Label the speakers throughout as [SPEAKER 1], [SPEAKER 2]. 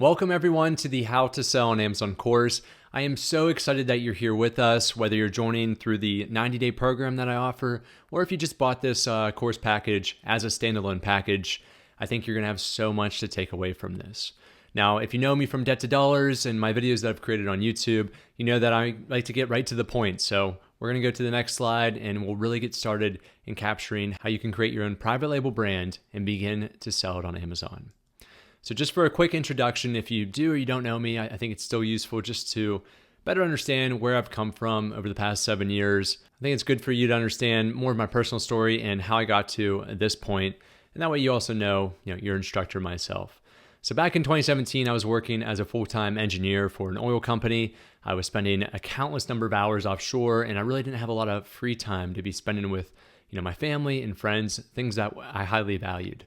[SPEAKER 1] Welcome everyone to the How to Sell on Amazon course. I am so excited that you're here with us, whether you're joining through the 90-day program that I offer, or if you just bought this course package as a standalone package. I think you're gonna have so much to take away from this. Now, if you know me from Debt to Dollars and my videos that I've created on YouTube, you know that I like to get right to the point. So we're gonna go to the next slide and we'll really get started in capturing how you can create your own private label brand and begin to sell it on Amazon. So just for a quick introduction, if you do or you don't know me, I think it's still useful just to better understand where I've come from over the past 7 years. I think it's good for you to understand more of my personal story and how I got to this point. And that way you also know, your instructor myself. So back in 2017, I was working as a full-time engineer for an oil company. I was spending a countless number of hours offshore, and I really didn't have a lot of free time to be spending with, my family and friends, things that I highly valued.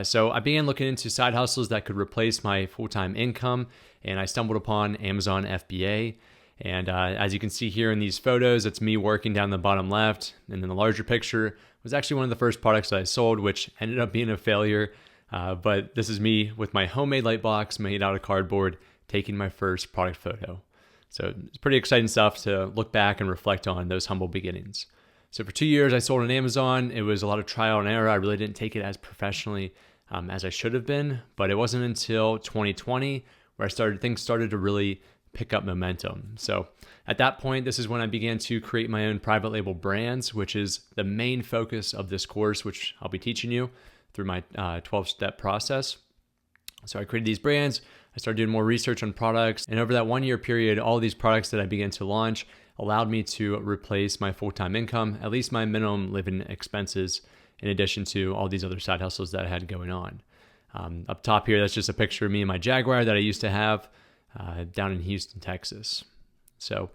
[SPEAKER 1] So I began looking into side hustles that could replace my full-time income, and I stumbled upon Amazon FBA. And as you can see here in these photos, it's me working down the bottom left, and then the larger picture was actually one of the first products that I sold, which ended up being a failure. But this is me with my homemade light box made out of cardboard, taking my first product photo. So it's pretty exciting stuff to look back and reflect on those humble beginnings. So for 2 years, I sold on Amazon. It was a lot of trial and error. I really didn't take it as professionally as I should have been, but it wasn't until 2020 where things started to really pick up momentum. So at that point, this is when I began to create my own private label brands, which is the main focus of this course, which I'll be teaching you through my 12-step process. So I created these brands. I started doing more research on products, and over that 1 year period, all these products that I began to launch allowed me to replace my full-time income, at least my minimum living expenses, in addition to all these other side hustles that I had going on. Up top here, that's just a picture of me and my Jaguar that I used to have down in Houston, Texas. So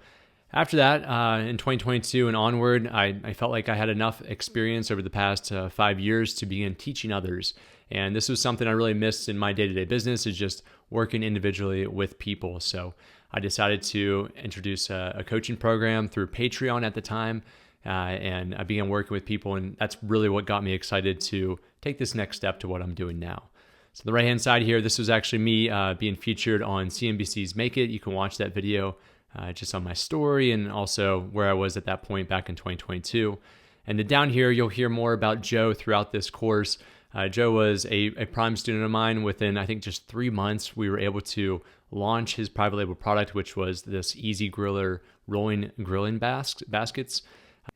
[SPEAKER 1] after that, in 2022 and onward, I felt like I had enough experience over the past 5 years to begin teaching others. And this was something I really missed in my day-to-day business, is just working individually with people. So I decided to introduce a coaching program through Patreon at the time, and I began working with people, and that's really what got me excited to take this next step to what I'm doing now. So the right-hand side here, this was actually me being featured on CNBC's Make It. You can watch that video just on my story and also where I was at that point back in 2022. And then down here, you'll hear more about Joe throughout this course. Joe was a prime student of mine. Within, I think, just 3 months, we were able to launch his private label product, which was this Easy Griller rolling grilling baskets.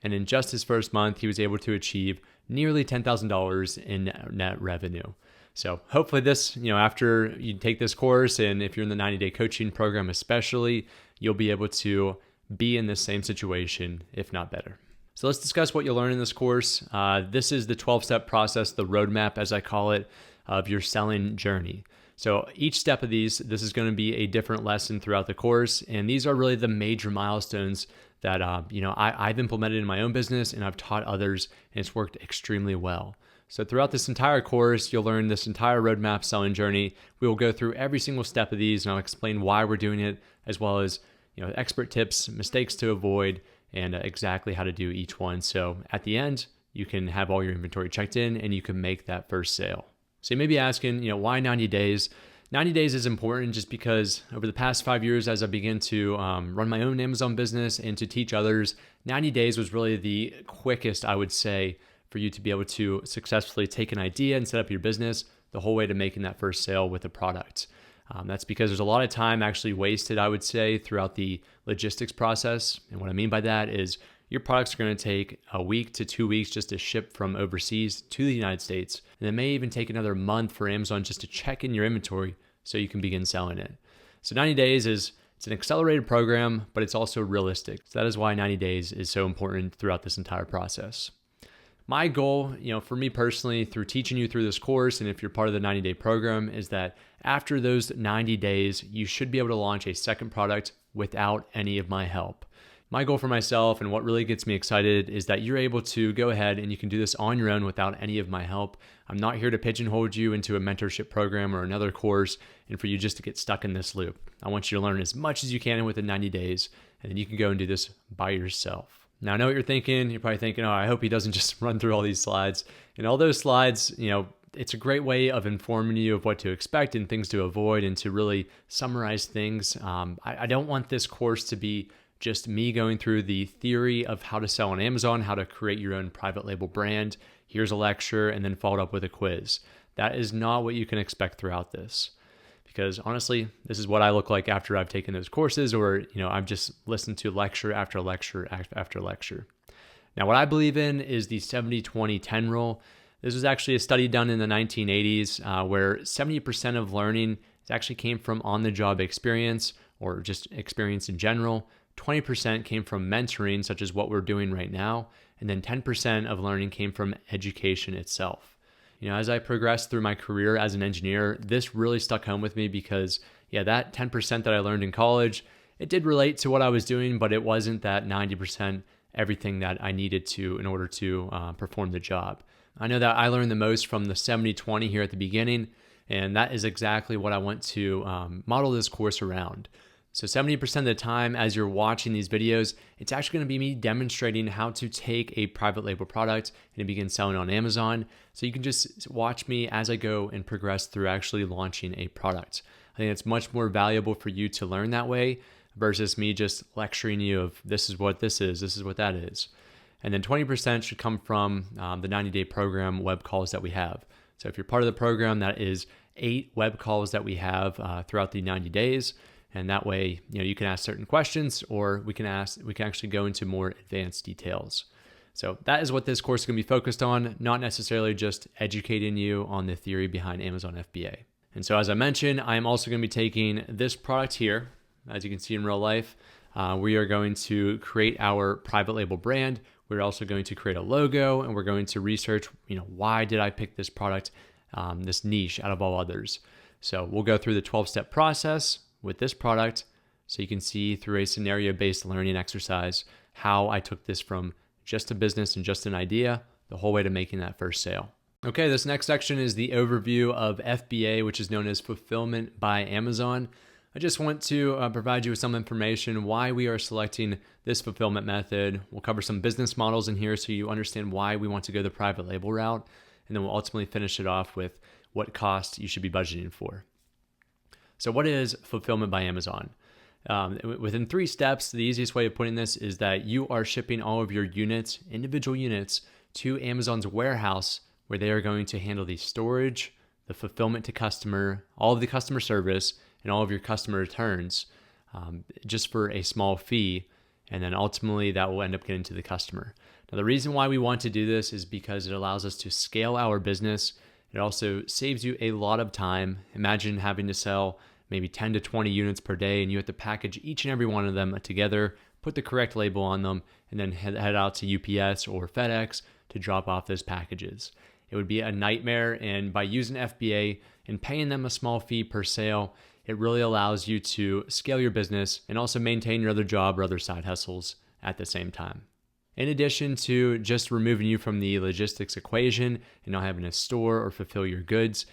[SPEAKER 1] And in just his first month, he was able to achieve nearly $10,000 in net revenue. So hopefully this, after you take this course, and if you're in the 90-day coaching program especially, you'll be able to be in the same situation, if not better. So let's discuss what you'll learn in this course. This is the 12-step process, the roadmap, as I call it, of your selling journey. So each step of this is going to be a different lesson throughout the course. And these are really the major milestones that I've implemented in my own business, and I've taught others, and it's worked extremely well. So throughout this entire course, you'll learn this entire roadmap selling journey. We will go through every single step of these, and I'll explain why we're doing it, as well as expert tips, mistakes to avoid, and exactly how to do each one. So at the end, you can have all your inventory checked in, and you can make that first sale. So you may be asking, why 90 days? 90 days is important just because over the past 5 years, as I began to run my own Amazon business and to teach others, 90 days was really the quickest, I would say, for you to be able to successfully take an idea and set up your business the whole way to making that first sale with a product. That's because there's a lot of time actually wasted, I would say, throughout the logistics process. And what I mean by that is your products are going to take a week to 2 weeks just to ship from overseas to the United States. And it may even take another month for Amazon just to check in your inventory so you can begin selling it. So 90 days it's an accelerated program, but it's also realistic. So that is why 90 days is so important throughout this entire process. My goal, for me personally, through teaching you through this course, and if you're part of the 90-day program, is that after those 90 days, you should be able to launch a second product without any of my help. My goal for myself, and what really gets me excited, is that you're able to go ahead and you can do this on your own without any of my help. I'm not here to pigeonhole you into a mentorship program or another course and for you just to get stuck in this loop. I want you to learn as much as you can within 90 days, and then you can go and do this by yourself. Now, I know what you're thinking. You're probably thinking, oh, I hope he doesn't just run through all these slides. And all those slides, it's a great way of informing you of what to expect and things to avoid and to really summarize things. I don't want this course to be just me going through the theory of how to sell on Amazon, how to create your own private label brand. Here's a lecture and then followed up with a quiz. That is not what you can expect throughout this. Because honestly, this is what I look like after I've taken those courses, or I've just listened to lecture after lecture after lecture. Now, what I believe in is the 70-20-10 rule. This was actually a study done in the 1980s where 70% of learning actually came from on-the-job experience or just experience in general. 20% came from mentoring, such as what we're doing right now. And then 10% of learning came from education itself. As I progressed through my career as an engineer, this really stuck home with me because, that 10% that I learned in college, it did relate to what I was doing, but it wasn't that 90% everything that I needed to in order to perform the job. I know that I learned the most from the 70-20 here at the beginning, and that is exactly what I want to model this course around. So 70% of the time as you're watching these videos, it's actually going to be me demonstrating how to take a private label product and begin selling on Amazon. So you can just watch me as I go and progress through actually launching a product. I think it's much more valuable for you to learn that way versus me just lecturing you of this is what this is what that is. And then 20% should come from the 90-day program web calls that we have. So if you're part of the program, that is 8 web calls that we have throughout the 90 days. And that way, you can ask certain questions, or we can actually go into more advanced details. So that is what this course is going to be focused on, not necessarily just educating you on the theory behind Amazon FBA. And so as I mentioned, I am also going to be taking this product here, as you can see in real life. We are going to create our private label brand. We're also going to create a logo, and we're going to research, why did I pick this product, this niche out of all others? So we'll go through the 12-step process with this product so you can see through a scenario-based learning exercise how I took this from just a business and just an idea the whole way to making that first sale. Okay, this next section is the overview of FBA, which is known as Fulfillment by Amazon. I just want to provide you with some information why we are selecting this fulfillment method. We'll cover some business models in here so you understand why we want to go the private label route, and then we'll ultimately finish it off with what cost you should be budgeting for. So what is Fulfillment by Amazon? Within 3 steps, the easiest way of putting this is that you are shipping all of your units, individual units, to Amazon's warehouse where they are going to handle the storage, the fulfillment to customer, all of the customer service, and all of your customer returns just for a small fee. And then ultimately that will end up getting to the customer. Now, the reason why we want to do this is because it allows us to scale our business. It also saves you a lot of time. Imagine having to sell maybe 10 to 20 units per day, and you have to package each and every one of them together, put the correct label on them, and then head out to UPS or FedEx to drop off those packages. It would be a nightmare, and by using FBA and paying them a small fee per sale, it really allows you to scale your business and also maintain your other job or other side hustles at the same time. In addition to just removing you from the logistics equation and not having to store or fulfill your goods,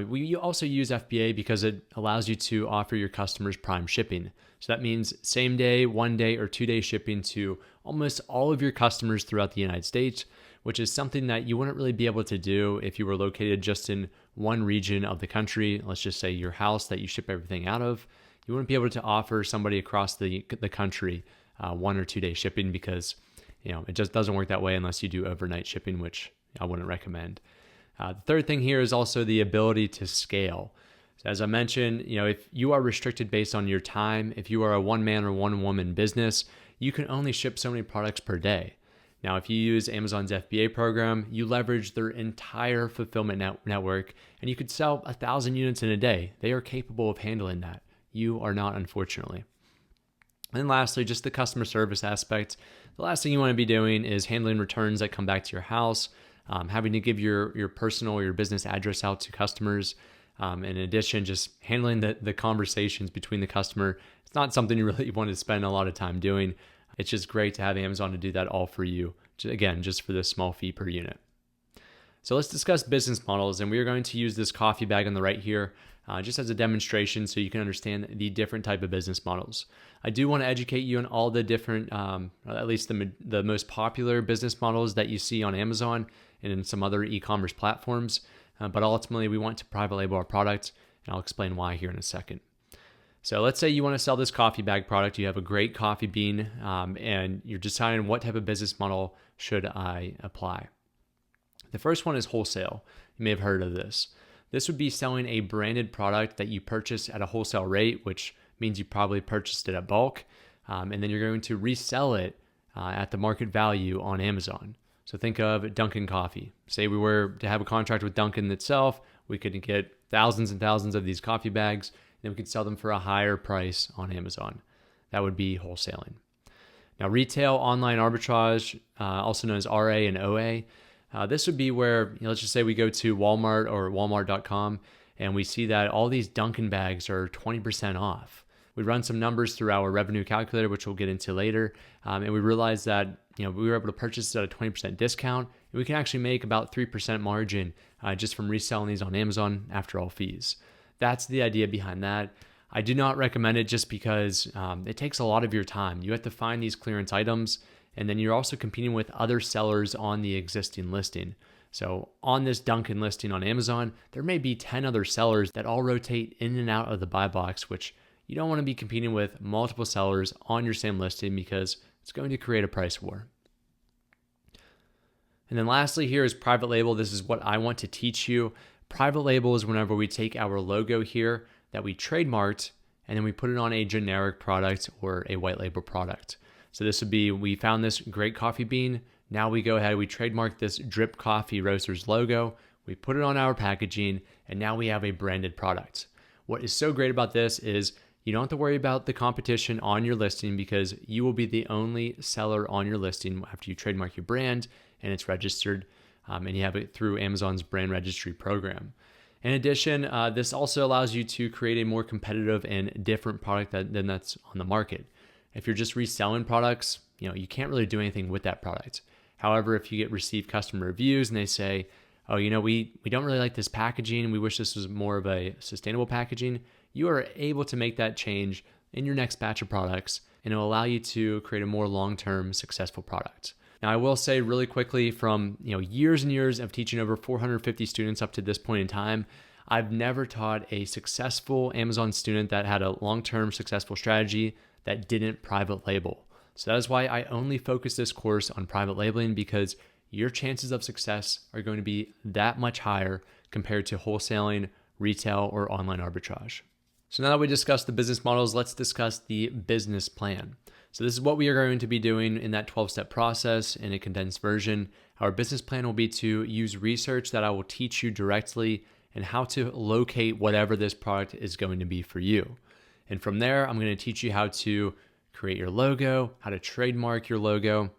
[SPEAKER 1] we also use FBA because it allows you to offer your customers prime shipping. So that means same day, 1 day, or 2 day shipping to almost all of your customers throughout the United States, which is something that you wouldn't really be able to do if you were located just in one region of the country. Let's just say your house that you ship everything out of. You wouldn't be able to offer somebody across the country 1 or 2 day shipping because it just doesn't work that way unless you do overnight shipping, which I wouldn't recommend. The third thing here is also the ability to scale. So as I mentioned, if you are restricted based on your time, if you are a one-man or one-woman business, you can only ship so many products per day. Now, if you use Amazon's FBA program, you leverage their entire fulfillment network, and you could sell 1,000 units in a day. They are capable of handling that. You are not, unfortunately. And lastly, just the customer service aspect. The last thing you want to be doing is handling returns that come back to your house, having to give your personal or your business address out to customers. In addition, just handling the conversations between the customer. It's not something you really want to spend a lot of time doing. It's just great to have Amazon to do that all for you. Again, just for this small fee per unit. So let's discuss business models, and we are going to use this coffee bag on the right here just as a demonstration so you can understand the different type of business models. I do want to educate you on all the different, at least the most popular business models that you see on Amazon and in some other e-commerce platforms. but ultimately we want to private label our product, and I'll explain why here in a second. So let's say you want to sell this coffee bag product. You have a great coffee bean, and you're deciding what type of business model should I apply. The first one is wholesale. You may have heard of this. This would be selling a branded product that you purchase at a wholesale rate, which means you probably purchased it at bulk, and then you're going to resell it at the market value on Amazon. So think of Dunkin' Coffee. Say we were to have a contract with Dunkin' itself, we could get thousands and thousands of these coffee bags, then we could sell them for a higher price on Amazon. That would be wholesaling. Now, retail online arbitrage, also known as RA and OA, this would be where, let's just say we go to Walmart or walmart.com and we see that all these Dunkin' bags are 20% off. We run some numbers through our revenue calculator, which we'll get into later, and we realized that we were able to purchase it at a 20% discount, and we can actually make about 3% margin just from reselling these on Amazon after all fees. That's the idea behind that. I do not recommend it just because it takes a lot of your time. You have to find these clearance items, and then you're also competing with other sellers on the existing listing. So on this Dunkin' listing on Amazon, there may be 10 other sellers that all rotate in and out of the buy box, which you don't want to be competing with multiple sellers on your same listing because it's going to create a price war. And then lastly here is private label. This is what I want to teach you. Private label is whenever we take our logo here that we trademarked and then we put it on a generic product or a white label product. So this would be, we found this great coffee bean. Now we go ahead, we trademark this Drip Coffee Roasters logo. We put it on our packaging and now we have a branded product. What is so great about this is you don't have to worry about the competition on your listing because you will be the only seller on your listing after you trademark your brand and it's registered, and you have it through Amazon's brand registry program. In addition, this also allows you to create a more competitive and different product than that's on the market. If you're just reselling products, you can't really do anything with that product. However, if you receive customer reviews and they say, oh, we don't really like this packaging, we wish this was more of a sustainable packaging, you are able to make that change in your next batch of products, and it will allow you to create a more long-term successful product. Now, I will say really quickly from years and years of teaching over 450 students up to this point in time, I've never taught a successful Amazon student that had a long-term successful strategy that didn't private label. So that is why I only focus this course on private labeling, because your chances of success are going to be that much higher compared to wholesaling, retail, or online arbitrage. So now that we discussed the business models, let's discuss the business plan. So this is what we are going to be doing in that 12-step process in a condensed version. Our business plan will be to use research that I will teach you directly and how to locate whatever this product is going to be for you. And from there, I'm going to teach you how to create your logo, how to trademark your logo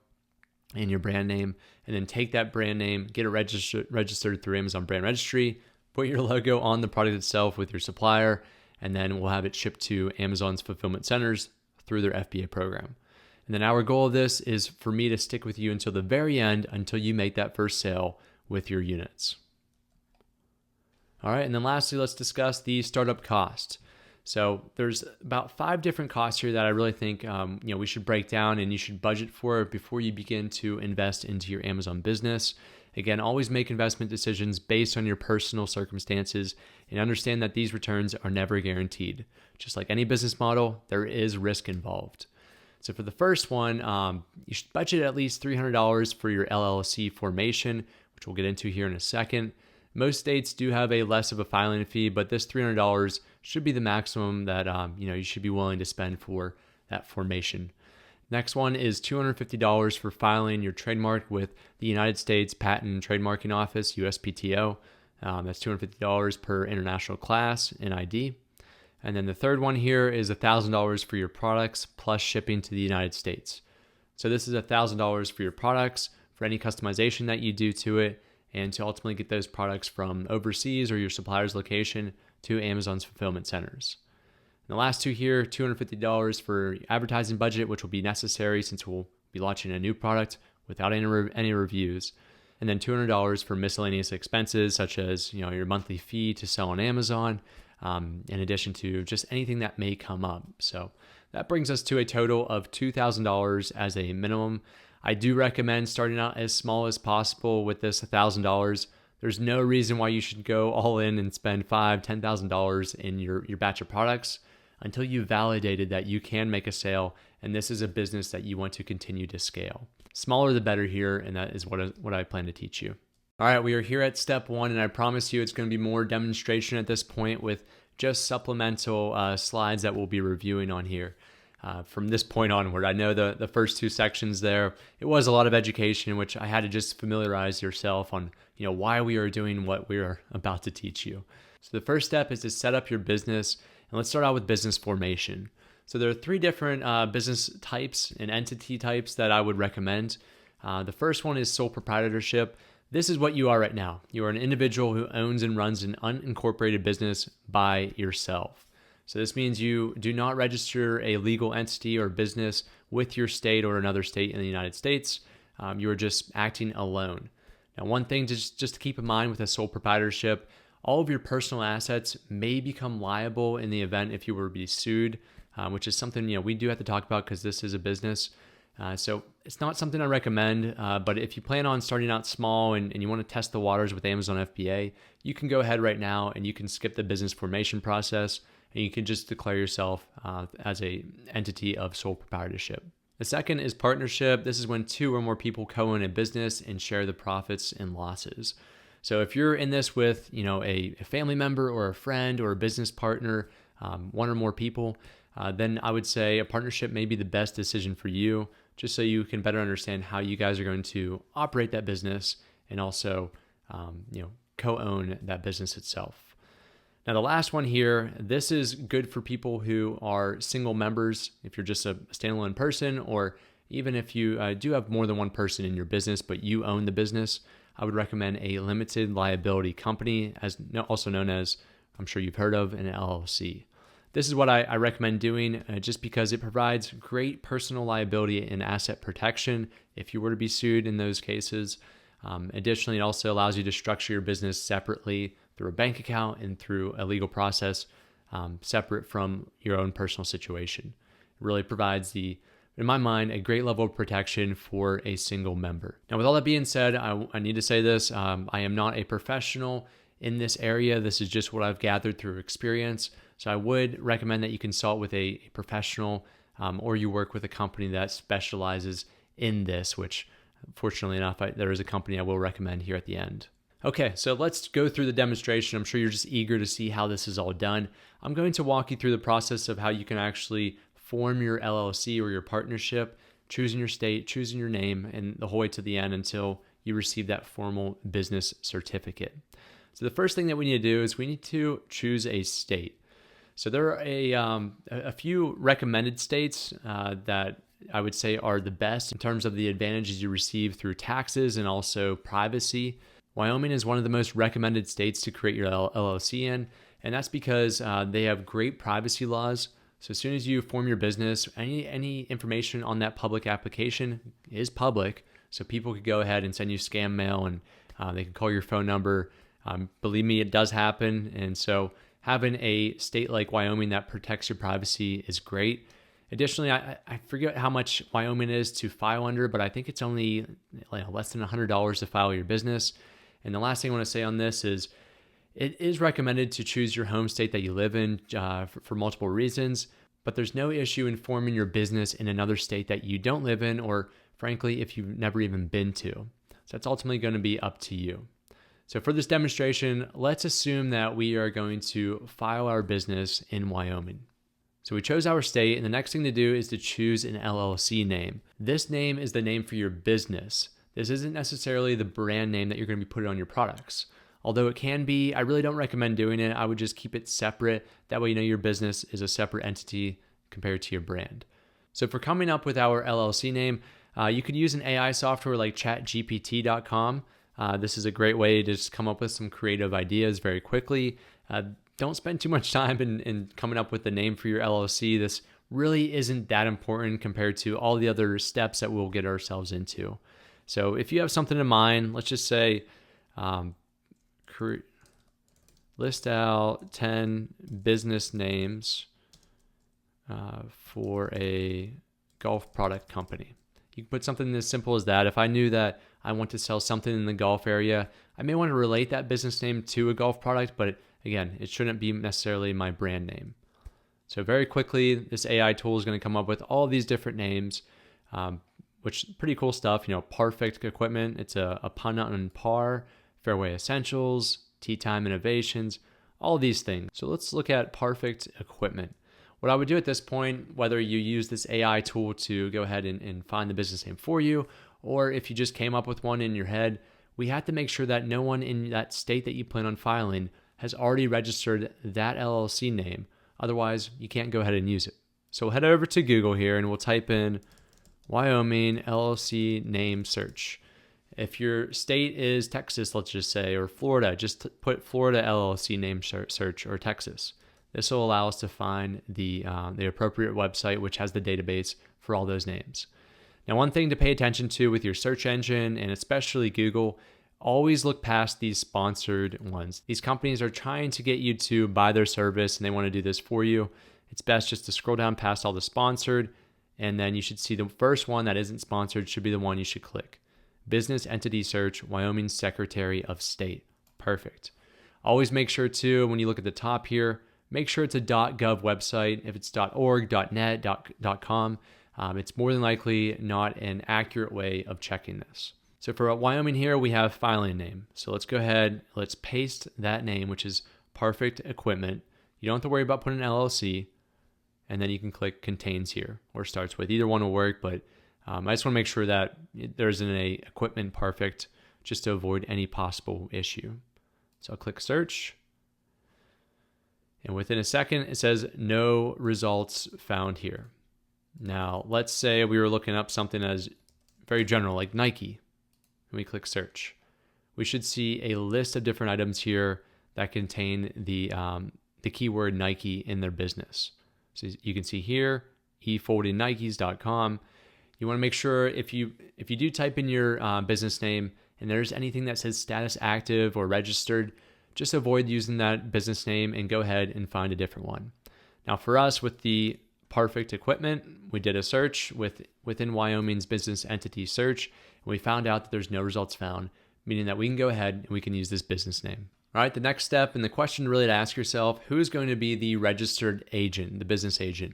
[SPEAKER 1] and your brand name, and then take that brand name, get it registered through Amazon Brand Registry, put your logo on the product itself with your supplier, and then we'll have it shipped to Amazon's fulfillment centers through their FBA program. And then our goal of this is for me to stick with you until the very end, until you make that first sale with your units. All right, and then lastly, let's discuss the startup cost. So there's about 5 different costs here that I really think we should break down and you should budget for before you begin to invest into your Amazon business. Again, always make investment decisions based on your personal circumstances and understand that these returns are never guaranteed. Just like any business model, there is risk involved. So for the first one, you should budget at least $300 for your LLC formation, which we'll get into here in a second. Most states do have a less of a filing fee, but this $300 should be the maximum that you should be willing to spend for that formation. Next one is $250 for filing your trademark with the United States Patent and Trademarking Office, USPTO. That's $250 per international class and ID. And then the third one here is $1,000 for your products plus shipping to the United States. So this is $1,000 for your products, for any customization that you do to it, and to ultimately get those products from overseas or your supplier's location to Amazon's fulfillment centers. And the last two here, $250 for advertising budget, which will be necessary since we'll be launching a new product without any reviews. And then $200 for miscellaneous expenses, such as your monthly fee to sell on Amazon, in addition to just anything that may come up. So that brings us to a total of $2,000 as a minimum. I do recommend starting out as small as possible with this $1,000. There's no reason why you should go all in and spend $5,000, $10,000 in your batch of products until you validated that you can make a sale and this is a business that you want to continue to scale. Smaller the better here, and that is what I plan to teach you. All right, we are here at step 1, and I promise you it's going to be more demonstration at this point with just supplemental slides that we'll be reviewing on here. From this point onward, I know the first 2 sections there, it was a lot of education in which I had to just familiarize yourself on why we are doing what we are about to teach you. So the first step is to set up your business, and let's start out with business formation. So there are 3 different business types and entity types that I would recommend. The first one is sole proprietorship. This is what you are right now. You are an individual who owns and runs an unincorporated business by yourself. So this means you do not register a legal entity or business with your state or another state in the United States. You are just acting alone. Now, one thing just to keep in mind with a sole proprietorship, all of your personal assets may become liable in the event if you were to be sued, which is something we do have to talk about because this is a business. So it's not something I recommend, but if you plan on starting out small and you want to test the waters with Amazon FBA, you can go ahead right now and you can skip the business formation process and you can just declare yourself as a entity of sole proprietorship. The second is partnership. This is when 2 or more people co-own a business and share the profits and losses. So if you're in this with a family member or a friend or a business partner, 1 or more people, then I would say a partnership may be the best decision for you, just so you can better understand how you guys are going to operate that business and also co-own that business itself. Now, the last one here, this is good for people who are single members, if you're just a standalone person, or even if you do have more than 1 person in your business, but you own the business. I would recommend a limited liability company, also known as, I'm sure you've heard of, an LLC. This is what I recommend doing just because it provides great personal liability and asset protection if you were to be sued in those cases. Additionally, it also allows you to structure your business separately through a bank account and through a legal process separate from your own personal situation. It really provides in my mind, a great level of protection for a single member. Now, with all that being said, I need to say this. I am not a professional in this area. This is just what I've gathered through experience. So I would recommend that you consult with a professional or you work with a company that specializes in this, which fortunately enough, there is a company I will recommend here at the end. Okay, so let's go through the demonstration. I'm sure you're just eager to see how this is all done. I'm going to walk you through the process of how you can actually form your LLC or your partnership, choosing your state, choosing your name, and the whole way to the end until you receive that formal business certificate. So the first thing that we need to do is we need to choose a state. So there are a few recommended states that I would say are the best in terms of the advantages you receive through taxes and also privacy. Wyoming is one of the most recommended states to create your LLC in, and that's because they have great privacy laws. So as soon as you form your business, any information on that public application is public, so people could go ahead and send you scam mail and they can call your phone number. Believe me, it does happen, and so having a state like Wyoming that protects your privacy is great. Additionally, I forget how much Wyoming is to file under, but I think it's only less than $100 to file your business. And the last thing I want to say on this is it is recommended to choose your home state that you live in for multiple reasons, but there's no issue in forming your business in another state that you don't live in, or frankly, if you've never even been to. So that's ultimately going to be up to you. So for this demonstration, let's assume that we are going to file our business in Wyoming. So we chose our state, and the next thing to do is to choose an LLC name. This name is the name for your business. This isn't necessarily the brand name that you're going to be putting on your products. Although it can be, I really don't recommend doing it. I would just keep it separate. That way you know your business is a separate entity compared to your brand. So for coming up with our LLC name, you could use an AI software like chatgpt.com. This is a great way to just come up with some creative ideas very quickly. Don't spend too much time in coming up with the name for your LLC. This really isn't that important compared to all the other steps that we'll get ourselves into. So if you have something in mind, let's just say list out 10 business names for a golf product company. You can put something as simple as that. If I knew that I want to sell something in the golf area. I may want to relate that business name to a golf product, but again, it shouldn't be necessarily my brand name. So very quickly, this AI tool is going to come up with all these different names, which is pretty cool stuff. Perfect Equipment. It's a pun on par, Fairway Essentials, Tea Time Innovations, all these things. So let's look at Perfect Equipment. What I would do at this point, whether you use this AI tool to go ahead and find the business name for you, or if you just came up with one in your head, we have to make sure that no one in that state that you plan on filing has already registered that LLC name. Otherwise, you can't go ahead and use it. So we'll head over to Google here and we'll type in Wyoming LLC name search. If your state is Texas, let's just say, or Florida, just put Florida LLC name search or Texas. This will allow us to find the appropriate website which has the database for all those names. Now, one thing to pay attention to with your search engine, and especially Google, always look past these sponsored ones. These companies are trying to get you to buy their service and they want to do this for you. It's best just to scroll down past all the sponsored, and then you should see the first one that isn't sponsored should be the one you should click. Business Entity Search, Wyoming Secretary of State. Perfect. Always make sure to, when you look at the top here, make sure it's a .gov website. If it's .org, .net, .com, it's more than likely not an accurate way of checking this. So for Wyoming here, we have filing name. So let's go ahead, let's paste that name, which is Perfect Equipment. You don't have to worry about putting an LLC, and then you can click Contains here, or Starts With. Either one will work, but I just want to make sure that there isn't a Equipment Perfect, just to avoid any possible issue. So I'll click Search. And within a second, it says no results found here. Now, let's say we were looking up something as very general, like Nike, and we click Search. We should see a list of different items here that contain the keyword Nike in their business. So you can see here, efoldingnikes.com. You want to make sure if you do type in your business name and there's anything that says status active or registered, just avoid using that business name and go ahead and find a different one. Now for us with the Perfect Equipment, we did a search within Wyoming's business entity search, and we found out that there's no results found, meaning that we can go ahead and we can use this business name. All right, the next step and the question really to ask yourself, who is going to be the registered agent, the business agent?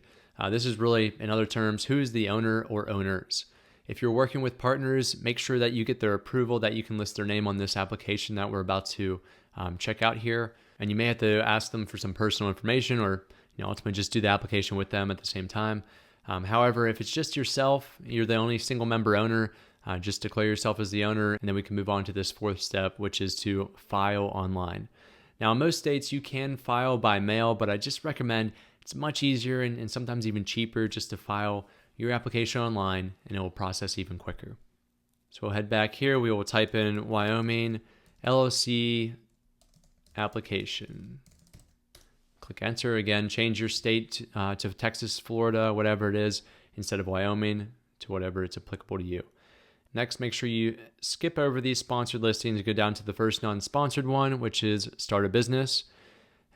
[SPEAKER 1] This is really, in other terms, who is the owner or owners? If you're working with partners, make sure that you get their approval that you can list their name on this application that we're about to check out here. And you may have to ask them for some personal information, or ultimately just do the application with them at the same time. However, if it's just yourself, you're the only single member owner, just declare yourself as the owner, and then we can move on to this fourth step, which is to file online. Now, in most states, you can file by mail, but I just recommend it's much easier and sometimes even cheaper just to file your application online, and it will process even quicker. So we'll head back here. We will type in Wyoming LLC application. Click enter. Again, change your state to Texas, Florida, whatever it is, instead of Wyoming to whatever it's applicable to you. Next, make sure you skip over these sponsored listings and go down to the first non-sponsored one, which is Start a Business.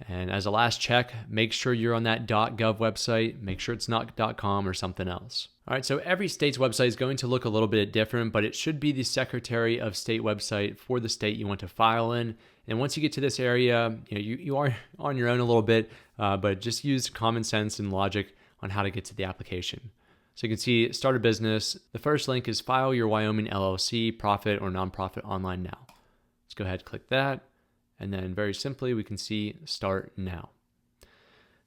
[SPEAKER 1] And as a last check, make sure you're on that .gov website. Make sure it's not .com or something else. All right, so every state's website is going to look a little bit different, but it should be the Secretary of State website for the state you want to file in. And once you get to this area, you are on your own a little bit, but just use common sense and logic on how to get to the application. So you can see Start a Business. The first link is File Your Wyoming LLC, Profit or Nonprofit Online Now. Let's go ahead and click that. And then very simply, we can see Start Now.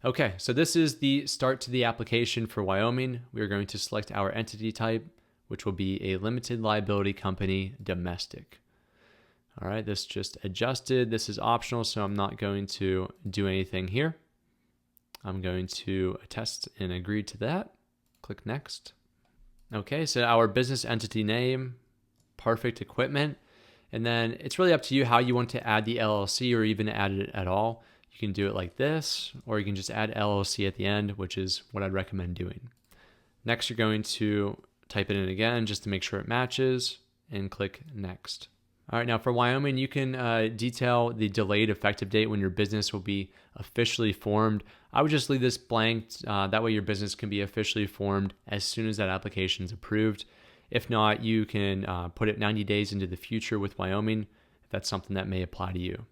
[SPEAKER 1] Okay, so this is the start to the application for Wyoming. We are going to select our entity type, which will be a limited liability company, domestic. All right, this just adjusted. This is optional, so I'm not going to do anything here. I'm going to attest and agree to that. Click Next. Okay, so our business entity name, Perfect Equipment. And then it's really up to you how you want to add the LLC or even add it at all. You can do it like this, or you can just add LLC at the end, which is what I'd recommend doing. Next, you're going to type it in again just to make sure it matches and click Next. All right, now for Wyoming, you can detail the delayed effective date when your business will be officially formed. I would just leave this blank. That way your business can be officially formed as soon as that application is approved. If not, you can put it 90 days into the future with Wyoming if that's something that may apply to you.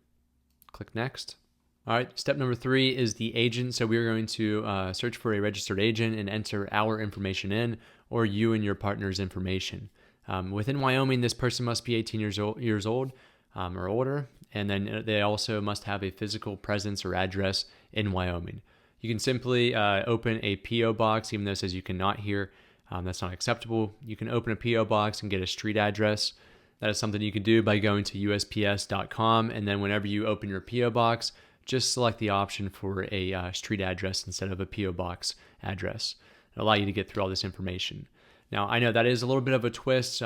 [SPEAKER 1] Click next. All right, step number 3 is the agent. So we're going to search for a registered agent and enter our information in, or you and your partner's information. Within Wyoming, this person must be 18 years old or older, and then they also must have a physical presence or address in Wyoming. You can simply open a P.O. box, even though it says you cannot here. That's not acceptable. You can open a P.O. box and get a street address. That is something you can do by going to USPS.com, and then whenever you open your P.O. box, just select the option for a street address instead of a P.O. box address. It'll allow you to get through all this information. Now, I know that is a little bit of a twist.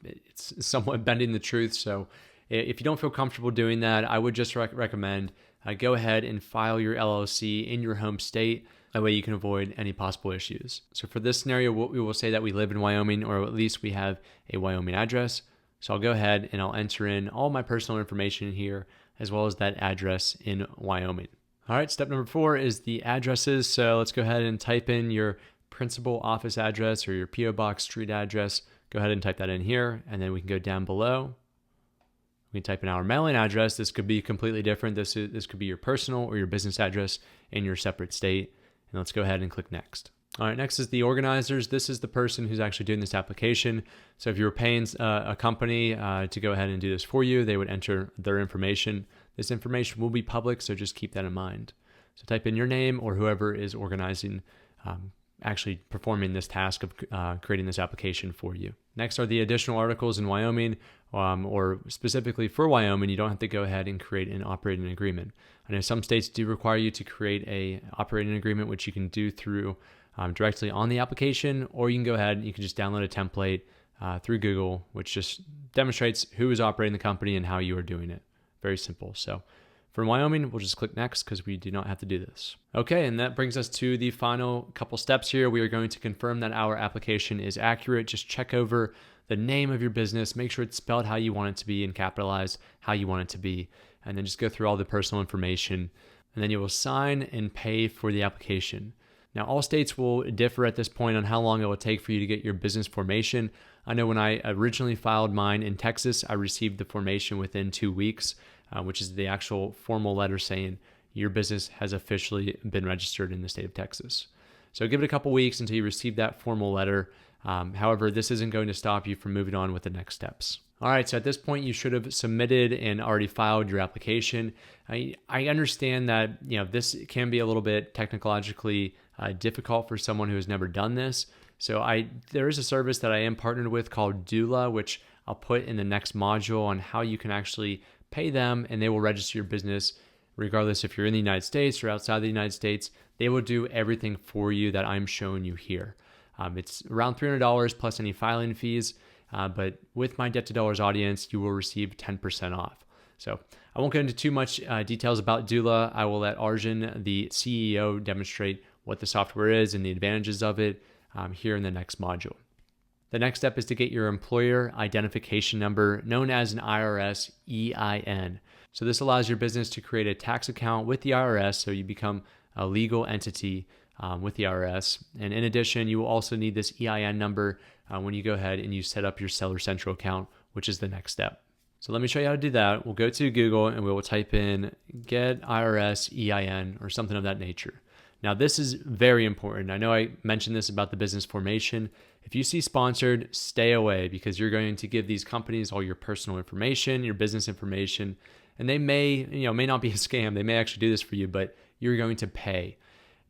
[SPEAKER 1] It's somewhat bending the truth, so if you don't feel comfortable doing that, I would just recommend go ahead and file your LLC in your home state. That way you can avoid any possible issues. So for this scenario, we will say that we live in Wyoming, or at least we have a Wyoming address. So I'll go ahead and I'll enter in all my personal information here, as well as that address in Wyoming. All right, step number 4 is the addresses. So let's go ahead and type in your principal office address or your P.O. box street address. Go ahead and type that in here, and then we can go down below. We can type in our mailing address. This could be completely different. This could be your personal or your business address in your separate state. And let's go ahead and click next. All right, next is the organizers. This is the person who's actually doing this application. So if you were paying a company to go ahead and do this for you, they would enter their information. This information will be public, so just keep that in mind. So type in your name or whoever is organizing, actually performing this task of creating this application for you. Next are the additional articles in Wyoming, or specifically for Wyoming, you don't have to go ahead and create an operating agreement. I know some states do require you to create a operating agreement, which you can do through directly on the application, or you can go ahead and you can just download a template through Google, which just demonstrates who is operating the company and how you are doing it. Very simple. So for Wyoming, we'll just click next because we do not have to do this. Okay, and that brings us to the final couple steps here. We are going to confirm that our application is accurate. Just check over the name of your business, make sure it's spelled how you want it to be and capitalized how you want it to be, and then just go through all the personal information, and then you will sign and pay for the application. Now, all states will differ at this point on how long it will take for you to get your business formation. I know when I originally filed mine in Texas, I received the formation within 2 weeks, which is the actual formal letter saying your business has officially been registered in the state of Texas. So give it a couple weeks until you receive that formal letter. However, this isn't going to stop you from moving on with the next steps. All right, so at this point, you should have submitted and already filed your application. I understand that this can be a little bit technologically difficult for someone who has never done this. So there is a service that I am partnered with called Doola, which I'll put in the next module on how you can actually pay them, and they will register your business regardless if you're in the United States or outside the United States. They will do everything for you that I'm showing you here. It's around $300 plus any filing fees. But with my Debt to Dollars audience, you will receive 10% off. So I won't go into too much details about Doola. I will let Arjun, the CEO, demonstrate what the software is and the advantages of it here in the next module. The next step is to get your employer identification number, known as an IRS EIN. So this allows your business to create a tax account with the IRS, so you become a legal entity with the IRS. And in addition, you will also need this EIN number when you go ahead and you set up your Seller Central account, which is the next step. So let me show you how to do that. We'll go to Google and we will type in get IRS EIN or something of that nature. Now, this is very important. I know I mentioned this about the business formation. If you see sponsored, stay away, because you're going to give these companies all your personal information, your business information, and they may not be a scam. They may actually do this for you, but you're going to pay.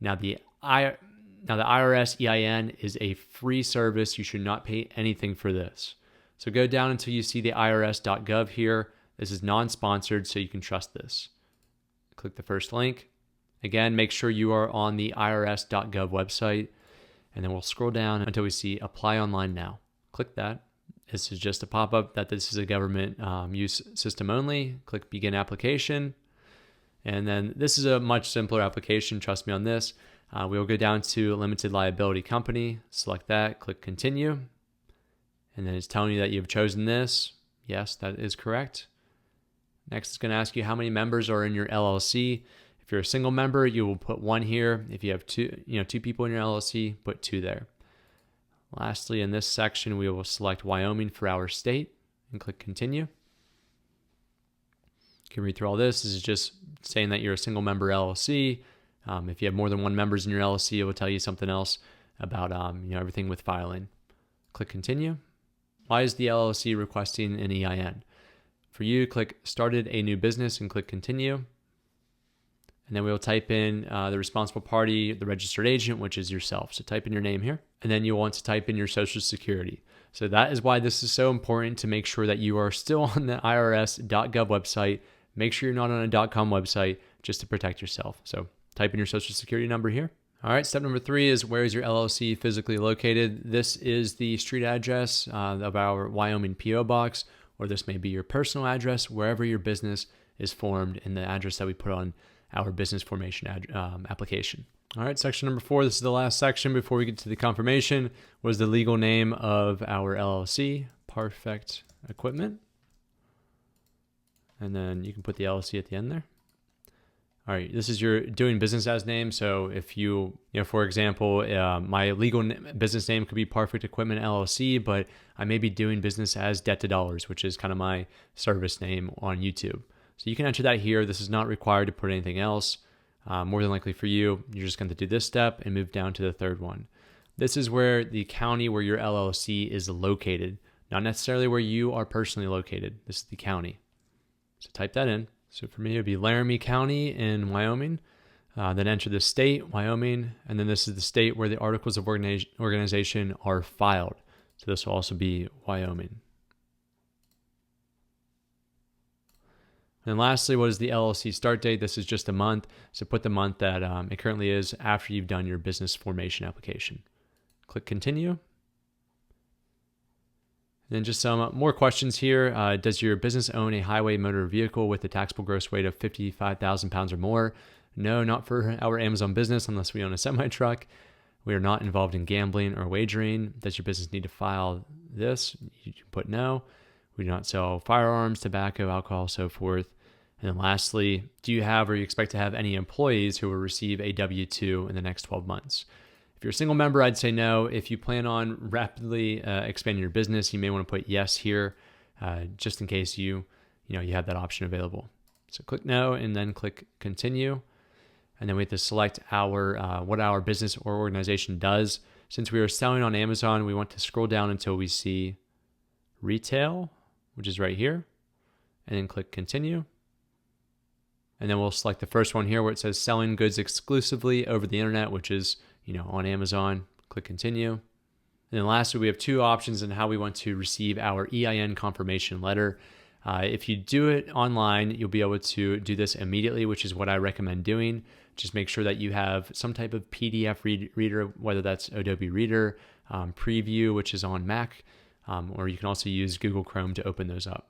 [SPEAKER 1] Now, the IRS EIN is a free service. You should not pay anything for this. So go down until you see the irs.gov here. This is non-sponsored, so you can trust this. Click the first link. Again, make sure you are on the irs.gov website, and then we'll scroll down until we see Apply Online Now. Click that. This is just a pop-up that this is a government use system only. Click Begin Application. And then this is a much simpler application. Trust me on this. We'll go down to Limited Liability Company. Select that. Click Continue. And then it's telling you that you've chosen this. Yes, that is correct. Next, it's going to ask you how many members are in your LLC. If you're a single member, you will put 1 here. If you have two people in your LLC, put 2 there. Lastly, in this section, we will select Wyoming for our state and click continue. You can read through all this. This is just saying that you're a single member LLC. If you have more than one members in your LLC, it will tell you something else about everything with filing. Click continue. Why is the LLC requesting an EIN? For you, click started a new business and click continue. And then we will type in the responsible party, the registered agent, which is yourself. So type in your name here. And then you'll want to type in your social security. So that is why this is so important, to make sure that you are still on the irs.gov website. Make sure you're not on a .com website, just to protect yourself. So type in your social security number here. All right, step number 3 is, where is your LLC physically located? This is the street address of our Wyoming PO box, or this may be your personal address, wherever your business is formed, in the address that we put on our business formation application. All right, section number 4, this is the last section before we get to the confirmation, was the legal name of our LLC, Perfect Equipment. And then you can put the LLC at the end there. All right, this is your doing business as name. So if for example, my legal business name could be Perfect Equipment LLC, but I may be doing business as Debt to Dollars, which is kind of my service name on YouTube. So you can enter that here. This is not required to put anything else. More than likely for you, you're just going to do this step and move down to the third one. This is where the county where your LLC is located, not necessarily where you are personally located. This is the county. So type that in. So for me, it would be Laramie County in Wyoming. Then enter the state, Wyoming, and then this is the state where the articles of organization are filed. So this will also be Wyoming. And lastly, what is the LLC start date? This is just a month. So put the month that it currently is after you've done your business formation application. Click continue. And then just some more questions here. Does your business own a highway motor vehicle with a taxable gross weight of 55,000 pounds or more? No, not for our Amazon business unless we own a semi-truck. We are not involved in gambling or wagering. Does your business need to file this? You can put no. We do not sell firearms, tobacco, alcohol, so forth. And then lastly, do you have or you expect to have any employees who will receive a W-2 in the next 12 months? If you're a single member, I'd say no. If you plan on rapidly expanding your business, you may want to put yes here, just in case you have that option available. So click no and then click continue. And then we have to select what our business or organization does. Since we are selling on Amazon, we want to scroll down until we see retail, which is right here, and then click continue. And then we'll select the first one here where it says selling goods exclusively over the internet, which is on Amazon. Click continue. And then lastly, we have 2 options in how we want to receive our EIN confirmation letter. If you do it online, you'll be able to do this immediately, which is what I recommend doing. Just make sure that you have some type of PDF reader, whether that's Adobe Reader, Preview, which is on Mac, or you can also use Google Chrome to open those up.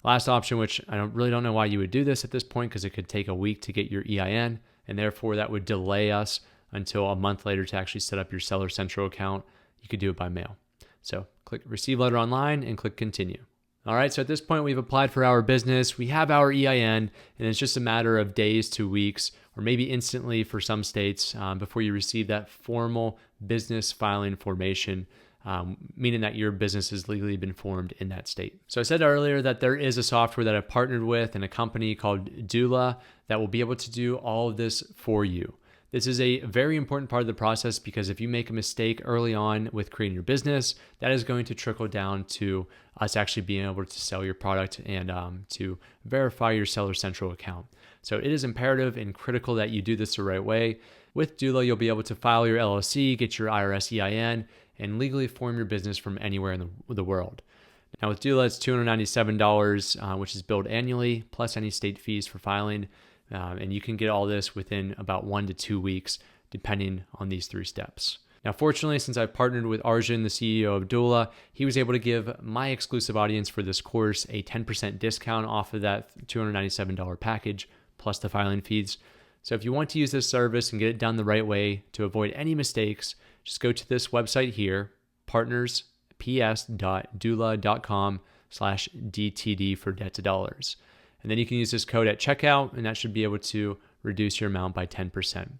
[SPEAKER 1] Last option, which I really don't know why you would do this at this point, because it could take a week to get your EIN, and therefore that would delay us until a month later to actually set up your Seller Central account. You could do it by mail. So click Receive Letter Online and click Continue. All right, so at this point, we've applied for our business. We have our EIN, and it's just a matter of days to weeks, or maybe instantly for some states, before you receive that formal business filing formation, meaning that your business has legally been formed in that state. So I said earlier that there is a software that I've partnered with and a company called Doola that will be able to do all of this for you. This is a very important part of the process, because if you make a mistake early on with creating your business, that is going to trickle down to us actually being able to sell your product and to verify your Seller Central account. So it is imperative and critical that you do this the right way. With Doola, you'll be able to file your LLC, get your IRS EIN, and legally form your business from anywhere in the world. Now with Doola, it's $297, which is billed annually, plus any state fees for filing. And you can get all this within about 1 to 2 weeks, depending on these 3 steps. Now, fortunately, since I've partnered with Arjun, the CEO of Doola, he was able to give my exclusive audience for this course a 10% discount off of that $297 package, plus the filing fees. So if you want to use this service and get it done the right way to avoid any mistakes, just go to this website here, partners.ps.doola.com/DTD for Debt to Dollars. And then you can use this code at checkout, and that should be able to reduce your amount by 10%.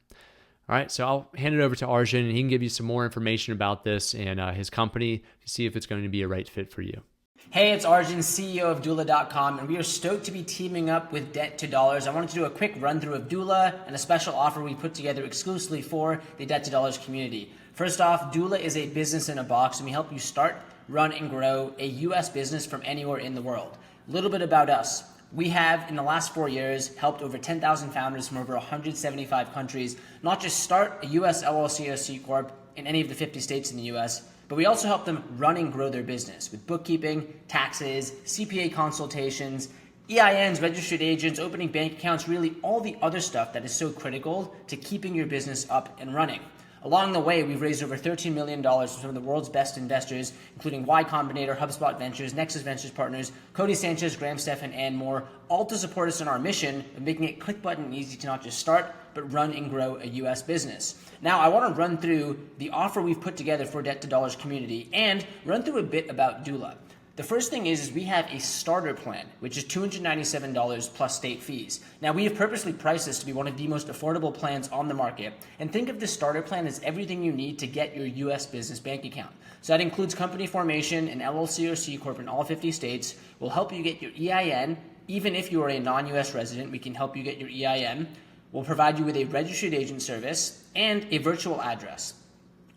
[SPEAKER 1] All right, so I'll hand it over to Arjun, and he can give you some more information about this and his company to see if it's going to be a right fit for you.
[SPEAKER 2] Hey, it's Arjun, CEO of doola.com, and we are stoked to be teaming up with Debt to Dollars. I wanted to do a quick run through of Doola and a special offer we put together exclusively for the Debt to Dollars community. First off, Doola is a business in a box, and we help you start, run, and grow a U.S. business from anywhere in the world. A little bit about us. We have, in the last 4 years, helped over 10,000 founders from over 175 countries not just start a U.S. LLC or C Corp in any of the 50 states in the U.S., but we also help them run and grow their business with bookkeeping, taxes, CPA consultations, EINs, registered agents, opening bank accounts, really all the other stuff that is so critical to keeping your business up and running. Along the way, we've raised over $13 million from some of the world's best investors, including Y Combinator, HubSpot Ventures, Nexus Ventures Partners, Cody Sanchez, Graham Stephan, and more, all to support us in our mission of making it click button easy to not just start, but run and grow a U.S. business. Now, I want to run through the offer we've put together for Debt to Dollars community and run through a bit about Doola. The first thing is we have a starter plan, which is $297 plus state fees. Now, we have purposely priced this to be one of the most affordable plans on the market. And think of this starter plan as everything you need to get your U.S. business bank account. So that includes company formation, an LLC or C Corp in all 50 states. We'll help you get your EIN. Even if you are a non-U.S. resident, we can help you get your EIN. We'll provide you with a registered agent service and a virtual address.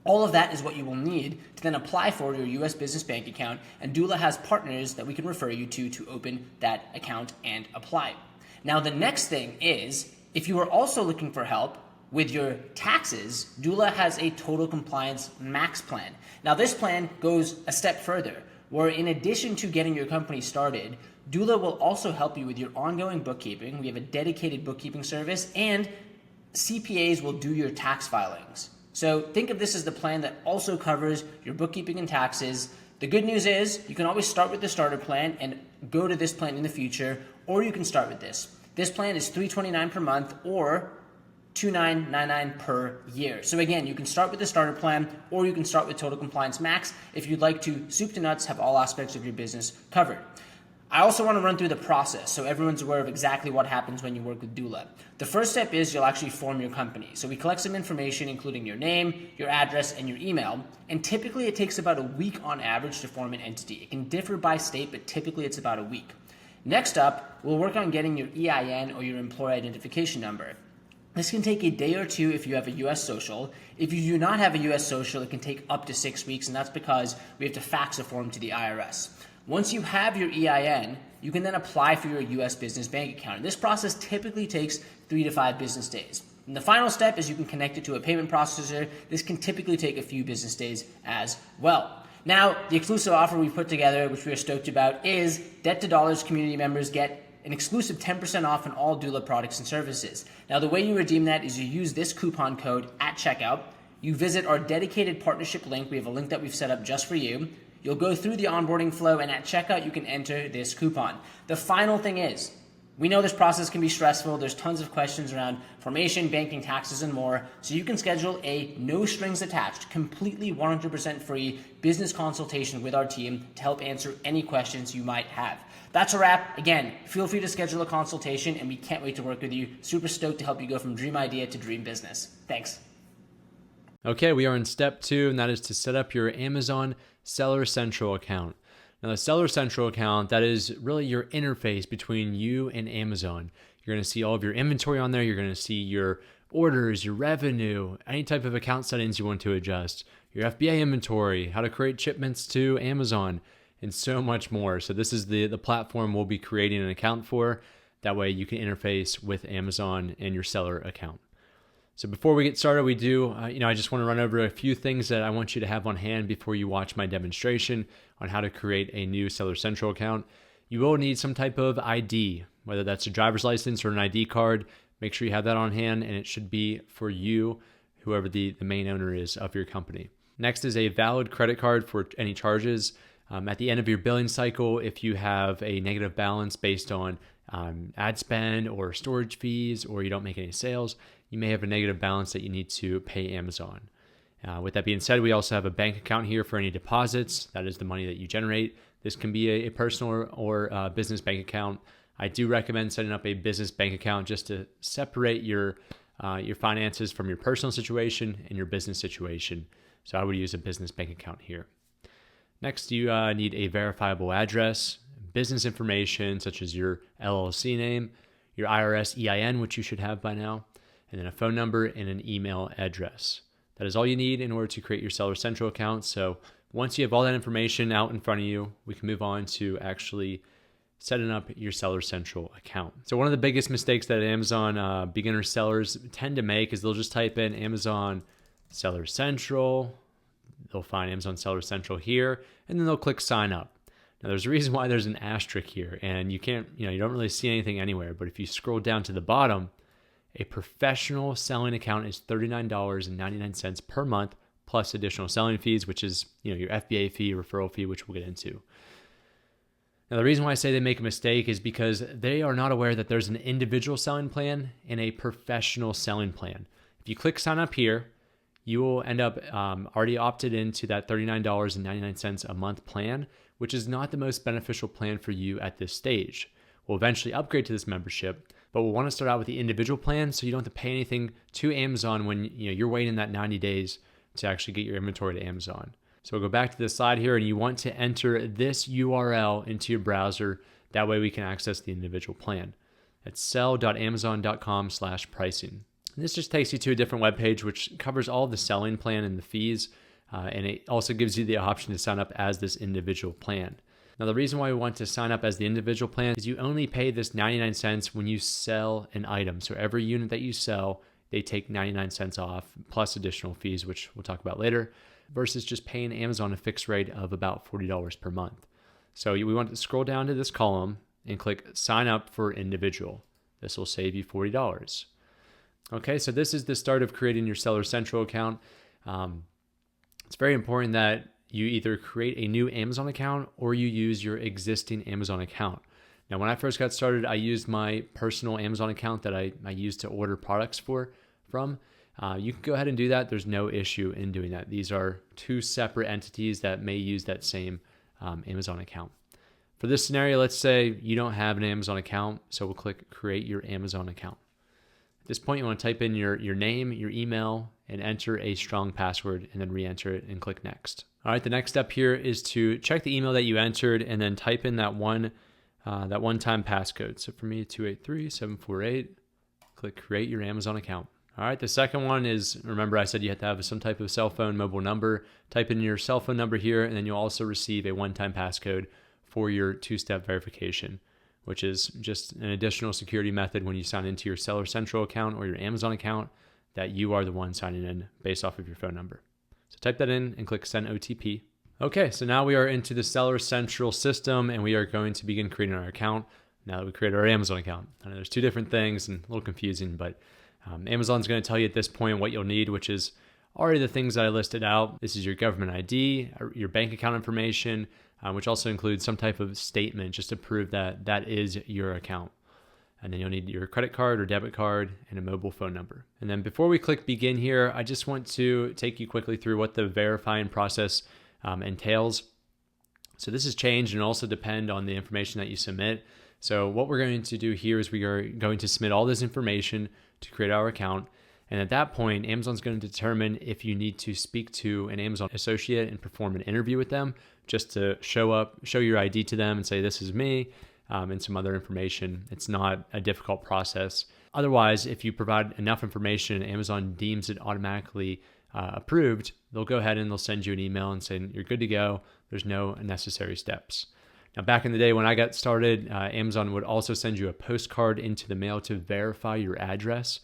[SPEAKER 2] All of that is what you will need to then apply for your U.S. business bank account, and Doola has partners that we can refer you to open that account and apply. Now, the next thing is, if you are also looking for help with your taxes, Doola has a total compliance max plan. Now, this plan goes a step further, where in addition to getting your company started, Doola will also help you with your ongoing bookkeeping. We have a dedicated bookkeeping service, and CPAs will do your tax filings. So think of this as the plan that also covers your bookkeeping and taxes. The good news is you can always start with the starter plan and go to this plan in the future, or you can start with this. This plan is $329 per month or $2,999 per year. So again, you can start with the starter plan, or you can start with Total Compliance Max if you'd like to soup to nuts have all aspects of your business covered. I also want to run through the process so everyone's aware of exactly what happens when you work with Doola. The first step is you'll actually form your company. So we collect some information, including your name, your address, and your email. And typically it takes about a week on average to form an entity. It can differ by state, but typically it's about a week. Next up, we'll work on getting your EIN or your employer identification number. This can take a day or two if you have a U.S. social. If you do not have a U.S. social, it can take up to 6 weeks, and that's because we have to fax a form to the IRS. Once you have your EIN, you can then apply for your U.S. business bank account. And this process typically takes 3 to 5 business days. And the final step is you can connect it to a payment processor. This can typically take a few business days as well. Now, the exclusive offer we've put together, which we are stoked about, is Debt to Dollars community members get an exclusive 10% off on all Doola products and services. Now, the way you redeem that is you use this coupon code at checkout. You visit our dedicated partnership link. We have a link that we've set up just for you. You'll go through the onboarding flow, and at checkout, you can enter this coupon. The final thing is, we know this process can be stressful. There's tons of questions around formation, banking, taxes, and more. So you can schedule a no strings attached, completely 100% free business consultation with our team to help answer any questions you might have. That's a wrap. Again, feel free to schedule a consultation, and we can't wait to work with you. Super stoked to help you go from dream idea to dream business. Thanks.
[SPEAKER 1] Okay, we are in step 2, and that is to set up your Amazon Seller Central account. Now, the Seller Central account, that is really your interface between you and Amazon. You're going to see all of your inventory on there. You're going to see your orders, your revenue, any type of account settings you want to adjust, your FBA inventory, how to create shipments to Amazon, and so much more. So this is the platform we'll be creating an account for. That way you can interface with Amazon and your seller account. So before we get started, we do, I just want to run over a few things that I want you to have on hand before you watch my demonstration on how to create a new Seller Central account. You will need some type of ID, whether that's a driver's license or an ID card. Make sure you have that on hand, and it should be for you, whoever the main owner is of your company. Next is a valid credit card for any charges. At the end of your billing cycle, if you have a negative balance based on ad spend or storage fees, or you don't make any sales, you may have a negative balance that you need to pay Amazon. With that being said, we also have a bank account here for any deposits. That is the money that you generate. This can be a personal or business bank account. I do recommend setting up a business bank account just to separate your your finances from your personal situation and your business situation. So I would use a business bank account here. Next, you need a verifiable address, business information such as your LLC name, your IRS EIN, which you should have by now, and then a phone number and an email address. That is all you need in order to create your Seller Central account. So once you have all that information out in front of you, we can move on to actually setting up your Seller Central account. So one of the biggest mistakes that Amazon beginner sellers tend to make is they'll just type in Amazon Seller Central. They'll find Amazon Seller Central here, and then they'll click sign up. Now there's a reason why there's an asterisk here, and you can't, you don't really see anything anywhere, but if you scroll down to the bottom, a professional selling account is $39.99 per month plus additional selling fees, which is, your FBA fee, referral fee, which we'll get into. Now, the reason why I say they make a mistake is because they are not aware that there's an individual selling plan and a professional selling plan. If you click sign up here, you will end up already opted into that $39.99 a month plan, which is not the most beneficial plan for you at this stage. We'll eventually upgrade to this membership, but we'll want to start out with the individual plan so you don't have to pay anything to Amazon when you're waiting that 90 days to actually get your inventory to Amazon. So we'll go back to the slide here, and you want to enter this URL into your browser. That way we can access the individual plan. It's sell.amazon.com/pricing. And this just takes you to a different webpage, which covers all of the selling plan and the fees. And it also gives you the option to sign up as this individual plan. Now, the reason why we want to sign up as the individual plan is you only pay this 99 cents when you sell an item. So every unit that you sell, they take 99 cents off plus additional fees, which we'll talk about later, versus just paying Amazon a fixed rate of about $40 per month. So we want to scroll down to this column and click sign up for individual. This will save you $40. Okay, so this is the start of creating your Seller Central account. It's very important that you either create a new Amazon account or you use your existing Amazon account. Now, when I first got started, I used my personal Amazon account that I used to order products from. You can go ahead and do that. There's no issue in doing that. These are two separate entities that may use that same Amazon account. For this scenario, let's say you don't have an Amazon account, so we'll click create your Amazon account. At this point, you want to type in your name, your email, and enter a strong password, and then re-enter it and click next. All right, the next step here is to check the email that you entered and then type in that one-time passcode. So for me, 283748, click create your Amazon account. All right, the second one is, remember I said you have to have some type of cell phone mobile number. Type in your cell phone number here, and then you'll also receive a one-time passcode for your two-step verification, which is just an additional security method when you sign into your Seller Central account or your Amazon account that you are the one signing in based off of your phone number. So type that in and click send OTP. Okay, so now we are into the Seller Central system and we are going to begin creating our account now that we created our Amazon account. I know there's two different things and a little confusing, but Amazon's going to tell you at this point what you'll need, which is already the things that I listed out. This is your government ID, your bank account information, which also includes some type of statement just to prove that that is your account. And then you'll need your credit card or debit card and a mobile phone number. And then before we click begin here, I just want to take you quickly through what the verifying process entails. So this has changed and also depend on the information that you submit. So what we're going to do here is we are going to submit all this information to create our account. And at that point, Amazon's going to determine if you need to speak to an Amazon associate and perform an interview with them just to show your ID to them and say, this is me, and some other information. It's not a difficult process. Otherwise, if you provide enough information, Amazon deems it automatically approved, they'll go ahead and they'll send you an email and say, you're good to go. There's no necessary steps. Now, back in the day when I got started, Amazon would also send you a postcard into the mail to verify your address.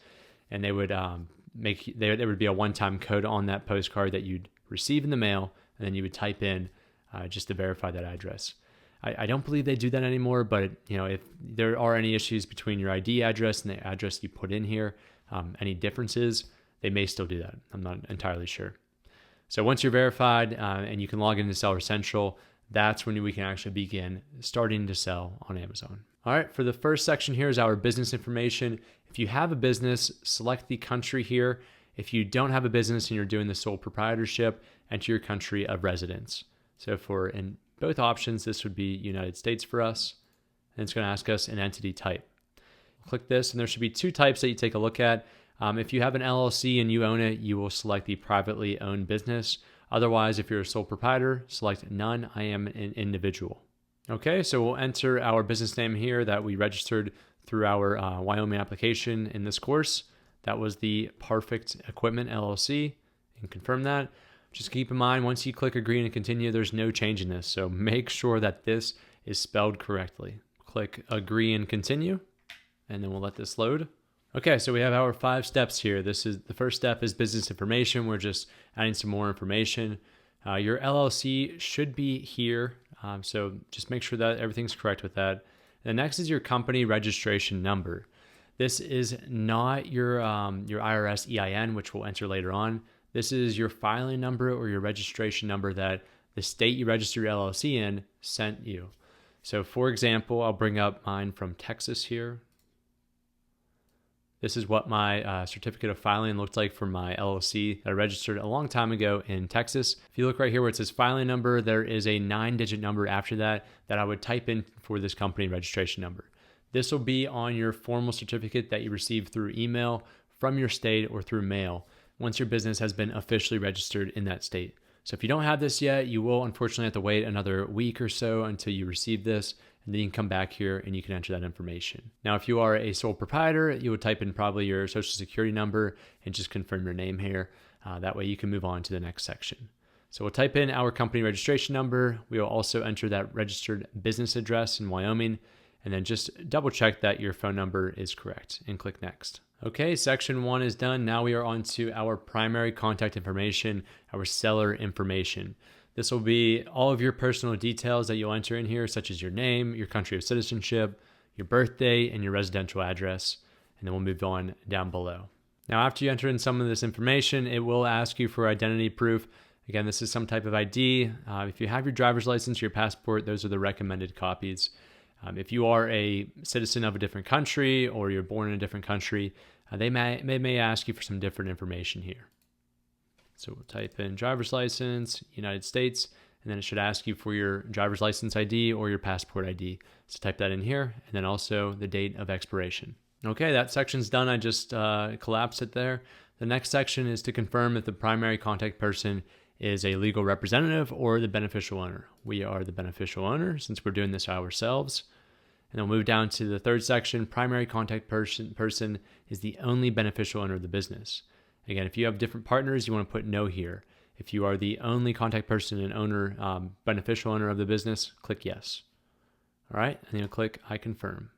[SPEAKER 1] And they would there would be a one-time code on that postcard that you'd receive in the mail, and then you would type in just to verify that address. I don't believe they do that anymore, but if there are any issues between your ID address and the address you put in here, any differences, they may still do that. I'm not entirely sure. So once you're verified and you can log into Seller Central, that's when we can actually begin starting to sell on Amazon. All right, for the first section here is our business information. If you have a business, select the country here. If you don't have a business and you're doing the sole proprietorship, enter your country of residence. So in both options, this would be United States for us, and it's going to ask us an entity type. Click this, and there should be two types that you take a look at. If you have an LLC and you own it, you will select the privately owned business. Otherwise, if you're a sole proprietor, select none. I am an individual. Okay, so we'll enter our business name here that we registered through our Wyoming application in this course. That was the Perfect Equipment LLC, and confirm that. Just keep in mind, once you click agree and continue, there's no change in this. So make sure that this is spelled correctly. Click agree and continue, and then we'll let this load. Okay, so we have our 5 steps here. The first step is business information. We're just adding some more information. Your LLC should be here, so just make sure that everything's correct with that. The next is your company registration number. This is not your IRS EIN, which we'll enter later on. This is your filing number or your registration number that the state you register your LLC in sent you. So for example, I'll bring up mine from Texas here. This is what my certificate of filing looked like for my LLC that I registered a long time ago in Texas. If you look right here where it says filing number, there is a 9-digit number after that I would type in for this company registration number. This will be on your formal certificate that you receive through email from your state or through mail once your business has been officially registered in that state. So if you don't have this yet, you will unfortunately have to wait another week or so until you receive this, and then you can come back here and you can enter that information. Now, if you are a sole proprietor, you would type in probably your social security number and just confirm your name here. That way you can move on to the next section. So we'll type in our company registration number. We will also enter that registered business address in Wyoming, and then just double check that your phone number is correct and click next. Okay, section 1 is done. Now we are on to our primary contact information, our seller information. This will be all of your personal details that you'll enter in here, such as your name, your country of citizenship, your birthday, and your residential address. And then we'll move on down below. Now, after you enter in some of this information, it will ask you for identity proof. Again, this is some type of ID. If you have your driver's license, your passport, those are the recommended copies. If you are a citizen of a different country or you're born in a different country, they may ask you for some different information here. So we'll type in driver's license, United States, and then it should ask you for your driver's license ID or your passport ID. So type that in here, and then also the date of expiration. Okay, that section's done. I just collapsed it there. The next section is to confirm if the primary contact person is a legal representative or the beneficial owner. We are the beneficial owner since we're doing this ourselves. And then we'll move down to the third section. Primary contact person is the only beneficial owner of the business. Again, if you have different partners, you want to put no here. If you are the only contact person and owner, beneficial owner of the business, click yes. All right, and then you'll click I confirm.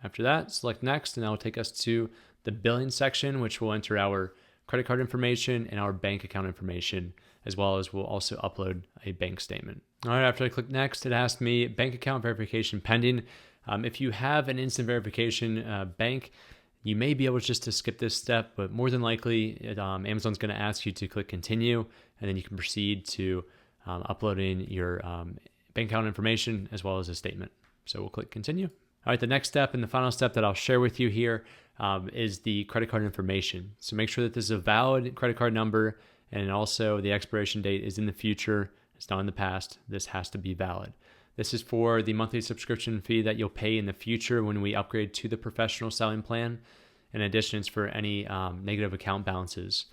[SPEAKER 1] After that, select next, and that will take us to the billing section, which will enter our credit card information and our bank account information, as well as we'll also upload a bank statement. All right, after I click next, it asked me bank account verification pending. If you have an instant verification bank, you may be able just to skip this step, but more than likely, Amazon's going to ask you to click continue, and then you can proceed to uploading your bank account information as well as a statement. So we'll click continue. All right, the next step and the final step that I'll share with you here is the credit card information. So make sure that this is a valid credit card number, and also the expiration date is in the future. It's not in the past. This has to be valid. This is for the monthly subscription fee that you'll pay in the future when we upgrade to the professional selling plan. In addition, it's for any negative account balances.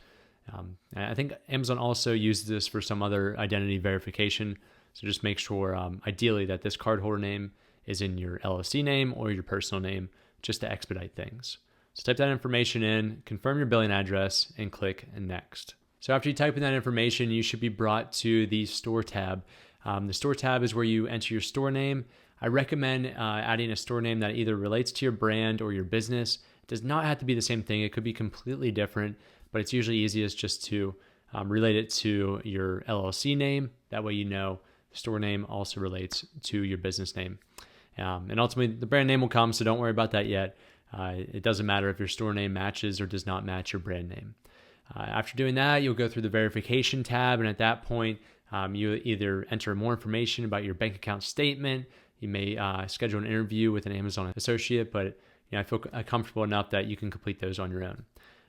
[SPEAKER 1] I think Amazon also uses this for some other identity verification. So just make sure, ideally, that this cardholder name is in your LLC name or your personal name, just to expedite things. So type that information in, confirm your billing address, and click next. So after you type in that information, you should be brought to the store tab. The store tab is where you enter your store name. I recommend adding a store name that either relates to your brand or your business. It does not have to be the same thing. It could be completely different, but it's usually easiest just to relate it to your LLC name. That way you know the store name also relates to your business name. And ultimately, the brand name will come, so don't worry about that yet. It doesn't matter if your store name matches or does not match your brand name. After doing that, you'll go through the verification tab, and at that point, you either enter more information about your bank account statement. You may schedule an interview with an Amazon associate, but I feel comfortable enough that you can complete those on your own.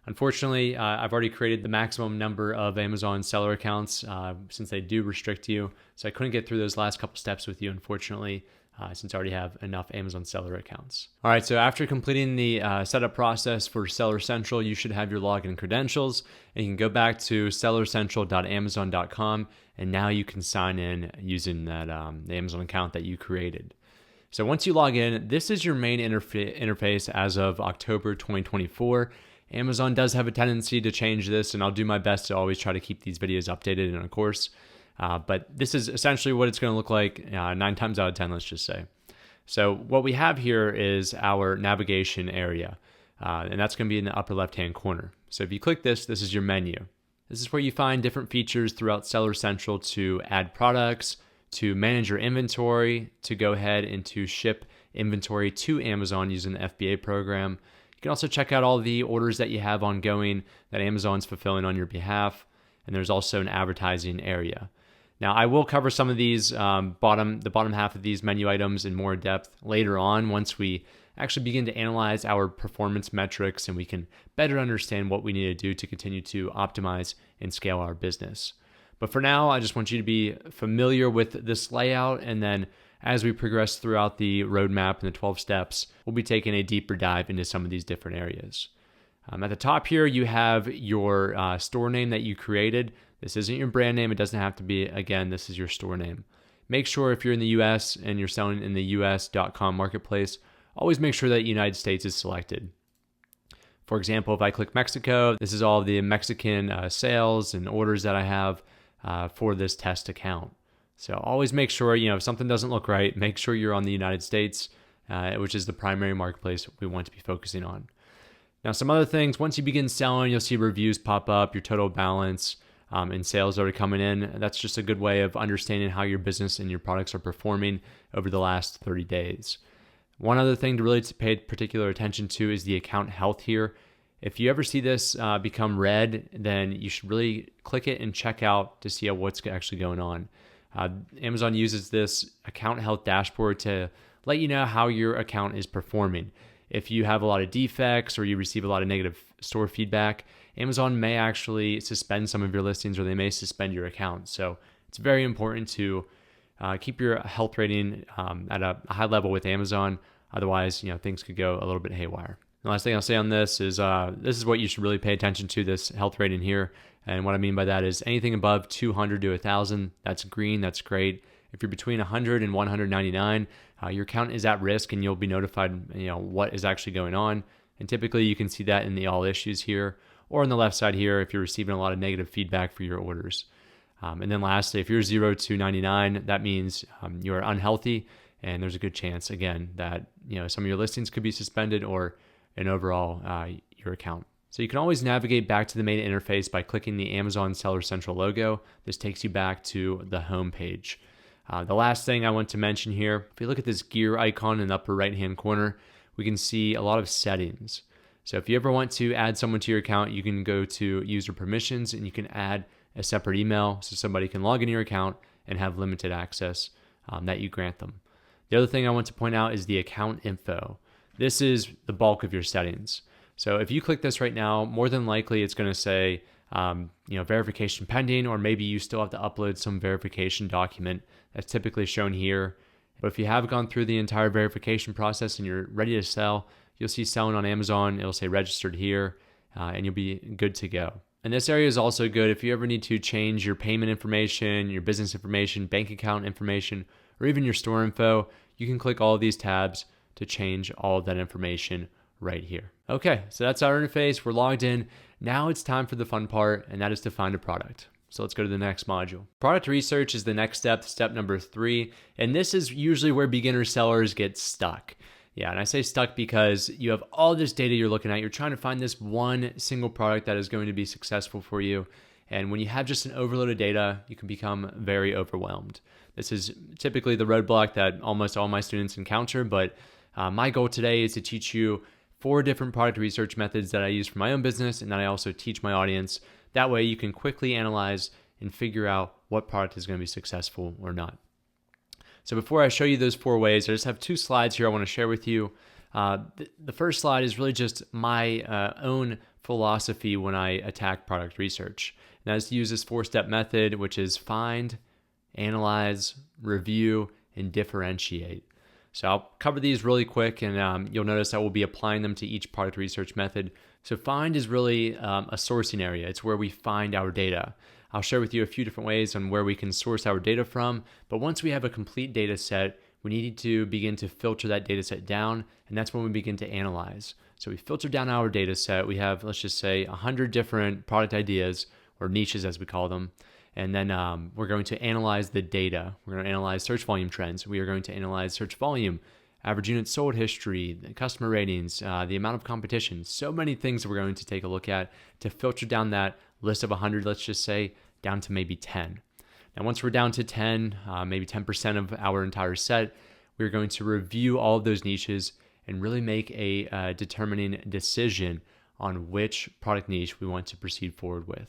[SPEAKER 1] Unfortunately, I've already created the maximum number of Amazon seller accounts since they do restrict you, so I couldn't get through those last couple steps with you, unfortunately. since I already have enough Amazon seller accounts. All right, so after completing the setup process for Seller Central, you should have your login credentials, and you can go back to sellercentral.amazon.com, and now you can sign in using that the Amazon account that you created. So once you log in, this is your main interface as of October 2024. Amazon does have a tendency to change this, and I'll do my best to always try to keep these videos updated in a course. But this is essentially what it's going to look like 9 times out of 10, let's just say. So what we have here is our navigation area, and that's going to be in the upper left-hand corner. So if you click this, this is your menu. This is where you find different features throughout Seller Central to add products, to manage your inventory, to go ahead and to ship inventory to Amazon using the FBA program. You can also check out all the orders that you have ongoing that Amazon's fulfilling on your behalf. And there's also an advertising area. Now, I will cover some of these the bottom half of these menu items in more depth later on once we actually begin to analyze our performance metrics and we can better understand what we need to do to continue to optimize and scale our business. But for now, I just want you to be familiar with this layout, and then as we progress throughout the roadmap and the 12 steps, we'll be taking a deeper dive into some of these different areas. At the top here, you have your store name that you created. This isn't your brand name. It doesn't have to be. Again, this is your store name. Make sure if you're in the US and you're selling in the US.com marketplace, always make sure that United States is selected. For example, if I click Mexico, this is all the Mexican sales and orders that I have for this test account. So always make sure, if something doesn't look right, make sure you're on the United States, which is the primary marketplace we want to be focusing on. Now, some other things, once you begin selling, you'll see reviews pop up, your total balance, and sales already coming in. That's just a good way of understanding how your business and your products are performing over the last 30 days. One other thing to really pay particular attention to is the account health here. If you ever see this become red, then you should really click it and check out to see what's actually going on. Amazon uses this account health dashboard to let you know how your account is performing. If you have a lot of defects or you receive a lot of negative store feedback, Amazon may actually suspend some of your listings or they may suspend your account. So it's very important to keep your health rating at a high level with Amazon. Otherwise, things could go a little bit haywire. The last thing I'll say on this is what you should really pay attention to, this health rating here. And what I mean by that is anything above 200 to 1,000, that's green, that's great. If you're between 100 and 199, your account is at risk and you'll be notified, what is actually going on. And typically you can see that in the all issues here, or on the left side here if you're receiving a lot of negative feedback for your orders. And then lastly, if you're 0 to 99, that means you're unhealthy, and there's a good chance, again, that some of your listings could be suspended or an overall your account. So you can always navigate back to the main interface by clicking the Amazon Seller Central logo. This takes you back to the home page. The last thing I want to mention here, if you look at this gear icon in the upper right-hand corner, we can see a lot of settings. So if you ever want to add someone to your account, you can go to user permissions and you can add a separate email so somebody can log into your account and have limited access that you grant them. The other thing I want to point out is the account info. This is the bulk of your settings. So if you click this right now, more than likely it's going to say, verification pending, or maybe you still have to upload some verification document that's typically shown here. But if you have gone through the entire verification process and you're ready to sell, you'll see selling on Amazon. It'll say registered here, and you'll be good to go. And this area is also good if you ever need to change your payment information, your business information, bank account information, or even your store info. You can click all of these tabs to change all of that information right here. Okay, so that's our interface. We're logged in. Now it's time for the fun part, and that is to find a product. So let's go to the next module. Product research is the next step number 3. And this is usually where beginner sellers get stuck. Yeah, and I say stuck because you have all this data you're looking at. You're trying to find this one single product that is going to be successful for you. And when you have just an overload of data, you can become very overwhelmed. This is typically the roadblock that almost all my students encounter, but my goal today is to teach you 4 different product research methods that I use for my own business and that I also teach my audience. That way you can quickly analyze and figure out what product is going to be successful or not. So before I show you those 4 ways, I just have 2 slides here I want to share with you. The first slide is really just my own philosophy when I attack product research. And that is to use this 4-step method, which is find, analyze, review, and differentiate. So I'll cover these really quick, and you'll notice I will be applying them to each product research method. So find is really a sourcing area. It's where we find our data. I'll share with you a few different ways on where we can source our data from, but once we have a complete data set, we need to begin to filter that data set down, and that's when we begin to analyze. So we filter down our data set. We have, let's just say, 100 different product ideas, or niches as we call them, and then we're going to analyze the data. We're going to analyze search volume trends. We are going to analyze search volume, average units sold history, customer ratings, the amount of competition. So many things that we're going to take a look at to filter down that list of 100, let's just say, down to maybe 10. Now, once we're down to 10, maybe 10% of our entire set, we're going to review all of those niches and really make a determining decision on which product niche we want to proceed forward with.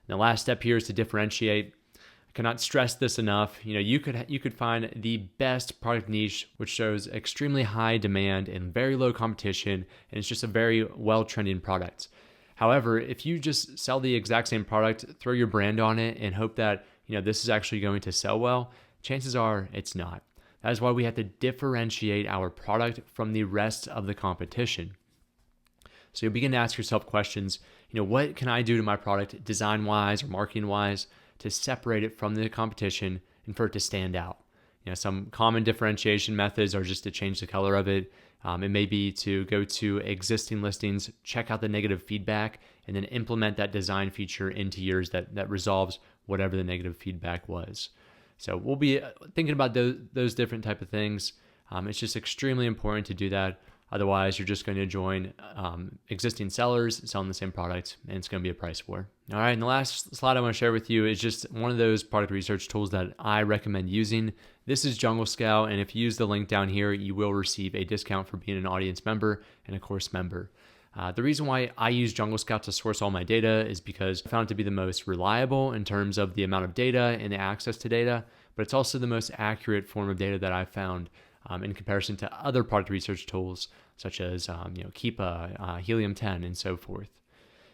[SPEAKER 1] And the last step here is to differentiate. I cannot stress this enough. You could find the best product niche which shows extremely high demand and very low competition, and it's just a very well-trending product. However, if you just sell the exact same product, throw your brand on it, and hope that this is actually going to sell well, chances are it's not. That is why we have to differentiate our product from the rest of the competition. So you'll begin to ask yourself questions, what can I do to my product design-wise or marketing-wise to separate it from the competition and for it to stand out? Some common differentiation methods are just to change the color of it. It may be to go to existing listings, check out the negative feedback, and then implement that design feature into yours that resolves whatever the negative feedback was. So we'll be thinking about those different type of things. It's just extremely important to do that. Otherwise, you're just going to join existing sellers selling the same product, and it's going to be a price war. All right, and the last slide I want to share with you is just one of those product research tools that I recommend using. This is Jungle Scout, and if you use the link down here, you will receive a discount for being an audience member and a course member. The reason why I use Jungle Scout to source all my data is because I found it to be the most reliable in terms of the amount of data and the access to data, but it's also the most accurate form of data that I've found in comparison to other product research tools such as Keepa, Helium 10, and so forth.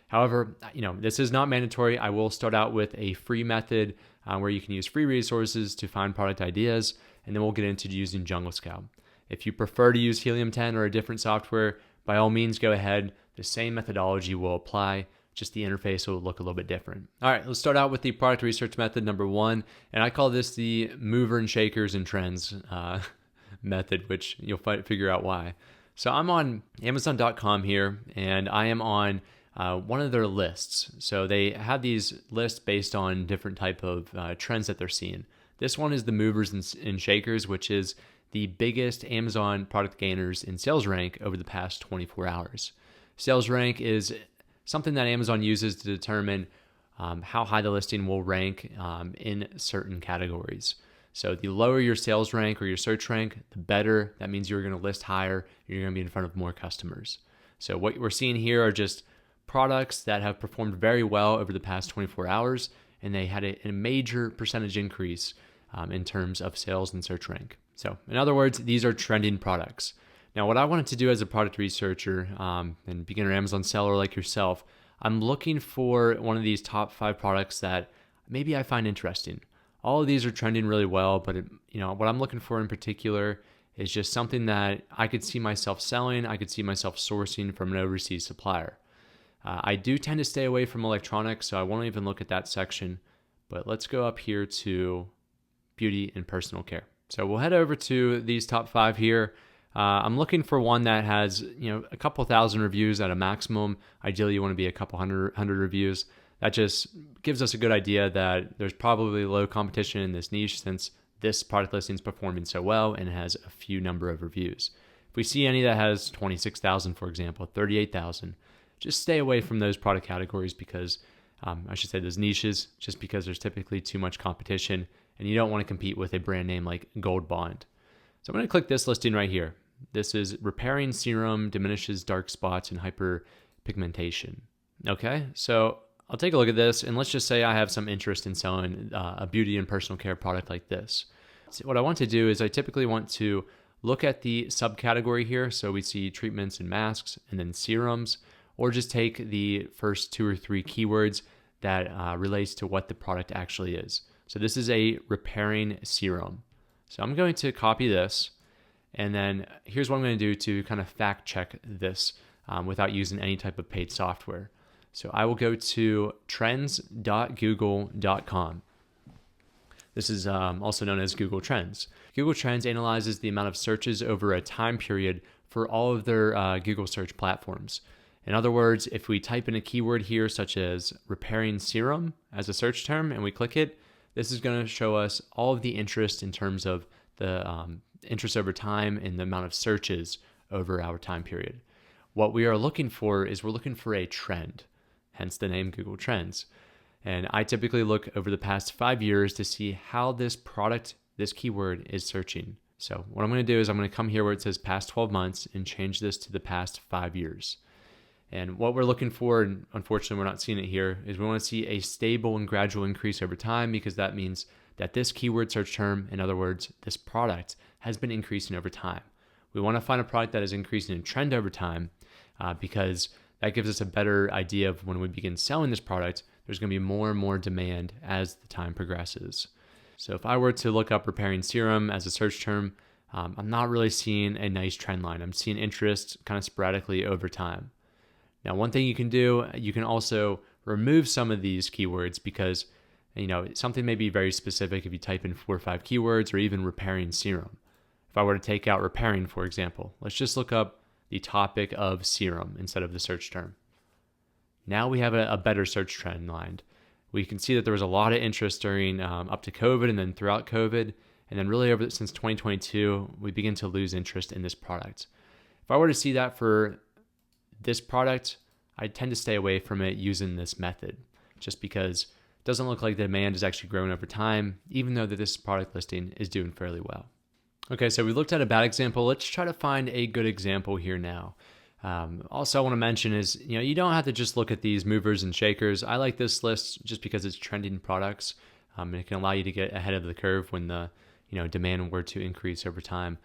[SPEAKER 1] However, this is not mandatory. I will start out with a free method where you can use free resources to find product ideas, and then we'll get into using Jungle Scout. If you prefer to use Helium 10 or a different software, by all means, go ahead. The same methodology will apply, just the interface will look a little bit different. All right, let's start out with the product research method number 1, and I call this the mover and shakers and trends method, which you'll figure out why. So I'm on Amazon.com here, and I am on one of their lists. So they have these lists based on different type of trends that they're seeing. This one is the movers and shakers, which is the biggest Amazon product gainers in sales rank over the past 24 hours. Sales rank is something that Amazon uses to determine how high the listing will rank in certain categories. So the lower your sales rank or your search rank, the better. That means you're going to list higher. You're going to be in front of more customers. So what we're seeing here are just products that have performed very well over the past 24 hours, and they had a major percentage increase in terms of sales and search rank. So in other words, these are trending products. Now, what I wanted to do as a product researcher and beginner Amazon seller like yourself, I'm looking for one of these top 5 products that maybe I find interesting. All of these are trending really well, but what I'm looking for in particular is just something that I could see myself selling, I could see myself sourcing from an overseas supplier. I do tend to stay away from electronics, so I won't even look at that section, but let's go up here to beauty and personal care. So we'll head over to these top 5 here. I'm looking for one that has a couple thousand reviews at a maximum. Ideally, you want to be a couple hundred reviews. That just gives us a good idea that there's probably low competition in this niche since this product listing is performing so well and has a few number of reviews. If we see any that has 26,000, for example, 38,000, just stay away from those product categories because, I should say those niches, just because there's typically too much competition and you don't want to compete with a brand name like Gold Bond. So I'm going to click this listing right here. This is repairing serum, diminishes dark spots and hyperpigmentation. Okay, so I'll take a look at this, and let's just say I have some interest in selling a beauty and personal care product like this. So what I want to do is I typically want to look at the subcategory here. So we see treatments and masks and then serums, or just take the first 2 or 3 keywords that relates to what the product actually is. So this is a repairing serum. So I'm going to copy this, And then here's what I'm going to do to kind of fact check this without using any type of paid software. So I will go to trends.google.com. This is also known as Google Trends. Google Trends analyzes the amount of searches over a time period for all of their Google search platforms. In other words, if we type in a keyword here such as repairing serum as a search term and we click it, this is going to show us all of the interest in terms of the interest over time and the amount of searches over our time period. What we are looking for is we're looking for a trend, hence the name Google Trends. And I typically look over the past 5 years to see how this product, this keyword is searching. So what I'm going to do is I'm going to come here where it says past 12 months and change this to the past 5 years. And what we're looking for, and unfortunately we're not seeing it here, is we want to see a stable and gradual increase over time, because that means that this keyword search term, in other words, this product, has been increasing over time. We want to find a product that is increasing in trend over time because that gives us a better idea of when we begin selling this product, there's going to be more and more demand as the time progresses. So if I were to look up repairing serum as a search term, I'm not really seeing a nice trend line. I'm seeing interest kind of sporadically over time. Now, one thing you can do, you can also remove some of these keywords because, something may be very specific if you type in 4 or 5 keywords, or even repairing serum. If I were to take out repairing, for example, let's just look up the topic of serum instead of the search term. Now we have a better search trend line. We can see that there was a lot of interest during up to COVID and then throughout COVID. And then really since 2022, we begin to lose interest in this product. If I were to see that for this product, I tend to stay away from it using this method, just because it doesn't look like the demand is actually growing over time, even though that this product listing is doing fairly well. Okay, so we looked at a bad example. Let's try to find a good example here now. Also, I want to mention is, you don't have to just look at these movers and shakers. I like this list just because it's trending products, and it can allow you to get ahead of the curve when the demand were to increase over time.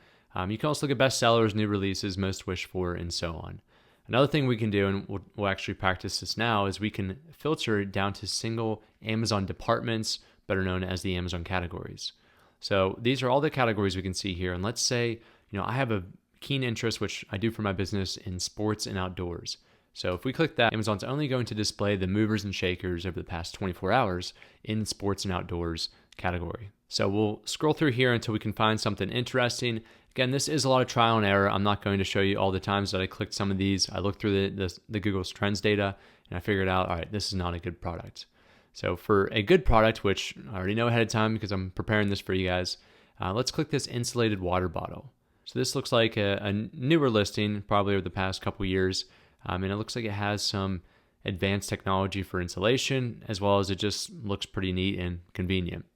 [SPEAKER 1] You can also look at best sellers, new releases, most wished for, and so on. Another thing we can do, and we'll actually practice this now, is we can filter it down to single Amazon departments, better known as the Amazon categories. So these are all the categories we can see here. And let's say, I have a keen interest, which I do for my business, in sports and outdoors. So if we click that, Amazon's only going to display the movers and shakers over the past 24 hours in sports and outdoors category. So we'll scroll through here until we can find something interesting. Again, this is a lot of trial and error. I'm not going to show you all the times that I clicked some of these. I looked through the Google's Trends data and I figured out, all right, this is not a good product. So for a good product, which I already know ahead of time because I'm preparing this for you guys, let's click this insulated water bottle. So this looks like a newer listing, probably over the past couple years, and it looks like it has some advanced technology for insulation, as well as it just looks pretty neat and convenient.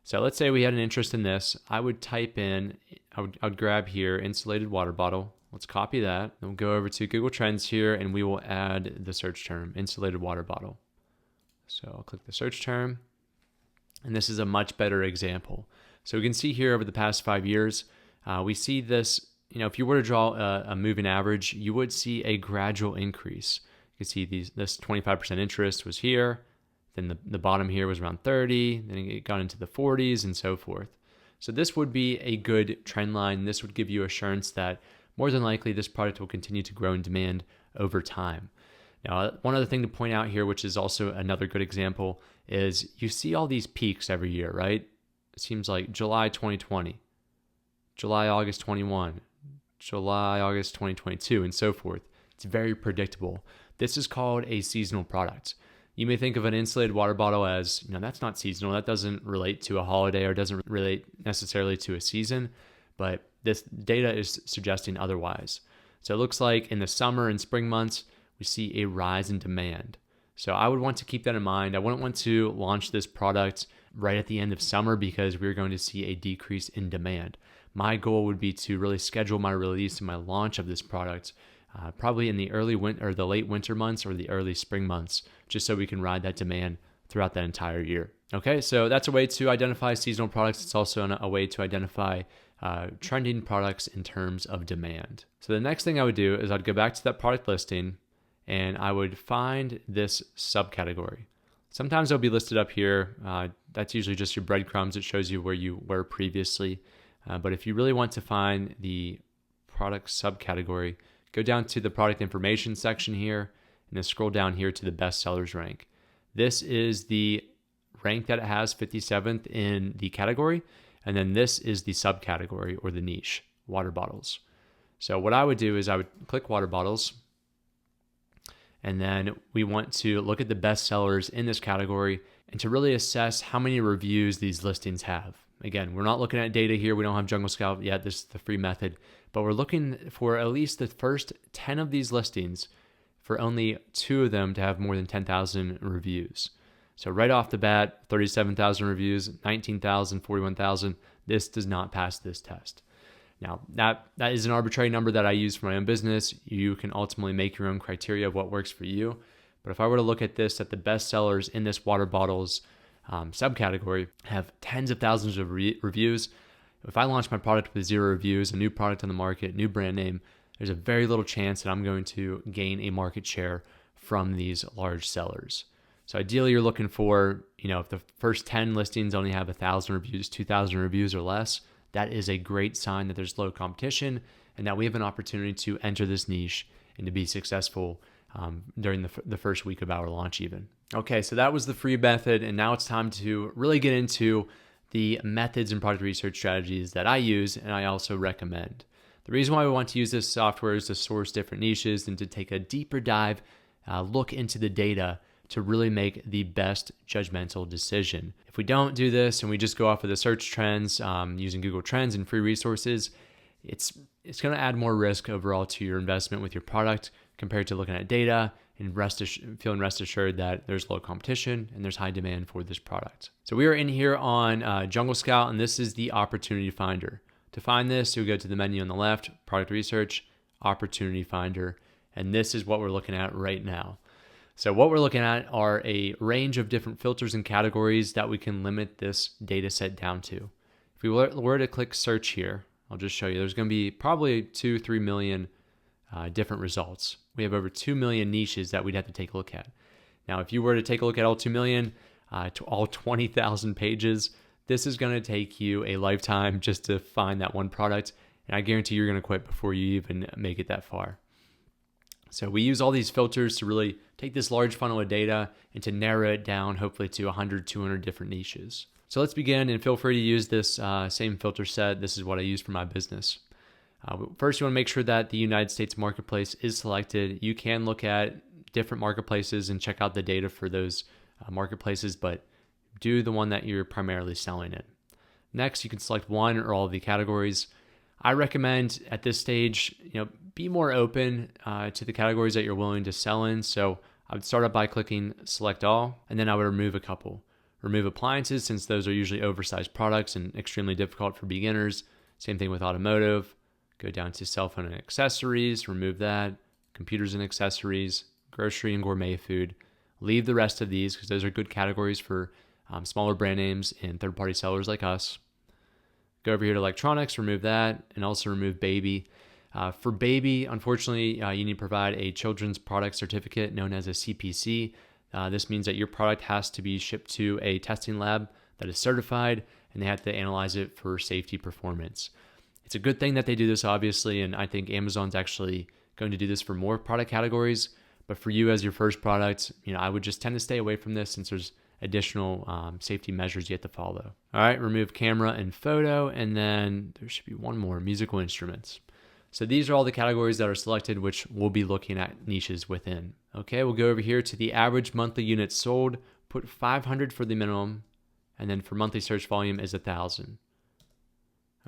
[SPEAKER 1] So let's say we had an interest in this. I would type in, I would grab here, insulated water bottle. Let's copy that. Then we'll go over to Google Trends here, and we will add the search term, insulated water bottle. So I'll click the search term, and this is a much better example. So we can see here over the past 5 years, we see this, if you were to draw a moving average, you would see a gradual increase. You can see this 25% interest was here, then the bottom here was around 30, then it got into the 40s and so forth. So this would be a good trend line. This would give you assurance that more than likely this product will continue to grow in demand over time. Now, one other thing to point out here, which is also another good example, is you see all these peaks every year, right? It seems like July 2020, July, August 21, July, August 2022, and so forth. It's very predictable. This is called a seasonal product. You may think of an insulated water bottle as, that's not seasonal. That doesn't relate to a holiday or doesn't relate necessarily to a season, but this data is suggesting otherwise. So it looks like in the summer and spring months, we see a rise in demand. So I would want to keep that in mind. I wouldn't want to launch this product right at the end of summer because we're going to see a decrease in demand. My goal would be to really schedule my release and my launch of this product probably in the early winter or the late winter months or the early spring months, just so we can ride that demand throughout that entire year. Okay, so that's a way to identify seasonal products. It's also a way to identify trending products in terms of demand. So the next thing I would do is I'd go back to that product listing and I would find this subcategory. Sometimes it'll be listed up here. That's usually just your breadcrumbs. It shows you where you were previously. But if you really want to find the product subcategory, go down to the product information section here, and then scroll down here to the best sellers rank. This is the rank that it has, 57th in the category, and then this is the subcategory or the niche, water bottles. So what I would do is I would click water bottles, and then we want to look at the best sellers in this category and to really assess how many reviews these listings have. Again, we're not looking at data here. We don't have Jungle Scout yet. This is the free method, but we're looking for at least the first 10 of these listings for only 2 of them to have more than 10,000 reviews. So right off the bat, 37,000 reviews, 19,000, 41,000. This does not pass this test. Now, that is an arbitrary number that I use for my own business. You can ultimately make your own criteria of what works for you. But if I were to look at this, at the best sellers in this water bottles subcategory have tens of thousands of reviews. If I launch my product with 0 reviews, a new product on the market, new brand name, there's a very little chance that I'm going to gain a market share from these large sellers. So ideally, you're looking for, if the first 10 listings only have 1,000 reviews, 2,000 reviews or less, that is a great sign that there's low competition and that we have an opportunity to enter this niche and to be successful during the first week of our launch even. Okay, so that was the free method, and now it's time to really get into the methods and product research strategies that I use and I also recommend. The reason why we want to use this software is to source different niches and to take a deeper dive look into the data to really make the best judgmental decision. If we don't do this and we just go off of the search trends using Google Trends and free resources, it's going to add more risk overall to your investment with your product compared to looking at data and feeling rest assured that there's low competition and there's high demand for this product. So we are in here on Jungle Scout, and this is the opportunity finder. To find this, you'll go to the menu on the left, product research, opportunity finder, and this is what we're looking at right now. So what we're looking at are a range of different filters and categories that we can limit this data set down to. If we were to click search here, I'll just show you, there's going to be probably 2-3 million different results. We have over 2 million niches that we'd have to take a look at. Now, if you were to take a look at all 2 million, to all 20,000 pages, this is going to take you a lifetime just to find that one product. And I guarantee you're going to quit before you even make it that far. So we use all these filters to really take this large funnel of data and to narrow it down, hopefully to 100, 200 different niches. So let's begin, and feel free to use this same filter set. This is what I use for my business. First, you want to make sure that the United States marketplace is selected. You can look at different marketplaces and check out the data for those marketplaces, but do the one that you're primarily selling in. Next, you can select one or all of the categories. I recommend at this stage, be more open to the categories that you're willing to sell in. So I would start up by clicking select all, and then I would remove a couple. Remove appliances, since those are usually oversized products and extremely difficult for beginners. Same thing with automotive. Go down to cell phone and accessories, remove that. Computers and accessories, grocery and gourmet food. Leave the rest of these because those are good categories for smaller brand names and third-party sellers like us. Go over here to electronics, remove that, and also remove baby. For baby, unfortunately, you need to provide a children's product certificate known as a CPC. This means that your product has to be shipped to a testing lab that is certified, and they have to analyze it for safety performance. It's a good thing that they do this, obviously, and I think Amazon's actually going to do this for more product categories. But for you as your first product, I would just tend to stay away from this since there's additional safety measures you have to follow. All right, remove camera and photo, and then there should be one more, musical instruments. So these are all the categories that are selected, which we'll be looking at niches within. Okay, we'll go over here to the average monthly units sold, put 500 for the minimum, and then for monthly search volume is 1,000.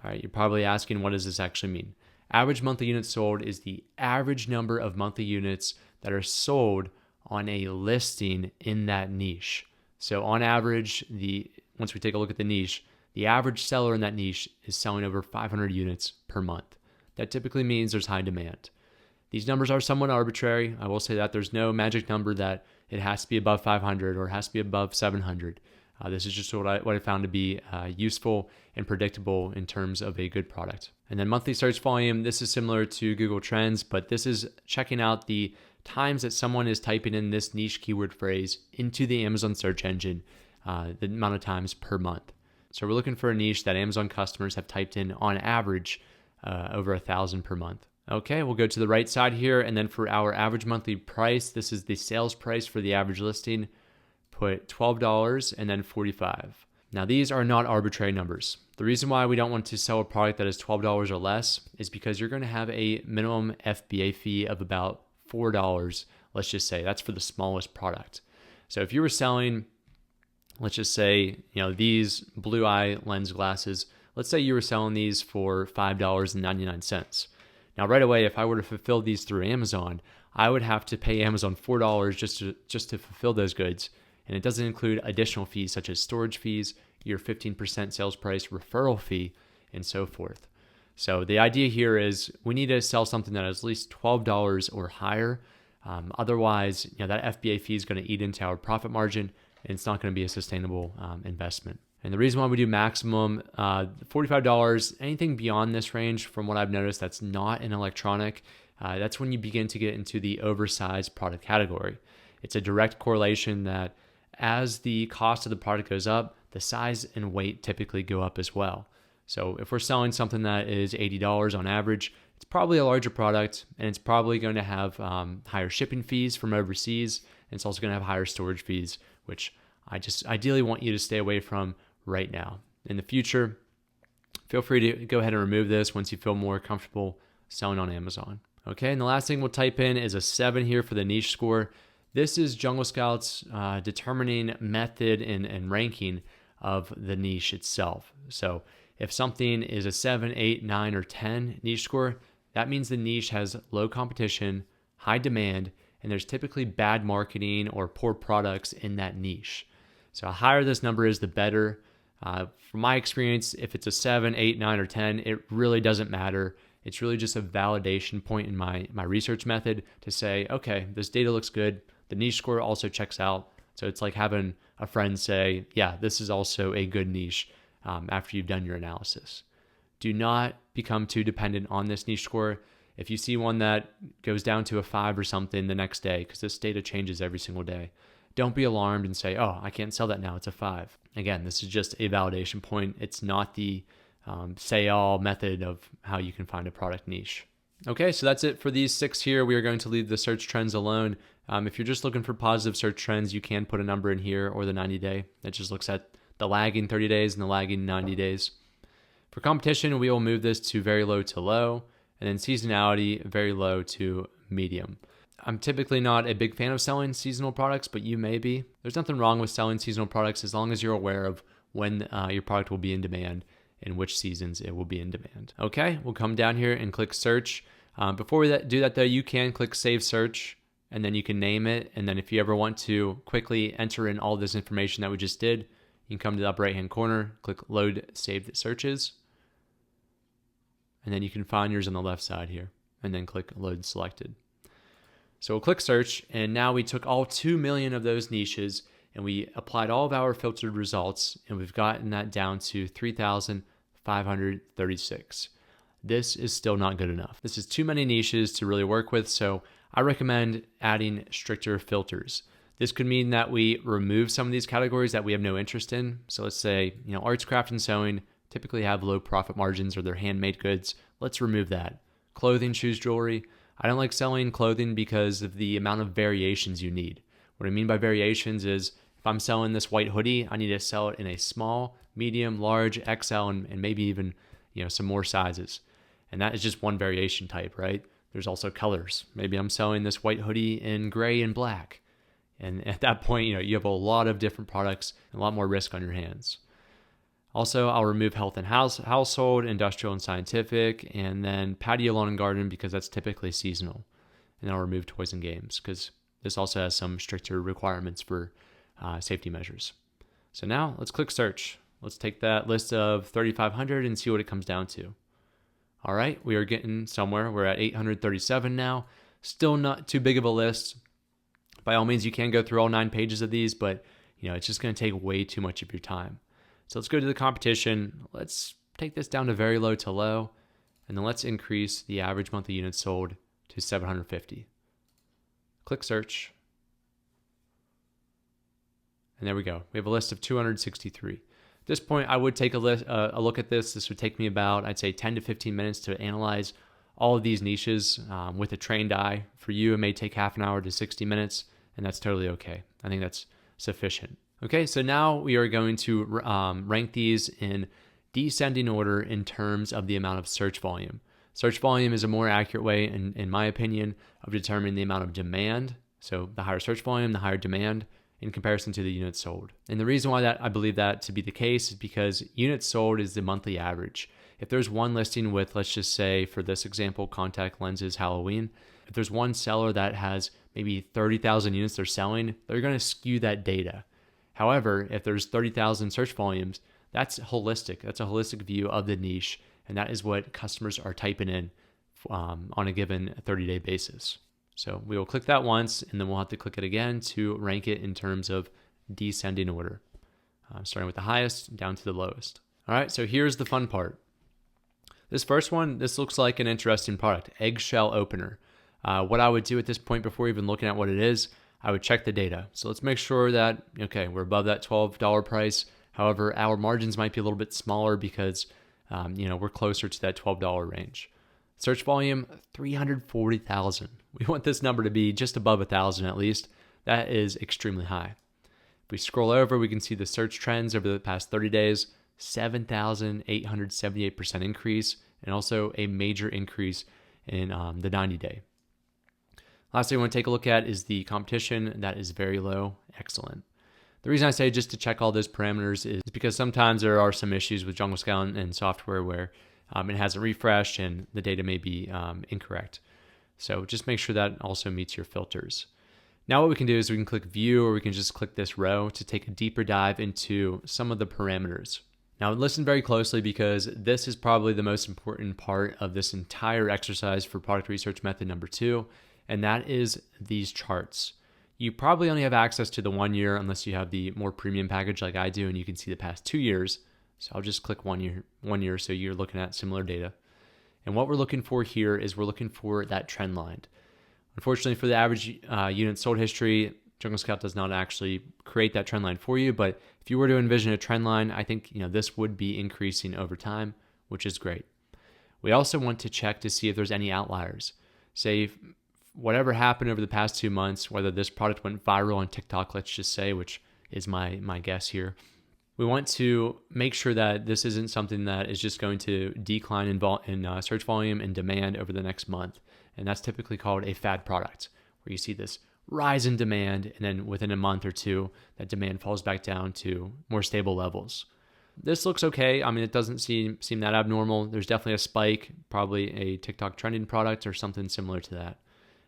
[SPEAKER 1] All right, you're probably asking, what does this actually mean? Average monthly units sold is the average number of monthly units that are sold on a listing in that niche. So on average, once we take a look at the niche, the average seller in that niche is selling over 500 units per month. That typically means there's high demand. These numbers are somewhat arbitrary. I will say that there's no magic number that it has to be above 500 or it has to be above 700. This is just what I found to be useful and predictable in terms of a good product. And then monthly search volume, this is similar to Google Trends, but this is checking out the times that someone is typing in this niche keyword phrase into the Amazon search engine, the amount of times per month. So we're looking for a niche that Amazon customers have typed in on average over 1,000 per month. Okay, we'll go to the right side here, and then for our average monthly price, this is the sales price for the average listing. Put $12 and then $45. Now these are not arbitrary numbers. The reason why we don't want to sell a product that is $12 or less is because you're going to have a minimum FBA fee of about $4. Let's just say that's for the smallest product. So if you were selling, let's just say, these blue eye lens glasses, let's say you were selling these for $5.99. Now, right away, if I were to fulfill these through Amazon, I would have to pay Amazon $4 just to fulfill those goods. And it doesn't include additional fees such as storage fees, your 15% sales price referral fee, and so forth. So the idea here is we need to sell something that is at least $12 or higher. Otherwise, that FBA fee is going to eat into our profit margin, and it's not going to be a sustainable investment. And the reason why we do maximum $45, anything beyond this range, from what I've noticed, that's not an electronic. That's when you begin to get into the oversized product category. It's a direct correlation that as the cost of the product goes up, the size and weight typically go up as well. So if we're selling something that is $80 on average, it's probably a larger product, and it's probably going to have higher shipping fees from overseas, and it's also going to have higher storage fees, which I just ideally want you to stay away from right now. In the future, feel free to go ahead and remove this once you feel more comfortable selling on Amazon. Okay, and the last thing we'll type in is a 7 here for the niche score. This is Jungle Scout's determining method and ranking of the niche itself. So if something is a 7, 8, 9, or 10 niche score, that means the niche has low competition, high demand, and there's typically bad marketing or poor products in that niche. So the higher this number is, the better. From my experience, if it's a 7, 8, 9, or 10, it really doesn't matter. It's really just a validation point in my research method to say, okay, this data looks good. The niche score also checks out. So it's like having a friend say, yeah, this is also a good niche after you've done your analysis. Do not become too dependent on this niche score. If you see one that goes down to a 5 or something the next day, because this data changes every single day, don't be alarmed and say, oh, I can't sell that now, it's a 5. Again, this is just a validation point. It's not the say-all method of how you can find a product niche. Okay, so that's it for these 6 here. We are going to leave the search trends alone. If you're just looking for positive search trends, you can put a number in here, or the 90 day. That just looks at the lagging 30 days and the lagging 90 days. For competition, we will move this to very low to low, and then seasonality, very low to medium. I'm typically not a big fan of selling seasonal products, but you may be. There's nothing wrong with selling seasonal products as long as you're aware of when your product will be in demand and which seasons it will be in demand. Okay, we'll come down here and click search. Before we do that though, you can click save search, and then you can name it. And then if you ever want to quickly enter in all this information that we just did, you can come to the upper right hand corner, click load saved searches, and then you can find yours on the left side here, and then click load selected. So we'll click search, and now we took all 2 million of those niches and we applied all of our filtered results, and we've gotten that down to 3,536. This is still not good enough. This is too many niches to really work with, so I recommend adding stricter filters. This could mean that we remove some of these categories that we have no interest in. So let's say, arts, craft, and sewing typically have low profit margins, or they're handmade goods. Let's remove that. Clothing, shoes, jewelry. I don't like selling clothing because of the amount of variations you need. What I mean by variations is if I'm selling this white hoodie, I need to sell it in a small, medium, large, XL, and maybe even some more sizes. And that is just one variation type, right? There's also colors. Maybe I'm selling this white hoodie in gray and black. And at that point, you have a lot of different products and a lot more risk on your hands. Also, I'll remove health and household, industrial and scientific, and then patio, lawn and garden, because that's typically seasonal. And I'll remove toys and games because this also has some stricter requirements for safety measures. So now let's click search. Let's take that list of 3,500 and see what it comes down to. All right, we are getting somewhere. We're at 837 now. Still not too big of a list. By all means, you can go through all 9 pages of these, but it's just going to take way too much of your time. So let's go to the competition. Let's take this down to very low to low, and then let's increase the average monthly units sold to 750. Click search. And there we go. We have a list of 263. At this point, I would take a look at this. This would take me about, I'd say, 10 to 15 minutes to analyze all of these niches with a trained eye. For you, it may take half an hour to 60 minutes, and that's totally okay. I think that's sufficient. Okay, so now we are going to rank these in descending order in terms of the amount of search volume. Search volume is a more accurate way, in my opinion, of determining the amount of demand. So the higher search volume, the higher demand in comparison to the units sold. And the reason why I believe that to be the case is because units sold is the monthly average. If there's one listing with, let's just say for this example, contact lenses Halloween, if there's one seller that has maybe 30,000 units they're selling, they're going to skew that data. However, if there's 30,000 search volumes, that's holistic. That's a holistic view of the niche, and that is what customers are typing in on a given 30-day basis. So we will click that once, and then we'll have to click it again to rank it in terms of descending order, starting with the highest down to the lowest. All right, so here's the fun part. This first one, this looks like an interesting product, eggshell opener. What I would do at this point before even looking at what it is, I would check the data. So let's make sure that, okay, we're above that $12 price. However, our margins might be a little bit smaller because, we're closer to that $12 range. Search volume, 340,000. We want this number to be just above 1,000 at least. That is extremely high. If we scroll over, we can see the search trends over the past 30 days, 7,878% increase, and also a major increase in the 90-day. Last thing we want to take a look at is the competition. That is very low. Excellent. The reason I say just to check all those parameters is because sometimes there are some issues with Jungle Scout and software where it hasn't refreshed and the data may be incorrect. So just make sure that also meets your filters. Now what we can do is we can click view, or we can just click this row to take a deeper dive into some of the parameters. Now listen very closely because this is probably the most important part of this entire exercise for product research method number 2, and that is these charts. You probably only have access to the 1 year unless you have the more premium package like I do, and you can see the past 2 years. So I'll just click 1 year so you're looking at similar data. And what we're looking for here is we're looking for that trend line. Unfortunately, for the average unit sold history, Jungle Scout does not actually create that trend line for you. But if you were to envision a trend line, I think this would be increasing over time, which is great. We also want to check to see if there's any outliers. Say whatever happened over the past 2 months, whether this product went viral on TikTok, let's just say, which is my guess here. We want to make sure that this isn't something that is just going to decline in search volume and demand over the next month. And that's typically called a fad product, where you see this rise in demand, and then within a month or two, that demand falls back down to more stable levels. This looks okay. I mean, it doesn't seem that abnormal. There's definitely a spike, probably a TikTok trending product or something similar to that.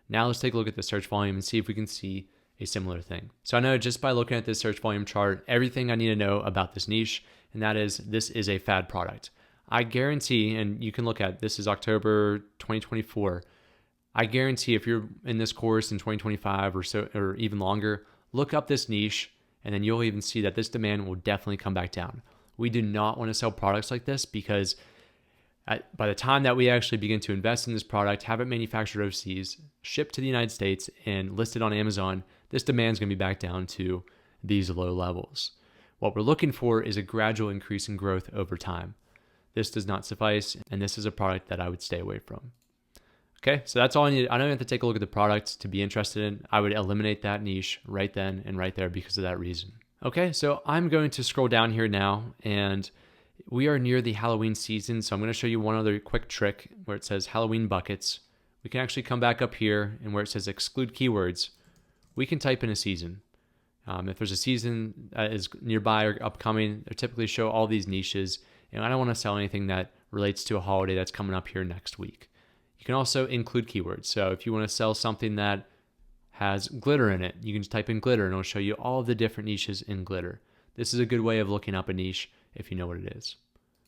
[SPEAKER 1] Now let's take a look at the search volume and see if we can see a similar thing. So I know just by looking at this search volume chart, everything I need to know about this niche, and that is this is a fad product. I guarantee, and you can look at this is October 2024. I guarantee if you're in this course in 2025 or even longer, look up this niche, and then you'll even see that this demand will definitely come back down. We do not want to sell products like this because by the time that we actually begin to invest in this product, have it manufactured overseas, shipped to the United States, and listed on Amazon, this demand is going to be back down to these low levels. What we're looking for is a gradual increase in growth over time. This does not suffice, and this is a product that I would stay away from. Okay, so that's all I need. I don't have to take a look at the product to be interested in. I would eliminate that niche right then and right there because of that reason. Okay, so I'm going to scroll down here now, and we are near the Halloween season, so I'm going to show you one other quick trick where it says Halloween buckets. We can actually come back up here, and where it says exclude keywords, we can type in a season. If there's a season that is nearby or upcoming, they typically show all these niches, and I don't want to sell anything that relates to a holiday that's coming up here next week. You can also include keywords. So if you want to sell something that has glitter in it, you can just type in glitter and it'll show you all of the different niches in glitter. This is a good way of looking up a niche if you know what it is.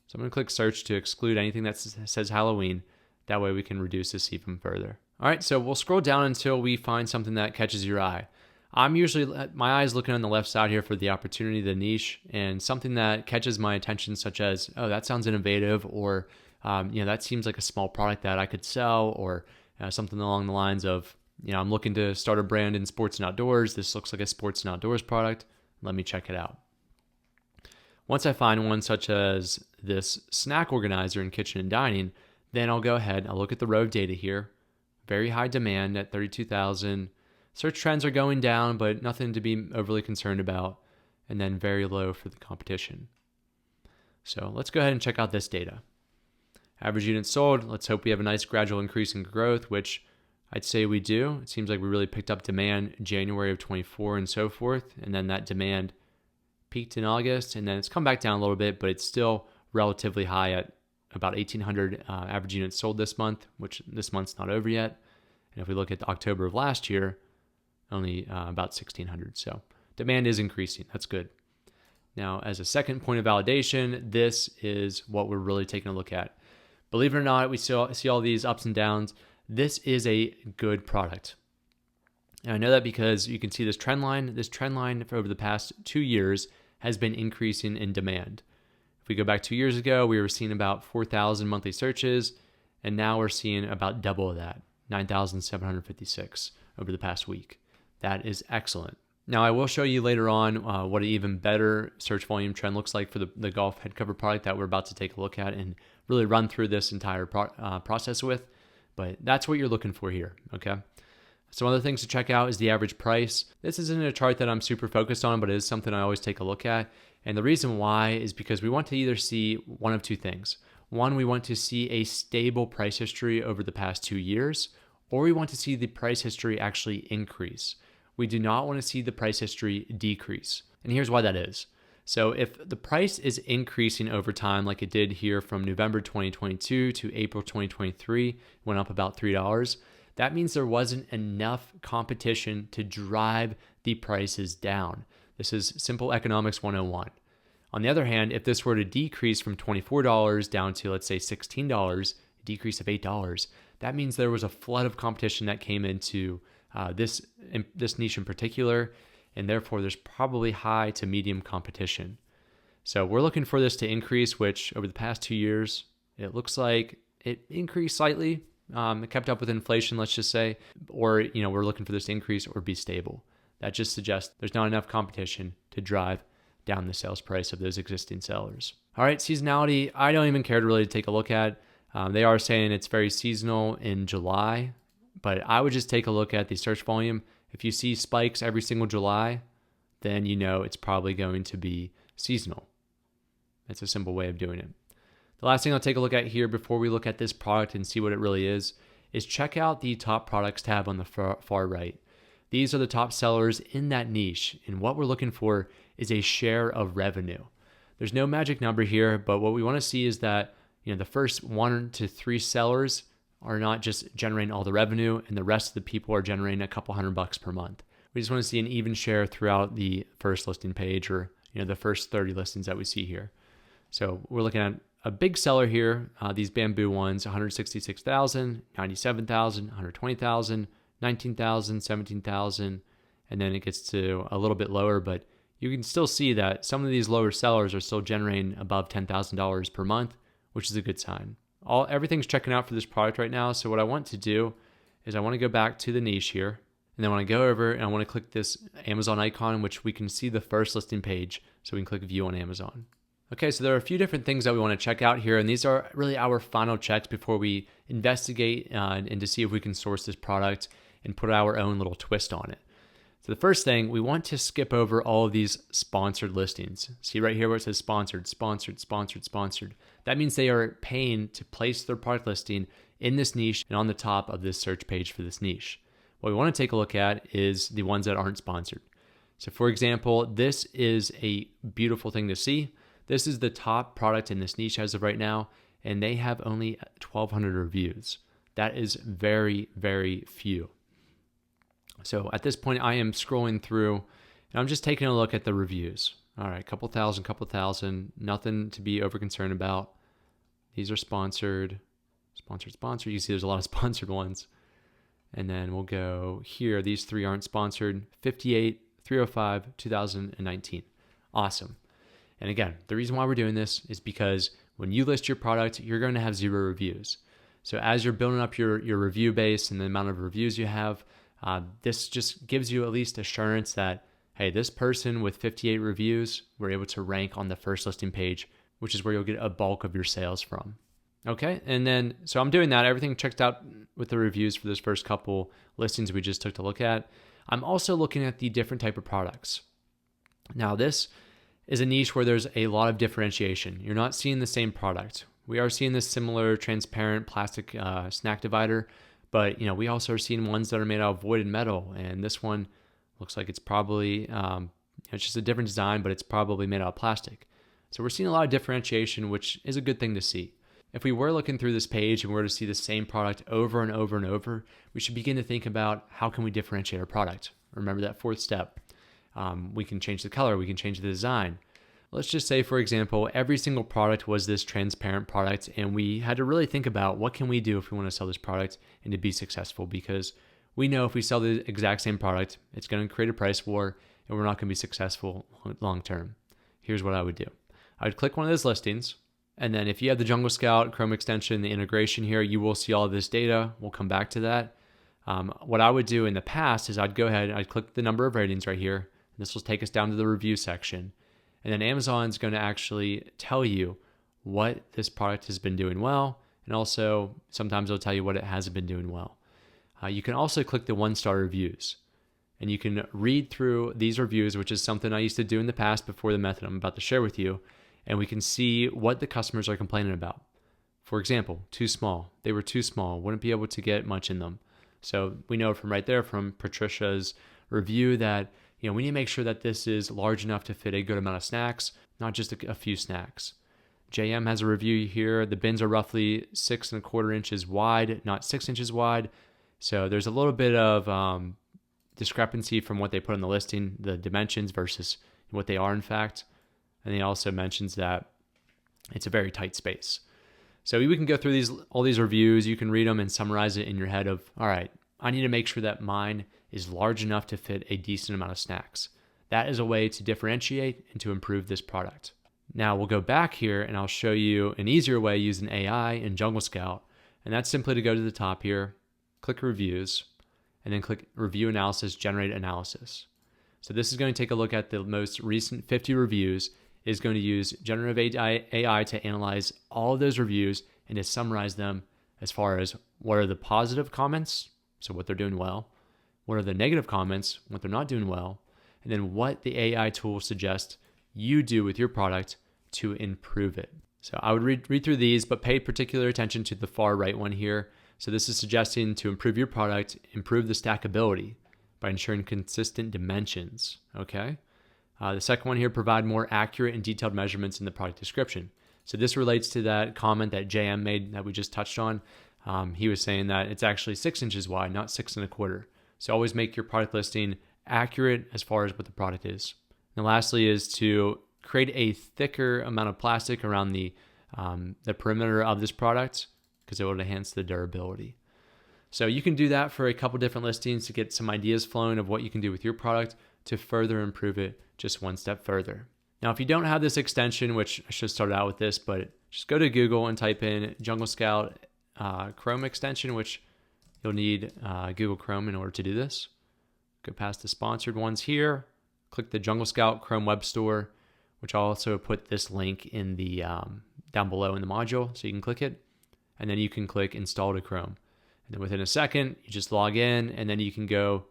[SPEAKER 1] So I'm going to click search to exclude anything that says Halloween. That way we can reduce this even further. All right, so we'll scroll down until we find something that catches your eye. I'm usually, my eye's looking on the left side here for the opportunity, the niche, and something that catches my attention such as, oh, that sounds innovative, or that seems like a small product that I could sell, or something along the lines of, I'm looking to start a brand in sports and outdoors. This looks like a sports and outdoors product. Let me check it out. Once I find one such as this snack organizer in kitchen and dining, then I'll go ahead, I'll look at the row of data here. Very high demand at 32,000. Search trends are going down, but nothing to be overly concerned about. And then very low for the competition. So let's go ahead and check out this data. Average units sold, let's hope we have a nice gradual increase in growth, which I'd say we do. It seems like we really picked up demand January of 24 and so forth. And then that demand peaked in August, and then it's come back down a little bit, but it's still relatively high at about 1,800 average units sold this month, which this month's not over yet. And if we look at October of last year, only about 1,600. So demand is increasing. That's good. Now, as a second point of validation, this is what we're really taking a look at. Believe it or not, we see all these ups and downs. This is a good product. And I know that because you can see this trend line. This trend line for over the past 2 years has been increasing in demand. If we go back 2 years ago, we were seeing about 4,000 monthly searches, and now we're seeing about double of that, 9,756 over the past week. That is excellent. Now, I will show you later on what an even better search volume trend looks like for the golf head cover product that we're about to take a look at and really run through this entire process with. But that's what you're looking for here, okay? Some other things to check out is the average price. This isn't a chart that I'm super focused on, but it is something I always take a look at. And the reason why is because we want to either see one of two things. One, we want to see a stable price history over the past 2 years, or we want to see the price history actually increase. We do not want to see the price history decrease. And here's why that is. So if the price is increasing over time, like it did here from November 2022 to April 2023, went up about $3, that means there wasn't enough competition to drive the prices down. This is simple economics 101. On the other hand, if this were to decrease from $24 down to, let's say, $16, a decrease of $8, that means there was a flood of competition that came into this niche in particular, and therefore there's probably high to medium competition. So we're looking for this to increase, which over the past 2 years, it looks like it increased slightly. It kept up with inflation, let's just say, or we're looking for this to increase or be stable. That just suggests there's not enough competition to drive down the sales price of those existing sellers. All right, seasonality, I don't even care to really take a look at. They are saying it's very seasonal in July, but I would just take a look at the search volume. If you see spikes every single July, then you know it's probably going to be seasonal. That's a simple way of doing it. The last thing I'll take a look at here before we look at this product and see what it really is check out the top products tab on the far right. These are the top sellers in that niche, and what we're looking for is a share of revenue. There's no magic number here, but what we want to see is that the first 1 to 3 sellers are not just generating all the revenue, and the rest of the people are generating a couple $100 per month. We just want to see an even share throughout the first listing page, or the first 30 listings that we see here. So we're looking at a big seller here, these bamboo ones, 166,000, 97,000, 120,000, 19,000, 17,000, and then it gets to a little bit lower, but you can still see that some of these lower sellers are still generating above $10,000 per month, which is a good sign. Everything's checking out for this product right now. So what I want to do is I want to go back to the niche here, and then when I go over and I want to click this Amazon icon, which we can see the first listing page, so we can click view on Amazon. Okay, so there are a few different things that we want to check out here, and these are really our final checks before we investigate and to see if we can source this product and put our own little twist on it. So the first thing, we want to skip over all of these sponsored listings. See right here where it says sponsored, sponsored, sponsored, sponsored. That means they are paying to place their product listing in this niche and on the top of this search page for this niche. What we want to take a look at is the ones that aren't sponsored. So for example, this is a beautiful thing to see. This is the top product in this niche as of right now, and they have only 1,200 reviews. That is very, very few. So at this point, I am scrolling through, and I'm just taking a look at the reviews. All right, couple thousand, nothing to be over concerned about. These are sponsored. You see there's a lot of sponsored ones. And then we'll go here. These 3 aren't sponsored. 58, 305, 2019. Awesome. And again, the reason why we're doing this is because when you list your product, you're going to have 0 reviews. So as you're building up your review base and the amount of reviews you have, this just gives you at least assurance that, hey, this person with 58 reviews, we're able to rank on the first listing page, which is where you'll get a bulk of your sales from. Okay, and then, so I'm doing that. Everything checked out with the reviews for those first couple listings we just took a look at. I'm also looking at the different type of products. Now, this is a niche where there's a lot of differentiation. You're not seeing the same product. We are seeing this similar transparent plastic snack divider, but we also are seeing ones that are made out of voided metal, and this one looks like it's probably it's just a different design, but it's probably made out of plastic. So we're seeing a lot of differentiation, which is a good thing to see. If we were looking through this page and we were to see the same product over and over and over, we should begin to think about how can we differentiate our product. Remember that fourth step. We can change the color, we can change the design. Let's just say, for example, every single product was this transparent product, and we had to really think about what can we do if we want to sell this product and to be successful, because we know if we sell the exact same product, it's going to create a price war and we're not going to be successful long term. Here's what I would do. I would click one of those listings, and then if you have the Jungle Scout, Chrome extension, the integration here, you will see all of this data. We'll come back to that. What I would do in the past is I'd go ahead and I'd click the number of ratings right here. This will take us down to the review section. And then Amazon's going to actually tell you what this product has been doing well. And also sometimes it'll tell you what it hasn't been doing well. You can also click the 1-star reviews. And you can read through these reviews, which is something I used to do in the past before the method I'm about to share with you. And we can see what the customers are complaining about. For example, too small. They were too small. Wouldn't be able to get much in them. So we know from right there from Patricia's review that we need to make sure that this is large enough to fit a good amount of snacks, not just a few snacks. JM has a review here. The bins are roughly 6¼ inches wide, not 6 inches wide. So there's a little bit of discrepancy from what they put in the listing, the dimensions versus what they are in fact. And he also mentions that it's a very tight space. So we can go through all these reviews. You can read them and summarize it in your head of, all right, I need to make sure that mine is large enough to fit a decent amount of snacks. That is a way to differentiate and to improve this product. Now we'll go back here and I'll show you an easier way using AI in Jungle Scout. And that's simply to go to the top here, click reviews, and then click review analysis, generate analysis. So this is going to take a look at the most recent 50 reviews. Is going to use generative AI to analyze all of those reviews and to summarize them as far as what are the positive comments, so what they're doing well, what are the negative comments, what they're not doing well, and then what the AI tool suggests you do with your product to improve it. So I would read through these, but pay particular attention to the far right one here. So this is suggesting to improve your product, improve the stackability by ensuring consistent dimensions, okay? The second one here, provide more accurate and detailed measurements in the product description. So this relates to that comment that JM made that we just touched on. He was saying that it's actually 6 inches wide, not 6¼ So always make your product listing accurate as far as what the product is. And lastly is to create a thicker amount of plastic around the perimeter of this product because it will enhance the durability. So you can do that for a couple different listings to get some ideas flowing of what you can do with your product to further improve it just one step further. Now, if you don't have this extension, which I should start out with this, but just go to Google and type in Jungle Scout Chrome extension, which you'll need Google Chrome in order to do this. Go past the sponsored ones here, click the Jungle Scout Chrome Web Store, which I'll also put this link in the down below in the module, so you can click it, and then you can click Install to Chrome. And then within a second, you just log in, and then you can go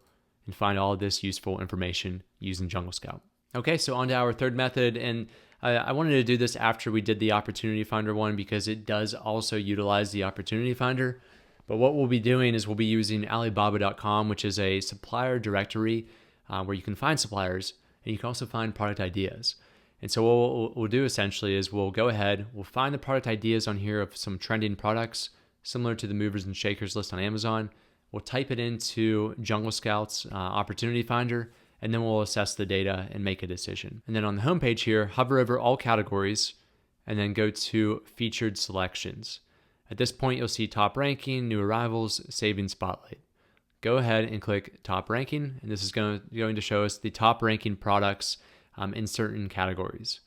[SPEAKER 1] and find all of this useful information using Jungle Scout. Okay, so on to our third method, and I wanted to do this after we did the Opportunity Finder one because it does also utilize the Opportunity Finder. But what we'll be doing is we'll be using Alibaba.com, which is a supplier directory where you can find suppliers, and you can also find product ideas. And so what we'll do essentially is we'll go ahead, we'll find the product ideas on here of some trending products, similar to the movers and shakers list on Amazon. We'll type it into Jungle Scout's Opportunity Finder, and then we'll assess the data and make a decision. And then on the homepage here, hover over all categories, and then go to featured selections. At this point, you'll see top ranking, new arrivals, saving spotlight. Go ahead and click top ranking, and this is going to show us the top ranking products in certain categories.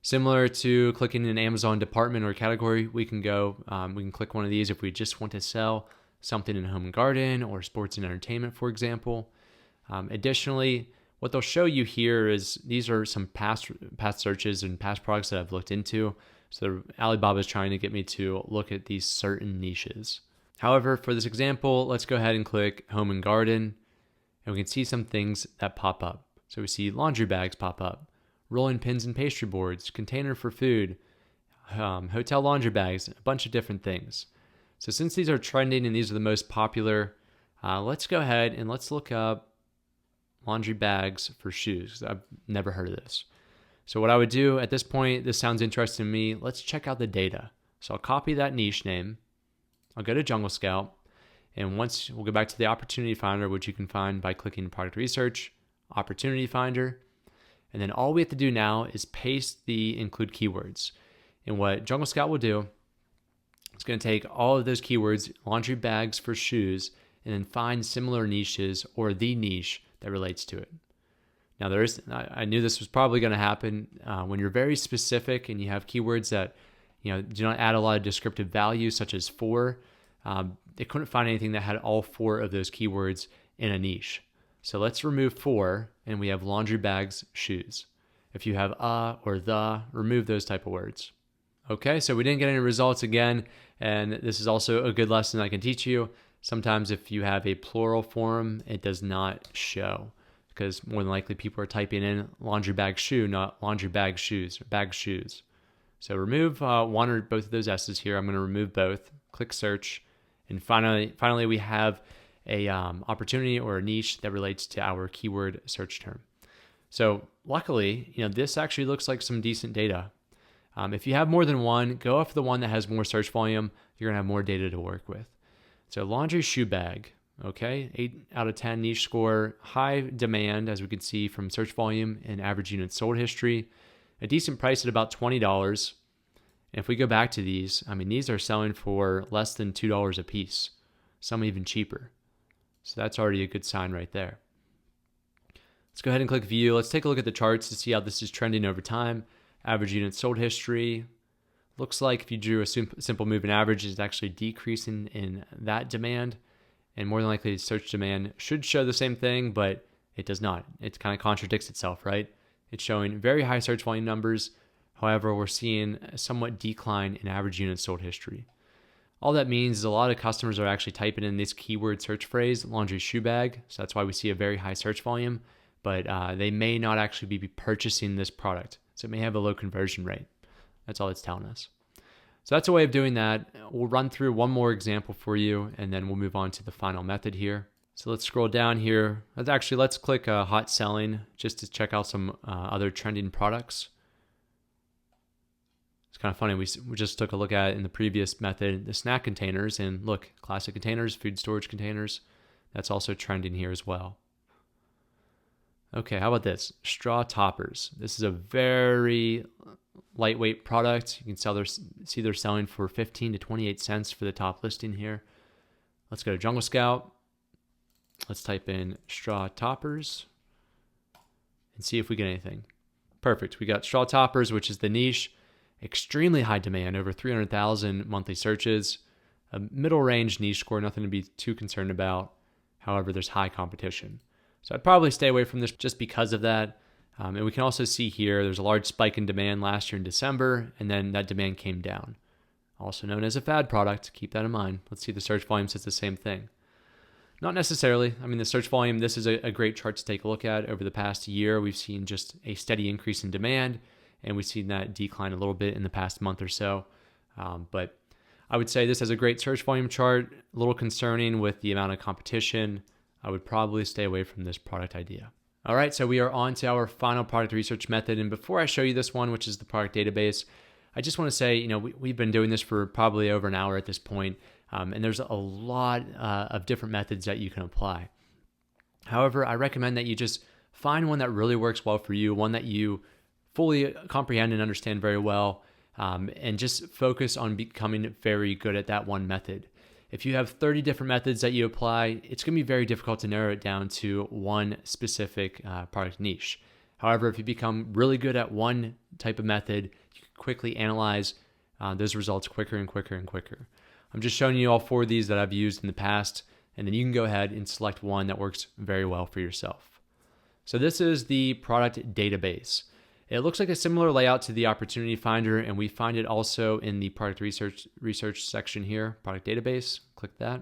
[SPEAKER 1] Similar to clicking an Amazon department or category, we can click one of these if we just want to sell something in home and garden or sports and entertainment, for example. Additionally, What they'll show you here is these are some past searches and past products that I've looked into. So Alibaba is trying to get me to look at these certain niches. However, for this example, let's go ahead and click Home and Garden, and we can see some things that pop up. So we see laundry bags pop up, rolling pins and pastry boards, container for food, hotel laundry bags, a bunch of different things. So since these are trending and these are the most popular, let's go ahead and let's look up laundry bags for shoes. I've never heard of this. So what I would do at this point, this sounds interesting to me. Let's check out the data. So I'll copy that niche name. I'll go to Jungle Scout. And once we'll go back to the Opportunity Finder, which you can find by clicking Product Research, Opportunity Finder. And then all we have to do now is paste the include keywords. And what Jungle Scout will do, it's going to take all of those keywords, laundry bags for shoes, and then find similar niches or the niche that relates to it. Now, I knew this was probably going to happen when you're very specific and you have keywords that do not add a lot of descriptive value, such as for. They couldn't find anything that had all 4 of those keywords in a niche. So let's remove 4, and we have laundry bags, shoes. If you have or the, remove those type of words. Okay, so we didn't get any results again, and this is also a good lesson I can teach you. Sometimes if you have a plural form, it does not show, because more than likely people are typing in laundry bag shoe, not laundry bag shoes or bag shoes. So remove one or both of those S's here. I'm going to remove both. Click search, and finally we have a opportunity or a niche that relates to our keyword search term. So luckily, this actually looks like some decent data. If you have more than one, go off the one that has more search volume. You're going to have more data to work with. So laundry shoe bag, okay, 8 out of 10 niche score, high demand, as we can see from search volume and average units sold history, a decent price at about $20. And if we go back to these, these are selling for less than $2 a piece, some even cheaper. So that's already a good sign right there. Let's go ahead and click view. Let's take a look at the charts to see how this is trending over time. Average units sold history. Looks like if you drew a simple moving average, it's actually decreasing in that demand. And more than likely, search demand should show the same thing, but it does not. It kind of contradicts itself, right? It's showing very high search volume numbers. However, we're seeing a somewhat decline in average units sold history. All that means is a lot of customers are actually typing in this keyword search phrase, laundry shoe bag. So that's why we see a very high search volume, but they may not actually be purchasing this product. So it may have a low conversion rate. That's all it's telling us. So that's a way of doing that. We'll run through one more example for you, and then we'll move on to the final method here. So let's scroll down here. Let's click hot selling just to check out some other trending products. It's kind of funny. We just took a look at it in the previous method, the snack containers, and look, classic containers, food storage containers. That's also trending here as well. Okay, how about this? Straw toppers. This is a very lightweight product. You can see they're selling for 15 to 28 cents for the top listing here. Let's go to Jungle Scout. Let's type in straw toppers and see if we get anything. Perfect. We got straw toppers, which is the niche. Extremely high demand, over 300,000 monthly searches. A middle range niche score, nothing to be too concerned about. However, there's high competition. So I'd probably stay away from this just because of that. And we can also see here, there's a large spike in demand last year in December, and then that demand came down. Also known as a fad product, keep that in mind. Let's see, the search volume says the same thing. Not necessarily. The search volume, this is a great chart to take a look at. Over the past year, we've seen just a steady increase in demand, and we've seen that decline a little bit in the past month or so. But I would say this has a great search volume chart, a little concerning with the amount of competition. I would probably stay away from this product idea. All right, so we are on to our final product research method. And before I show you this one, which is the product database, I just want to say, we've been doing this for probably over an hour at this point, and there's a lot of different methods that you can apply. However, I recommend that you just find one that really works well for you, one that you fully comprehend and understand very well, and just focus on becoming very good at that one method. If you have 30 different methods that you apply, it's going to be very difficult to narrow it down to one specific product niche. However, if you become really good at one type of method, you can quickly analyze those results quicker and quicker and quicker. I'm just showing you all 4 of these that I've used in the past, and then you can go ahead and select one that works very well for yourself. So this is the product database. It looks like a similar layout to the opportunity finder, and we find it also in the product research section here, product database. Click that. And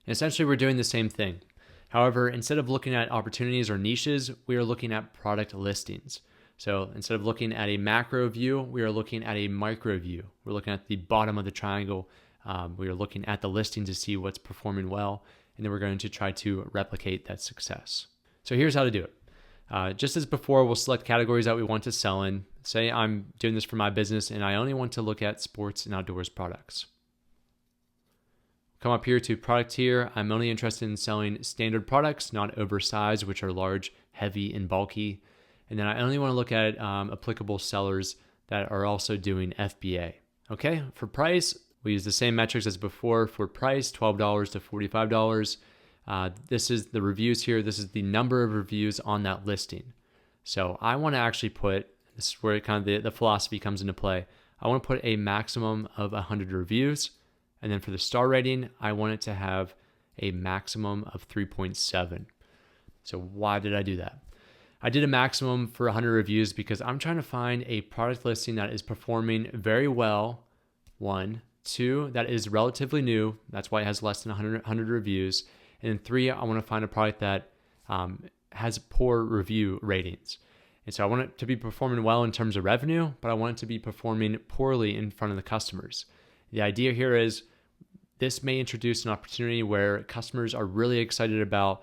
[SPEAKER 1] essentially, we're doing the same thing. However, instead of looking at opportunities or niches, we are looking at product listings. So instead of looking at a macro view, we are looking at a micro view. We're looking at the bottom of the triangle. We are looking at the listing to see what's performing well, and then we're going to try to replicate that success. So here's how to do it. Just as before, we'll select categories that we want to sell in. Say I'm doing this for my business and I only want to look at sports and outdoors products. Come up here to product tier. I'm only interested in selling standard products, not oversized, which are large, heavy, and bulky. And then I only want to look at applicable sellers that are also doing FBA. Okay, for price, we use the same metrics as before. For price, $12 to $45. This is the reviews here. This is the number of reviews on that listing. So I want to actually put, this is where kind of the philosophy comes into play. I want to put a maximum of 100 reviews. And then for the star rating, I want it to have a maximum of 3.7. So why did I do that? I did a maximum for 100 reviews because I'm trying to find a product listing that is performing very well, 1. 2, that is relatively new. That's why it has less than 100 reviews. And then 3, I want to find a product that has poor review ratings. And so I want it to be performing well in terms of revenue, but I want it to be performing poorly in front of the customers. The idea here is this may introduce an opportunity where customers are really excited about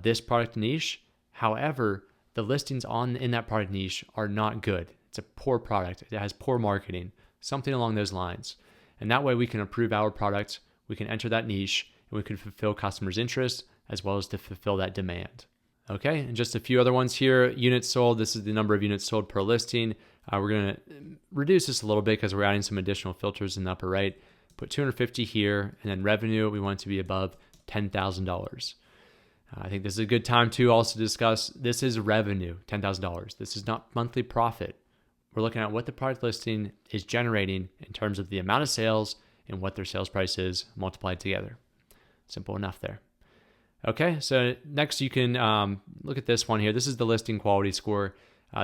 [SPEAKER 1] this product niche. However, the listings in that product niche are not good. It's a poor product. It has poor marketing, something along those lines. And that way we can improve our product, we can enter that niche, and we can fulfill customers' interest as well as to fulfill that demand. Okay, and just a few other ones here. Units sold, this is the number of units sold per listing. We're going to reduce this a little bit because we're adding some additional filters in the upper right. Put 250 here, and then revenue, we want it to be above $10,000. I think this is a good time to also discuss, this is revenue, $10,000. This is not monthly profit. We're looking at what the product listing is generating in terms of the amount of sales and what their sales price is multiplied together. Simple enough there. Okay, so next you can look at this one here. This is the listing quality score.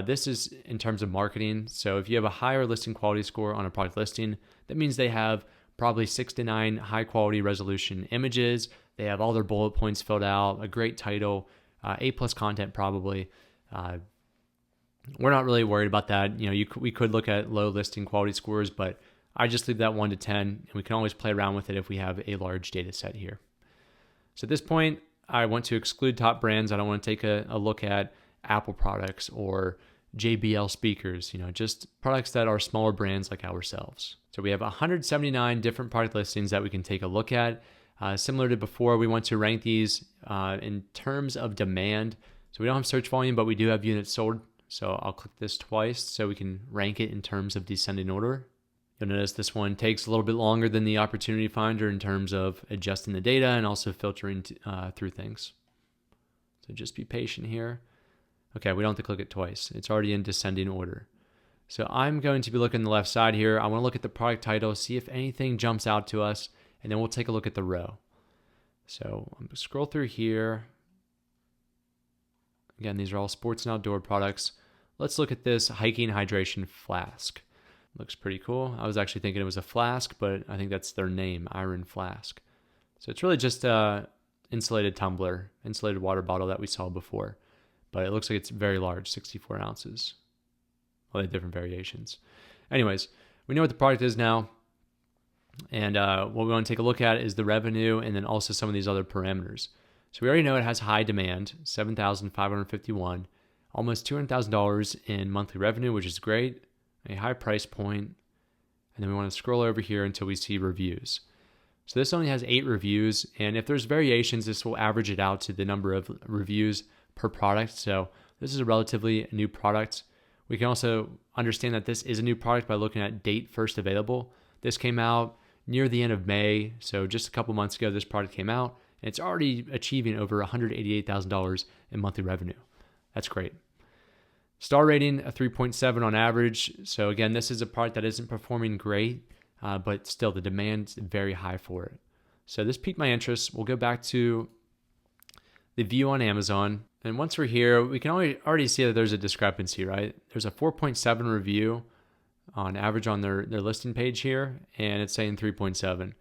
[SPEAKER 1] This is in terms of marketing. So if you have a higher listing quality score on a product listing, that means they have probably 6 to 9 high quality resolution images. They have all their bullet points filled out, a great title, A+ content probably. We're not really worried about that. We could look at low listing quality scores, but I just leave that 1 to 10, and we can always play around with it if we have a large data set here. So at this point, I want to exclude top brands. I don't want to take a look at Apple products or JBL speakers, just products that are smaller brands like ourselves. So we have 179 different product listings that we can take a look at. Similar to before, we want to rank these in terms of demand. So we don't have search volume, but we do have units sold. So I'll click this twice so we can rank it in terms of descending order. You'll notice this one takes a little bit longer than the opportunity finder in terms of adjusting the data and also filtering through things. So just be patient here. Okay, we don't have to click it twice. It's already in descending order. So I'm going to be looking on the left side here. I want to look at the product title, see if anything jumps out to us, and then we'll take a look at the row. So I'm going to scroll through here. Again, these are all sports and outdoor products. Let's look at this hiking hydration flask. Looks pretty cool. I was actually thinking it was a flask, but I think that's their name, Iron Flask. So it's really just a insulated tumbler, insulated water bottle that we saw before. But it looks like it's very large, 64 ounces. All the different variations. Anyways, we know what the product is now. And what we want to take a look at is the revenue and then also some of these other parameters. So we already know it has high demand, $7,551, almost $200,000 in monthly revenue, which is great, a high price point. And then we want to scroll over here until we see reviews. So this only has 8 reviews. And if there's variations, this will average it out to the number of reviews per product. So this is a relatively new product. We can also understand that this is a new product by looking at date first available. This came out near the end of May. So just a couple months ago, this product came out and it's already achieving over $188,000 in monthly revenue. That's great. Star rating, a 3.7 on average. So again, this is a product that isn't performing great, but still the demand's very high for it. So this piqued my interest. We'll go back to the view on Amazon. And once we're here, we can already see that there's a discrepancy, right? There's a 4.7 review on average on their listing page here, and it's saying 3.7.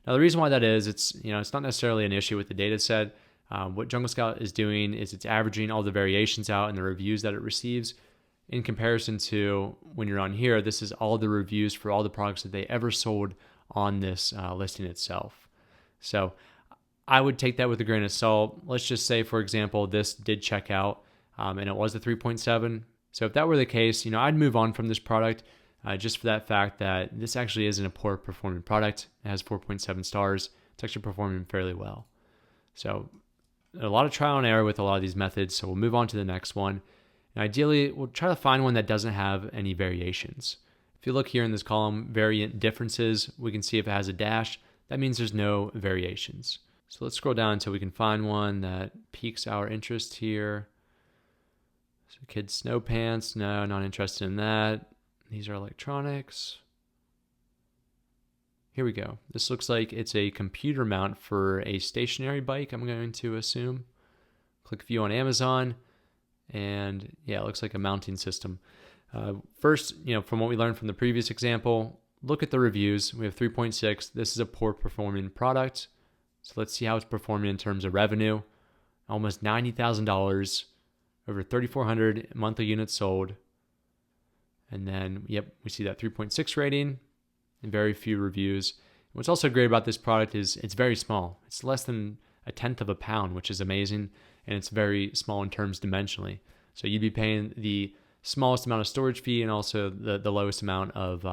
[SPEAKER 1] Now, the reason why that is, it's not necessarily an issue with the data set. What Jungle Scout is doing is it's averaging all the variations out in the reviews that it receives in comparison to when you're on here. This is all the reviews for all the products that they ever sold on this listing itself. So I would take that with a grain of salt. Let's just say, for example, this did check out and it was a 3.7. So if that were the case, I'd move on from this product just for that fact that this actually isn't a poor performing product. It has 4.7 stars. It's actually performing fairly well. So a lot of trial and error with a lot of these methods. So we'll move on to the next one. And ideally, we'll try to find one that doesn't have any variations. If you look here in this column, variant differences, we can see if it has a dash. That means there's no variations. So let's scroll down until we can find one that piques our interest here. So kids' snow pants, no, not interested in that. These are electronics. Here we go. This looks like it's a computer mount for a stationary bike, I'm going to assume. Click view on Amazon, and yeah, it looks like a mounting system. First, from what we learned from the previous example, look at the reviews. We have 3.6. This is a poor performing product. So let's see how it's performing in terms of revenue. Almost $90,000, over 3,400 monthly units sold. And then, we see that 3.6 rating and very few reviews. What's also great about this product is it's very small. It's less than 1/10 of a pound, which is amazing. And it's very small in terms dimensionally. So you'd be paying the smallest amount of storage fee and also the lowest amount of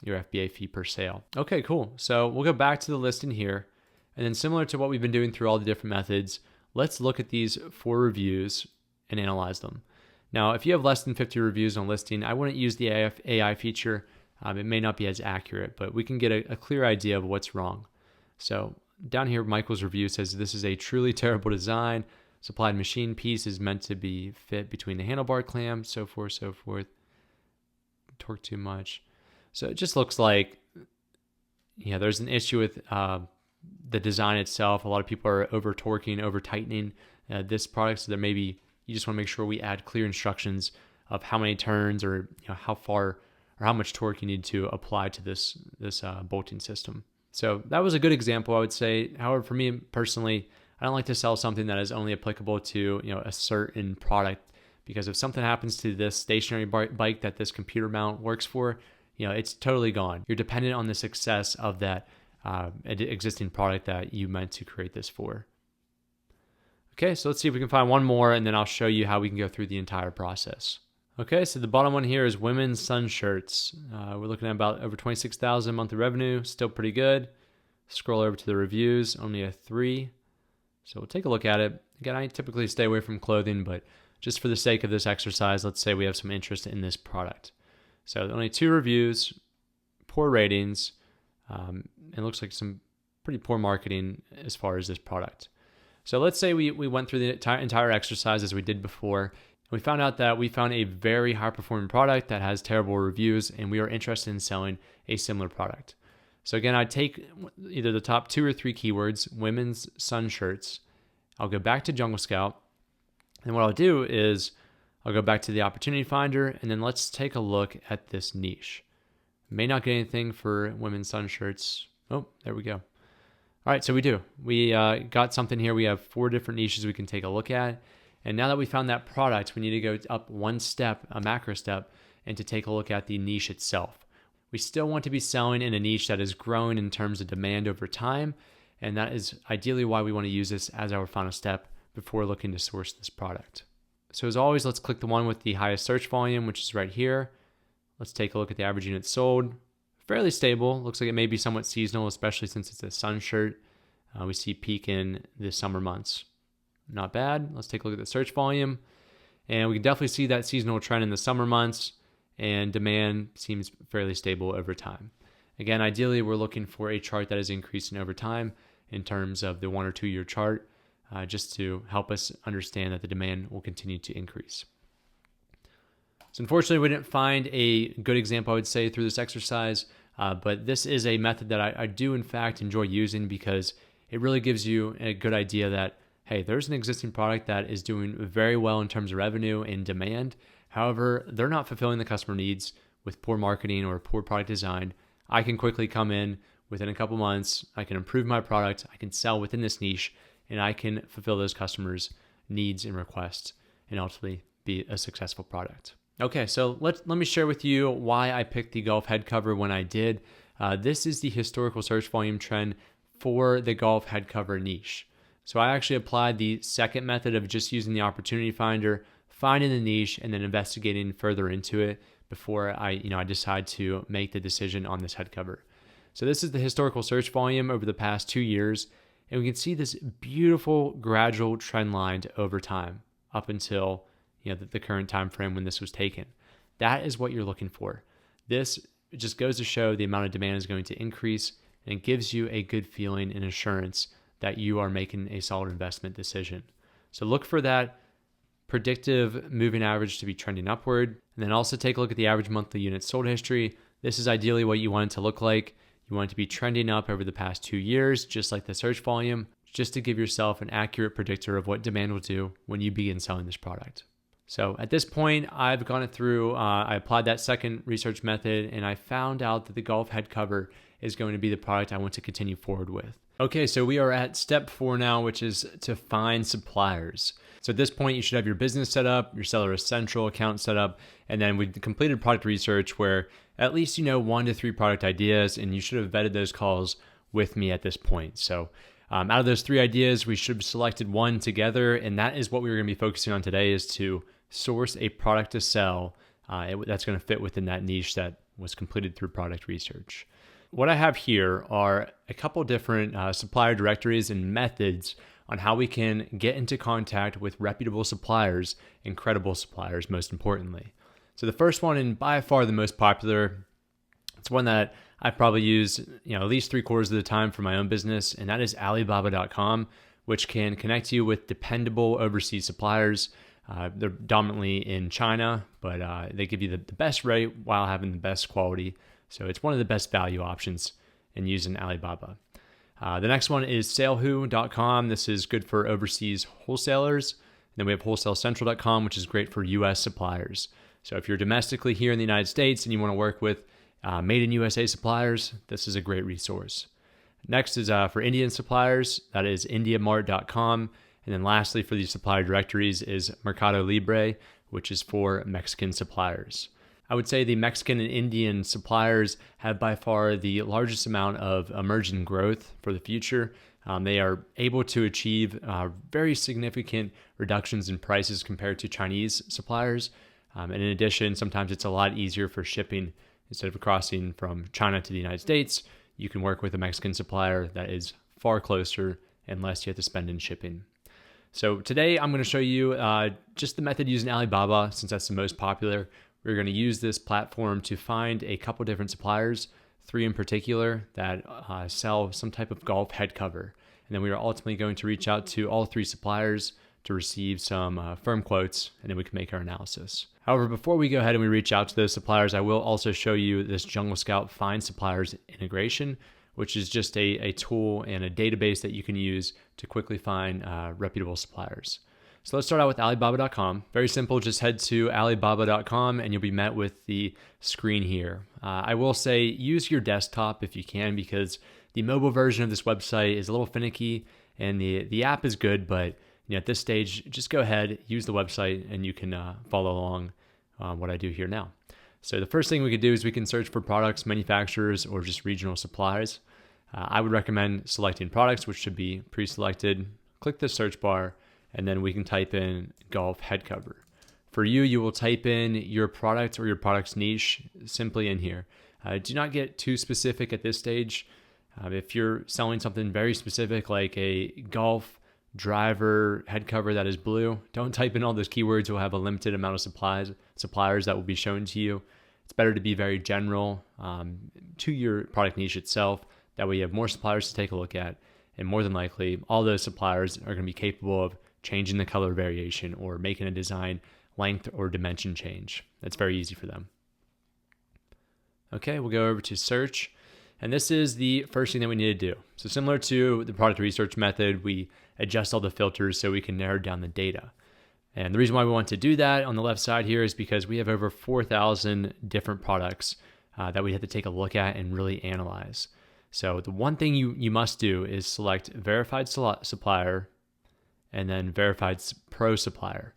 [SPEAKER 1] your FBA fee per sale. Okay, cool. So we'll go back to the listing here. And then similar to what we've been doing through all the different methods, let's look at these 4 reviews and analyze them. Now, if you have less than 50 reviews on listing, I wouldn't use the AI feature. It may not be as accurate, but we can get a clear idea of what's wrong. So down here, Michael's review says, this is a truly terrible design. Supplied machine piece is meant to be fit between the handlebar clamp, so forth, so forth. Torque too much. So it just looks like, there's an issue with the design itself. A lot of people are over torquing, over tightening this product. So there maybe you just want to make sure we add clear instructions of how many turns or how far or how much torque you need to apply to this bolting system. So that was a good example, I would say. However, for me personally, I don't like to sell something that is only applicable to a certain product, because if something happens to this stationary bike that this computer mount works for, it's totally gone. You're dependent on the success of that existing product that you meant to create this for. Okay, so let's see if we can find one more, and then I'll show you how we can go through the entire process. Okay, so the bottom one here is women's sun shirts. We're looking at about over 26,000 monthly revenue, still pretty good. Scroll over to the reviews, only a 3. So we'll take a look at it. Again, I typically stay away from clothing, but just for the sake of this exercise, let's say we have some interest in this product. So only 2 reviews, poor ratings, and it looks like some pretty poor marketing as far as this product. So let's say we went through the entire exercise as we did before. We found out that we found a very high performing product that has terrible reviews, and we are interested in selling a similar product. So again, I'd take either the top 2 or 3 keywords, women's sun shirts. I'll go back to Jungle Scout. And what I'll do is I'll go back to the opportunity finder, and then let's take a look at this niche. May not get anything for women's sun shirts. Oh, there we go. All right, so we do. We got something here. We have 4 different niches we can take a look at. And now that we found that product, we need to go up one step, a macro step, and to take a look at the niche itself. We still want to be selling in a niche that is growing in terms of demand over time, and that is ideally why we want to use this as our final step before looking to source this product. So as always, let's click the one with the highest search volume, which is right here. Let's take a look at the average units sold. Fairly stable. Looks like it may be somewhat seasonal, especially since it's a sun shirt. We see peak in the summer months. Not bad. Let's take a look at the search volume. And we can definitely see that seasonal trend in the summer months, and demand seems fairly stable over time. Again, ideally, we're looking for a chart that is increasing over time in terms of the 1 or 2 year chart, just to help us understand that the demand will continue to increase. So unfortunately, we didn't find a good example, I would say, through this exercise, but this is a method that I do, in fact, enjoy using because it really gives you a good idea that hey, there's an existing product that is doing very well in terms of revenue and demand. However, they're not fulfilling the customer needs with poor marketing or poor product design. I can quickly come in within a couple months. I can improve my product. I can sell within this niche, and I can fulfill those customers' needs and requests and ultimately be a successful product. Okay, so let me share with you why I picked the golf head cover when I did. This is the historical search volume trend for the golf head cover niche. So I actually applied the second method of just using the opportunity finder, finding the niche, and then investigating further into it before I decide to make the decision on this head cover. So this is the historical search volume over the past 2 years, and we can see this beautiful gradual trend line over time up until the current time frame when this was taken. That is what you're looking for. This just goes to show the amount of demand is going to increase, and it gives you a good feeling and assurance that you are making a solid investment decision. So look for that predictive moving average to be trending upward, and then also take a look at the average monthly units sold history. This is ideally what you want it to look like. You want it to be trending up over the past 2 years, just like the search volume, just to give yourself an accurate predictor of what demand will do when you begin selling this product. So at this point, I've gone through, I applied that second research method, and I found out that the golf head cover is going to be the product I want to continue forward with. Okay, so we are at step 4 now, which is to find suppliers. So at this point, you should have your business set up, your Seller Essential account set up, and then we completed product research where at least 1 to 3 product ideas, and you should have vetted those calls with me at this point. So out of those 3 ideas, we should have selected one together, and that is what we're going to be focusing on today, is to source a product to sell that's going to fit within that niche that was completed through product research. What I have here are a couple different supplier directories and methods on how we can get into contact with reputable suppliers and credible suppliers, most importantly. So the first one, and by far the most popular, it's one that I probably use at least 3/4 of the time for my own business, and that is Alibaba.com, which can connect you with dependable overseas suppliers. They're dominantly in China, but they give you the best rate while having the best quality. So it's one of the best value options in using Alibaba. The next one is salewho.com. This is good for overseas wholesalers. And then we have wholesalecentral.com, which is great for US suppliers. So if you're domestically here in the United States and you want to work with made in USA suppliers, this is a great resource. Next is for Indian suppliers. That is indiamart.com. And then lastly, for these supplier directories is Mercado Libre, which is for Mexican suppliers. I would say the Mexican and Indian suppliers have by far the largest amount of emerging growth for the future. They are able to achieve very significant reductions in prices compared to Chinese suppliers. And in addition, sometimes it's a lot easier for shipping. Instead of crossing from China to the United States, you can work with a Mexican supplier that is far closer and less you have to spend in shipping. So today I'm going to show you just the method using Alibaba, since that's the most popular. We're going to use this platform to find a couple different suppliers, 3 in particular, that sell some type of golf head cover. And then we are ultimately going to reach out to all 3 suppliers to receive some firm quotes, and then we can make our analysis. However, before we go ahead and we reach out to those suppliers, I will also show you this Jungle Scout Find Suppliers integration, which is just a tool and a database that you can use to quickly find reputable suppliers. So let's start out with Alibaba.com. Very simple, just head to Alibaba.com and you'll be met with the screen here. I will say use your desktop if you can, because the mobile version of this website is a little finicky, and the app is good, but at this stage, just go ahead, use the website, and you can follow along what I do here now. So the first thing we could do is we can search for products, manufacturers, or just regional supplies. I would recommend selecting products, which should be pre-selected. Click the search bar, and then we can type in golf head cover. For you, you will type in your product or your product's niche simply in here. Do not get too specific at this stage. If you're selling something very specific like a golf driver head cover that is blue, don't type in all those keywords. You'll have a limited amount of suppliers that will be shown to you. It's better to be very general to your product niche itself. That way you have more suppliers to take a look at, and more than likely all those suppliers are going to be capable of changing the color variation or making a design length or dimension change. That's very easy for them. Okay, we'll go over to search, And this is the first thing that we need to do. So similar to the product research method, we adjust all the filters so we can narrow down the data. And the reason why we want to do that on the left side here is because we have over 4,000 different products that we have to take a look at and really analyze. So the one thing you must do is select verified supplier and then verified pro supplier.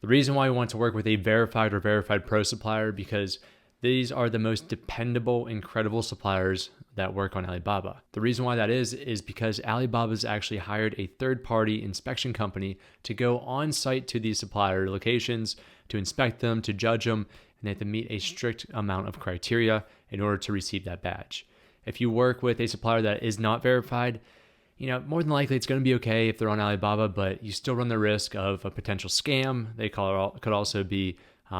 [SPEAKER 1] The reason why we want to work with a verified or verified pro supplier because these are the most dependable and credible suppliers that work on Alibaba. The reason why that is because Alibaba's actually hired a third-party inspection company to go on site to these supplier locations to inspect them, to judge them, and they have to meet a strict amount of criteria in order to receive that badge. If you work with a supplier that is not verified, more than likely it's going to be okay if they're on Alibaba, but you still run the risk of a potential scam. They could also be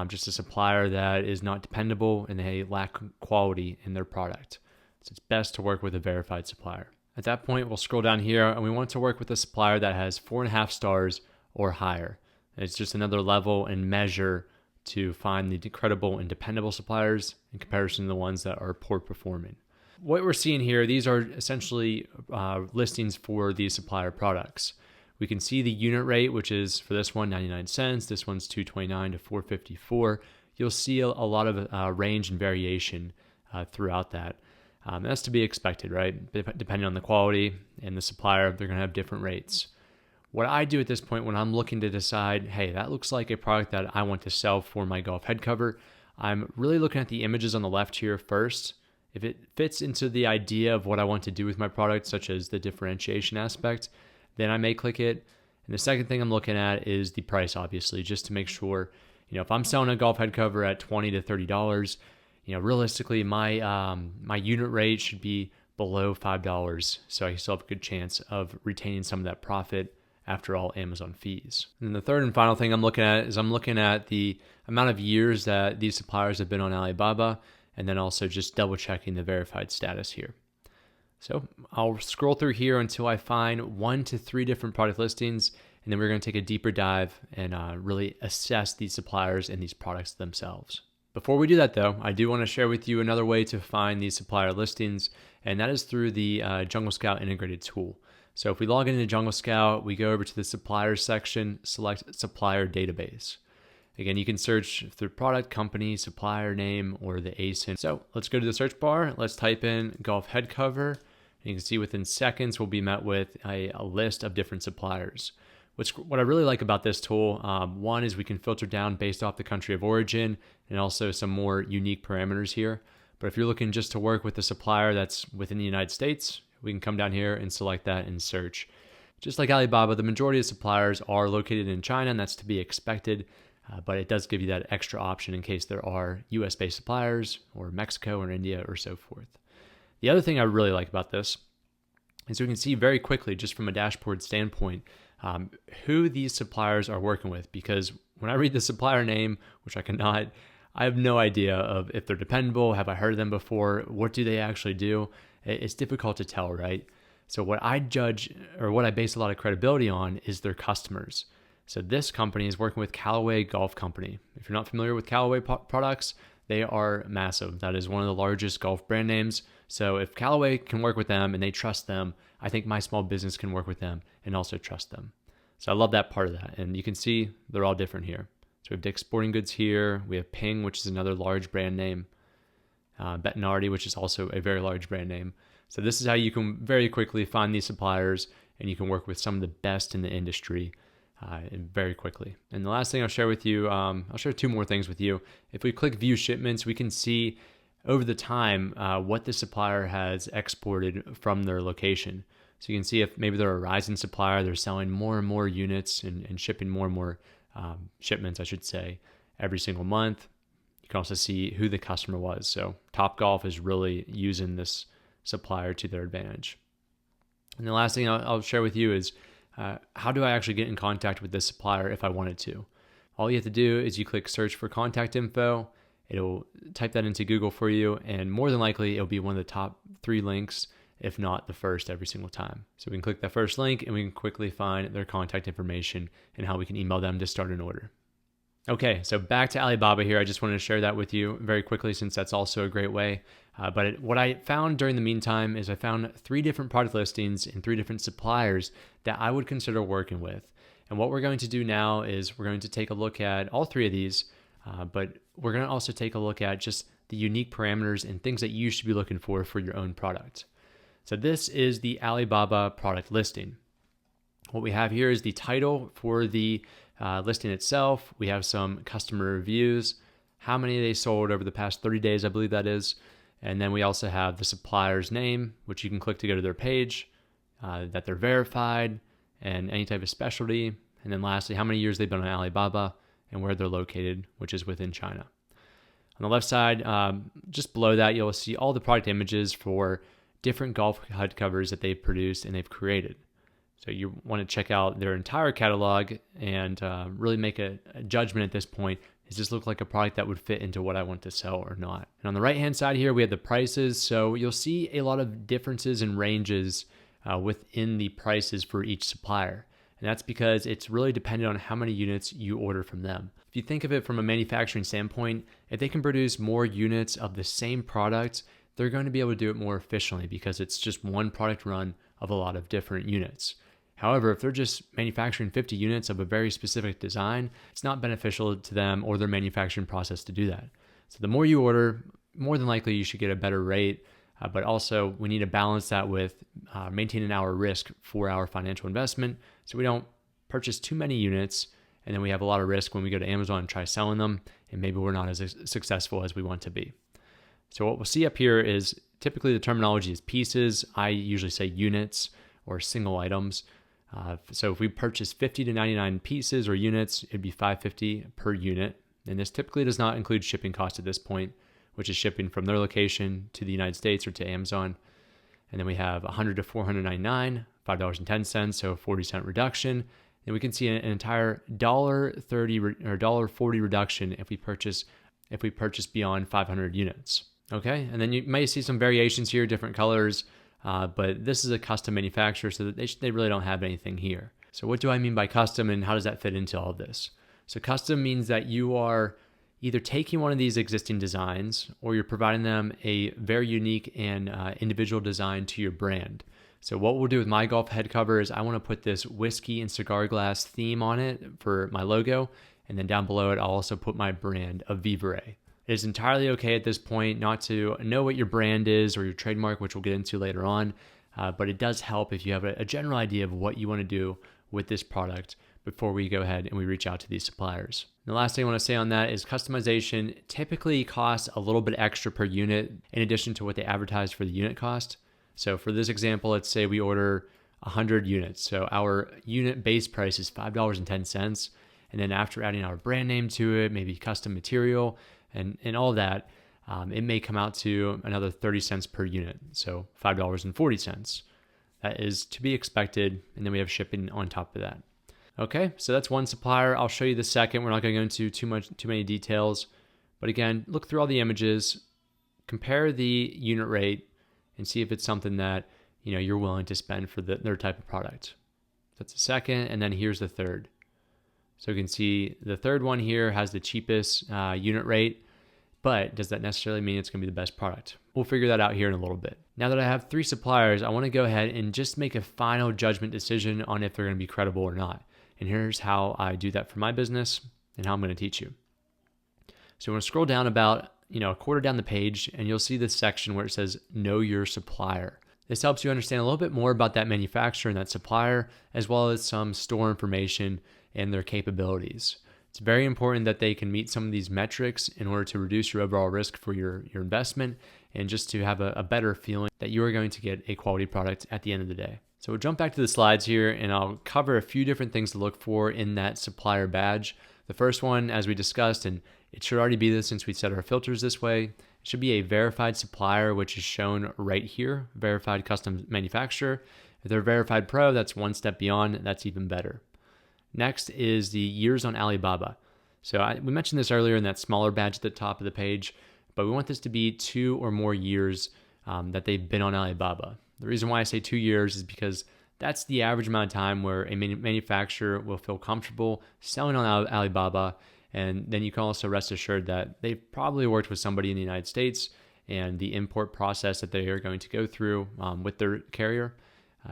[SPEAKER 1] just a supplier that is not dependable and they lack quality in their product. So it's best to work with a verified supplier. At that point, we'll scroll down here and we want to work with a supplier that has 4.5 stars or higher. It's just another level and measure to find the credible and dependable suppliers in comparison to the ones that are poor performing. What we're seeing here, these are essentially listings for these supplier products. We can see the unit rate, which is for this one 99 cents, this one's $2.29 to $4.54. You'll see a lot of range and variation throughout that. That's to be expected, right? Depending on the quality and the supplier, they're going to have different rates. What I do at this point when I'm looking to decide, hey, that looks like a product that I want to sell for my golf head cover, I'm really looking at the images on the left here first. If it fits into the idea of what I want to do with my product, such as the differentiation aspect, then I may click it. And the second thing I'm looking at is the price, obviously, just to make sure, if I'm selling a golf head cover at $20 to $30, realistically, my unit rate should be below $5, so I still have a good chance of retaining some of that profit after all Amazon fees. And the third and final thing I'm looking at is the amount of years that these suppliers have been on Alibaba, and then also just double checking the verified status here. So I'll scroll through here until I find 1 to 3 different product listings, and then we're going to take a deeper dive and really assess these suppliers and these products themselves. Before we do that though, I do want to share with you another way to find these supplier listings, and that is through the Jungle Scout integrated tool. So if we log into Jungle Scout, we go over to the suppliers section, select supplier database. Again, you can search through product, company, supplier name, or the ASIN. So let's go to the search bar. Let's type in golf head cover. And you can see within seconds, we'll be met with a list of different suppliers. What I really like about this tool, one is we can filter down based off the country of origin and also some more unique parameters here. But if you're looking just to work with a supplier that's within the United States, we can come down here and select that and search. Just like Alibaba, the majority of suppliers are located in China, and that's to be expected. But it does give you that extra option in case there are US-based suppliers or Mexico or India or so forth. The other thing I really like about this is we can see very quickly, just from a dashboard standpoint, who these suppliers are working with. Because when I read the supplier name, which I cannot, I have no idea of if they're dependable, have I heard of them before, what do they actually do? It's difficult to tell, right? So what I judge, or what I base a lot of credibility on, is their customers. So this company is working with Callaway Golf Company. If you're not familiar with Callaway products, they are massive. That is one of the largest golf brand names. So if Callaway can work with them and they trust them, I think my small business can work with them and also trust them. So I love that part of that. And you can see they're all different here. So we have Dick's Sporting Goods here. We have Ping, which is another large brand name. Bettinardi, which is also a very large brand name. So this is how you can very quickly find these suppliers, and you can work with some of the best in the industry and very quickly. And the last thing I'll share with you, I'll share 2 more things with you. If we click view shipments, we can see over the time what the supplier has exported from their location. So you can see if maybe they're a rising supplier, they're selling more and more units and shipping more and more shipments, I should say, every single month. You can also see who the customer was. So Topgolf is really using this supplier to their advantage. And the last thing I'll share with you is how do I actually get in contact with this supplier if I wanted to? All you have to do is you click search for contact info. It'll type that into Google for you, and more than likely it'll be one of the top 3 links, if not the first, every single time. So we can click that first link and we can quickly find their contact information and how we can email them to start an order. Okay, so back to Alibaba here. I just wanted to share that with you very quickly since that's also a great way What I found during the meantime is I found 3 different product listings and 3 different suppliers that I would consider working with. And what we're going to do now is we're going to take a look at all 3 of these, but we're going to also take a look at just the unique parameters and things that you should be looking for your own product. So this is the Alibaba product listing. What we have here is the title for the listing itself. We have some customer reviews, how many they sold over the past 30 days, I believe that is. And then we also have the supplier's name, which you can click to go to their page, that they're verified, and any type of specialty. And then lastly, how many years they've been on Alibaba and where they're located, which is within China. On the left side, just below that, you'll see all the product images for different golf HUD covers that they've produced and they've created. So you want to check out their entire catalog and really make a judgment at this point. Does this look like a product that would fit into what I want to sell or not? And on the right-hand side here, we have the prices. So you'll see a lot of differences and ranges within the prices for each supplier. And that's because it's really dependent on how many units you order from them. If you think of it from a manufacturing standpoint, if they can produce more units of the same product, they're going to be able to do it more efficiently because it's just one product run of a lot of different units. However, if they're just manufacturing 50 units of a very specific design, it's not beneficial to them or their manufacturing process to do that. So the more you order, more than likely you should get a better rate, but also we need to balance that with maintaining our risk for our financial investment so we don't purchase too many units and then we have a lot of risk when we go to Amazon and try selling them and maybe we're not as successful as we want to be. So what we'll see up here is typically the terminology is pieces. I usually say units or single items. So if we purchase 50 to 99 pieces or units, it'd be $5.50 per unit. And this typically does not include shipping costs at this point, which is shipping from their location to the United States or to Amazon. And then we have 100 to 499, $5.10, so a 40-cent reduction. And we can see an entire $1.30 or $1.40 reduction if we purchase beyond 500 units. Okay, and then you may see some variations here, different colors. But this is a custom manufacturer, so that they really don't have anything here. So what do I mean by custom and how does that fit into all of this? So custom means that you are either taking one of these existing designs or you're providing them a very unique and individual design to your brand. So what we'll do with my golf head cover is I want to put this whiskey and cigar glass theme on it for my logo. And then down below it, I'll also put my brand of Vivere. It is entirely okay at this point not to know what your brand is or your trademark, which we'll get into later on, but it does help if you have a general idea of what you want to do with this product before we go ahead and we reach out to these suppliers. And the last thing I want to say on that is customization typically costs a little bit extra per unit in addition to what they advertise for the unit cost. So for this example, let's say we order 100 units. So our unit base price is $5.10. And then after adding our brand name to it, maybe custom material, and all that, it may come out to another 30 cents per unit, so $5.40. That is to be expected, and then we have shipping on top of that. Okay, so that's one supplier. I'll show you the second. We're not going to go into too many details, but again, look through all the images, compare the unit rate, and see if it's something that you're willing to spend for their type of product. That's the second, and then here's the third. So you can see the third one here has the cheapest unit rate, but does that necessarily mean it's going to be the best product? We'll figure that out here in a little bit. Now that I have 3 suppliers, I want to go ahead and just make a final judgment decision on if they're going to be credible or not. And here's how I do that for my business and how I'm going to teach you. So I'm going to scroll down about a quarter down the page, and you'll see this section where it says Know Your Supplier. This helps you understand a little bit more about that manufacturer and that supplier, as well as some store information and their capabilities. It's very important that they can meet some of these metrics in order to reduce your overall risk for your investment and just to have a better feeling that you are going to get a quality product at the end of the day. So we'll jump back to the slides here and I'll cover a few different things to look for in that supplier badge. The first one, as we discussed, and it should already be this since we set our filters this way, it should be a verified supplier, which is shown right here, verified custom manufacturer. If they're verified pro, that's one step beyond, that's even better. Next is the years on Alibaba. So we mentioned this earlier in that smaller badge at the top of the page, but we want this to be 2 or more years that they've been on Alibaba. The reason why I say 2 years is because that's the average amount of time where a manufacturer will feel comfortable selling on Alibaba. And then you can also rest assured that they've probably worked with somebody in the United States and the import process that they are going to go through with their carrier,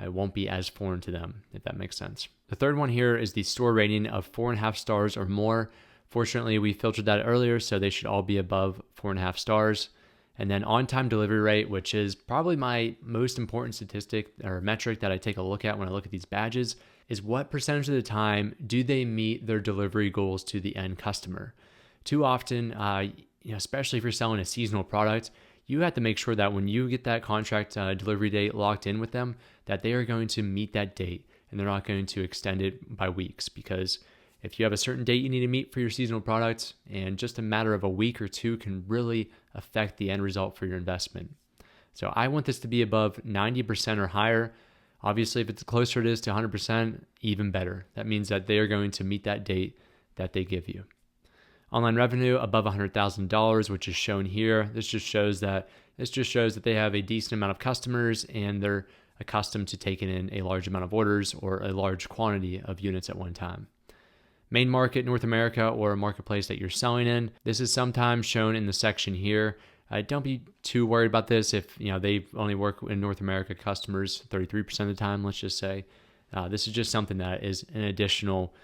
[SPEAKER 1] it won't be as foreign to them, if that makes sense. The third one here is the store rating of 4.5 stars or more. Fortunately, we filtered that earlier, so they should all be above 4.5 stars. And then on-time delivery rate, which is probably my most important statistic or metric that I take a look at when I look at these badges, is what percentage of the time do they meet their delivery goals to the end customer? Too often, especially if you're selling a seasonal product, you have to make sure that when you get that contract delivery date locked in with them, that they are going to meet that date and they're not going to extend it by weeks. Because if you have a certain date you need to meet for your seasonal products, and just a matter of a week or two can really affect the end result for your investment. So I want this to be above 90% or higher. Obviously, if it's closer it is to 100%, even better. That means that they are going to meet that date that they give you. Online revenue above $100,000, which is shown here. This just shows that they have a decent amount of customers and they're accustomed to taking in a large amount of orders or a large quantity of units at one time. Main market, North America, or a marketplace that you're selling in. This is sometimes shown in the section here. Don't be too worried about this if they only work in North America customers 33% of the time, let's just say. This is just something that is an additional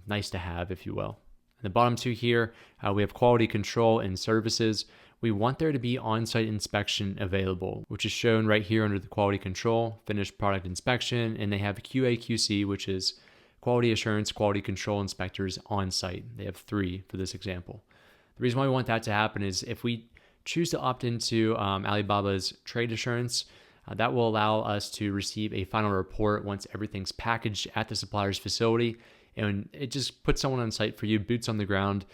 [SPEAKER 1] nice to have, if you will. In the bottom two here, we have quality control and services. We want there to be on-site inspection available, which is shown right here under the quality control, finished product inspection, and they have QA/QC, which is quality assurance, quality control inspectors on site. They have 3 for this example. The reason why we want that to happen is if we choose to opt into Alibaba's trade assurance, that will allow us to receive a final report once everything's packaged at the supplier's facility. And it just puts someone on site for you, boots on the ground,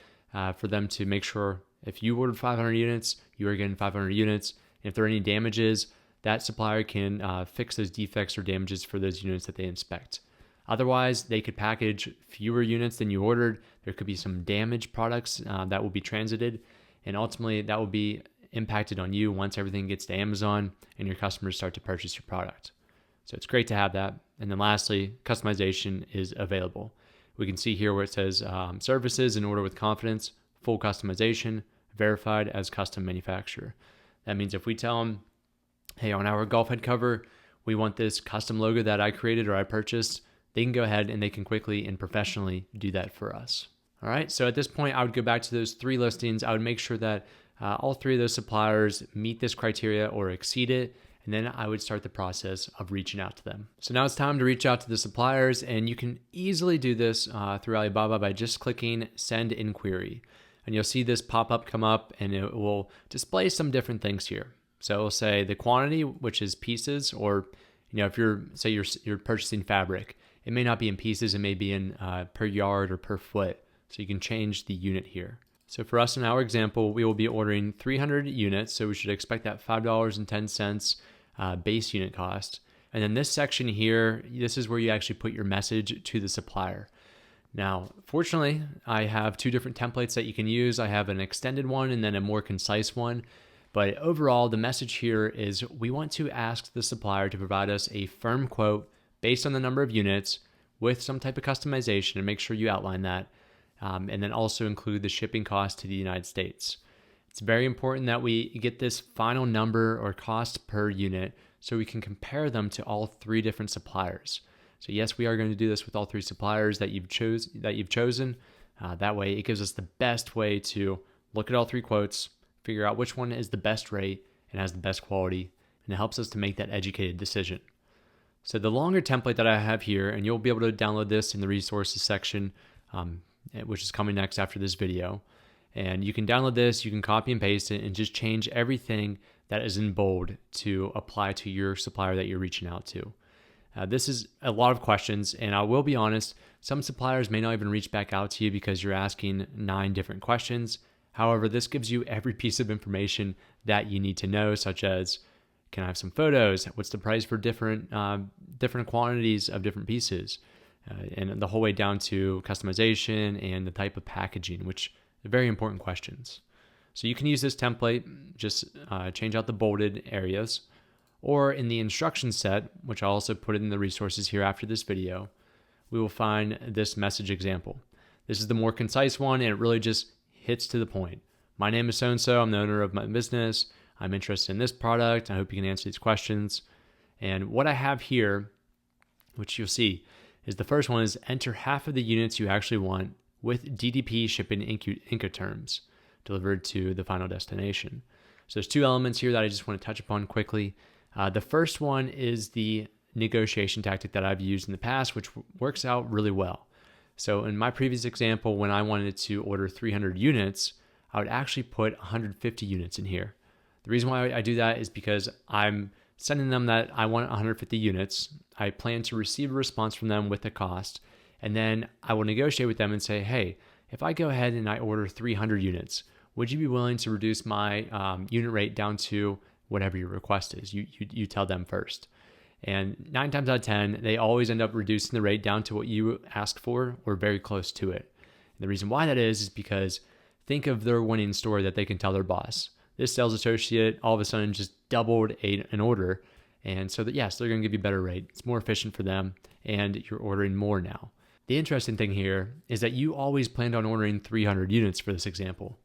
[SPEAKER 1] for them to make sure if you ordered 500 units, you are getting 500 units. And if there are any damages, that supplier can fix those defects or damages for those units that they inspect. Otherwise, they could package fewer units than you ordered. There could be some damaged products that will be transited, and ultimately that will be impacted on you once everything gets to Amazon and your customers start to purchase your product. So it's great to have that. And then lastly, customization is available. We can see here where it says services and order with confidence, full customization, verified as custom manufacturer. That means if we tell them, hey, on our golf head cover, we want this custom logo that I created or I purchased, they can go ahead and they can quickly and professionally do that for us. All right, so at this point, I would go back to those 3 listings. I would make sure that all 3 of those suppliers meet this criteria or exceed it, and then I would start the process of reaching out to them. So now it's time to reach out to the suppliers, and you can easily do this through Alibaba by just clicking Send Inquiry. And you'll see this pop-up come up, and it will display some different things here. So it'll say the quantity, which is pieces, or if you're purchasing fabric, it may not be in pieces, it may be in per yard or per foot. So you can change the unit here. So for us in our example, we will be ordering 300 units. So we should expect that $5.10 base unit cost. And then this section here, this is where you actually put your message to the supplier. Now, fortunately, I have 2 different templates that you can use. I have an extended one and then a more concise one. But overall, the message here is we want to ask the supplier to provide us a firm quote based on the number of units with some type of customization, and make sure you outline that. And then also include the shipping cost to the United States. It's very important that we get this final number or cost per unit so we can compare them to all 3 different suppliers. So yes, we are going to do this with all 3 suppliers that you've chosen. That way it gives us the best way to look at all 3 quotes, figure out which one is the best rate and has the best quality, and it helps us to make that educated decision. So the longer template that I have here, and you'll be able to download this in the resources section, which is coming next after this video. And you can download this, you can copy and paste it, and just change everything that is in bold to apply to your supplier that you're reaching out to. This is a lot of questions, and I will be honest, some suppliers may not even reach back out to you because you're asking 9 different questions. However, this gives you every piece of information that you need to know, such as, can I have some photos? What's the price for different quantities of different pieces? And the whole way down to customization and the type of packaging, which are very important questions. So you can use this template, just change out the bolded areas, or in the instruction set, which I'll also put in the resources here after this video, we will find this message example. This is the more concise one, and it really just hits to the point. My name is so-and-so, I'm the owner of my business. I'm interested in this product. I hope you can answer these questions. And what I have here, which you'll see, is the first one is enter half of the units you actually want with DDP shipping Incoterms delivered to the final destination. So there's two elements here that I just want to touch upon quickly. The first one is the negotiation tactic that I've used in the past, which works out really well. So in my previous example, when I wanted to order 300 units, I would actually put 150 units in here. The reason why I do that is because I'm sending them that I want 150 units. I plan to receive a response from them with the cost, and then I will negotiate with them and say, hey, if I go ahead and I order 300 units, would you be willing to reduce my unit rate down to whatever your request is? You tell them first. And 9 times out of 10, they always end up reducing the rate down to what you asked for or very close to it. And the reason why that is because think of their winning story that they can tell their boss. This sales associate all of a sudden just doubled an order. And so that, yes, they're going to give you a better rate. It's more efficient for them and you're ordering more now. The interesting thing here is that you always planned on ordering 300 units for this example.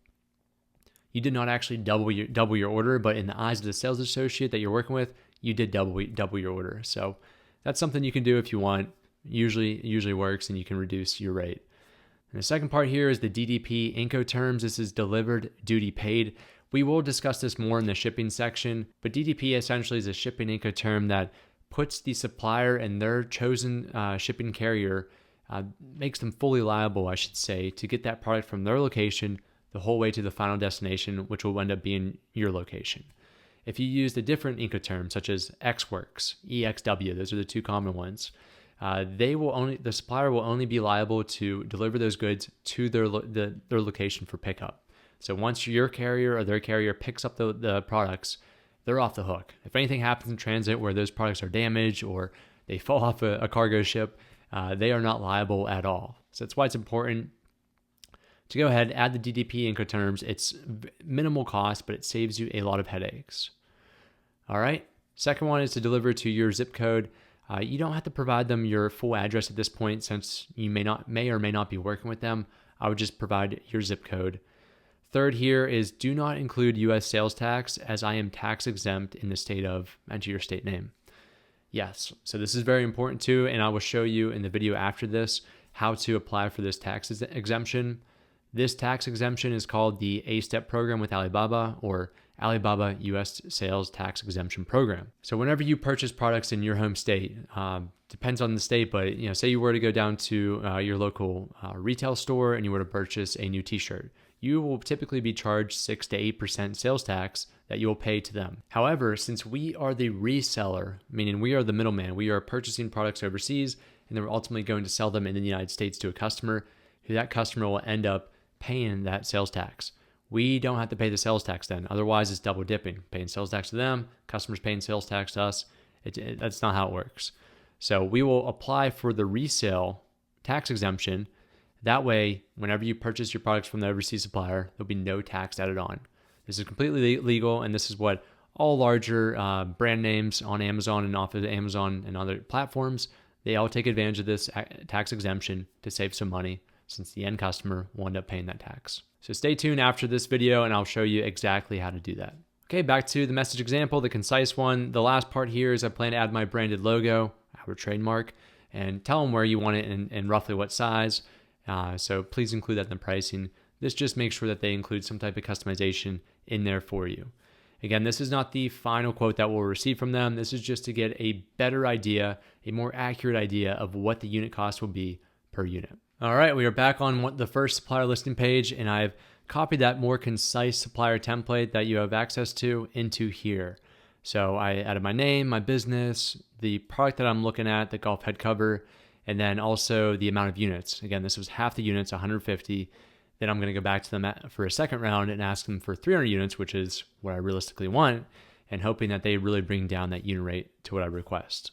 [SPEAKER 1] You did not actually double your order, but in the eyes of the sales associate that you're working with, you did double your order. So that's something you can do if you want. Usually works and you can reduce your rate. And the second part here is the DDP Incoterms. This is delivered duty paid. We will discuss this more in the shipping section, but DDP essentially is a shipping Incoterm that puts the supplier and their chosen shipping carrier, makes them fully liable, I should say, to get that product from their location the whole way to the final destination, which will end up being your location. If you used a different Incoterm, such as XWorks, EXW, those are the two common ones, the supplier will only be liable to deliver those goods to their location for pickup. So once your carrier or their carrier picks up the products, they're off the hook. If anything happens in transit where those products are damaged or they fall off a cargo ship, they are not liable at all. So that's why it's important to go ahead, add the DDP Incoterms. It's minimal cost, but it saves you a lot of headaches. All right. Second one is to deliver to your zip code. You don't have to provide them your full address at this point since you may or may not be working with them. I would just provide your zip code. Third here is do not include U.S. sales tax as I am tax exempt in the state of, enter your state name. Yes, so this is very important too, and I will show you in the video after this how to apply for this tax exemption. This tax exemption is called the ASTEP program with Alibaba, or Alibaba U.S. Sales Tax Exemption Program. So whenever you purchase products in your home state, depends on the state, but say you were to go down to your local retail store and you were to purchase a new t-shirt, you will typically be charged 6 to 8% sales tax that you will pay to them. However, since we are the reseller, meaning we are the middleman, we are purchasing products overseas and then we're ultimately going to sell them in the United States to a customer, who that customer will end up paying that sales tax. We don't have to pay the sales tax then. Otherwise, it's double dipping, paying sales tax to them, customers paying sales tax to us. That's not how it works. So we will apply for the resale tax exemption. That way, whenever you purchase your products from the overseas supplier, there'll be no tax added on. This is completely legal, and this is what all larger brand names on Amazon and off of Amazon and other platforms, they all take advantage of this tax exemption to save some money, since the end customer will end up paying that tax. So stay tuned after this video and I'll show you exactly how to do that. Okay, back to the message example, the concise one. The last part here is I plan to add my branded logo, our trademark, and tell them where you want it and roughly what size. So please include that in the pricing. This just makes sure that they include some type of customization in there for you. Again, this is not the final quote that we'll receive from them. This is just to get a better idea, a more accurate idea of what the unit cost will be per unit. All right, we are back on the first supplier listing page, and I've copied that more concise supplier template that you have access to into here. So I added my name, my business, the product that I'm looking at, the golf head cover, and then also the amount of units. Again, this was half the units, 150. Then I'm going to go back to them for a second round and ask them for 300 units, which is what I realistically want, and hoping that they really bring down that unit rate to what I request.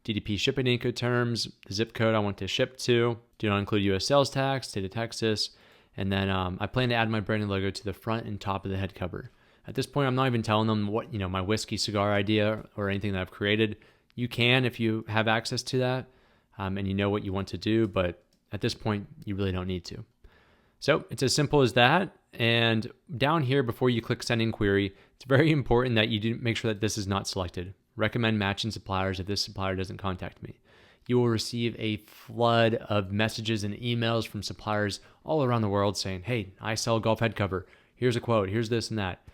[SPEAKER 1] DDP shipping Incoterms, the zip code I want to ship to, do not include U.S. sales tax, state of Texas, and then I plan to add my branded logo to the front and top of the head cover. At this point, I'm not even telling them what, my whiskey cigar idea or anything that I've created. You can if you have access to that and you know what you want to do, but at this point, you really don't need to. So it's as simple as that. And down here, before you click send inquiry, it's very important that you do make sure that this is not selected. Recommend matching suppliers if this supplier doesn't contact me. You will receive a flood of messages and emails from suppliers all around the world saying, hey, I sell golf head cover. Here's a quote. Here's this and that.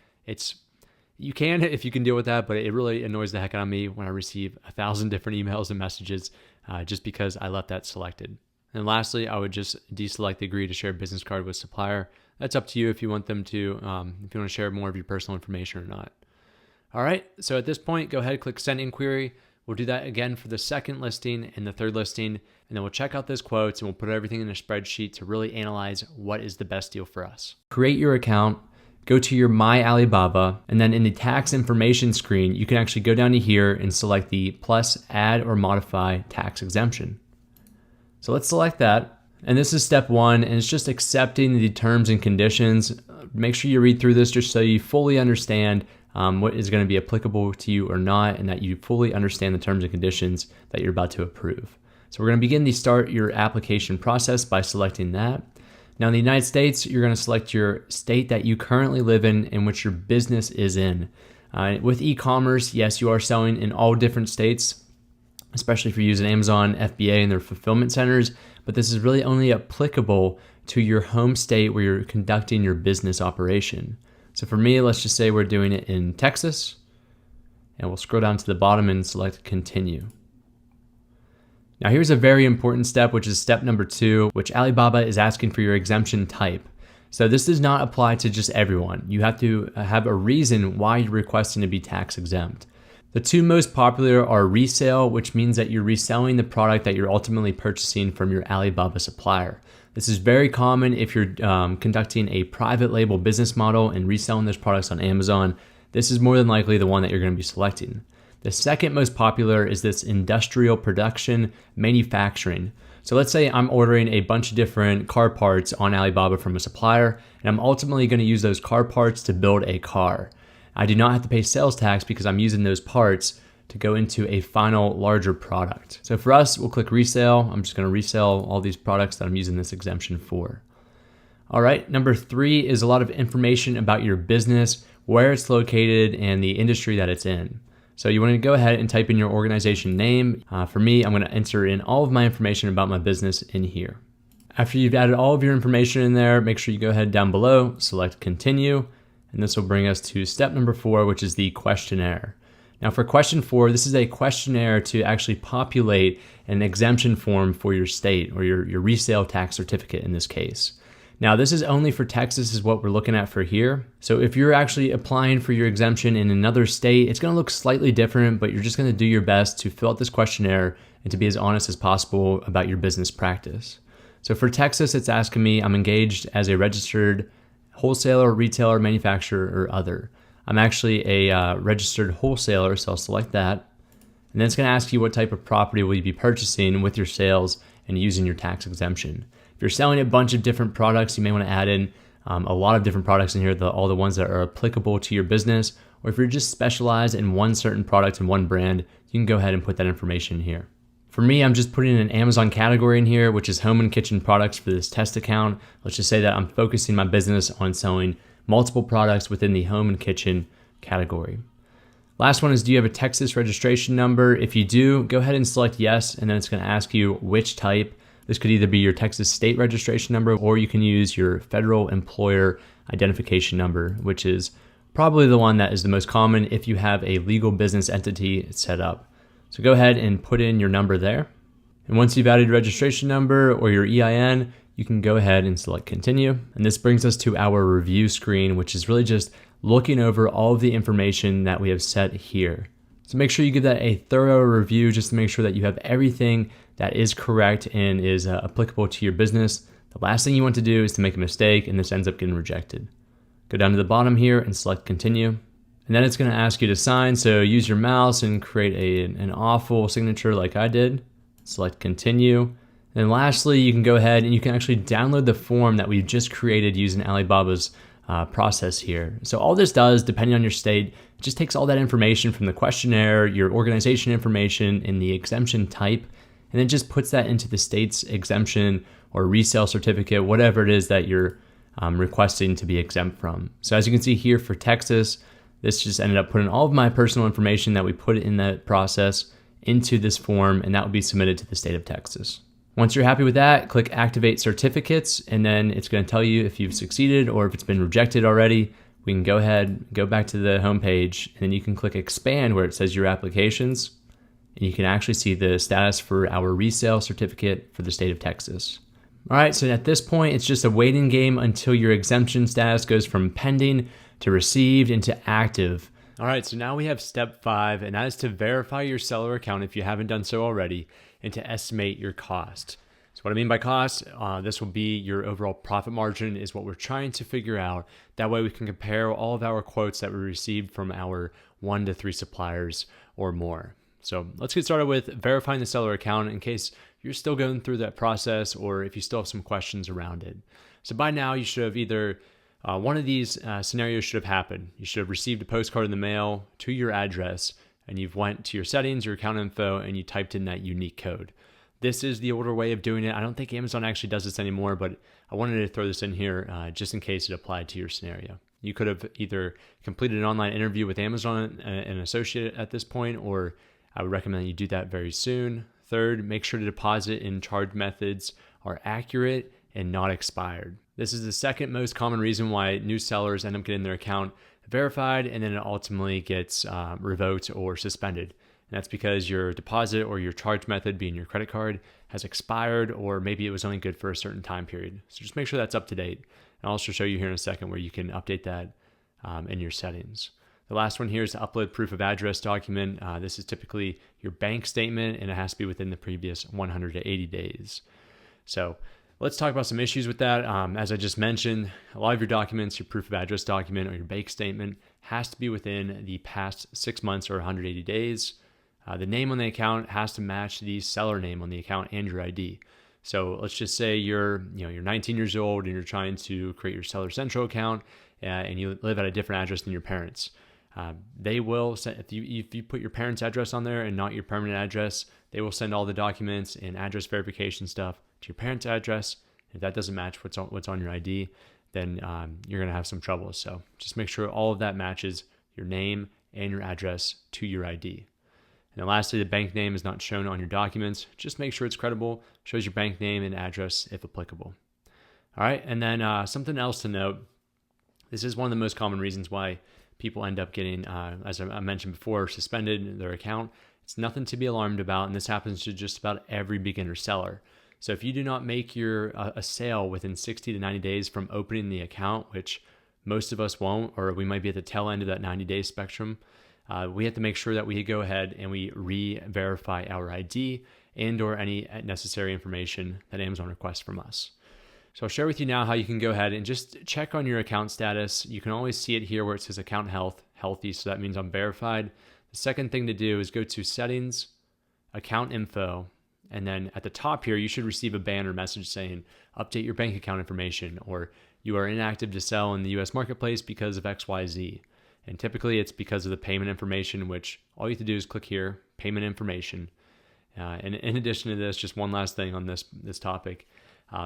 [SPEAKER 1] You can if you can deal with that, but it really annoys the heck out of me when I receive 1,000 different emails and messages just because I left that selected. And lastly, I would just deselect the agree to share business card with supplier. That's up to you if you want them to, if you want to share more of your personal information or not. All right, so at this point, go ahead, click send inquiry. We'll do that again for the second listing and the third listing, and then we'll check out those quotes and we'll put everything in a spreadsheet to really analyze what is the best deal for us. Create your account, go to your My Alibaba, and then in the tax information screen, you can actually go down to here and select the plus add or modify tax exemption. So let's select that. And this is step one, and it's just accepting the terms and conditions. Make sure you read through this just so you fully understand what is going to be applicable to you or not, and that you fully understand the terms and conditions that you're about to approve. So we're going to begin the start your application process by selecting that. Now in the United States, you're going to select your state that you currently live in which your business is in. With e-commerce, yes, you are selling in all different states, especially if you're using Amazon FBA and their fulfillment centers, but this is really only applicable to your home state where you're conducting your business operation. So for me, let's just say we're doing it in Texas, and we'll scroll down to the bottom and select continue. Now here's a very important step, which is step number 2, which Alibaba is asking for your exemption type. So this does not apply to just everyone. You have to have a reason why you're requesting to be tax exempt. The two most popular are resale, which means that you're reselling the product that you're ultimately purchasing from your Alibaba supplier. This is very common if you're conducting a private label business model and reselling those products on Amazon. This is more than likely the one that you're going to be selecting. The second most popular is this industrial production manufacturing. So let's say I'm ordering a bunch of different car parts on Alibaba from a supplier, and I'm ultimately going to use those car parts to build a car. I do not have to pay sales tax because I'm using those parts to go into a final larger product. So for us, we'll click resale. I'm just going to resell all these products that I'm using this exemption for. All right, number 3 is a lot of information about your business, where it's located, and the industry that it's in. So you want to go ahead and type in your organization name. For me, I'm going to enter in all of my information about my business in here. After you've added all of your information in there, make sure you go ahead down below, select continue, and this will bring us to step number 4, which is the questionnaire. Now for question 4, this is a questionnaire to actually populate an exemption form for your state or your resale tax certificate in this case. Now this is only for Texas is what we're looking at for here. So if you're actually applying for your exemption in another state, it's going to look slightly different, but you're just going to do your best to fill out this questionnaire and to be as honest as possible about your business practice. So for Texas, it's asking me, I'm engaged as a registered wholesaler, retailer, manufacturer, or other. I'm actually a registered wholesaler, so I'll select that. And then it's going to ask you what type of property will you be purchasing with your sales and using your tax exemption. If you're selling a bunch of different products, you may want to add in a lot of different products in here, all the ones that are applicable to your business. Or if you're just specialized in one certain product and one brand, you can go ahead and put that information in here. For me, I'm just putting an Amazon category in here, which is home and kitchen products for this test account. Let's just say that I'm focusing my business on selling multiple products within the home and kitchen category. Last one is, do you have a Texas registration number? If you do, go ahead and select yes, and then it's going to ask you which type. This could either be your Texas state registration number, or you can use your federal employer identification number, which is probably the one that is the most common if you have a legal business entity set up. So go ahead and put in your number there. And once you've added your registration number or your EIN, you can go ahead and select continue. And this brings us to our review screen, which is really just looking over all of the information that we have set here. So make sure you give that a thorough review just to make sure that you have everything that is correct and is applicable to your business. The last thing you want to do is to make a mistake and this ends up getting rejected. Go down to the bottom here and select continue. And then it's going to ask you to sign, so use your mouse and create an awful signature like I did. Select continue. And then lastly, you can go ahead and you can actually download the form that we've just created using Alibaba's process here. So all this does, depending on your state, it just takes all that information from the questionnaire, your organization information, and the exemption type, and then just puts that into the state's exemption or resale certificate, whatever it is that you're requesting to be exempt from. So as you can see here for Texas, this just ended up putting all of my personal information that we put in that process into this form, and that will be submitted to the state of Texas. Once you're happy with that, click Activate Certificates, and then it's going to tell you if you've succeeded or if it's been rejected already. We can go ahead, go back to the home page, and then you can click Expand where it says your applications, and you can actually see the status for our resale certificate for the state of Texas. All right, so at this point, it's just a waiting game until your exemption status goes from pending to received into active. All right, so now we have step 5, and that is to verify your seller account if you haven't done so already, and to estimate your cost. So what I mean by cost, this will be your overall profit margin is what we're trying to figure out. That way we can compare all of our quotes that we received from our 1 to 3 suppliers or more. So let's get started with verifying the seller account in case you're still going through that process or if you still have some questions around it. So by now you should have either one of these scenarios should have happened. You should have received a postcard in the mail to your address, and you've went to your settings, your account info, and you typed in that unique code. This is the older way of doing it. I don't think Amazon actually does this anymore, but I wanted to throw this in here just in case it applied to your scenario. You could have either completed an online interview with Amazon and an associate at this point, or I would recommend you do that very soon. Third, make sure the deposit and charge methods are accurate and not expired. This is the second most common reason why new sellers end up getting their account verified and then it ultimately gets revoked or suspended. And that's because your deposit or your charge method, being your credit card, has expired, or maybe it was only good for a certain time period. So just make sure that's up to date. And I'll also show you here in a second where you can update that in your settings. The last one here is to upload proof of address document. This is typically your bank statement, and it has to be within the previous 180 days. So let's talk about some issues with that. As I just mentioned, a lot of your documents, your proof of address document or your bank statement, has to be within the past 6 months or 180 days. The name on the account has to match the seller name on the account and your ID. So let's just say you're 19 years old and you're trying to create your Seller Central account and you live at a different address than your parents. They will send, if you put your parents' address on there and not your permanent address, they will send all the documents and address verification stuff to your parents' address. If that doesn't match what's on your ID, then you're going to have some trouble. So just make sure all of that matches your name and your address to your ID. And then lastly, the bank name is not shown on your documents. Just make sure it's credible, shows your bank name and address if applicable. All right, and then something else to note. This is one of the most common reasons why people end up getting, as I mentioned before, suspended their account. It's nothing to be alarmed about, and this happens to just about every beginner seller. So if you do not make a sale within 60 to 90 days from opening the account, which most of us won't, or we might be at the tail end of that 90-day spectrum, we have to make sure that we go ahead and we re-verify our ID and or any necessary information that Amazon requests from us. So I'll share with you now how you can go ahead and just check on your account status. You can always see it here where it says account healthy, so that means I'm verified. The second thing to do is go to settings, account info, and then at the top here, you should receive a banner message saying update your bank account information, or you are inactive to sell in the US marketplace because of XYZ. And typically it's because of the payment information, which all you have to do is click here, payment information. And in addition to this, just one last thing on this topic.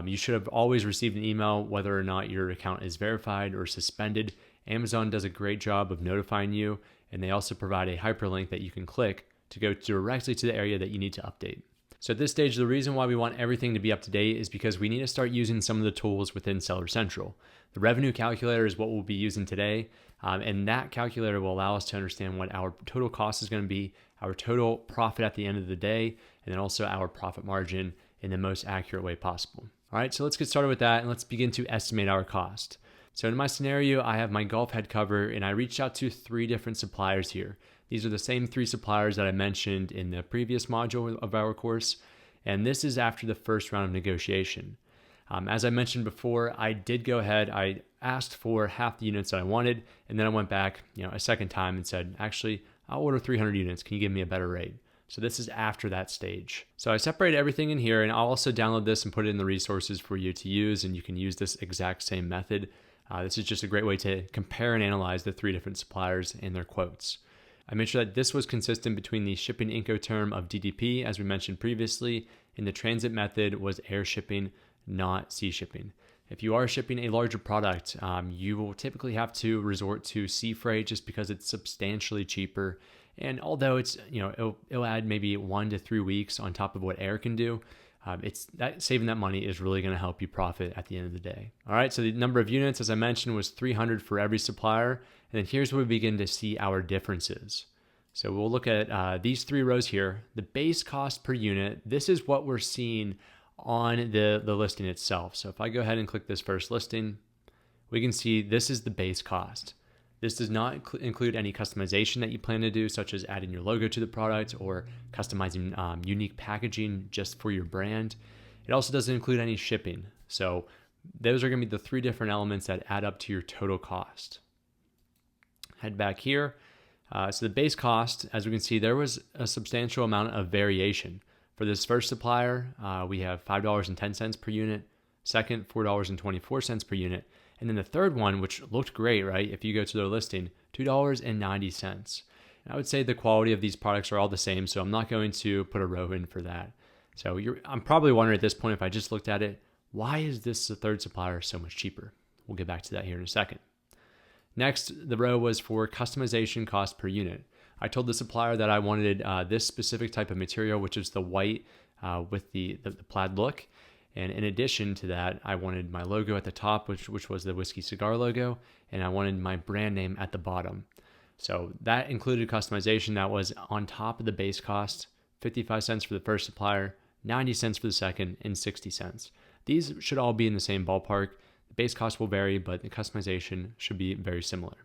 [SPEAKER 1] You should have always received an email whether or not your account is verified or suspended. Amazon does a great job of notifying you, and they also provide a hyperlink that you can click to go directly to the area that you need to update. So at this stage, the reason why we want everything to be up to date is because we need to start using some of the tools within Seller Central. The revenue calculator is what we'll be using today, and that calculator will allow us to understand what our total cost is going to be, our total profit at the end of the day, and then also our profit margin in the most accurate way possible. All right, so let's get started with that and let's begin to estimate our cost. So in my scenario, I have my golf head cover and I reached out to 3 different suppliers here. These are the same 3 suppliers that I mentioned in the previous module of our course, and this is after the first round of negotiation. As I mentioned before, I did go ahead, I asked for half the units that I wanted, and then I went back a second time and said, actually, I'll order 300 units. Can you give me a better rate? So this is after that stage. So I separate everything in here, and I'll also download this and put it in the resources for you to use, and you can use this exact same method. This is just a great way to compare and analyze the 3 different suppliers and their quotes. I made sure that this was consistent between the shipping Incoterm of DDP, as we mentioned previously, and the transit method was air shipping, not sea shipping. If you are shipping a larger product, you will typically have to resort to sea freight just because it's substantially cheaper. And although it's, it'll add maybe 1 to 3 weeks on top of what air can do, it's that saving that money is really going to help you profit at the end of the day. All right, so the number of units, as I mentioned, was 300 for every supplier. And then here's where we begin to see our differences. So we'll look at these 3 rows here. The base cost per unit, this is what we're seeing on the listing itself. So if I go ahead and click this first listing, we can see this is the base cost. This does not include any customization that you plan to do, such as adding your logo to the product or customizing unique packaging just for your brand. It also doesn't include any shipping. So those are going to be the 3 different elements that add up to your total cost. Head back here. So the base cost, as we can see, there was a substantial amount of variation. For this first supplier, we have $5.10 per unit, second, $4.24 per unit, and then the third one, which looked great, right? If you go to their listing, $2.90. I would say the quality of these products are all the same, so I'm not going to put a row in for that. So I'm probably wondering at this point, if I just looked at it, why is this the third supplier so much cheaper? We'll get back to that here in a second. Next, the row was for customization cost per unit. I told the supplier that I wanted this specific type of material, which is the white with the plaid look. And in addition to that, I wanted my logo at the top, which was the Whiskey Cigar logo, and I wanted my brand name at the bottom. So that included customization that was on top of the base cost, 55 cents for the first supplier, 90 cents for the second, and 60 cents. These should all be in the same ballpark. The base cost will vary, but the customization should be very similar.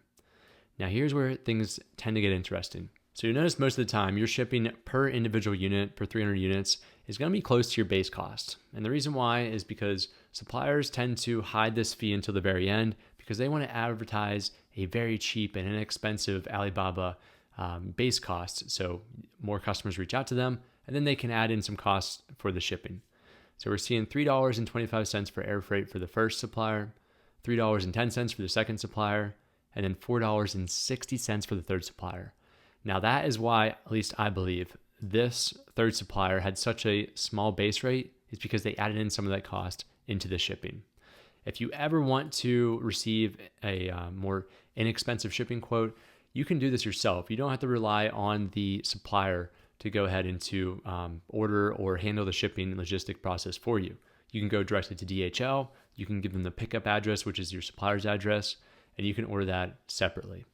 [SPEAKER 1] Now here's where things tend to get interesting. So you notice most of the time your shipping per individual unit, per 300 units, is going to be close to your base cost. And the reason why is because suppliers tend to hide this fee until the very end because they want to advertise a very cheap and inexpensive Alibaba base cost. So more customers reach out to them, and then they can add in some costs for the shipping. So we're seeing $3.25 for air freight for the first supplier, $3.10 for the second supplier, and then $4.60 for the third supplier. Now that is why, at least I believe, this third supplier had such a small base rate, is because they added in some of that cost into the shipping. If you ever want to receive a more inexpensive shipping quote, you can do this yourself. You don't have to rely on the supplier to go ahead and to order or handle the shipping and logistic process for you. You can go directly to DHL, you can give them the pickup address, which is your supplier's address, and you can order that separately.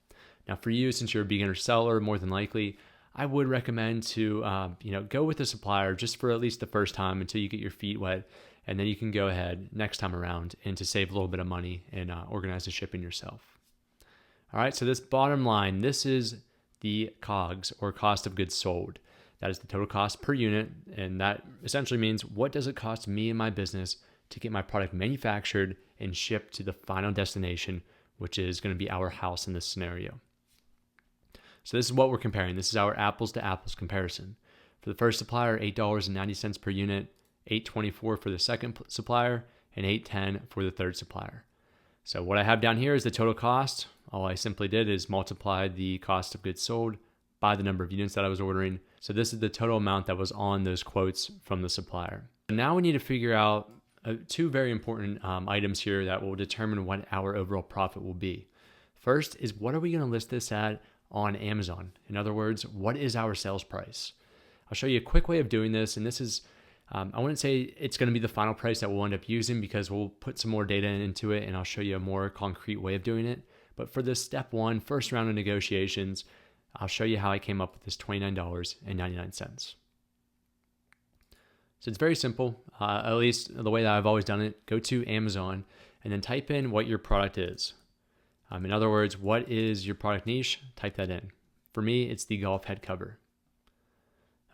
[SPEAKER 1] Now for you, since you're a beginner seller, more than likely, I would recommend to go with a supplier just for at least the first time until you get your feet wet, and then you can go ahead next time around and to save a little bit of money and organize the shipping yourself. All right, so this bottom line, this is the COGS, or cost of goods sold. That is the total cost per unit, and that essentially means what does it cost me and my business to get my product manufactured and shipped to the final destination, which is going to be our house in this scenario. So this is what we're comparing. This is our apples to apples comparison. For the first supplier, $8.90 per unit, $8.24 for the second supplier, and $8.10 for the third supplier. So what I have down here is the total cost. All I simply did is multiply the cost of goods sold by the number of units that I was ordering. So this is the total amount that was on those quotes from the supplier. Now we need to figure out 2 very important items here that will determine what our overall profit will be. First is, what are we going to list this at on Amazon? In other words, what is our sales price? I'll show you a quick way of doing this, and this is, I wouldn't say it's going to be the final price that we'll end up using because we'll put some more data into it and I'll show you a more concrete way of doing it. But for this step 1, first round of negotiations, I'll show you how I came up with this $29.99. So it's very simple, at least the way that I've always done it. Go to Amazon and then type in what your product is. In other words, what is your product niche? Type that in. For me, it's the golf head cover.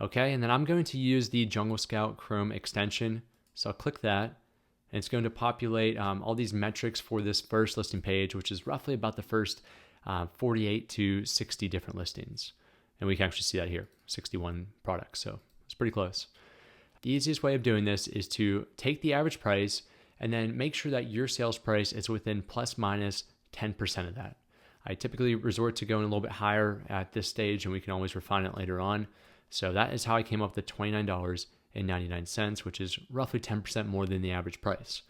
[SPEAKER 1] Okay, and then I'm going to use the Jungle Scout Chrome extension. So I'll click that, and it's going to populate all these metrics for this first listing page, which is roughly about the first 48 to 60 different listings. And we can actually see that here, 61 products. So it's pretty close. The easiest way of doing this is to take the average price and then make sure that your sales price is within plus minus 10% of that. I typically resort to going a little bit higher at this stage, and we can always refine it later on. So that is how I came up with the $29.99, which is roughly 10% more than the average price.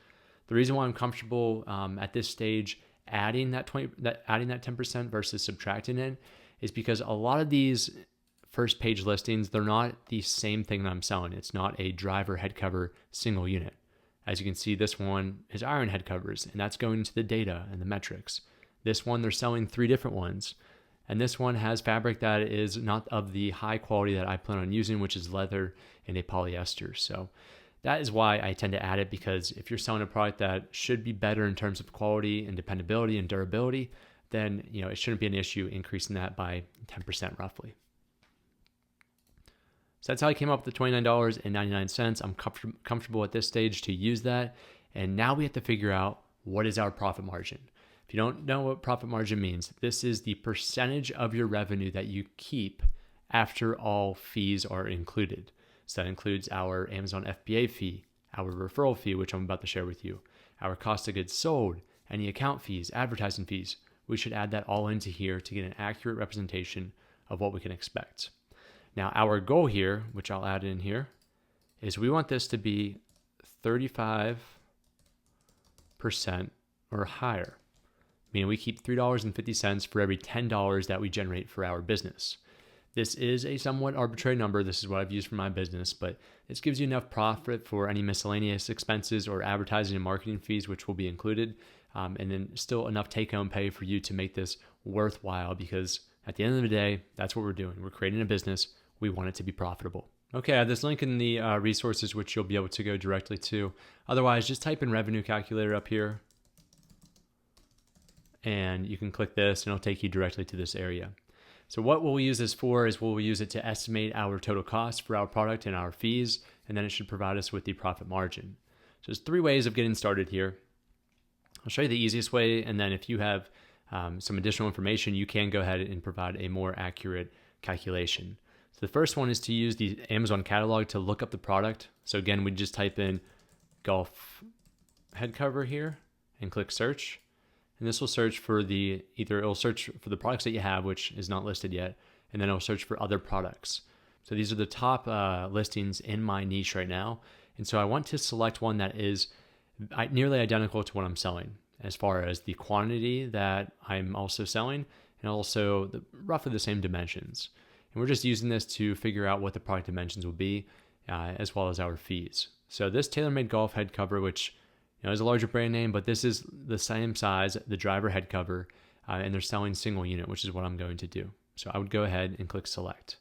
[SPEAKER 1] The reason why I'm comfortable at this stage adding that 10% versus subtracting it is because a lot of these first page listings, they're not the same thing that I'm selling. It's not a driver head cover single unit. As you can see, this one is iron head covers, and that's going into the data and the metrics. This one, they're selling 3 different ones. And this one has fabric that is not of the high quality that I plan on using, which is leather and a polyester. So that is why I tend to add it, because if you're selling a product that should be better in terms of quality and dependability and durability, then it shouldn't be an issue increasing that by 10% roughly. So that's how I came up with the $29.99. I'm comfortable at this stage to use that. And now we have to figure out, what is our profit margin? If you don't know what profit margin means, this is the percentage of your revenue that you keep after all fees are included. So that includes our Amazon FBA fee, our referral fee, which I'm about to share with you, our cost of goods sold, any account fees, advertising fees. We should add that all into here to get an accurate representation of what we can expect. Now, our goal here, which I'll add in here, is we want this to be 35% or higher, meaning we keep $3.50 for every $10 that we generate for our business. This is a somewhat arbitrary number. This is what I've used for my business, but this gives you enough profit for any miscellaneous expenses or advertising and marketing fees, which will be included, and then still enough take-home pay for you to make this worthwhile, because at the end of the day, that's what we're doing. We're creating a business. We want it to be profitable. Okay, I have this link in the resources, which you'll be able to go directly to. Otherwise, just type in revenue calculator up here, and you can click this, and it'll take you directly to this area. So what we'll use this for is we'll use it to estimate our total cost for our product and our fees, and then it should provide us with the profit margin. So there's 3 ways of getting started here. I'll show you the easiest way, and then if you have some additional information, you can go ahead and provide a more accurate calculation. So the first one is to use the Amazon catalog to look up the product. So again, we just type in golf head cover here and click search. And this will search for it'll search for the products that you have, which is not listed yet, and then it'll search for other products. So these are the top listings in my niche right now. And so I want to select one that is nearly identical to what I'm selling, as far as the quantity that I'm also selling, and also roughly the same dimensions. And we're just using this to figure out what the product dimensions will be, as well as our fees. So this TaylorMade golf head cover, which is a larger brand name, but this is the same size, the driver head cover, and they're selling single unit, which is what I'm going to do. So I would go ahead and click select.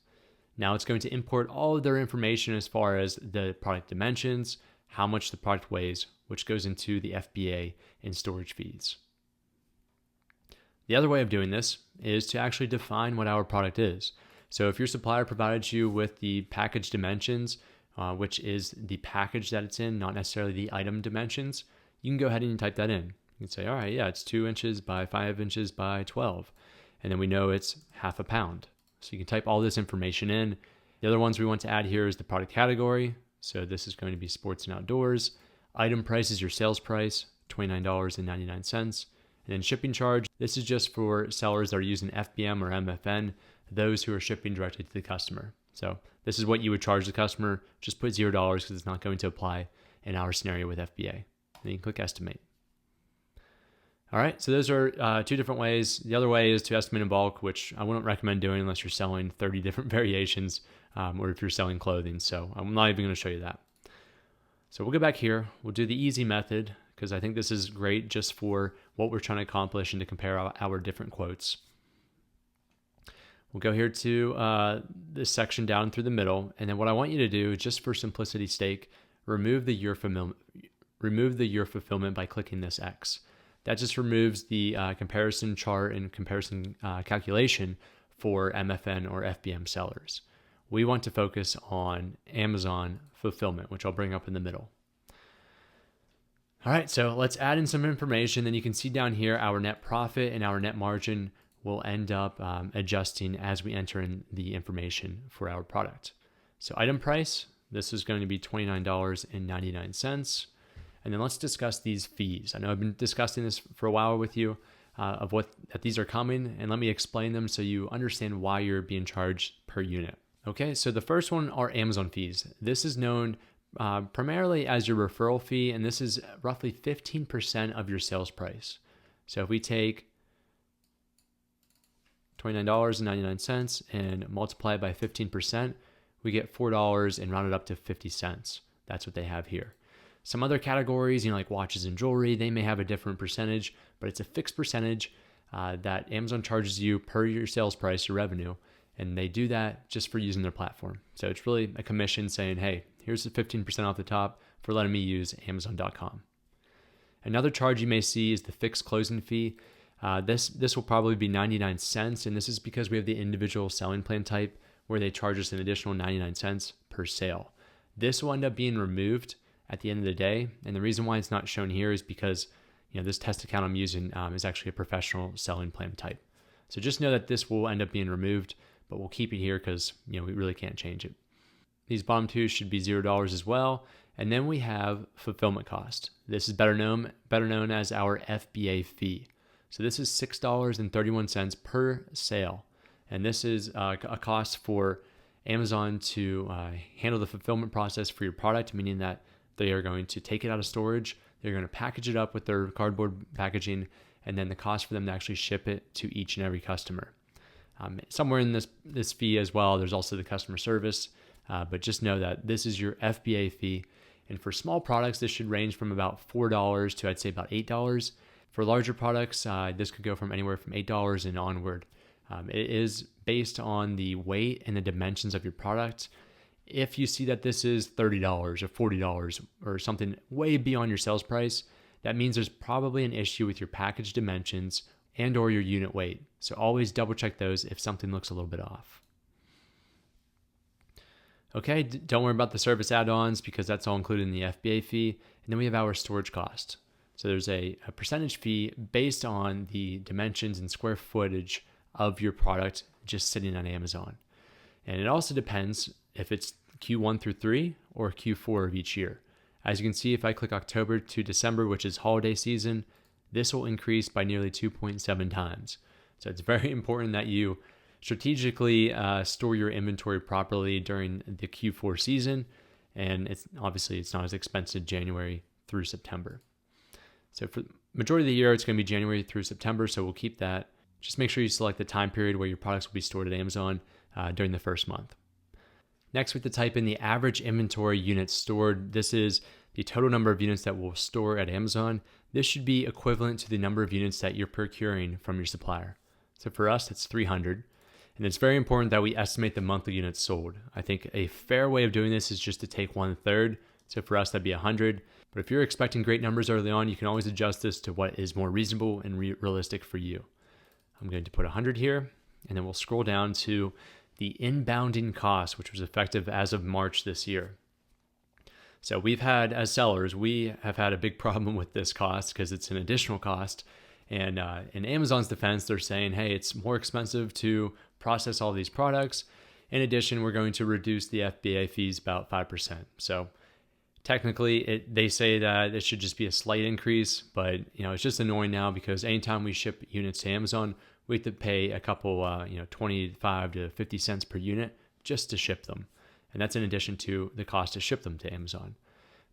[SPEAKER 1] Now it's going to import all of their information as far as the product dimensions, how much the product weighs, which goes into the FBA and storage fees. The other way of doing this is to actually define what our product is. So if your supplier provided you with the package dimensions, which is the package that it's in, not necessarily the item dimensions, you can go ahead and type that in. You can say, all right, yeah, it's 2 inches by 5 inches by 12. And then we know it's half a pound. So you can type all this information in. The other ones we want to add here is the product category. So this is going to be sports and outdoors. Item price is your sales price, $29.99. And then shipping charge, this is just for sellers that are using FBM or MFN, those who are shipping directly to the customer. So this is what you would charge the customer. Just put $0 because it's not going to apply in our scenario with FBA. And then you can click estimate. All right, so those are 2 different ways. The other way is to estimate in bulk, which I wouldn't recommend doing unless you're selling 30 different variations, or if you're selling clothing. So I'm not even going to show you that. So we'll go back here. We'll do the easy method, because I think this is great just for what we're trying to accomplish and to compare our different quotes. We'll go here to this section down through the middle, and then what I want you to do, just for simplicity's sake, remove the year fulfillment by clicking this X. That just removes the comparison chart and comparison calculation for MFN or FBM sellers. We want to focus on Amazon fulfillment, which I'll bring up in the middle. All right, so let's add in some information. Then you can see down here our net profit and our net margin will end up adjusting as we enter in the information for our product. So item price, this is going to be $29.99. And then let's discuss these fees. I know I've been discussing this for a while with you of that these are coming, and let me explain them so you understand why you're being charged per unit. Okay, so the first one are Amazon fees. This is known primarily as your referral fee, and this is roughly 15% of your sales price. So if we take $29.99 and multiply it by 15%, we get $4 and round it up to 50 cents. That's what they have here. Some other categories, like watches and jewelry, they may have a different percentage, but it's a fixed percentage that Amazon charges you per your sales price, your revenue, and they do that just for using their platform. So it's really a commission saying, hey, here's the 15% off the top for letting me use Amazon.com. Another charge you may see is the fixed closing fee. This will probably be 99 cents, and this is because we have the individual selling plan type where they charge us an additional 99 cents per sale. This will end up being removed at the end of the day, and the reason why it's not shown here is because this test account I'm using is actually a professional selling plan type. So just know that this will end up being removed, but we'll keep it here because we really can't change it. These bottom two should be $0 as well. And then we have fulfillment cost. This is better known as our FBA fee. So this is $6.31 per sale. And this is a cost for Amazon to handle the fulfillment process for your product, meaning that they are going to take it out of storage, they're going to package it up with their cardboard packaging, and then the cost for them to actually ship it to each and every customer. Somewhere in this fee as well, there's also the customer service, but just know that this is your FBA fee. And for small products, this should range from about $4 to I'd say about $8. For larger products, this could go from anywhere from $8 and onward. It is based on the weight and the dimensions of your product. If you see that this is $30 or $40 or something way beyond your sales price, that means there's probably an issue with your package dimensions and or your unit weight. So always double check those if something looks a little bit off. Okay, don't worry about the service add-ons because that's all included in the FBA fee. And then we have our storage cost. So there's a percentage fee based on the dimensions and square footage of your product just sitting on Amazon. And it also depends if it's Q1 through 3 or Q4 of each year. As you can see, if I click October to December, which is holiday season, this will increase by nearly 2.7 times. So it's very important that you strategically store your inventory properly during the Q4 season. And it's not as expensive January through September. So for the majority of the year, it's going to be January through September. So we'll keep that. Just make sure you select the time period where your products will be stored at Amazon during the first month. Next, we have to type in the average inventory units stored. This is the total number of units that we'll store at Amazon. This should be equivalent to the number of units that you're procuring from your supplier. So for us, it's 300. And it's very important that we estimate the monthly units sold. I think a fair way of doing this is just to take 1/3. So for us, that'd be 100. But if you're expecting great numbers early on, you can always adjust this to what is more reasonable and realistic for you. I'm going to put 100 here, and then we'll scroll down to the inbounding cost, which was effective as of March this year. So as sellers, we have had a big problem with this cost because it's an additional cost. And in Amazon's defense, they're saying, hey, it's more expensive to process all these products. In addition, we're going to reduce the FBA fees about 5%. So technically, they say that it should just be a slight increase, but it's just annoying now because anytime we ship units to Amazon, we have to pay a couple, 25 to 50 cents per unit just to ship them. And that's in addition to the cost to ship them to Amazon.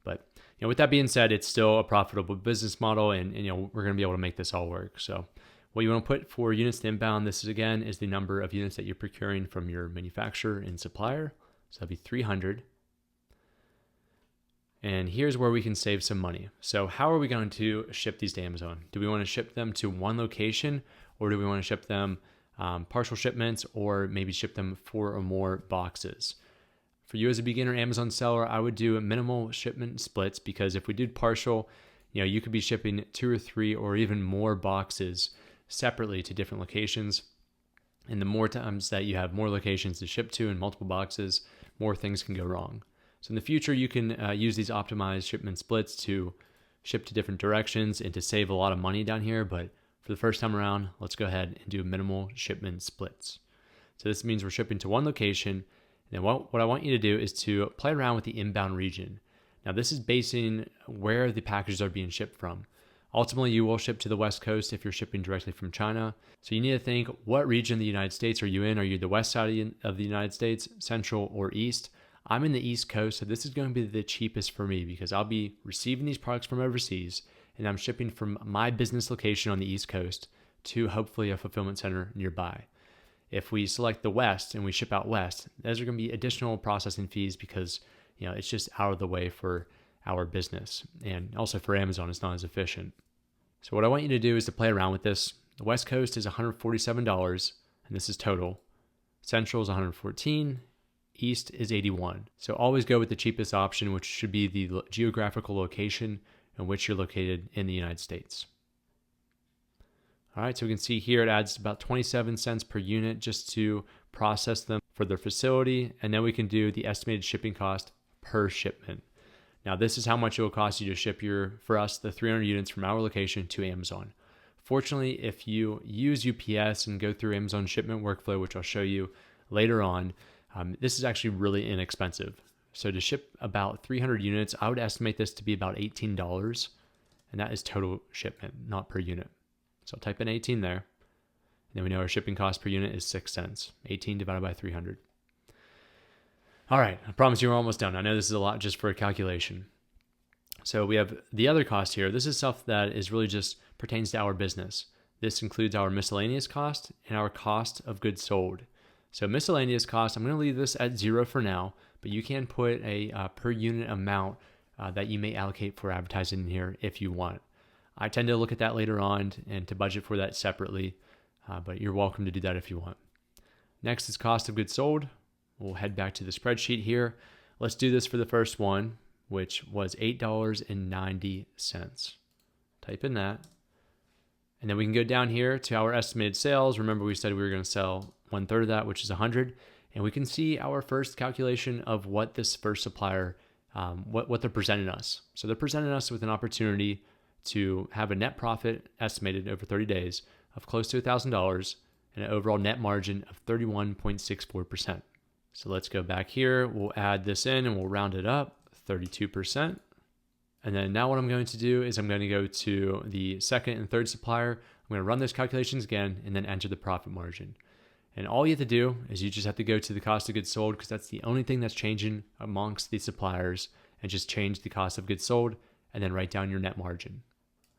[SPEAKER 1] But with that being said, it's still a profitable business model, and we're going to be able to make this all work. So what you want to put for units to inbound, this is the number of units that you're procuring from your manufacturer and supplier. So that'd be 300. And here's where we can save some money. So how are we going to ship these to Amazon? Do we want to ship them to one location, or do we want to ship them partial shipments, or maybe ship them 4 or more boxes? For you as a beginner Amazon seller, I would do minimal shipment splits, because if we did partial, you could be shipping 2 or 3 or even more boxes separately to different locations. And the more times that you have more locations to ship to and multiple boxes, more things can go wrong. So in the future, you can use these optimized shipment splits to ship to different directions and to save a lot of money down here. But for the first time around, let's go ahead and do minimal shipment splits. So this means we're shipping to one location. And what I want you to do is to play around with the inbound region. Now, this is basing where the packages are being shipped from. Ultimately, you will ship to the West Coast if you're shipping directly from China. So you need to think, what region of the United States are you in? Are you the west side of the United States, central, or east? I'm in the East Coast, so this is going to be the cheapest for me because I'll be receiving these products from overseas and I'm shipping from my business location on the East Coast to hopefully a fulfillment center nearby. If we select the West and we ship out West, those are going to be additional processing fees because it's just out of the way for our business. And also for Amazon, it's not as efficient. So what I want you to do is to play around with this. The West Coast is $147, and this is total. Central is $114, East is $81. So always go with the cheapest option, which should be the geographical location in which you're located in the United States. All right, so we can see here it adds about 27 cents per unit just to process them for their facility, and then we can do the estimated shipping cost per shipment. Now, this is how much it will cost you to ship for us, the 300 units from our location to Amazon. Fortunately, if you use UPS and go through Amazon shipment workflow, which I'll show you later on, this is actually really inexpensive. So to ship about 300 units, I would estimate this to be about $18, and that is total shipment, not per unit. So I'll type in 18 there, and then we know our shipping cost per unit is 6 cents, 18 divided by 300. All right, I promise you we're almost done. I know this is a lot just for a calculation. So we have the other cost here. This is stuff that is really just pertains to our business. This includes our miscellaneous cost and our cost of goods sold. So miscellaneous cost, I'm going to leave this at 0 for now, but you can put a per unit amount that you may allocate for advertising in here if you want. I tend to look at that later on and to budget for that separately, but you're welcome to do that if you want. Next is cost of goods sold. We'll head back to the spreadsheet here. Let's do this for the first one, which was $8.90. Type in that. And then we can go down here to our estimated sales. Remember, we said we were going to sell 1/3 of that, which is 100. And we can see our first calculation of what this first supplier, what they're presenting us. So they're presenting us with an opportunity to have a net profit estimated over 30 days of close to $1,000 and an overall net margin of 31.64%. So let's go back here. We'll add this in and we'll round it up, 32%. And then now what I'm going to do is I'm going to go to the second and third supplier. I'm going to run those calculations again and then enter the profit margin. And all you have to do is you just have to go to the cost of goods sold because that's the only thing that's changing amongst the suppliers, and just change the cost of goods sold and then write down your net margin.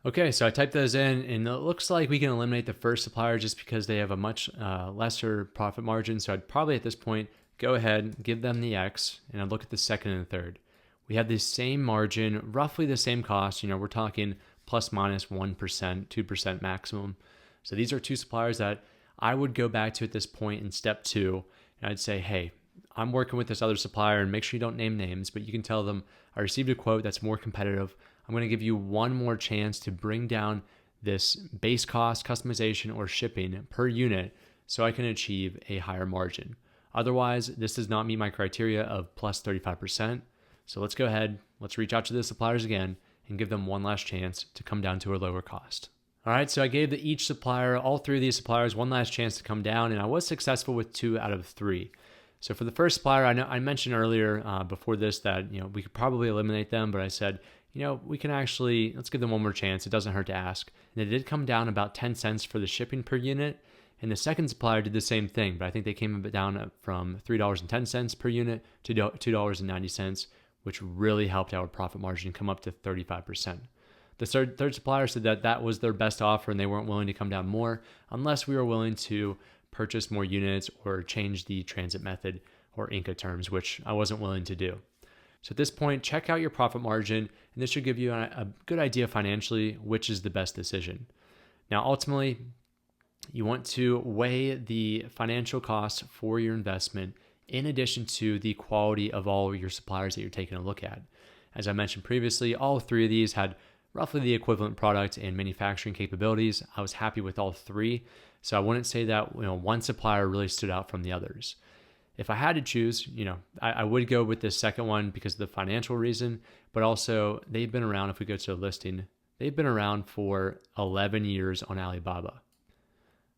[SPEAKER 1] Okay, so I typed those in and it looks like we can eliminate the first supplier just because they have a much lesser profit margin. So I'd probably at this point go ahead, give them the X, and I'd look at the second and third. We have the same margin, roughly the same cost. We're talking plus minus 1%, 2% maximum. So these are two suppliers that I would go back to at this point in step 2. And I'd say, hey, I'm working with this other supplier, and make sure you don't name names, but you can tell them I received a quote that's more competitive. I'm going to give you one more chance to bring down this base cost, customization, or shipping per unit so I can achieve a higher margin. Otherwise, this does not meet my criteria of plus 35%. So let's go ahead, let's reach out to the suppliers again and give them one last chance to come down to a lower cost. All right, so I gave each supplier, all 3 of these suppliers, one last chance to come down, and I was successful with 2 out of 3. So for the first supplier, I mentioned earlier before this that we could probably eliminate them, but I said, we can actually, let's give them one more chance. It doesn't hurt to ask. And it did come down about 10 cents for the shipping per unit. And the second supplier did the same thing, but I think they came down from $3.10 per unit to $2.90, which really helped our profit margin come up to 35%. The third supplier said that was their best offer and they weren't willing to come down more unless we were willing to purchase more units or change the transit method or Incoterms, which I wasn't willing to do. So at this point, check out your profit margin, and this should give you a good idea financially which is the best decision. Now, ultimately, you want to weigh the financial costs for your investment in addition to the quality of all your suppliers that you're taking a look at. As I mentioned previously, all 3 of these had roughly the equivalent product and manufacturing capabilities. I was happy with all 3, so I wouldn't say that one supplier really stood out from the others. If I had to choose, I would go with the second one because of the financial reason, but also they've been around, if we go to the listing, they've been around for 11 years on Alibaba.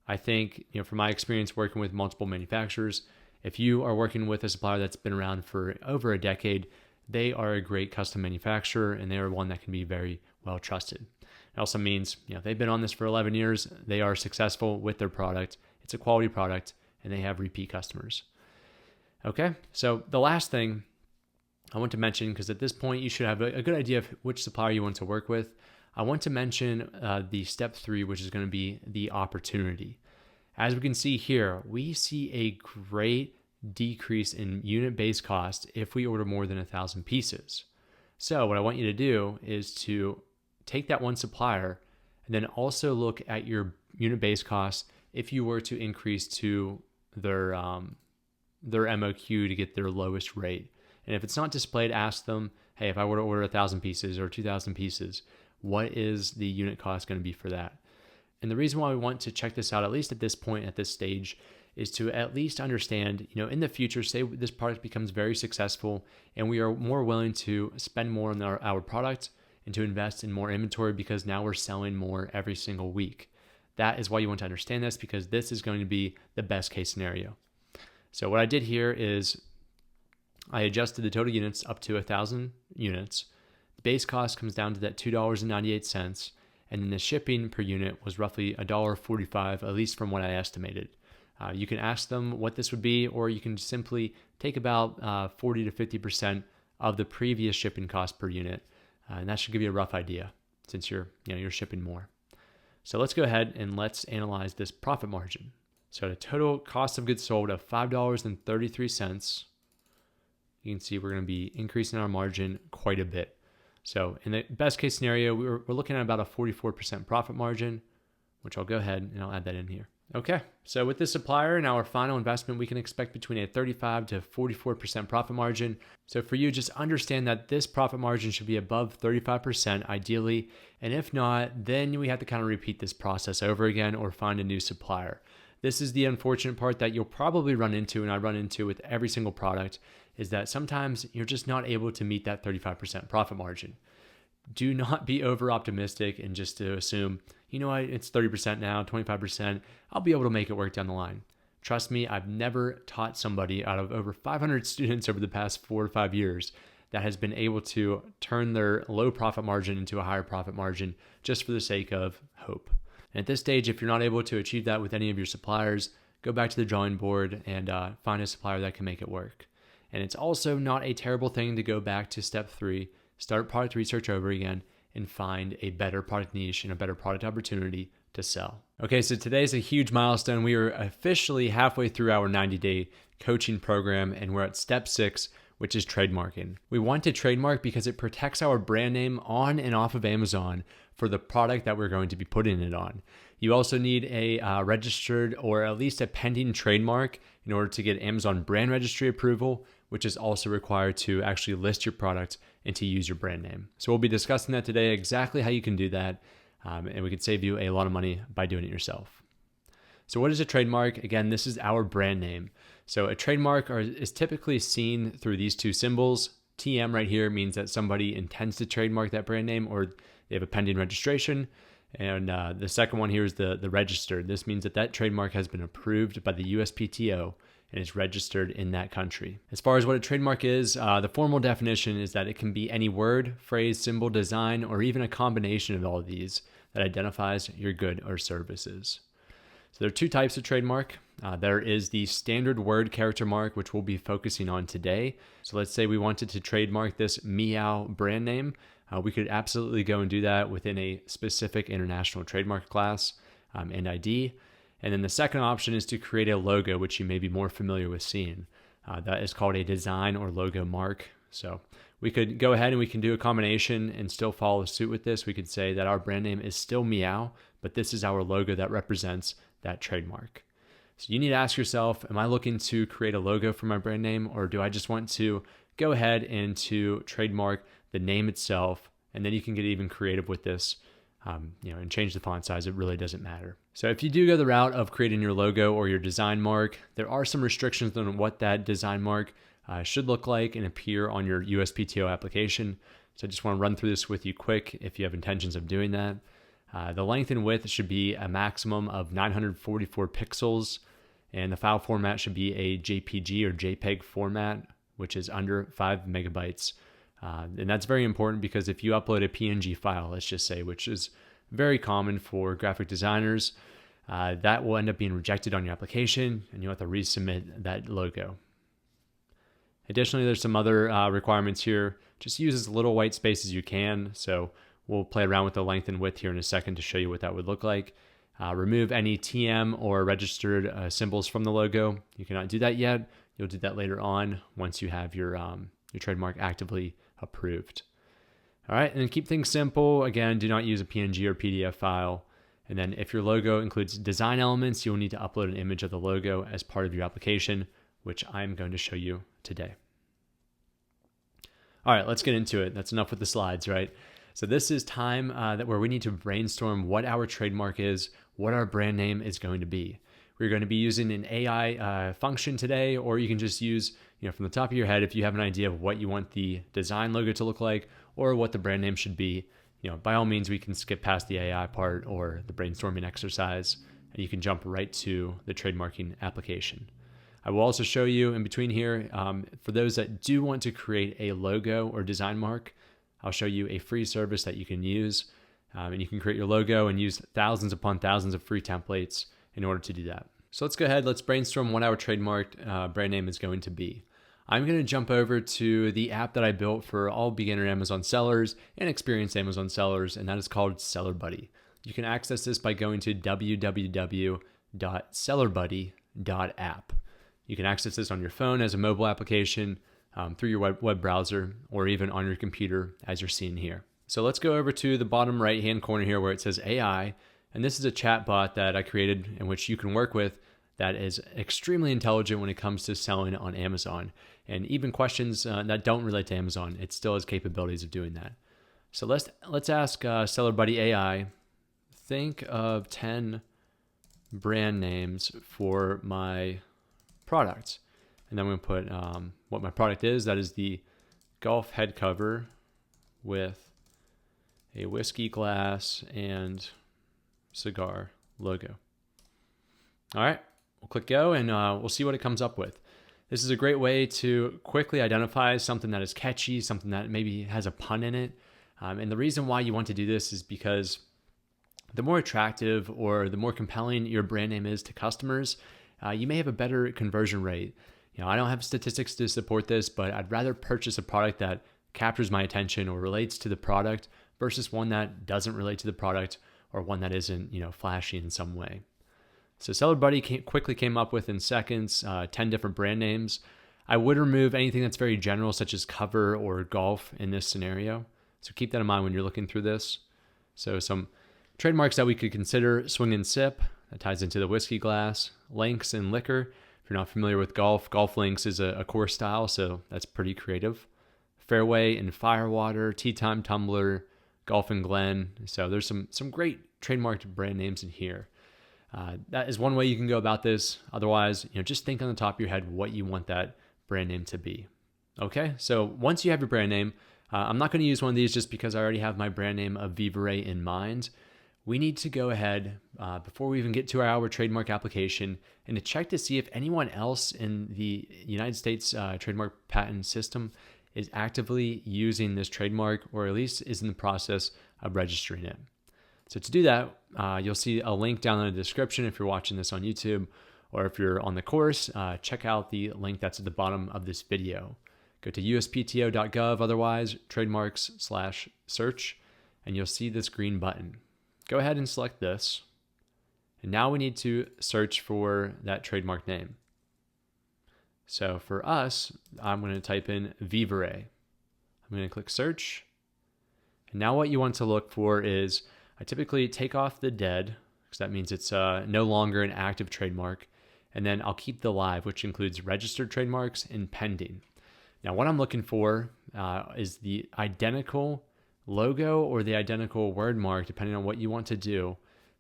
[SPEAKER 1] I think, from my experience working with multiple manufacturers, if you are working with a supplier that's been around for over a decade, they are a great custom manufacturer and they are one that can be very well trusted. It also means, they've been on this for 11 years. They are successful with their product. It's a quality product and they have repeat customers. Okay, so the last thing I want to mention, because at this point you should have a good idea of which supplier you want to work with, I want to mention the step 3, which is going to be the opportunity. As we can see here, we see a great decrease in unit-based cost if we order more than 1,000 pieces. So what I want you to do is to take that one supplier and then also look at your unit-based cost if you were to increase to their MOQ to get their lowest rate. And if it's not displayed, ask them, hey, if I were to order 1,000 pieces or 2,000 pieces, what is the unit cost going to be for that? And the reason why we want to check this out, at least at this point, at this stage, is to at least understand, in the future, say this product becomes very successful and we are more willing to spend more on our product and to invest in more inventory because now we're selling more every single week. That is why you want to understand this, because this is going to be the best case scenario. So what I did here is I adjusted the total units up to 1,000 units. The base cost comes down to that $2.98, and then the shipping per unit was roughly $1.45, at least from what I estimated. You can ask them what this would be, or you can simply take about 40 to 50% of the previous shipping cost per unit, and that should give you a rough idea since you're shipping more. So let's go ahead and let's analyze this profit margin. So at a total cost of goods sold of $5.33, you can see we're going to be increasing our margin quite a bit. So in the best case scenario, we're looking at about a 44% profit margin, which I'll go ahead and I'll add that in here. Okay, so with this supplier and our final investment, we can expect between a 35 to 44% profit margin. So for you, just understand that this profit margin should be above 35% ideally. And if not, then we have to kind of repeat this process over again or find a new supplier. This is the unfortunate part that you'll probably run into, and I run into with every single product, is that sometimes you're just not able to meet that 35% profit margin. Do not be over optimistic and just to assume, it's 30% now, 25%. I'll be able to make it work down the line. Trust me, I've never taught somebody out of over 500 students over the past 4 or 5 years that has been able to turn their low profit margin into a higher profit margin just for the sake of hope. And at this stage, if you're not able to achieve that with any of your suppliers, go back to the drawing board and find a supplier that can make it work. And it's also not a terrible thing to go back to step 3, start product research over again, and find a better product niche and a better product opportunity to sell. Okay, so today's a huge milestone. We are officially halfway through our 90-day coaching program, and we're at step 6, which is trademarking. We want to trademark because it protects our brand name on and off of Amazon for the product that we're going to be putting it on. You also need a registered or at least a pending trademark in order to get Amazon brand registry approval, which is also required to actually list your product and to use your brand name. So we'll be discussing that today, exactly how you can do that, and we can save you a lot of money by doing it yourself. So what is a trademark? Again, this is our brand name. So a trademark is typically seen through these two symbols. TM right here means that somebody intends to trademark that brand name or they have a pending registration. And the second one here is the registered. This means that trademark has been approved by the USPTO and is registered in that country. As far as what a trademark is, the formal definition is that it can be any word, phrase, symbol, design, or even a combination of all of these that identifies your good or services. So there are two types of trademark. There is the standard word character mark, which we'll be focusing on today. So let's say we wanted to trademark this Meow brand name. We could absolutely go and do that within a specific international trademark class and ID. And then the second option is to create a logo, which you may be more familiar with seeing. That is called a design or logo mark. So we could go ahead and we can do a combination and still follow suit with this. We could say that our brand name is still Meow, but this is our logo that represents that trademark. So you need to ask yourself, am I looking to create a logo for my brand name, or do I just want to go ahead and to trademark the name itself? And then you can get even creative with this, and change the font size. It really doesn't matter. So if you do go the route of creating your logo or your design mark, there are some restrictions on what that design mark should look like and appear on your USPTO application. So I just want to run through this with you quick if you have intentions of doing that. The length and width should be a maximum of 944 pixels, and the file format should be a JPG or JPEG format, which is under 5 megabytes. And that's very important because if you upload a PNG file, let's just say, which is very common for graphic designers, that will end up being rejected on your application and you'll have to resubmit that logo. Additionally, there's some other requirements here. Just use as little white space as you can. So we'll play around with the length and width here in a second to show you what that would look like. Remove any TM or registered symbols from the logo. You cannot do that yet. You'll do that later on once you have your trademark actively approved. All right, and then keep things simple. Again, do not use a PNG or PDF file. And then if your logo includes design elements, you'll need to upload an image of the logo as part of your application, which I'm going to show you today. All right, let's get into it. That's enough with the slides, right? So this is time where we need to brainstorm what our trademark is, what our brand name is going to be. We're going to be using an AI function today, or you can just use, from the top of your head, if you have an idea of what you want the design logo to look like or what the brand name should be, by all means, we can skip past the AI part or the brainstorming exercise, and you can jump right to the trademarking application. I will also show you in between here, for those that do want to create a logo or design mark, I'll show you a free service that you can use, and you can create your logo and use thousands upon thousands of free templates in order to do that. So let's go ahead, let's brainstorm what our trademarked brand name is going to be. I'm going to jump over to the app that I built for all beginner Amazon sellers and experienced Amazon sellers, and that is called Seller Buddy. You can access this by going to www.sellerbuddy.app. You can access this on your phone as a mobile application, through your web browser, or even on your computer as you're seeing here. So let's go over to the bottom right-hand corner here where it says AI, and this is a chat bot that I created in which you can work with that is extremely intelligent when it comes to selling on Amazon. And even questions that don't relate to Amazon, it still has capabilities of doing that. So let's ask Seller Buddy AI, think of 10 brand names for my product. And then I'm going to put what my product is. That is the golf head cover with a whiskey glass and cigar logo. All right, we'll click go and we'll see what it comes up with. This is a great way to quickly identify something that is catchy, something that maybe has a pun in it. And the reason why you want to do this is because the more attractive or the more compelling your brand name is to customers, you may have a better conversion rate. I don't have statistics to support this, but I'd rather purchase a product that captures my attention or relates to the product versus one that doesn't relate to the product or one that isn't, flashy in some way. So Seller Buddy quickly came up with in seconds 10 different brand names. I would remove anything that's very general, such as cover or golf in this scenario. So keep that in mind when you're looking through this. So some trademarks that we could consider: swing and sip, that ties into the whiskey glass; links and liquor. If you're not familiar with golf, golf links is a core style, so that's pretty creative. Fairway and firewater, tea time tumbler, golf and glen. So there's some great trademarked brand names in here. That is one way you can go about this. Otherwise, just think on the top of your head what you want that brand name to be. Okay, so once you have your brand name, I'm not going to use one of these just because I already have my brand name of Vivere in mind. We need to go ahead before we even get to our trademark application and to check to see if anyone else in the United States trademark patent system is actively using this trademark, or at least is in the process of registering it. So to do that, you'll see a link down in the description if you're watching this on YouTube, or if you're on the course, check out the link that's at the bottom of this video. Go to uspto.gov, otherwise trademarks/search, and you'll see this green button. Go ahead and select this. And now we need to search for that trademark name. So for us, I'm going to type in Vivere. I'm going to click search. And now what you want to look for is, I typically take off the dead, because that means it's no longer an active trademark. And then I'll keep the live, which includes registered trademarks and pending. Now what I'm looking for is the identical logo or the identical word mark, depending on what you want to do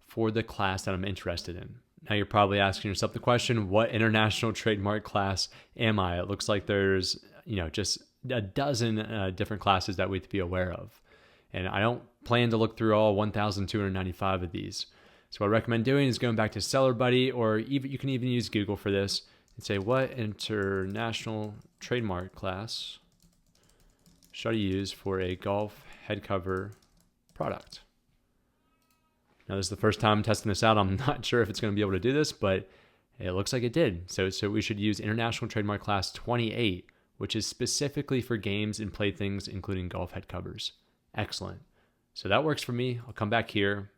[SPEAKER 1] for the class that I'm interested in. Now you're probably asking yourself the question, what international trademark class am I? It looks like there's, just a dozen different classes that we have to be aware of. And I don't plan to look through all 1,295 of these. So what I recommend doing is going back to Seller Buddy, or even you can even use Google for this, and say, what international trademark class should I use for a golf head cover product? Now this is the first time I'm testing this out. I'm not sure if it's going to be able to do this, but it looks like it did. So we should use International Trademark Class 28, which is specifically for games and playthings, including golf head covers. Excellent. So that works for me. I'll come back here.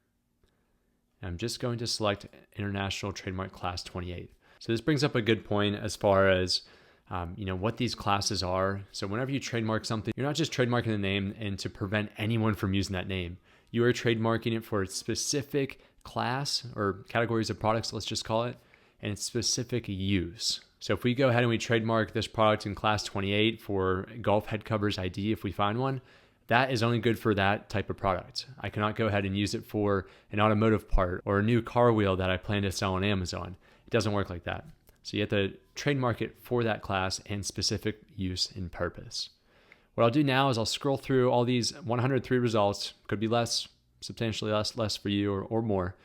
[SPEAKER 1] I'm just going to select International Trademark Class 28. So this brings up a good point as far as what these classes are. So whenever you trademark something, you're not just trademarking the name and to prevent anyone from using that name. You are trademarking it for a specific class or categories of products, let's just call it, and its specific use. So if we go ahead and we trademark this product in class 28 for golf head covers ID, if we find one, that is only good for that type of product. I cannot go ahead and use it for an automotive part or a new car wheel that I plan to sell on Amazon. It doesn't work like that. So you have to trademark it for that class and specific use and purpose. What I'll do now is I'll scroll through all these 103 results, could be less, substantially less for you or more,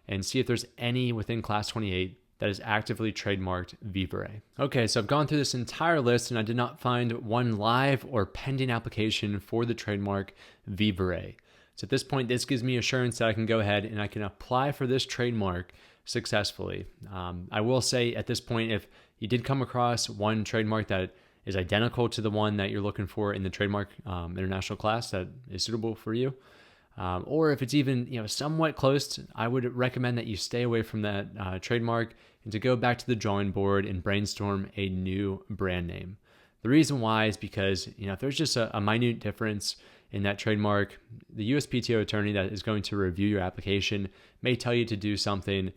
[SPEAKER 1] and see if there's any within class 28 that is actively trademarked Vivere. Okay, so I've gone through this entire list and I did not find one live or pending application for the trademark Vivere. So at this point, this gives me assurance that I can go ahead and I can apply for this trademark successfully. I will say at this point, if you did come across one trademark that is identical to the one that you're looking for in the trademark international class that is suitable for you, or if it's even somewhat close, I would recommend that you stay away from that trademark and to go back to the drawing board and brainstorm a new brand name. The reason why is because if there's just a minute difference in that trademark, the USPTO attorney that is going to review your application may tell you to do something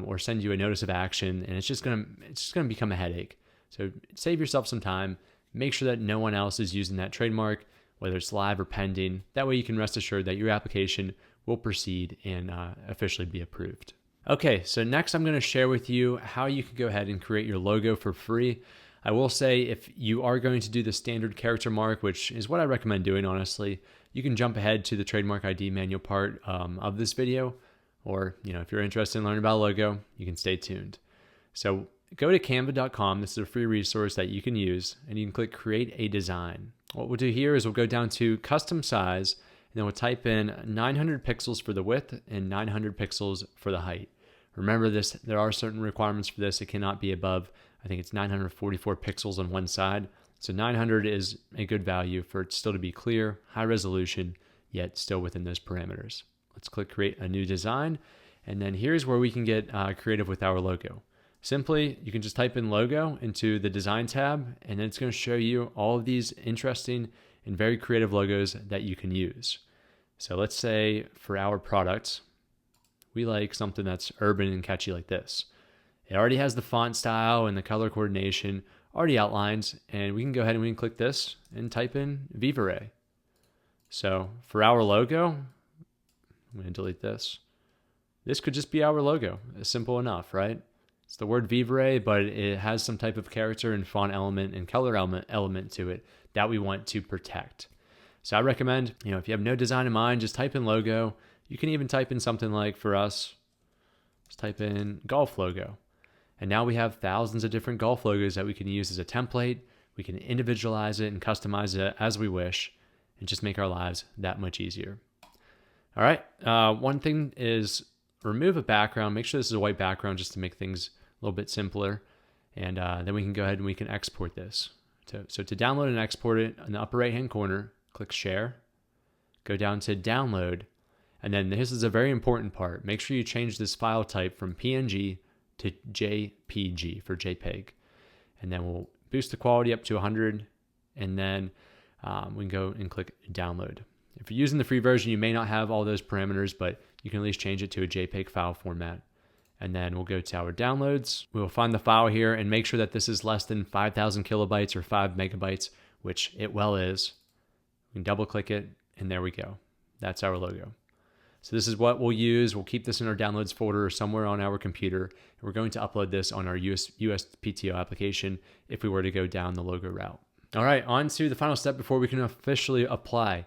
[SPEAKER 1] or send you a notice of action, and it's just gonna become a headache. So save yourself some time. Make sure that no one else is using that trademark, whether it's live or pending. That way you can rest assured that your application will proceed and officially be approved. Okay, so next I'm going to share with you how you can go ahead and create your logo for free. I will say if you are going to do the standard character mark, which is what I recommend doing, honestly, you can jump ahead to the trademark ID manual part of this video, or if you're interested in learning about a logo, you can stay tuned. So go to canva.com. This is a free resource that you can use, and you can click create a design. What we'll do here is we'll go down to custom size, and then we'll type in 900 pixels for the width and 900 pixels for the height. Remember this, there are certain requirements for this. It cannot be above, I think it's 944 pixels on one side. So 900 is a good value for it still to be clear, high resolution, yet still within those parameters. Let's click create a new design. And then here's where we can get creative with our logo. Simply, you can just type in logo into the design tab, and then it's going to show you all of these interesting and very creative logos that you can use. So let's say for our product, we like something that's urban and catchy like this. It already has the font style and the color coordination already outlined, and we can go ahead and we can click this and type in Vivere. So for our logo, I'm going to delete this. This could just be our logo. It's simple enough, right? It's the word Vivere, but it has some type of character and font element and color element to it that we want to protect. So I recommend, if you have no design in mind, just type in logo. You can even type in something like, for us, just type in golf logo. And now we have thousands of different golf logos that we can use as a template. We can individualize it and customize it as we wish and just make our lives that much easier. All right. One thing is remove a background. Make sure this is a white background just to make things a little bit simpler. And then we can go ahead and we can export this. So to download and export it, in the upper right-hand corner, click Share. Go down to Download. And then this is a very important part. Make sure you change this file type from PNG to JPG for JPEG. And then we'll boost the quality up to 100. And then we can go and click Download. If you're using the free version, you may not have all those parameters, but you can at least change it to a JPEG file format. And then we'll go to our downloads. We'll find the file here and make sure that this is less than 5,000 kilobytes or 5 megabytes, which it well is. We can double click it, and there we go. That's our logo. So this is what we'll use. We'll keep this in our downloads folder or somewhere on our computer. And we're going to upload this on our USPTO application if we were to go down the logo route. All right, on to the final step before we can officially apply.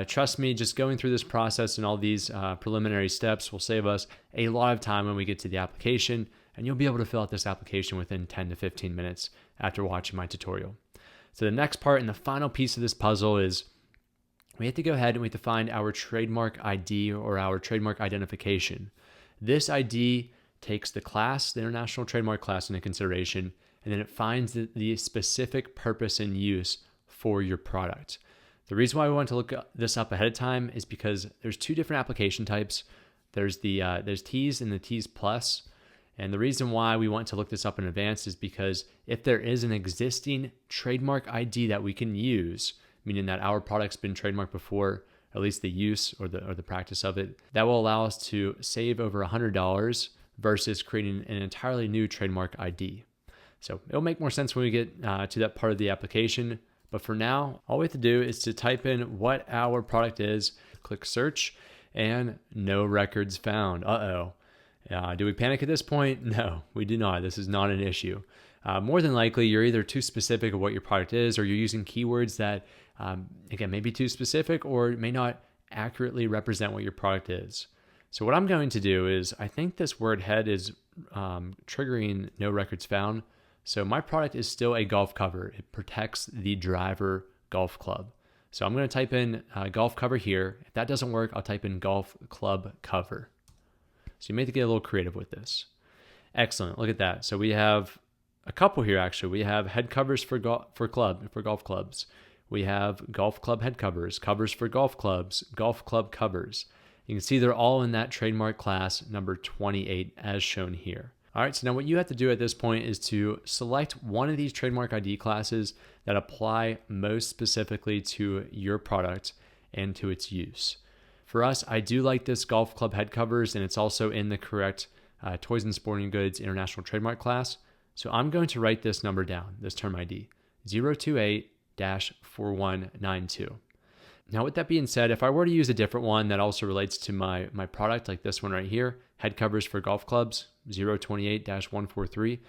[SPEAKER 1] Trust me, just going through this process and all these preliminary steps will save us a lot of time when we get to the application, and you'll be able to fill out this application within 10 to 15 minutes after watching my tutorial. So the next part and the final piece of this puzzle is we have to go ahead and we have to find our trademark ID or our trademark identification. This ID takes the class, the international trademark class, into consideration, and then it finds the specific purpose and use for your product. The reason why we want to look this up ahead of time is because there's two different application types. There's T's and the T's plus. And the reason why we want to look this up in advance is because if there is an existing trademark ID that we can use, meaning that our product's been trademarked before, at least the use or the practice of it, that will allow us to save over $100 versus creating an entirely new trademark ID. So it'll make more sense when we get to that part of the application. But for now, all we have to do is to type in what our product is, click search, and no records found. Do we panic at this point? No, we do not. This is not an issue. More than likely, you're either too specific of what your product is, or you're using keywords that, again, may be too specific or may not accurately represent what your product is. So what I'm going to do is, I think this word head is triggering no records found. So my product is still a golf cover. It protects the driver golf club. So I'm going to type in golf cover here. If that doesn't work, I'll type in golf club cover. So you may have to get a little creative with this. Excellent. Look at that. So we have a couple here, actually. We have head covers for golf clubs. We have golf club head covers, covers for golf clubs, golf club covers. You can see they're all in that trademark class number 28 as shown here. All right, so now what you have to do at this point is to select one of these trademark ID classes that apply most specifically to your product and to its use. For us, I do like this golf club head covers, and it's also in the correct Toys and Sporting Goods International Trademark class. So I'm going to write this number down, this term ID, 028-4192. Now, with that being said, if I were to use a different one that also relates to my product, like this one right here, head covers for golf clubs, 028-143,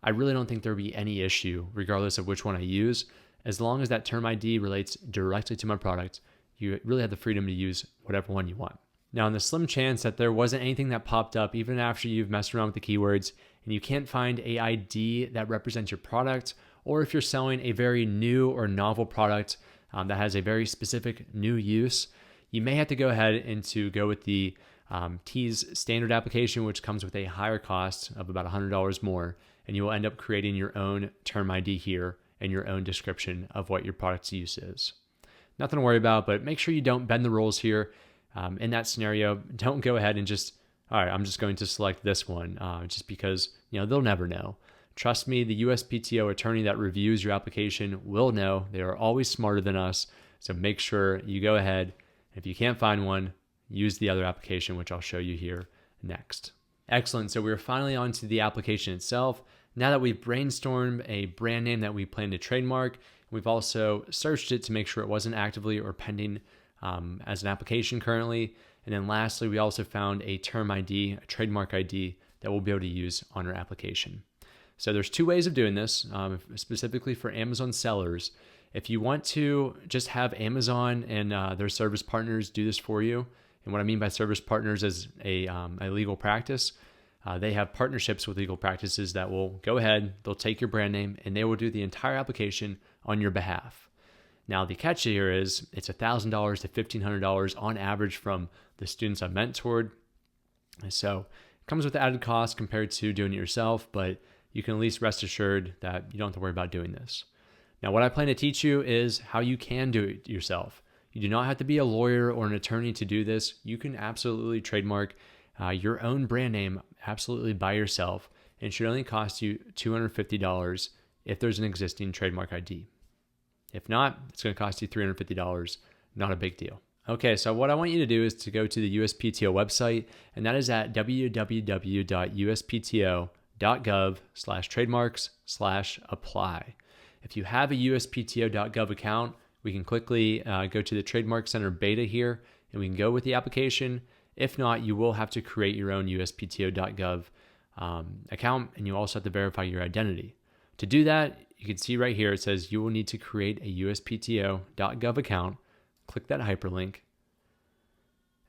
[SPEAKER 1] I really don't think there would be any issue, regardless of which one I use. As long as that term ID relates directly to my product, you really have the freedom to use whatever one you want. Now, in the slim chance that there wasn't anything that popped up, even after you've messed around with the keywords, and you can't find a ID that represents your product, or if you're selling a very new or novel product that has a very specific new use, you may have to go ahead and to go with the T's standard application, which comes with a higher cost of about $100 more, and you will end up creating your own term ID here and your own description of what your product's use is. Nothing to worry about, but make sure you don't bend the rules here. In that scenario, don't go ahead and just, all right, I'm just going to select this one just because, they'll never know. Trust me, the USPTO attorney that reviews your application will know. They are always smarter than us. So make sure you go ahead. If you can't find one, use the other application, which I'll show you here next. Excellent. So we're finally on to the application itself. Now that we've brainstormed a brand name that we plan to trademark, we've also searched it to make sure it wasn't actively or pending as an application currently. And then lastly, we also found a term ID, a trademark ID that we'll be able to use on our application. So there's two ways of doing this, specifically for Amazon sellers. If you want to just have Amazon and their service partners do this for you, and what I mean by service partners is a legal practice, they have partnerships with legal practices that will go ahead, they'll take your brand name, and they will do the entire application on your behalf. Now, the catch here is it's $1,000 to $1,500 on average from the students I've mentored. So it comes with added cost compared to doing it yourself, but you can at least rest assured that you don't have to worry about doing this. Now, what I plan to teach you is how you can do it yourself. You do not have to be a lawyer or an attorney to do this. You can absolutely trademark your own brand name absolutely by yourself, and it should only cost you $250 if there's an existing trademark ID. If not, it's going to cost you $350. Not a big deal. Okay, so what I want you to do is to go to the USPTO website, and that is at www.uspto.gov/trademarks/apply. If you have a uspto.gov account, we can quickly go to the Trademark Center beta here, and we can go with the application. If not, you will have to create your own uspto.gov account, and you also have to verify your identity. To do that, you can see right here, it says you will need to create a uspto.gov account. Click that hyperlink.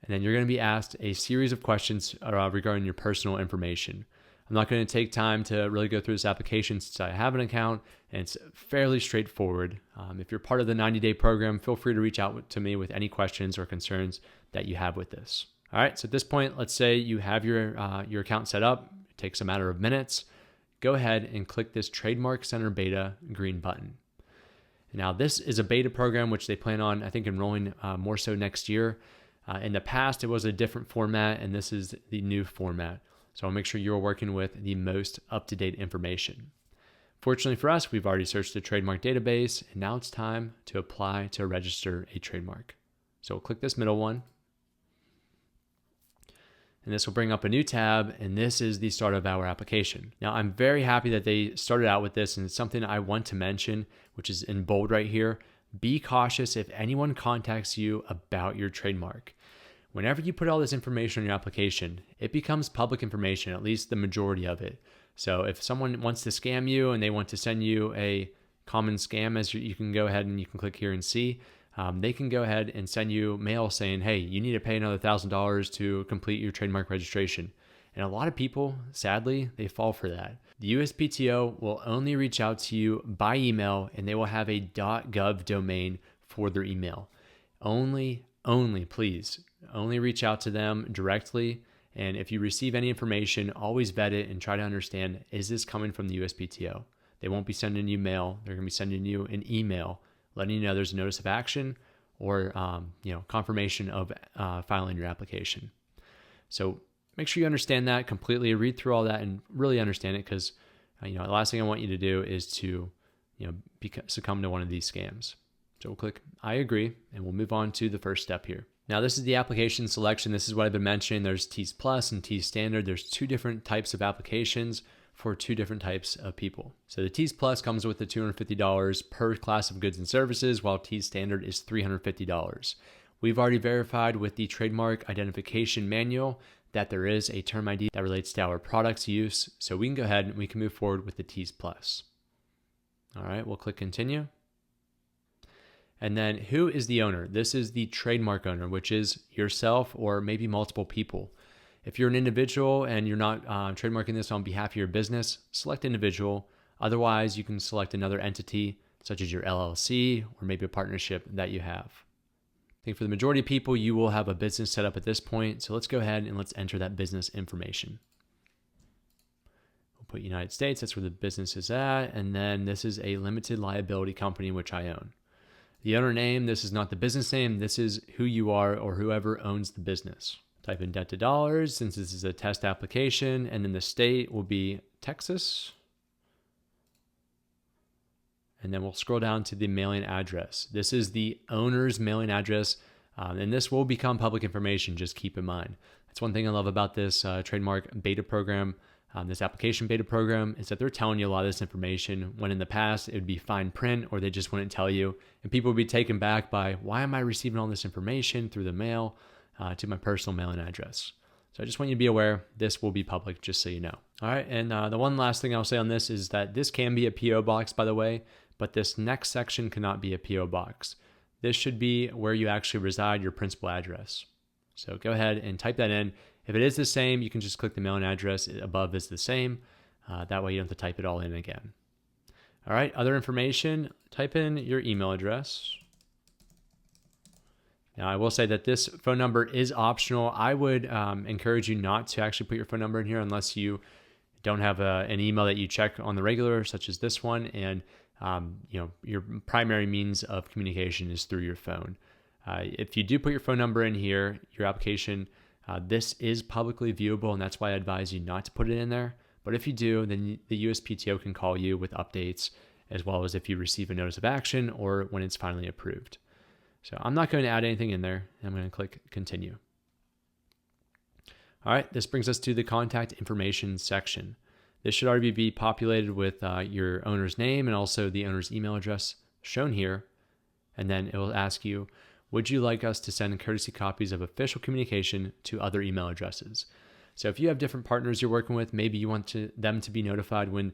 [SPEAKER 1] And then you're going to be asked a series of questions regarding your personal information. I'm not going to take time to really go through this application since I have an account, and it's fairly straightforward. If you're part of the 90-day program, feel free to reach out to me with any questions or concerns that you have with this. All right, so at this point, let's say you have your account set up. It takes a matter of minutes. go ahead and click this Trademark Center Beta green button. Now, this is a beta program which they plan on, I think, enrolling more so next year. In the past, it was a different format, and this is the new format. So I'll make sure you're working with the most up-to-date information. Fortunately for us, we've already searched the trademark database, and now it's time to apply to register a trademark. So we'll click this middle one. And this will bring up a new tab, and this is the start of our application. Now, I'm very happy that they started out with this, and it's something I want to mention, which is in bold right here. Be cautious if anyone contacts you about your trademark. Whenever you put all this information on your application, it becomes public information, at least the majority of it. So if someone wants to scam you and they want to send you a common scam, as you can go ahead and you can click here and see, they can go ahead and send you mail saying, hey, you need to pay another $1,000 to complete your trademark registration. And a lot of people, sadly, they fall for that. The USPTO will only reach out to you by email, and they will have a .gov domain for their email. Only please, only reach out to them directly. And if you receive any information, always vet it and try to understand, is this coming from the USPTO? They won't be sending you mail. They're going to be sending you an email letting you know there's a notice of action or confirmation of filing your application. So make sure you understand that completely. Read through all that and really understand it, because the last thing I want you to do is to succumb to one of these scams. So we'll click I agree, and we'll move on to the first step here. Now, this is the application selection. This is what I've been mentioning. There's TEAS Plus and TEAS Standard. There's two different types of applications for two different types of people. So the TEAS Plus comes with the $250 per class of goods and services, while TEAS Standard is $350. We've already verified with the Trademark Identification Manual that there is a term ID that relates to our product's use. So we can go ahead and we can move forward with the TEAS Plus. All right, we'll click continue. And then who is the owner? This is the trademark owner, which is yourself or maybe multiple people. If you're an individual and you're not trademarking this on behalf of your business, select individual. Otherwise, you can select another entity, such as your LLC or maybe a partnership that you have. I think for the majority of people, you will have a business set up at this point. So let's go ahead and let's enter that business information. We'll put United States, that's where the business is at. And then this is a limited liability company, which I own. The owner name, this is not the business name. This is who you are or whoever owns the business. Type in debt to dollars since this is a test application, and then the state will be Texas. And then we'll scroll down to the mailing address. This is the owner's mailing address, and this will become public information, just keep in mind. That's one thing I love about this trademark beta program, this application beta program, is that they're telling you a lot of this information when in the past it would be fine print or they just wouldn't tell you. And people would be taken back by, why am I receiving all this information through the mail to my personal mailing address? So I just want you to be aware this will be public, just so you know. All right, and the one last thing I'll say on this is that this can be a PO box, by the way, but this next section cannot be a PO box. This should be where you actually reside, your principal address. So go ahead and type that in. If it is the same, you can just click the mailing address above is the same. That way you don't have to type it all in again. All right, other information, type in your email address. Now, I will say that this phone number is optional. I would encourage you not to actually put your phone number in here unless you don't have an email that you check on the regular, such as this one, and your primary means of communication is through your phone. If you do put your phone number in here, your application, this is publicly viewable, and that's why I advise you not to put it in there. But if you do, then the USPTO can call you with updates, as well as if you receive a notice of action or when it's finally approved. So I'm not going to add anything in there. I'm going to click continue. All right, this brings us to the contact information section. This should already be populated with your owner's name and also the owner's email address shown here. And then it will ask you, would you like us to send courtesy copies of official communication to other email addresses? So if you have different partners you're working with, maybe you want them to be notified when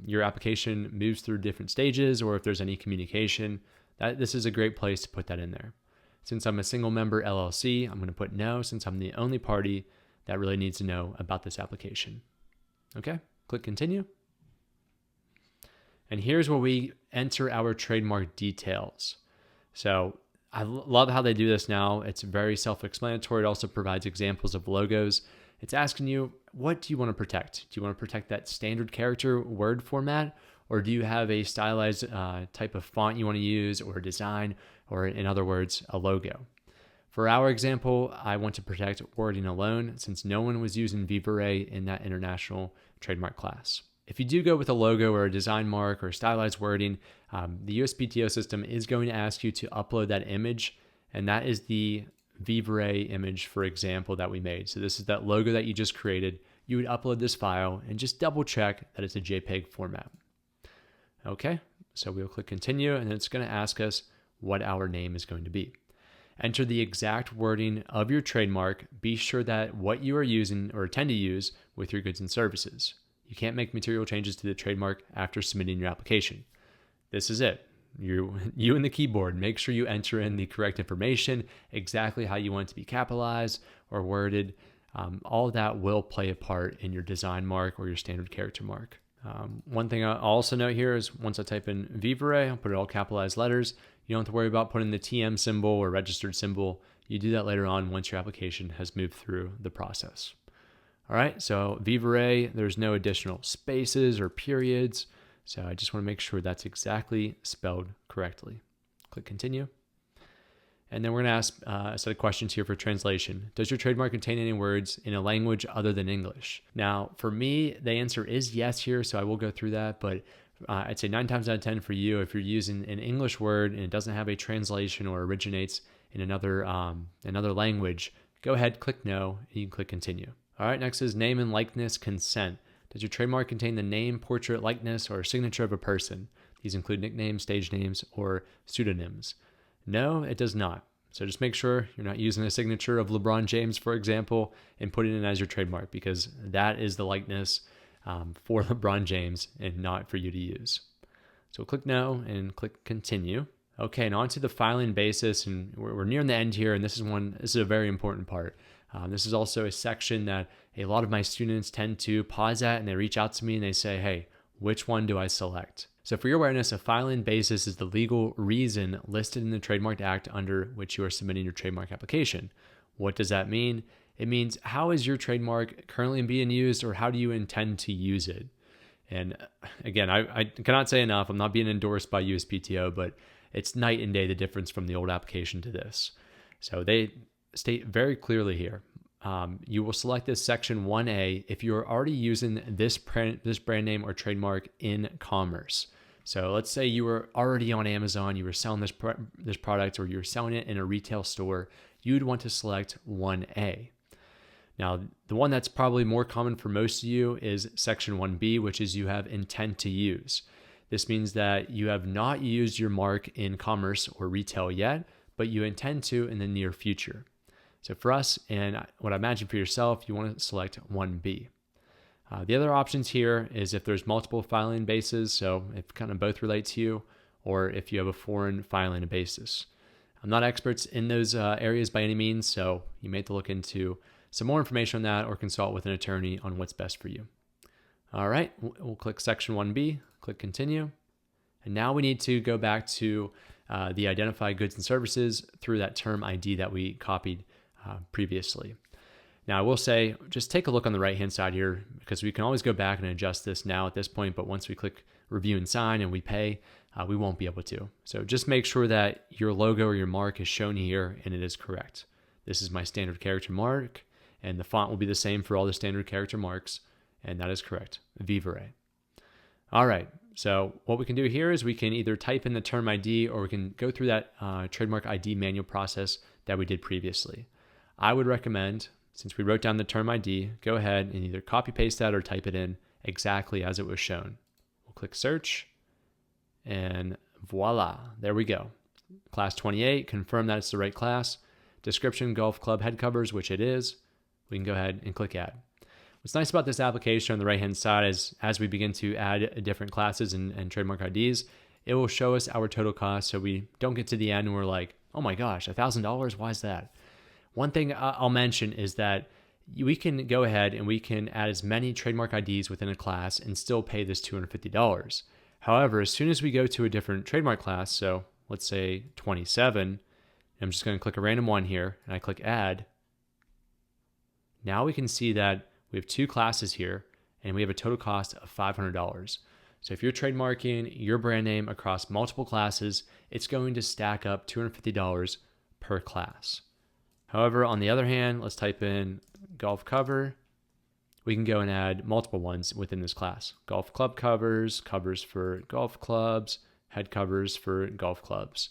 [SPEAKER 1] your application moves through different stages, or if there's any communication. This is a great place to put that in there. Since I'm a single member LLC, I'm going to put no, since I'm the only party that really needs to know about this application. Okay, click continue. And here's where we enter our trademark details. So I love how they do this now. It's very self-explanatory. It also provides examples of logos. It's asking you, what do you want to protect? Do you want to protect that standard character word format, or do you have a stylized type of font you want to use, or design, or in other words, a logo? For our example, I want to protect wording alone since no one was using Vivere in that international trademark class. If you do go with a logo or a design mark or stylized wording, the USPTO system is going to ask you to upload that image, and that is the Vivere image, for example, that we made. So this is that logo that you just created. You would upload this file and just double check that it's a JPEG format. Okay, so we'll click continue, and it's going to ask us what our name is going to be. Enter the exact wording of your trademark. Be sure that what you are using or intend to use with your goods and services. You can't make material changes to the trademark after submitting your application. This is it. You and the keyboard, make sure you enter in the correct information, exactly how you want it to be capitalized or worded. All of that will play a part in your design mark or your standard character mark. One thing I'll also note here is once I type in Vivere, I'll put it all capitalized letters. You don't have to worry about putting the TM symbol or registered symbol. You do that later on once your application has moved through the process. All right, so Vivere, there's no additional spaces or periods. So I just want to make sure that's exactly spelled correctly. Click continue. And then we're going to ask a set of questions here for translation. Does your trademark contain any words in a language other than English? Now, for me, the answer is yes here, so I will go through that. But I'd say 9 times out of 10 for you, if you're using an English word and it doesn't have a translation or originates in another language, go ahead, click no, and you can click continue. All right, next is name and likeness consent. Does your trademark contain the name, portrait, likeness, or signature of a person? These include nicknames, stage names, or pseudonyms. No, it does not. So just make sure you're not using a signature of LeBron James, for example, and putting it in as your trademark, because that is the likeness for LeBron James and not for you to use. So click no and click continue. Okay, and on to the filing basis, and we're nearing the end here, and this is a very important part. This is also a section that a lot of my students tend to pause at, and they reach out to me and they say, hey, which one do I select? So for your awareness, a filing basis is the legal reason listed in the Trademark Act under which you are submitting your trademark application. What does that mean? It means how is your trademark currently being used, or how do you intend to use it? And again, I cannot say enough, I'm not being endorsed by USPTO, but it's night and day the difference from the old application to this. So they state very clearly here, you will select this section 1A if you are already using this brand name or trademark in commerce. So let's say you were already on Amazon, you were selling this product, or you were selling it in a retail store, you'd want to select 1A. Now, the one that's probably more common for most of you is section 1B, which is you have intent to use. This means that you have not used your mark in commerce or retail yet, but you intend to in the near future. So for us, and what I imagine for yourself, you want to select 1B. The other options here is if there's multiple filing bases, so if kind of both relate to you, or if you have a foreign filing basis. I'm not experts in those areas by any means, so you may have to look into some more information on that or consult with an attorney on what's best for you. All right, we'll click section 1B, click continue. And now we need to go back to the identified goods and services through that term ID that we copied previously. Now I will say, just take a look on the right hand side here, because we can always go back and adjust this now at this point, but once we click review and sign and we pay, we won't be able to. So just make sure that your logo or your mark is shown here and it is correct. This is my standard character mark, and the font will be the same for all the standard character marks, and that is correct, Vivere. All right, so what we can do here is we can either type in the term ID, or we can go through that trademark ID manual process that we did previously. I would recommend, since we wrote down the term ID, go ahead and either copy paste that or type it in exactly as it was shown. We'll click search, and voila, there we go. Class 28, confirm that it's the right class. Description, golf club head covers, which it is. We can go ahead and click add. What's nice about this application on the right hand side is as we begin to add different classes and trademark IDs, it will show us our total cost, so we don't get to the end and we're like, oh my gosh, $1,000, why is that? One thing I'll mention is that we can go ahead and we can add as many trademark IDs within a class and still pay this $250. However, as soon as we go to a different trademark class, so let's say 27, I'm just going to click a random one here and I click add. Now we can see that We have 2 classes here, and we have a total cost of $500. So if you're trademarking your brand name across multiple classes, it's going to stack up $250 per class. However, on the other hand, let's type in golf cover. We can go and add multiple ones within this class. Golf club covers, covers for golf clubs, head covers for golf clubs.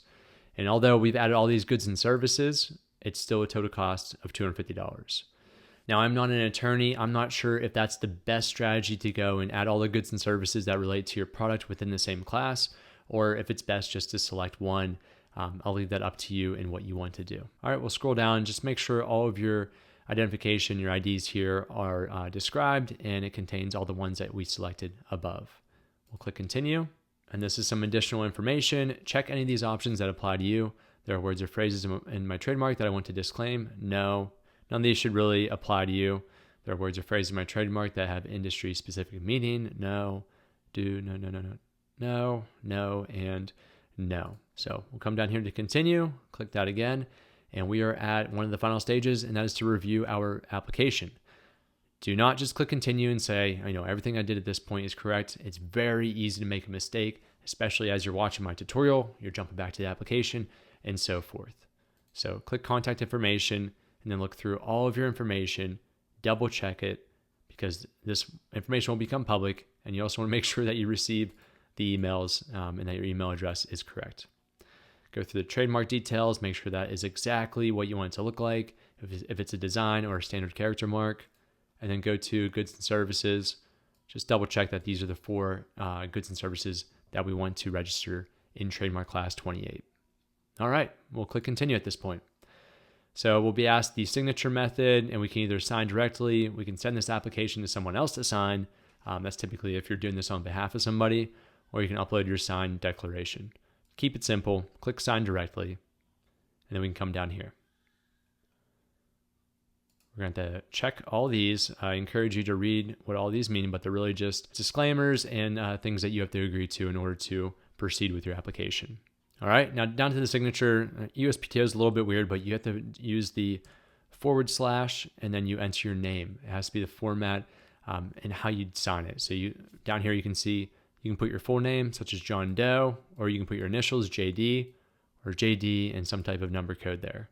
[SPEAKER 1] And although we've added all these goods and services, it's still a total cost of $250. Now, I'm not an attorney. I'm not sure if that's the best strategy to go and add all the goods and services that relate to your product within the same class, or if it's best just to select one. I'll leave that up to you and what you want to do. All right, we'll scroll down. Just make sure all of your identification, your IDs here are described, and it contains all the ones that we selected above. We'll click continue. And this is some additional information. Check any of these options that apply to you. There are words or phrases in my trademark that I want to disclaim. No. None of these should really apply to you. There are words or phrases in my trademark that have industry-specific meaning. No, do, no, no, no, no, no, no, and no. So we'll come down here to continue, click that again, and we are at one of the final stages, and that is to review our application. Do not just click continue and say, everything I did at this point is correct. It's very easy to make a mistake, especially as you're watching my tutorial, you're jumping back to the application, and so forth. So click contact information, and then look through all of your information, double check it, because this information will become public, and you also want to make sure that you receive the emails and that your email address is correct. Go through the trademark details, make sure that is exactly what you want it to look like, if it's a design or a standard character mark, and then go to goods and services. Just double check that these are the 4 goods and services that we want to register in trademark class 28. All right, we'll click continue at this point. So we'll be asked the signature method, and we can either sign directly, we can send this application to someone else to sign. That's typically if you're doing this on behalf of somebody, or you can upload your signed declaration. Keep it simple, click sign directly, and then we can come down here. We're going to check all these. I encourage you to read what all these mean, but they're really just disclaimers and things that you have to agree to in order to proceed with your application. All right, now down to the signature. USPTO is a little bit weird, but you have to use the / and then you enter your name. It has to be the format and how you'd sign it. So down here you can see you can put your full name, such as John Doe, or you can put your initials, JD, or JD, and some type of number code there.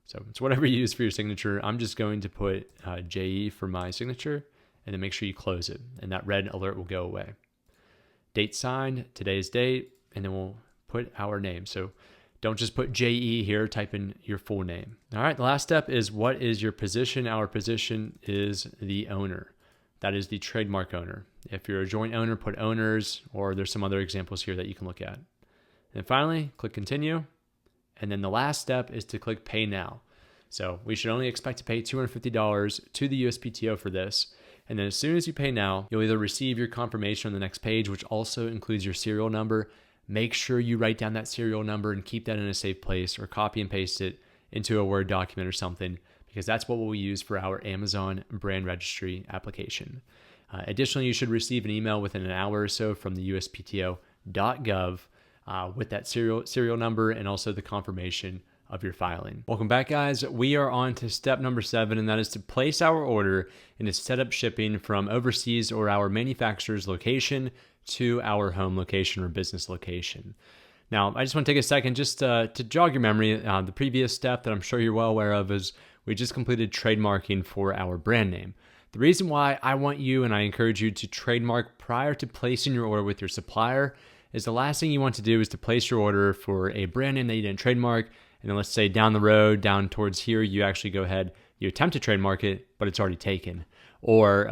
[SPEAKER 1] So it's whatever you use for your signature. I'm just going to put JE for my signature, and then make sure you close it, and that red alert will go away. Date signed, today's date, and then we'll put our name. So don't just put JE here, type in your full name. All right, the last step is what is your position? Our position is the owner. That is the trademark owner. If you're a joint owner, put owners, or there's some other examples here that you can look at. And finally, click continue. And then the last step is to click pay now. So we should only expect to pay $250 to the USPTO for this. And then as soon as you pay now, you'll either receive your confirmation on the next page, which also includes your serial number. Make sure you write down that serial number and keep that in a safe place, or copy and paste it into a Word document or something, because that's what we'll use for our Amazon brand registry application. Additionally, you should receive an email within an hour or so from the USPTO.gov with that serial number and also the confirmation of your filing. Welcome back, guys. We are on to step number 7, and that is to place our order and to set up shipping from overseas or our manufacturer's location to our home location or business location. Now, I just want to take a second just to jog your memory. The previous step that I'm sure you're well aware of is we just completed trademarking for our brand name. The reason why I want you and I encourage you to trademark prior to placing your order with your supplier is the last thing you want to do is to place your order for a brand name that you didn't trademark, and then let's say down the road, down towards here, you actually go ahead, you attempt to trademark it, but it's already taken. Or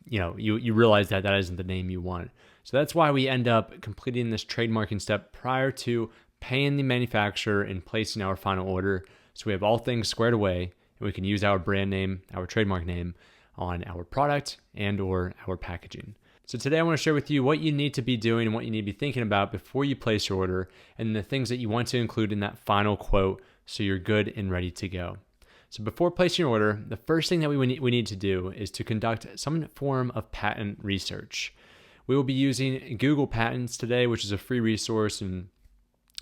[SPEAKER 1] you realize that that isn't the name you want. So that's why we end up completing this trademarking step prior to paying the manufacturer and placing our final order. So we have all things squared away, and we can use our brand name, our trademark name, on our product and or our packaging. So today I want to share with you what you need to be doing and what you need to be thinking about before you place your order, and the things that you want to include in that final quote so you're good and ready to go. So before placing your order, the first thing that we need to do is to conduct some form of patent research. We will be using Google Patents today, which is a free resource, and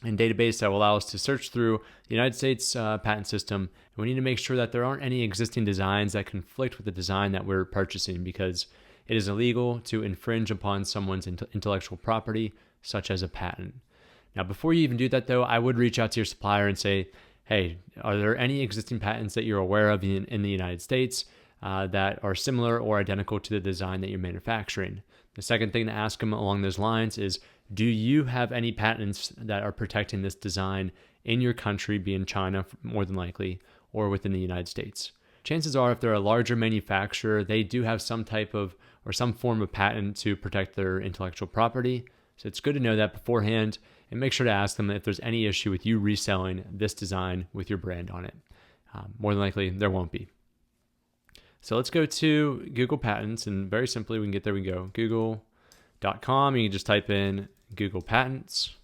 [SPEAKER 1] and database that will allow us to search through the United States patent system. And we need to make sure that there aren't any existing designs that conflict with the design that we're purchasing, because it is illegal to infringe upon someone's intellectual property, such as a patent. Now, before you even do that, though, I would reach out to your supplier and say, hey, are there any existing patents that you're aware of in the United States that are similar or identical to the design that you're manufacturing? The second thing to ask them along those lines is, do you have any patents that are protecting this design in your country, being China more than likely, or within the United States? Chances are, if they're a larger manufacturer, they do have some type of or some form of patent to protect their intellectual property. So it's good to know that beforehand, and make sure to ask them if there's any issue with you reselling this design with your brand on it. More than likely, there won't be. So let's go to Google Patents, and very simply, we can get there. We go google.com. You can just type in Google Patents,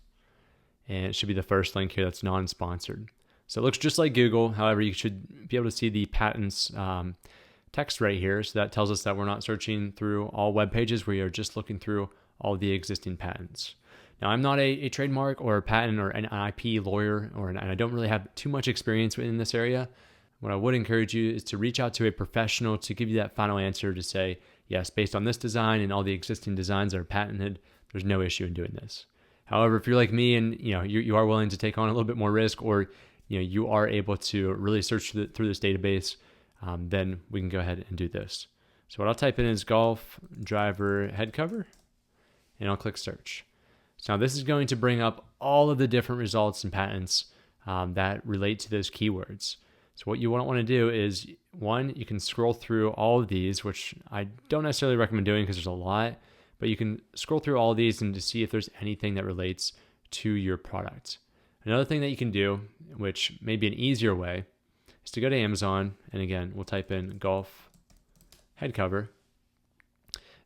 [SPEAKER 1] and it should be the first link here that's non-sponsored. So it looks just like Google. However, you should be able to see the patents text right here. So that tells us that we're not searching through all web pages. We are just looking through all the existing patents. Now, I'm not a trademark or a patent or an IP lawyer, and I don't really have too much experience in this area. What I would encourage you is to reach out to a professional to give you that final answer to say, yes, based on this design and all the existing designs that are patented, there's no issue in doing this. However, if you're like me and you are willing to take on a little bit more risk, or you are able to really search through this database, then we can go ahead and do this. So what I'll type in is golf driver head cover, and I'll click search. So now this is going to bring up all of the different results and patents that relate to those keywords. So what you want to do is, one, you can scroll through all of these, which I don't necessarily recommend doing because there's a lot, but you can scroll through all of these and to see if there's anything that relates to your product. Another thing that you can do, which may be an easier way, is to go to Amazon, and again, we'll type in golf head cover,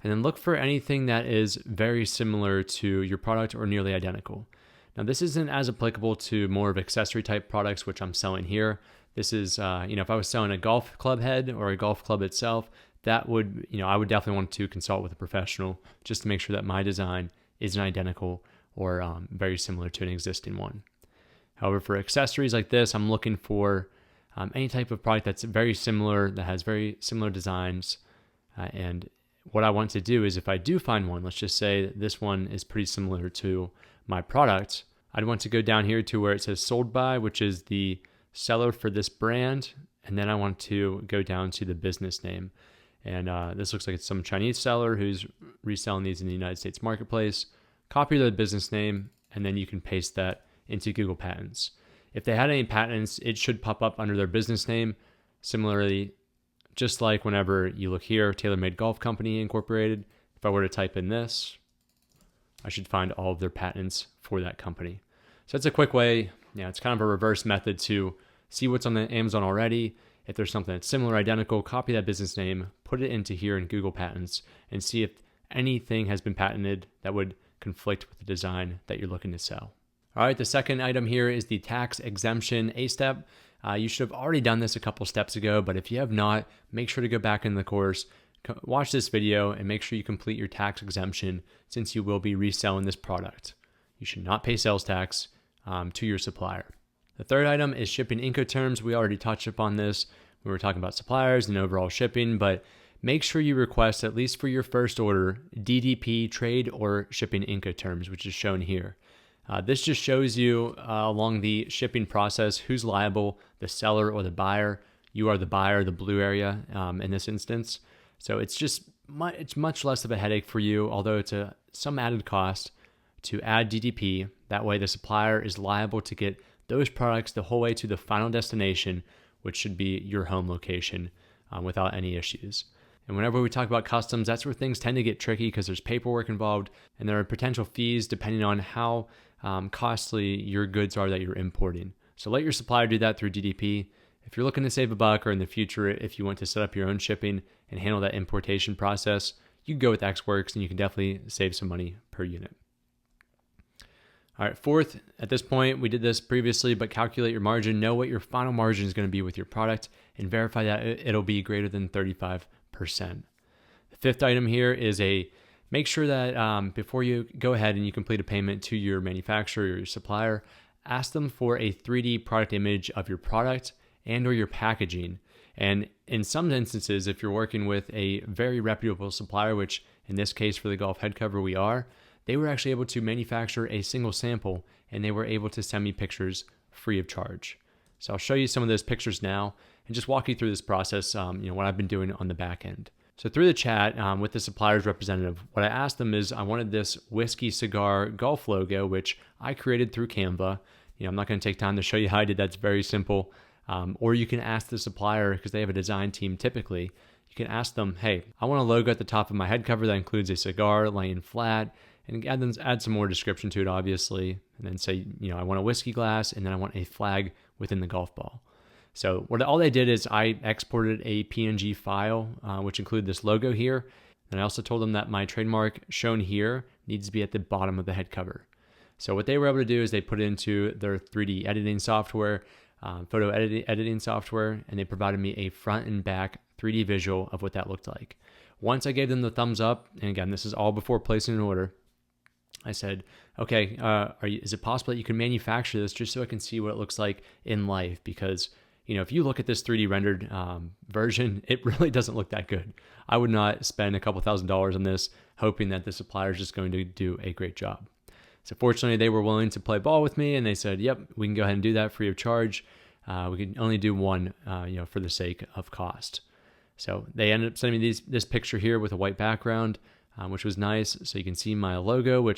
[SPEAKER 1] and then look for anything that is very similar to your product or nearly identical. Now, this isn't as applicable to more of accessory type products, which I'm selling here. This is, if I was selling a golf club head or a golf club itself, that would, I would definitely want to consult with a professional just to make sure that my design isn't identical or very similar to an existing one. However, for accessories like this, I'm looking for any type of product that's very similar, that has very similar designs. And what I want to do is, if I do find one, let's just say this one is pretty similar to my product, I'd want to go down here to where it says sold by, which is the seller for this brand. And then I want to go down to the business name. And this looks like it's some Chinese seller who's reselling these in the United States marketplace. Copy the business name, and then you can paste that into Google Patents. If they had any patents, it should pop up under their business name. Similarly, just like whenever you look here, TaylorMade Golf Company Incorporated, if I were to type in this, I should find all of their patents for that company. So it's a quick way. It's kind of a reverse method to see what's on the Amazon already. If there's something that's similar, identical, copy that business name, put it into here in Google Patents, and see if anything has been patented that would conflict with the design that you're looking to sell. All right, the second item here is the tax exemption ASTEP. You should have already done this a couple steps ago, but if you have not, make sure to go back in the course, watch this video, and make sure you complete your tax exemption, since you will be reselling this product. You should not pay sales tax to your supplier. The third item is shipping Incoterms. We already touched upon this. We were talking about suppliers and overall shipping, but make sure you request, at least for your first order, DDP trade or shipping Incoterms, which is shown here. This just shows you along the shipping process who's liable, the seller or the buyer. You are the buyer, the blue area in this instance. So it's much less of a headache for you, although it's some added cost to add DDP. That way the supplier is liable to get those products the whole way to the final destination, which should be your home location without any issues. And whenever we talk about customs, that's where things tend to get tricky because there's paperwork involved and there are potential fees depending on how costly your goods are that you're importing. So let your supplier do that through DDP. If you're looking to save a buck, or in the future, if you want to set up your own shipping and handle that importation process, you can go with XWorks and you can definitely save some money per unit. All right, fourth, at this point, we did this previously, but calculate your margin. Know what your final margin is going to be with your product and verify that it'll be greater than 35%. The fifth item here is make sure that before you go ahead and you complete a payment to your manufacturer or your supplier, ask them for a 3D product image of your product and or your packaging. And in some instances, if you're working with a very reputable supplier, which in this case for the golf head cover we are, they were actually able to manufacture a single sample and they were able to send me pictures free of charge. So I'll show you some of those pictures now and just walk you through this process, what I've been doing on the back end. So through the chat with the supplier's representative, what I asked them is I wanted this whiskey cigar golf logo, which I created through Canva. I'm not going to take time to show you how I did that. It's very simple. Or you can ask the supplier, because they have a design team typically, you can ask them, hey, I want a logo at the top of my head cover that includes a cigar laying flat, and add some more description to it, obviously, and then say, I want a whiskey glass, and then I want a flag within the golf ball. So all they did is I exported a PNG file, which included this logo here, and I also told them that my trademark shown here needs to be at the bottom of the head cover. So what they were able to do is they put it into their 3D editing software, photo editing software, and they provided me a front and back 3D visual of what that looked like. Once I gave them the thumbs up, and again, this is all before placing an order, I said, okay, is it possible that you can manufacture this just so I can see what it looks like in life? Because, if you look at this 3D rendered version, it really doesn't look that good. I would not spend a couple $1,000s on this hoping that the supplier is just going to do a great job. So fortunately, they were willing to play ball with me, and they said, yep, we can go ahead and do that free of charge. We can only do one, for the sake of cost. So they ended up sending me this picture here with a white background, which was nice. So you can see my logo,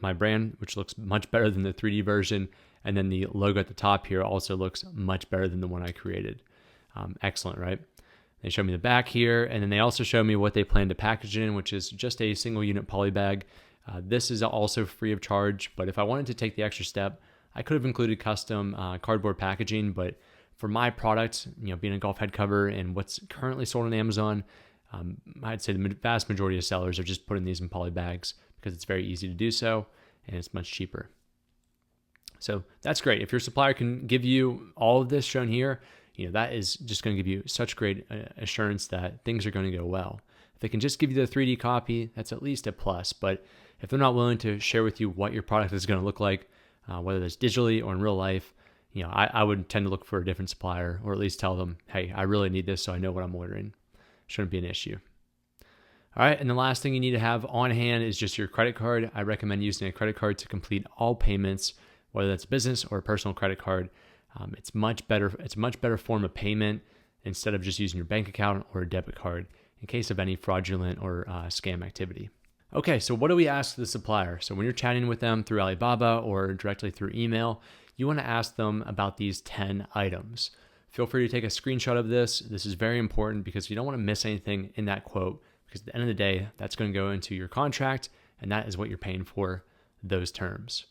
[SPEAKER 1] my brand, which looks much better than the 3D version. And then the logo at the top here also looks much better than the one I created. Excellent, right? They showed me the back here, and then they also showed me what they plan to package in, which is just a single unit poly bag. This is also free of charge, but if I wanted to take the extra step, I could have included custom cardboard packaging, but for my product, being a golf head cover and what's currently sold on Amazon, I'd say the vast majority of sellers are just putting these in poly bags because it's very easy to do so and it's much cheaper. So that's great. If your supplier can give you all of this shown here, that is just going to give you such great assurance that things are going to go well. If they can just give you the 3D copy, that's at least a plus. But if they're not willing to share with you what your product is going to look like, whether that's digitally or in real life, I would tend to look for a different supplier, or at least tell them, hey, I really need this so I know what I'm ordering. Shouldn't be an issue. All right, and the last thing you need to have on hand is just your credit card. I recommend using a credit card to complete all payments, whether that's a business or a personal credit card. It's much better. It's a much better form of payment instead of just using your bank account or a debit card in case of any fraudulent or scam activity. Okay, so what do we ask the supplier? So when you're chatting with them through Alibaba or directly through email, you want to ask them about these 10 items. Feel free to take a screenshot of this. This is very important because you don't want to miss anything in that quote, because at the end of the day, that's going to go into your contract, and that is what you're paying for, those terms.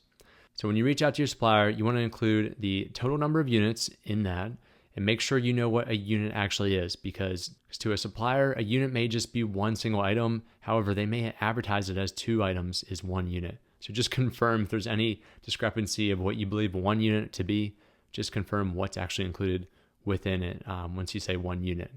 [SPEAKER 1] So when you reach out to your supplier, you want to include the total number of units in that, and make sure you know what a unit actually is, because to a supplier, a unit may just be one single item. However, they may advertise it as 2 items is 1 unit. So just confirm if there's any discrepancy of what you believe 1 unit to be. Just confirm what's actually included within it once you say 1 unit.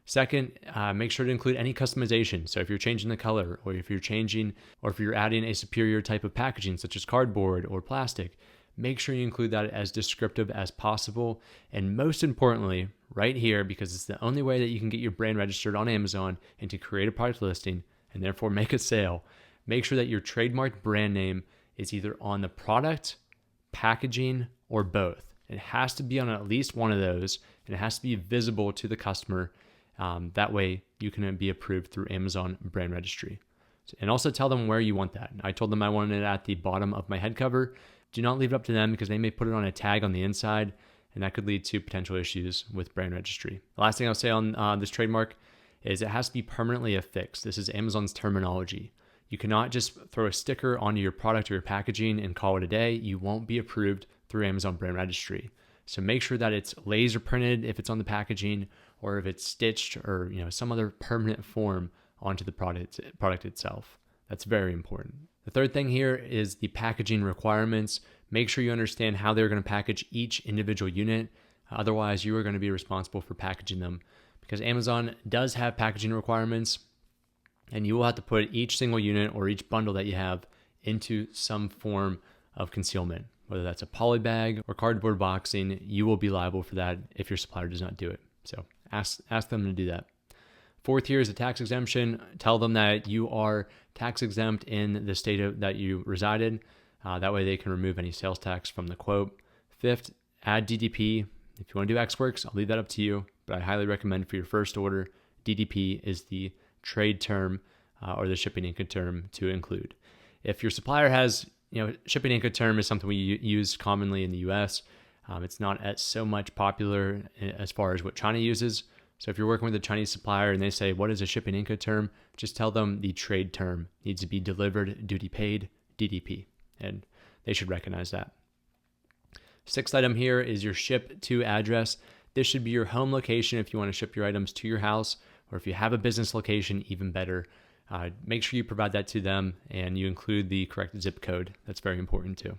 [SPEAKER 1] Second, make sure to include any customization. So if you're changing the color, or if you're adding a superior type of packaging such as cardboard or plastic, make sure you include that as descriptive as possible. And most importantly, right here, because it's the only way that you can get your brand registered on Amazon and to create a product listing and therefore make a sale, make sure that your trademarked brand name is either on the product, packaging, or both. It has to be on at least one of those, and it has to be visible to the customer. That way you can be approved through Amazon Brand Registry. And also tell them where you want that. I told them I wanted it at the bottom of my head cover. Do not leave it up to them, because they may put it on a tag on the inside, and that could lead to potential issues with Brand Registry. The last thing I'll say on this trademark is it has to be permanently affixed. This is Amazon's terminology. You cannot just throw a sticker onto your product or your packaging and call it a day. You won't be approved through Amazon Brand Registry. So make sure that it's laser printed if it's on the packaging, or if it's stitched, or some other permanent form onto the product itself. That's very important. The third thing here is the packaging requirements. Make sure you understand how they're going to package each individual unit. Otherwise, you are going to be responsible for packaging them, because Amazon does have packaging requirements, and you will have to put each single unit or each bundle that you have into some form of concealment. whether that's a poly bag or cardboard boxing, you will be liable for that if your supplier does not do it. So ask them to do that. Fourth here is a tax exemption. Tell them that you are tax exempt in the state that you resided. That way they can remove any sales tax from the quote. Fifth, add DDP. If you want to do X Works, I'll leave that up to you, but I highly recommend for your first order, DDP is the trade term or the shipping Incoterm to include. If your supplier has, shipping Incoterm is something we use commonly in the US. It's not as so much popular as far as what China uses. So if you're working with a Chinese supplier and they say, what is a shipping Incoterm? Just tell them the trade term needs to be delivered, duty paid, DDP, and they should recognize that. Sixth item here is your ship to address. This should be your home location if you want to ship your items to your house, or if you have a business location, even better. Make sure you provide that to them and you include the correct zip code. That's very important too.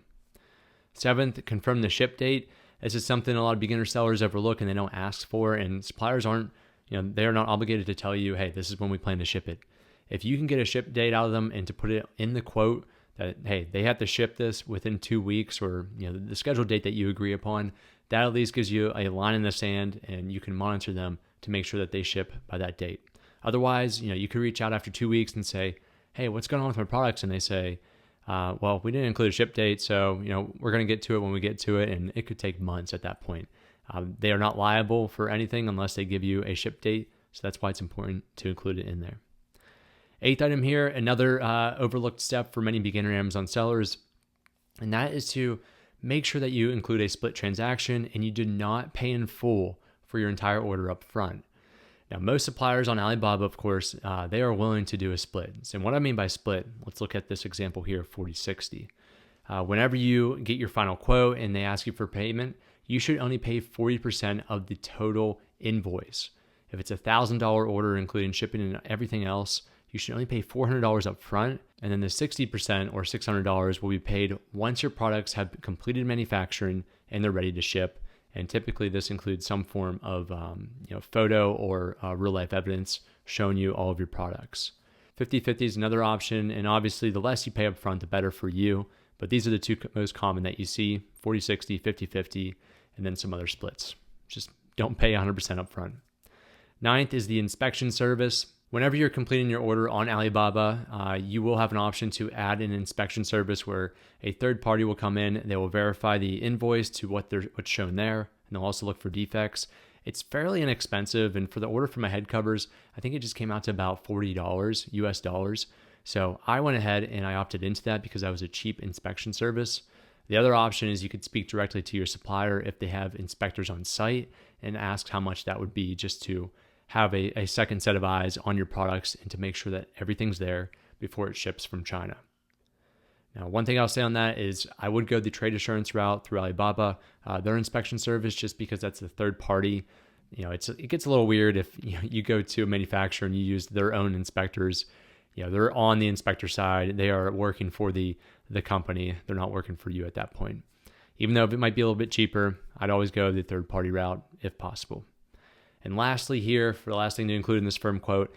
[SPEAKER 1] Seventh, confirm the ship date. This is something a lot of beginner sellers overlook and they don't ask for, and suppliers aren't, they are not obligated to tell you, hey, this is when we plan to ship it. If you can get a ship date out of them and to put it in the quote that, hey, they have to ship this within 2 weeks, or the scheduled date that you agree upon, that at least gives you a line in the sand and you can monitor them to make sure that they ship by that date. Otherwise, you could reach out after 2 weeks and say, hey, what's going on with my products? And they say, well, we didn't include a ship date, so we're going to get to it when we get to it, and it could take months at that point. They are not liable for anything unless they give you a ship date, so that's why it's important to include it in there. Eighth item here, another overlooked step for many beginner Amazon sellers, and that is to make sure that you include a split transaction and you do not pay in full for your entire order up front. Now, most suppliers on Alibaba, of course, they are willing to do a split. And what I mean by split, let's look at this example here, 40/60. Whenever you get your final quote and they ask you for payment, you should only pay 40% of the total invoice. If it's a $1,000 order, including shipping and everything else, you should only pay $400 up front, and then the 60% or $600 will be paid once your products have completed manufacturing and they're ready to ship. And typically this includes some form of photo or real life evidence showing you all of your products. 50/50 is another option, and obviously the less you pay up front, the better for you. But these are the two most common that you see: 40/60, 50/50, and then some other splits. Just don't pay 100% up front. Ninth is the inspection service. Whenever you're completing your order on Alibaba, you will have an option to add an inspection service where a third party will come in, they will verify the invoice to what's shown there, and they'll also look for defects. It's fairly inexpensive, and for the order for my head covers, I think it just came out to about $40 US dollars. So I went ahead and I opted into that because that was a cheap inspection service. The other option is you could speak directly to your supplier if they have inspectors on site and ask how much that would be, just to have a second set of eyes on your products and to make sure that everything's there before it ships from China. Now, one thing I'll say on that is I would go the trade assurance route through Alibaba, their inspection service, just because that's the third party. It gets a little weird if you go to a manufacturer and you use their own inspectors. They're on the inspector side. They are working for the company. They're not working for you at that point. Even though it might be a little bit cheaper, I'd always go the third party route if possible. And lastly here, for the last thing to include in this firm quote,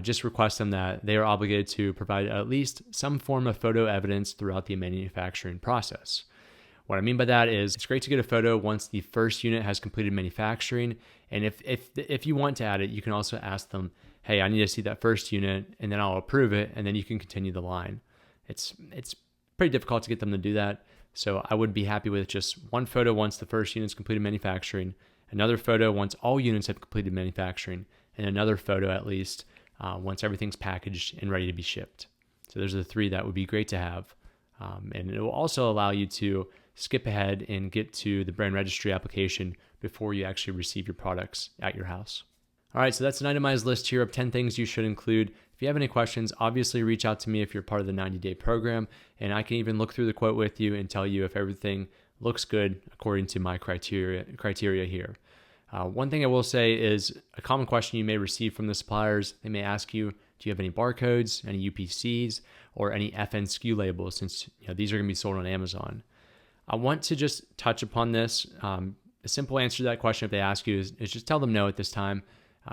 [SPEAKER 1] just request them that they are obligated to provide at least some form of photo evidence throughout the manufacturing process. What I mean by that is it's great to get a photo once the first unit has completed manufacturing. And if you want to add it, you can also ask them, hey, I need to see that first unit, and then I'll approve it, and then you can continue the line. It's pretty difficult to get them to do that. So I would be happy with just one photo once the first unit's completed manufacturing, another photo once all units have completed manufacturing, and another photo at least once everything's packaged and ready to be shipped. So those are the three that would be great to have. And it will also allow you to skip ahead and get to the brand registry application before you actually receive your products at your house. All right, so that's an itemized list here of 10 things you should include. If you have any questions, obviously reach out to me if you're part of the 90-day program, and I can even look through the quote with you and tell you if everything looks good according to my criteria here. One thing I will say is a common question you may receive from the suppliers. They may ask you, do you have any barcodes, any UPCs, or any FN SKU labels, since these are going to be sold on Amazon. I want to just touch upon this. A simple answer to that question if they ask you is just tell them no at this time.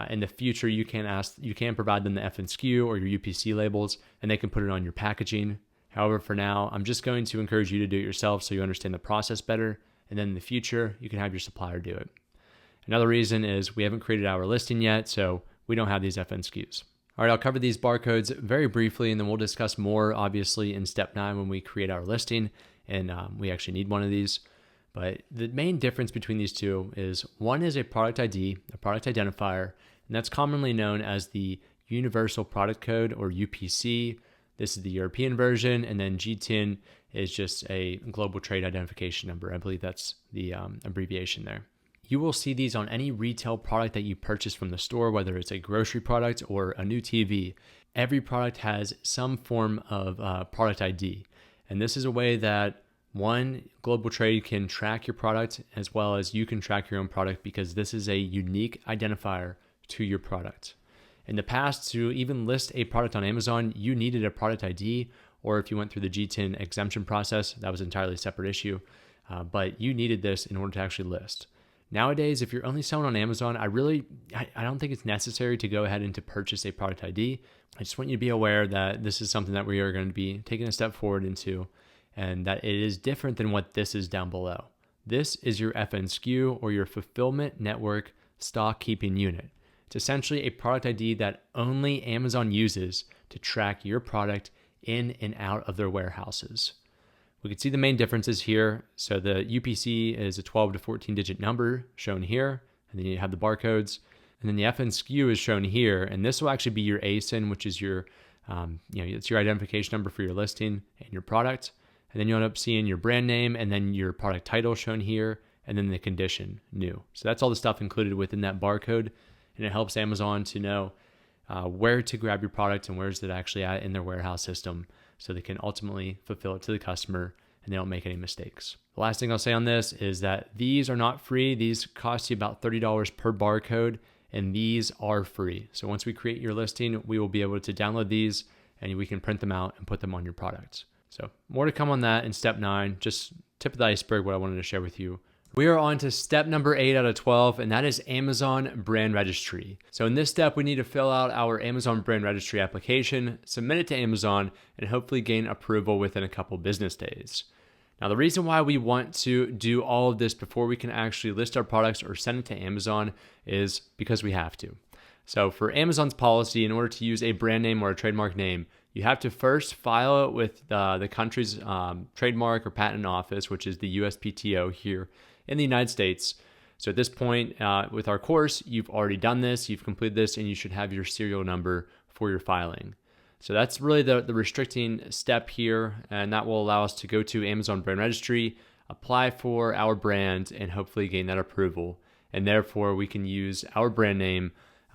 [SPEAKER 1] In the future, you can provide them the FN SKU or your UPC labels, and they can put it on your packaging. However, for now, I'm just going to encourage you to do it yourself so you understand the process better, and then in the future, you can have your supplier do it. Another reason is we haven't created our listing yet, so we don't have these FNSKUs. All right, I'll cover these barcodes very briefly, and then we'll discuss more, obviously, in step 9 when we create our listing, and we actually need one of these. But the main difference between these two is one is a product ID, a product identifier, and that's commonly known as the Universal Product Code, or UPC. This is the European version, and then G10 is just a global trade identification number. I believe that's the abbreviation there. You will see these on any retail product that you purchase from the store, whether it's a grocery product or a new TV. Every product has some form of product ID. And this is a way that one, global trade can track your product as well as you can track your own product, because this is a unique identifier to your product. In the past, to even list a product on Amazon, you needed a product ID, or if you went through the G10 exemption process, that was an entirely separate issue. But you needed this in order to actually list. Nowadays, if you're only selling on Amazon, I don't think it's necessary to go ahead and to purchase a product ID. I just want you to be aware that this is something that we are going to be taking a step forward into, and that it is different than what this is down below. This is your FNSKU, or your Fulfillment Network Stock Keeping Unit. It's essentially a product ID that only Amazon uses to track your product in and out of their warehouses. We can see the main differences here. So the UPC is a 12 to 14 digit number shown here, and then you have the barcodes, and then the FNSKU is shown here, and this will actually be your ASIN, which is your, it's your identification number for your listing and your product. And then you'll end up seeing your brand name, and then your product title shown here, and then the condition, new. So that's all the stuff included within that barcode, and it helps Amazon to know where to grab your product and where is it actually at in their warehouse system, so they can ultimately fulfill it to the customer and they don't make any mistakes. The last thing I'll say on this is that these are not free. These cost you about $30 per barcode, and these are free. So once we create your listing, we will be able to download these and we can print them out and put them on your products. So more to come on that in step 9, just tip of the iceberg, what I wanted to share with you. We are on to step number 8 out of 12, and that is Amazon Brand Registry. So in this step, we need to fill out our Amazon Brand Registry application, submit it to Amazon, and hopefully gain approval within a couple business days. Now, the reason why we want to do all of this before we can actually list our products or send it to Amazon is because we have to. So for Amazon's policy, in order to use a brand name or a trademark name, you have to first file it with the country's trademark or patent office, which is the USPTO here in the United States. So at this point with our course, you've already done this, you've completed this, and you should have your serial number for your filing. So that's really the restricting step here, and that will allow us to go to Amazon Brand Registry, apply for our brand, and hopefully gain that approval. And therefore, we can use our brand name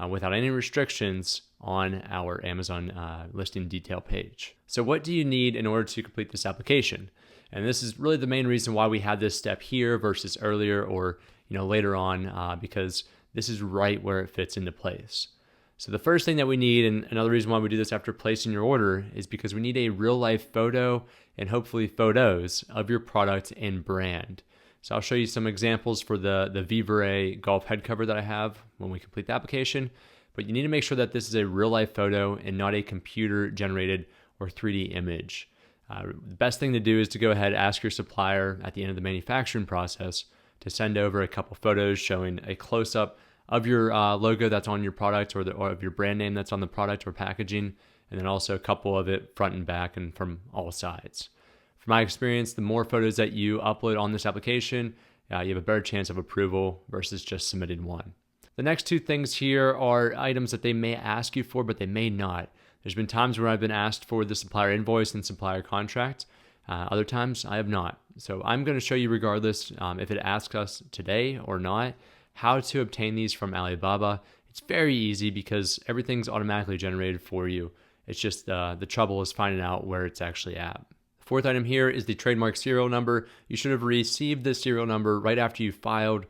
[SPEAKER 1] without any restrictions on our Amazon listing detail page. So what do you need in order to complete this application? And this is really the main reason why we had this step here versus earlier or later on, because this is right where it fits into place. So the first thing that we need, and another reason why we do this after placing your order, is because we need a real life photo and hopefully photos of your product and brand. So I'll show you some examples for the Vivere golf head cover that I have when we complete the application, but you need to make sure that this is a real life photo and not a computer generated or 3D image. The best thing to do is to go ahead and ask your supplier at the end of the manufacturing process to send over a couple photos showing a close-up of your logo that's on your product or of your brand name that's on the product or packaging, and then also a couple of it front and back and from all sides. From my experience, the more photos that you upload on this application, you have a better chance of approval versus just submitting one. The next two things here are items that they may ask you for, but they may not. There's been times where I've been asked for the supplier invoice and supplier contract. Other times I have not. So I'm going to show you regardless if it asks us today or not, how to obtain these from Alibaba. It's very easy because everything's automatically generated for you. It's just the trouble is finding out where it's actually at. The fourth item here is the trademark serial number. You should have received this serial number right after you filed,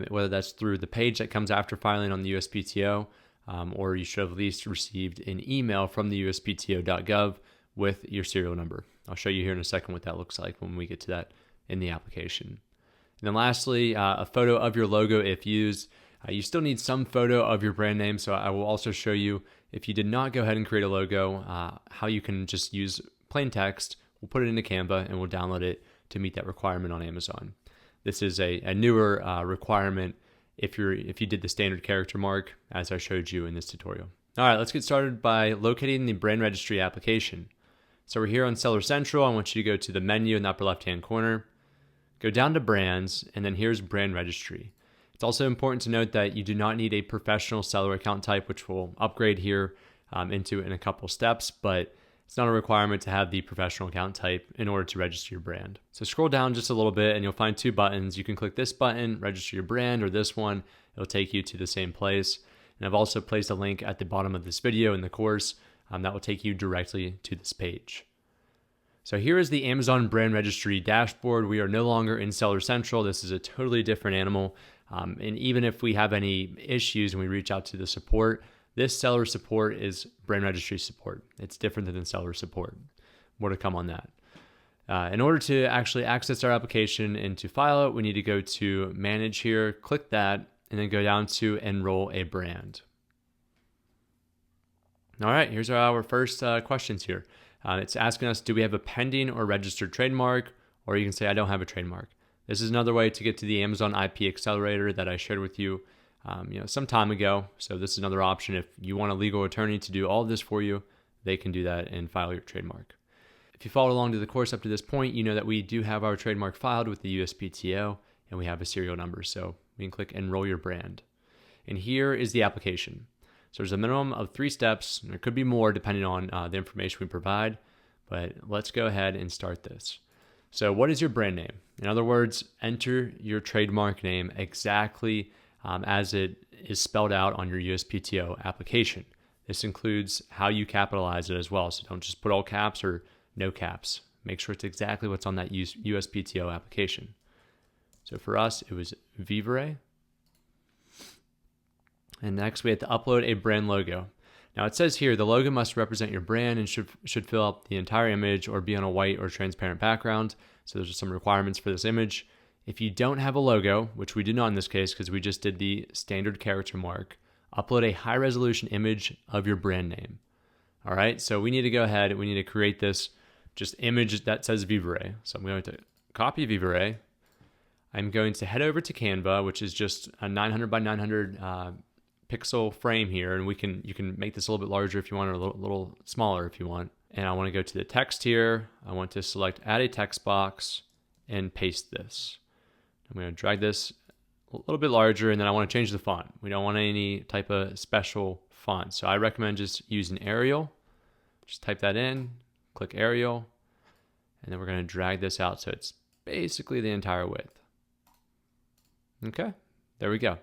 [SPEAKER 1] whether that's through the page that comes after filing on the USPTO, or you should have at least received an email from the USPTO.gov with your serial number. I'll show you here in a second what that looks like when we get to that in the application. And then lastly, a photo of your logo if used. You still need some photo of your brand name, so I will also show you, if you did not go ahead and create a logo, how you can just use plain text we'll put it into Canva and we'll download it to meet that requirement on Amazon. This is a newer requirement if you did the standard character mark, as I showed you in this tutorial. All right, let's get started by locating the brand registry application. So we're here on Seller Central. I want you to go to the menu in the upper left-hand corner, go down to brands, and then here's brand registry. It's also important to note that you do not need a professional seller account type, which we'll upgrade here into in a couple steps, but it's not a requirement to have the professional account type in order to register your brand. So scroll down just a little bit and you'll find two buttons. You can click this button, register your brand, or this one. It'll take you to the same place. And I've also placed a link at the bottom of this video in the course that will take you directly to this page. So here is the Amazon brand registry dashboard. We are no longer in Seller Central. This is a totally different animal. And even if we have any issues and we reach out to the support, this seller support is brand registry support. It's different than seller support. More to come on that. In order to actually access our application and to file it, we need to go to Manage here, click that, and then go down to Enroll a Brand. All right, here's our first questions here. It's asking us, do we have a pending or registered trademark? Or you can say, I don't have a trademark. This is another way to get to the Amazon IP Accelerator that I shared with you some time ago. So this is another option. If you want a legal attorney to do all of this for you, they can do that and file your trademark. If you followed along to the course up to this point, you know that we do have our trademark filed with the USPTO and we have a serial number. So we can click Enroll Your Brand. And here is the application. So there's a minimum of 3 steps. And there could be more depending on the information we provide, but let's go ahead and start this. So what is your brand name? In other words, enter your trademark name exactly as it is spelled out on your USPTO application. This includes how you capitalize it as well. So don't just put all caps or no caps. Make sure it's exactly what's on that USPTO application. So for us, it was Vivere. And next we have to upload a brand logo. Now it says here, the logo must represent your brand and should fill up the entire image or be on a white or transparent background. So there's some requirements for this image. If you don't have a logo, which we did not in this case because we just did the standard character mark, upload a high resolution image of your brand name. All right, so we need to go ahead and we need to create this just image that says Vivere. So I'm going to copy Vivere. I'm going to head over to Canva, which is just a 900 by 900 pixel frame here, and you can make this a little bit larger if you want, or a little smaller if you want. And I want to go to the text here. I want to select add a text box and paste this. I'm going to drag this a little bit larger, and then I want to change the font. We don't want any type of special font, so I recommend just using Arial. Just type that in, click Arial, and then we're going to drag this out so it's basically the entire width. Okay, there we go.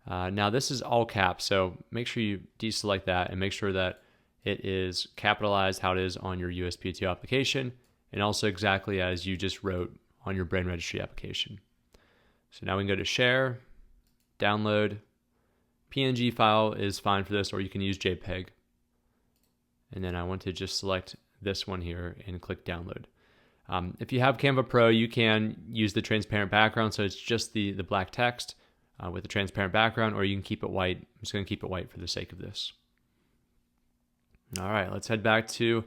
[SPEAKER 1] Now this is all caps, so make sure you deselect that and make sure that it is capitalized how it is on your USPTO application, and also exactly as you just wrote on your brand registry application. So now we can go to share, download. PNG file is fine for this, or you can use JPEG. And then I want to just select this one here and click download. If you have Canva Pro, you can use the transparent background, so it's just the black text with a transparent background, or you can keep it white. I'm just going to keep it white for the sake of this. All right, let's head back to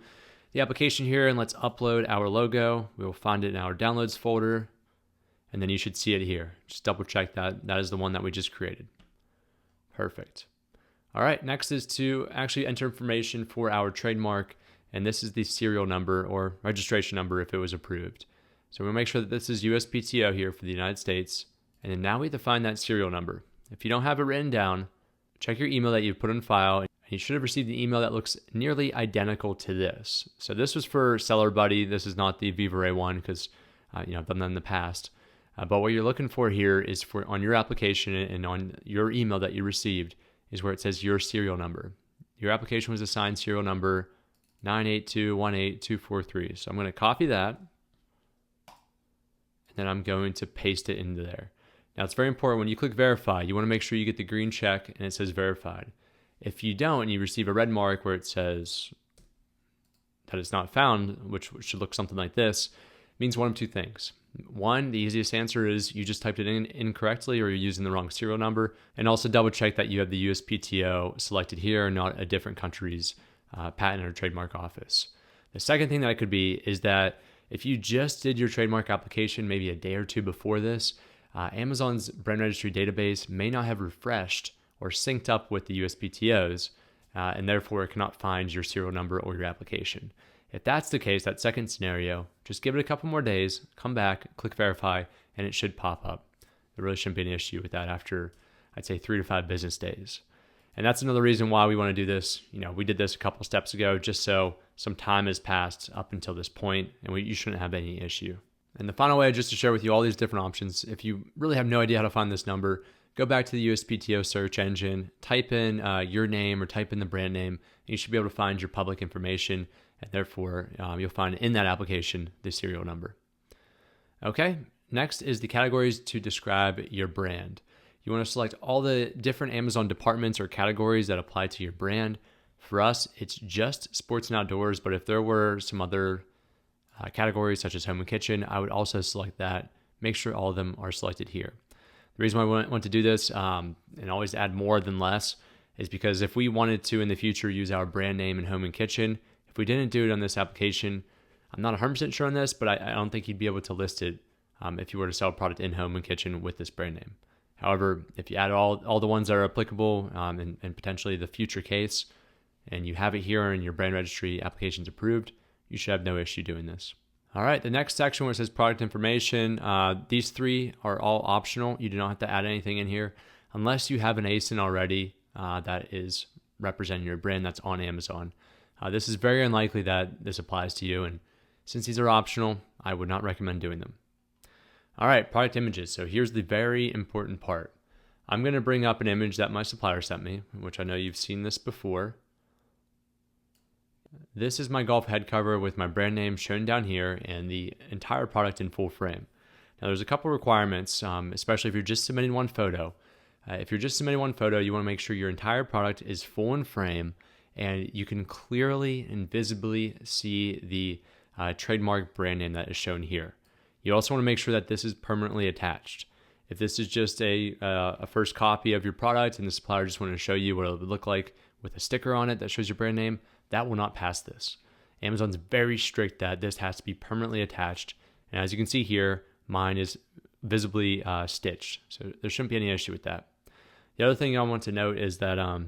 [SPEAKER 1] the application here and let's upload our logo. We will find it in our downloads folder, and then you should see it here. Just double check that that is the one that we just created. Perfect. All right, next is to actually enter information for our trademark, and this is the serial number or registration number if it was approved. So we'll make sure that this is USPTO here for the United States, and then now we have to find that serial number. If you don't have it written down, check your email that you've put in file, and you should have received an email that looks nearly identical to this. So this was for Seller Buddy. This is not the Vivere one because I've done that in the past. But what you're looking for here is for on your application and on your email that you received is where it says your serial number. Your application was assigned serial number 982182243. So I'm going to copy that, and then I'm going to paste it into there. Now it's very important when you click verify, you want to make sure you get the green check and it says verified. If you don't and you receive a red mark where it says that it's not found, which should look something like this, it means one of two things. One, the easiest answer is you just typed it in incorrectly or you're using the wrong serial number, and also double check that you have the USPTO selected here and not a different country's patent or trademark office. The second thing that it could be is that if you just did your trademark application maybe a day or two before this, Amazon's brand registry database may not have refreshed or synced up with the USPTOs, and therefore it cannot find your serial number or your application. If that's the case, that second scenario, just give it a couple more days, come back, click verify, and it should pop up. There really shouldn't be an issue with that after, I'd say, 3 to 5 business days. And that's another reason why we want to do this. We did this a couple steps ago just so some time has passed up until this point, and you shouldn't have any issue. And the final way, just to share with you all these different options, if you really have no idea how to find this number, go back to the USPTO search engine, type in your name or type in the brand name, and you should be able to find your public information, and therefore you'll find in that application the serial number. Okay, next is the categories to describe your brand. You want to select all the different Amazon departments or categories that apply to your brand. For us, it's just sports and outdoors, but if there were some other categories such as home and kitchen, I would also select that. Make sure all of them are selected here. The reason why I want to do this and always add more than less is because if we wanted to in the future use our brand name in home and kitchen, if we didn't do it on this application, I'm not 100% sure on this, but I don't think you'd be able to list it if you were to sell a product in home and kitchen with this brand name. However, if you add all the ones that are applicable and potentially the future case, and you have it here and your brand registry application's approved, you should have no issue doing this. All right, the next section where it says product information, these 3 are all optional. You do not have to add anything in here unless you have an ASIN already that is representing your brand that's on Amazon. This is very unlikely that this applies to you, and since these are optional, I would not recommend doing them. All right, product images. So here's the very important part. I'm going to bring up an image that my supplier sent me, which I know you've seen this before. This is my golf head cover with my brand name shown down here and the entire product in full frame. Now there's a couple requirements, especially if you're just submitting one photo. If you're just submitting one photo, you want to make sure your entire product is full in frame and you can clearly and visibly see the trademark brand name that is shown here. You also want to make sure that this is permanently attached. If this is just a first copy of your product and the supplier just wanted to show you what it would look like with a sticker on it that shows your brand name, that will not pass this. Amazon's very strict that this has to be permanently attached. And as you can see here, mine is visibly stitched. So there shouldn't be any issue with that. The other thing I want to note is that, I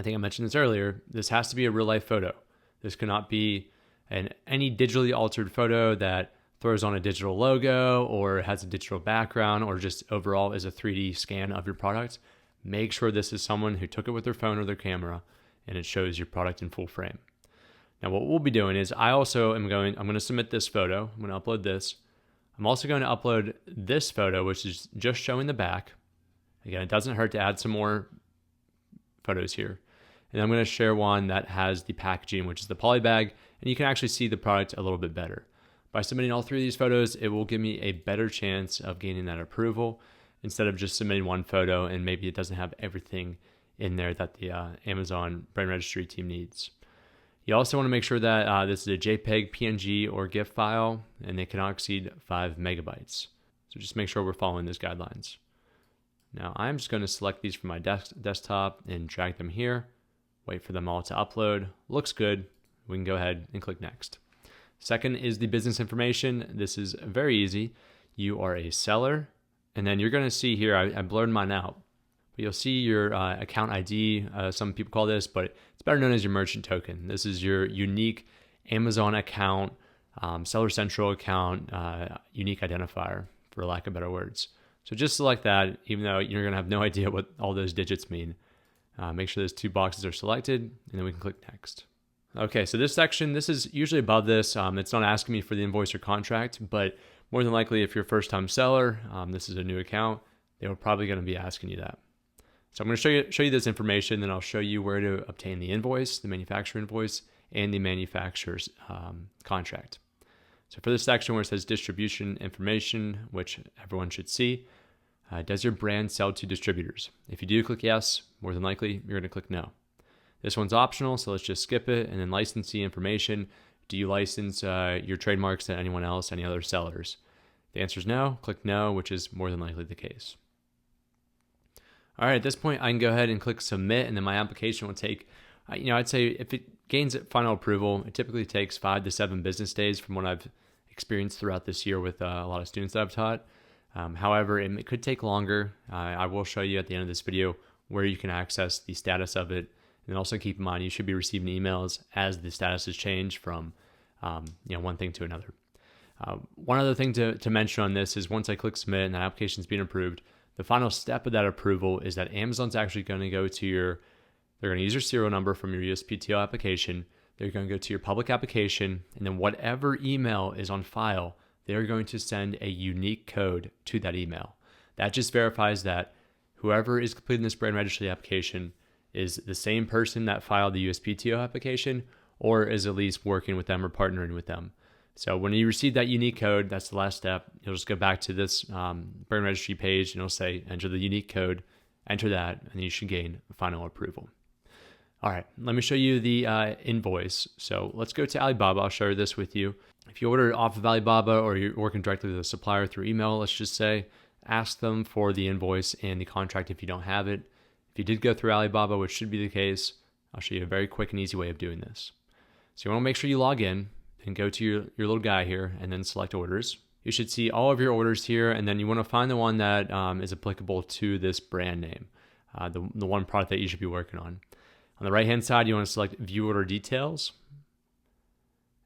[SPEAKER 1] think I mentioned this earlier, this has to be a real life photo. This cannot be any digitally altered photo that throws on a digital logo or has a digital background or just overall is a 3D scan of your product. Make sure this is someone who took it with their phone or their camera and it shows your product in full frame. Now what we'll be doing is I'm going to submit this photo. I'm going to upload this. I'm also going to upload this photo, which is just showing the back. Again, it doesn't hurt to add some more photos here. And I'm going to share one that has the packaging, which is the poly bag, and you can actually see the product a little bit better. By submitting all 3 of these photos, it will give me a better chance of gaining that approval instead of just submitting one photo and maybe it doesn't have everything in there that the Amazon brand registry team needs. You also want to make sure that this is a JPEG, PNG, or GIF file, and they cannot exceed 5 megabytes. So just make sure we're following these guidelines. Now I'm just going to select these from my desktop and drag them here, wait for them all to upload. Looks good. We can go ahead and click next. Second is the business information. This is very easy. You are a seller, and then you're going to see here, I blurred mine out, but you'll see your account ID, some people call this, but it's better known as your merchant token. This is your unique Amazon account, Seller Central account, unique identifier, for lack of better words. So just select that, even though you're going to have no idea what all those digits mean. Make sure those 2 boxes are selected, and then we can click next. Okay, so this section, this is usually above this. It's not asking me for the invoice or contract, but more than likely, if you're a first-time seller, this is a new account, they were probably going to be asking you that. So I'm going to show you this information, then I'll show you where to obtain the invoice, the manufacturer invoice, and the manufacturer's contract. So for this section where it says distribution information, which everyone should see, does your brand sell to distributors? If you do, click yes. More than likely, you're going to click no. This one's optional, so let's just skip it. And then licensee information. Do you license your trademarks to anyone else, any other sellers? The answer is no. Click no, which is more than likely the case. All right, at this point, I can go ahead and click submit, and then my application will take I'd say if it gains final approval, it typically takes 5 to 7 business days from what I've experienced throughout this year with a lot of students that I've taught. However, it could take longer. I will show you at the end of this video where you can access the status of it. And also keep in mind, you should be receiving emails as the status has changed from one thing to another. One other thing to mention on this is once I click submit and that application is being approved, the final step of that approval is that Amazon's actually going to go to they're going to use your serial number from your USPTO application. They're going to go to your public application, and then whatever email is on file, they're going to send a unique code to that email. That just verifies that whoever is completing this brand registry application is the same person that filed the USPTO application or is at least working with them or partnering with them. So when you receive that unique code, that's the last step. You'll just go back to this brand registry page and it'll say enter the unique code, enter that, and you should gain final approval. All right, let me show you the invoice. So let's go to Alibaba. I'll share this with you. If you order off of Alibaba or you're working directly with a supplier through email, let's just say, ask them for the invoice and the contract if you don't have it. If you did go through Alibaba, which should be the case, I'll show you a very quick and easy way of doing this. So you want to make sure you log in and go to your little guy here and then select orders. You should see all of your orders here, and then you want to find the one that is applicable to this brand name, the one product that you should be working on. On the right-hand side, you want to select View Order Details.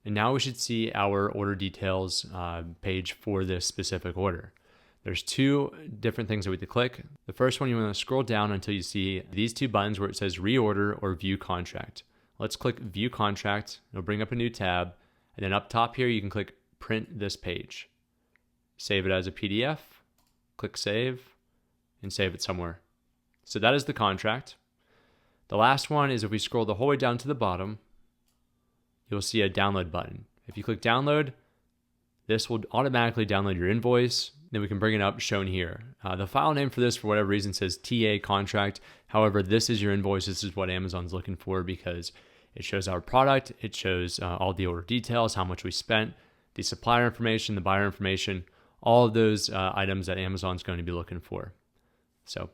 [SPEAKER 1] And now we should see our order details page for this specific order. There's 2 different things that we have to click. The first one, you want to scroll down until you see these 2 buttons where it says Reorder or View Contract. Let's click View Contract. It'll bring up a new tab. And then up top here, you can click Print this page. Save it as a PDF. Click Save and save it somewhere. So that is the contract. The last one is if we scroll the whole way down to the bottom, you'll see a download button. If you click download, this will automatically download your invoice. Then we can bring it up shown here. The file name for this, for whatever reason, says TA contract. However, this is your invoice. This is what Amazon's looking for because it shows our product. It shows all the order details, how much we spent, the supplier information, the buyer information, all of those items that Amazon's going to be looking for. So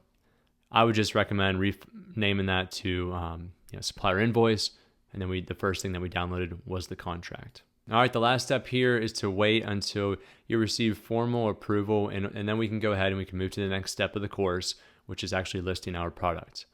[SPEAKER 1] I would just recommend renaming that to supplier invoice. And then the first thing that we downloaded was the contract. All right, the last step here is to wait until you receive formal approval, and then we can go ahead and we can move to the next step of the course, which is actually listing our product.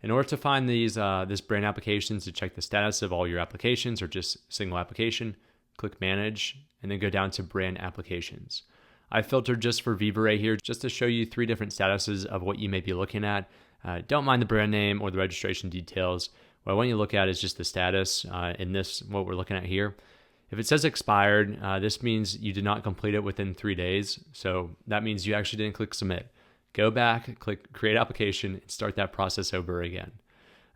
[SPEAKER 1] In order to find these this brand applications, to check the status of all your applications or just single application, click Manage, and then go down to Brand Applications. I filtered just for Viva right here, just to show you 3 different statuses of what you may be looking at. Don't mind the brand name or the registration details. What I want you to look at is just the status in this, what we're looking at here. If it says expired, this means you did not complete it within 3 days. So that means you actually didn't click submit. Go back, click create application, and start that process over again.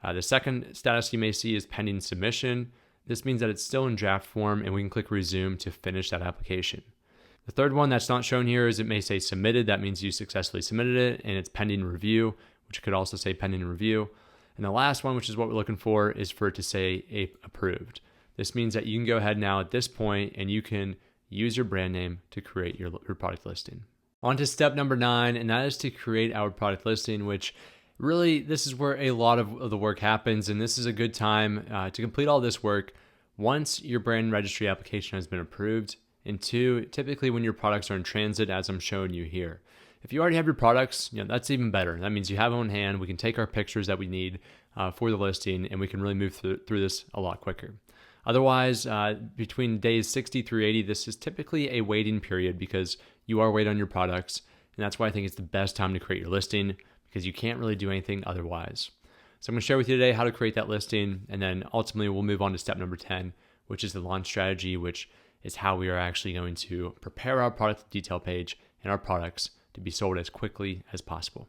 [SPEAKER 1] The second status you may see is pending submission. This means that it's still in draft form and we can click resume to finish that application. The third one that's not shown here is it may say submitted. That means you successfully submitted it and it's pending review, which could also say pending review. And the last one, which is what we're looking for, is for it to say approved. This means that you can go ahead now at this point and you can use your brand name to create your product listing. On to step number 9, and that is to create our product listing, which really this is where a lot of the work happens. And this is a good time to complete all this work once your brand registry application has been approved. And 2, typically when your products are in transit, as I'm showing you here. If you already have your products, that's even better. That means you have them on hand. We can take our pictures that we need for the listing, and we can really move through this a lot quicker. Otherwise, between days 60 through 80, this is typically a waiting period because you are waiting on your products. And that's why I think it's the best time to create your listing because you can't really do anything otherwise. So I'm going to share with you today how to create that listing. And then ultimately we'll move on to step number 10, which is the launch strategy, which is how we are actually going to prepare our product detail page and our products to be sold as quickly as possible.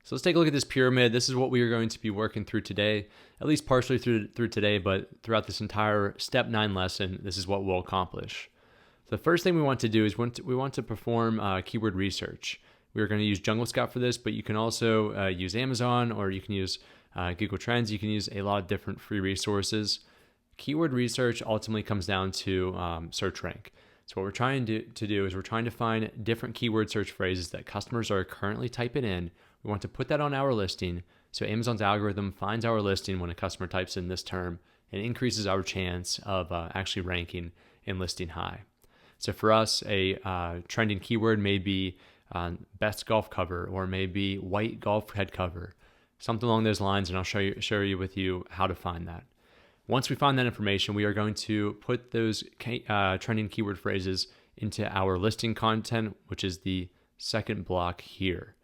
[SPEAKER 1] So let's take a look at this pyramid. This is what we are going to be working through today, at least partially through today, but throughout this entire step 9 lesson, this is what we'll accomplish. So the first thing we want to do is we want to perform keyword research. We're going to use Jungle Scout for this, but you can also use Amazon or you can use Google Trends. You can use a lot of different free resources. Keyword research ultimately comes down to search rank. So what we're trying to do is we're trying to find different keyword search phrases that customers are currently typing in. We want to put that on our listing So Amazon's algorithm finds our listing when a customer types in this term and increases our chance of actually ranking and listing high. So for us, a trending keyword may be best golf cover, or maybe white golf head cover, something along those lines, and I'll share you with you how to find that. Once we find that information, we are going to put those trending keyword phrases into our listing content, which is the second block here.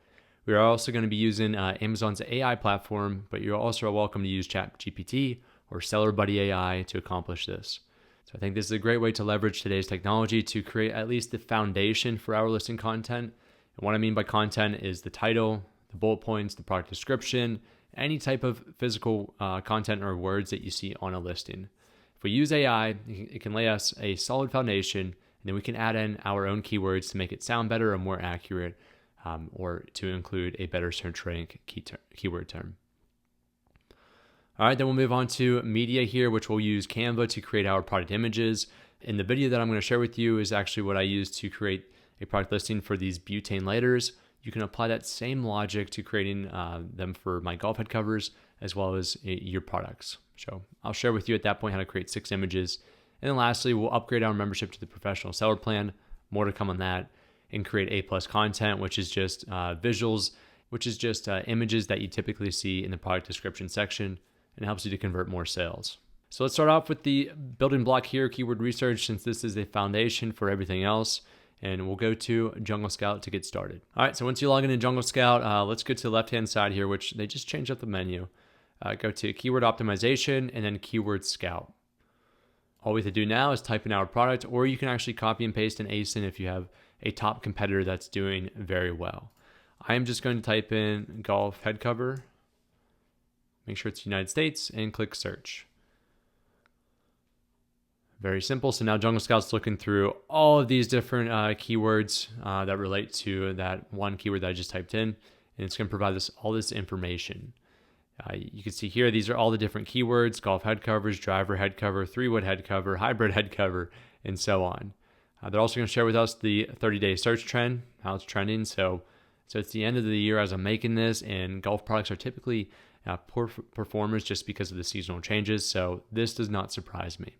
[SPEAKER 1] We are also going to be using Amazon's AI platform, but you're also welcome to use ChatGPT or Seller Buddy AI to accomplish this. So I think this is a great way to leverage today's technology to create at least the foundation for our listing content. And what I mean by content is the title, the bullet points, the product description, any type of physical content or words that you see on a listing. If we use AI, it can lay us a solid foundation, and then we can add in our own keywords to make it sound better or more accurate, or to include a better search rank keyword term. All right, then we'll move on to media here, which we'll use Canva to create our product images. In the video that I'm going to share with you is actually what I use to create a product listing for these butane lighters. You can apply that same logic to creating them for my golf head covers as well as your products. So I'll share with you at that point how to create 6 images. And then lastly, we'll upgrade our membership to the professional seller plan. More to come on that. And create A+ content, which is just visuals, which is just images that you typically see in the product description section, and helps you to convert more sales. So let's start off with the building block here, keyword research, since this is a foundation for everything else. And we'll go to Jungle Scout to get started. All right, so once you log into Jungle Scout, let's go to the left-hand side here, which they just changed up the menu. Go to Keyword Optimization and then Keyword Scout. All we have to do now is type in our product, or you can actually copy and paste an ASIN if you have a top competitor that's doing very well. I am just going to type in golf head cover, make sure it's United States, and click search. Very simple. So now Jungle Scout's looking through all of these different keywords that relate to that one keyword that I just typed in, and it's going to provide us all this information. You can see here, these are all the different keywords: golf head covers, driver head cover, 3-wood head cover, hybrid head cover, and so on. They're also going to share with us the 30-day search trend, how it's trending. So it's the end of the year as I'm making this, and golf products are typically poor performers just because of the seasonal changes. So this does not surprise me.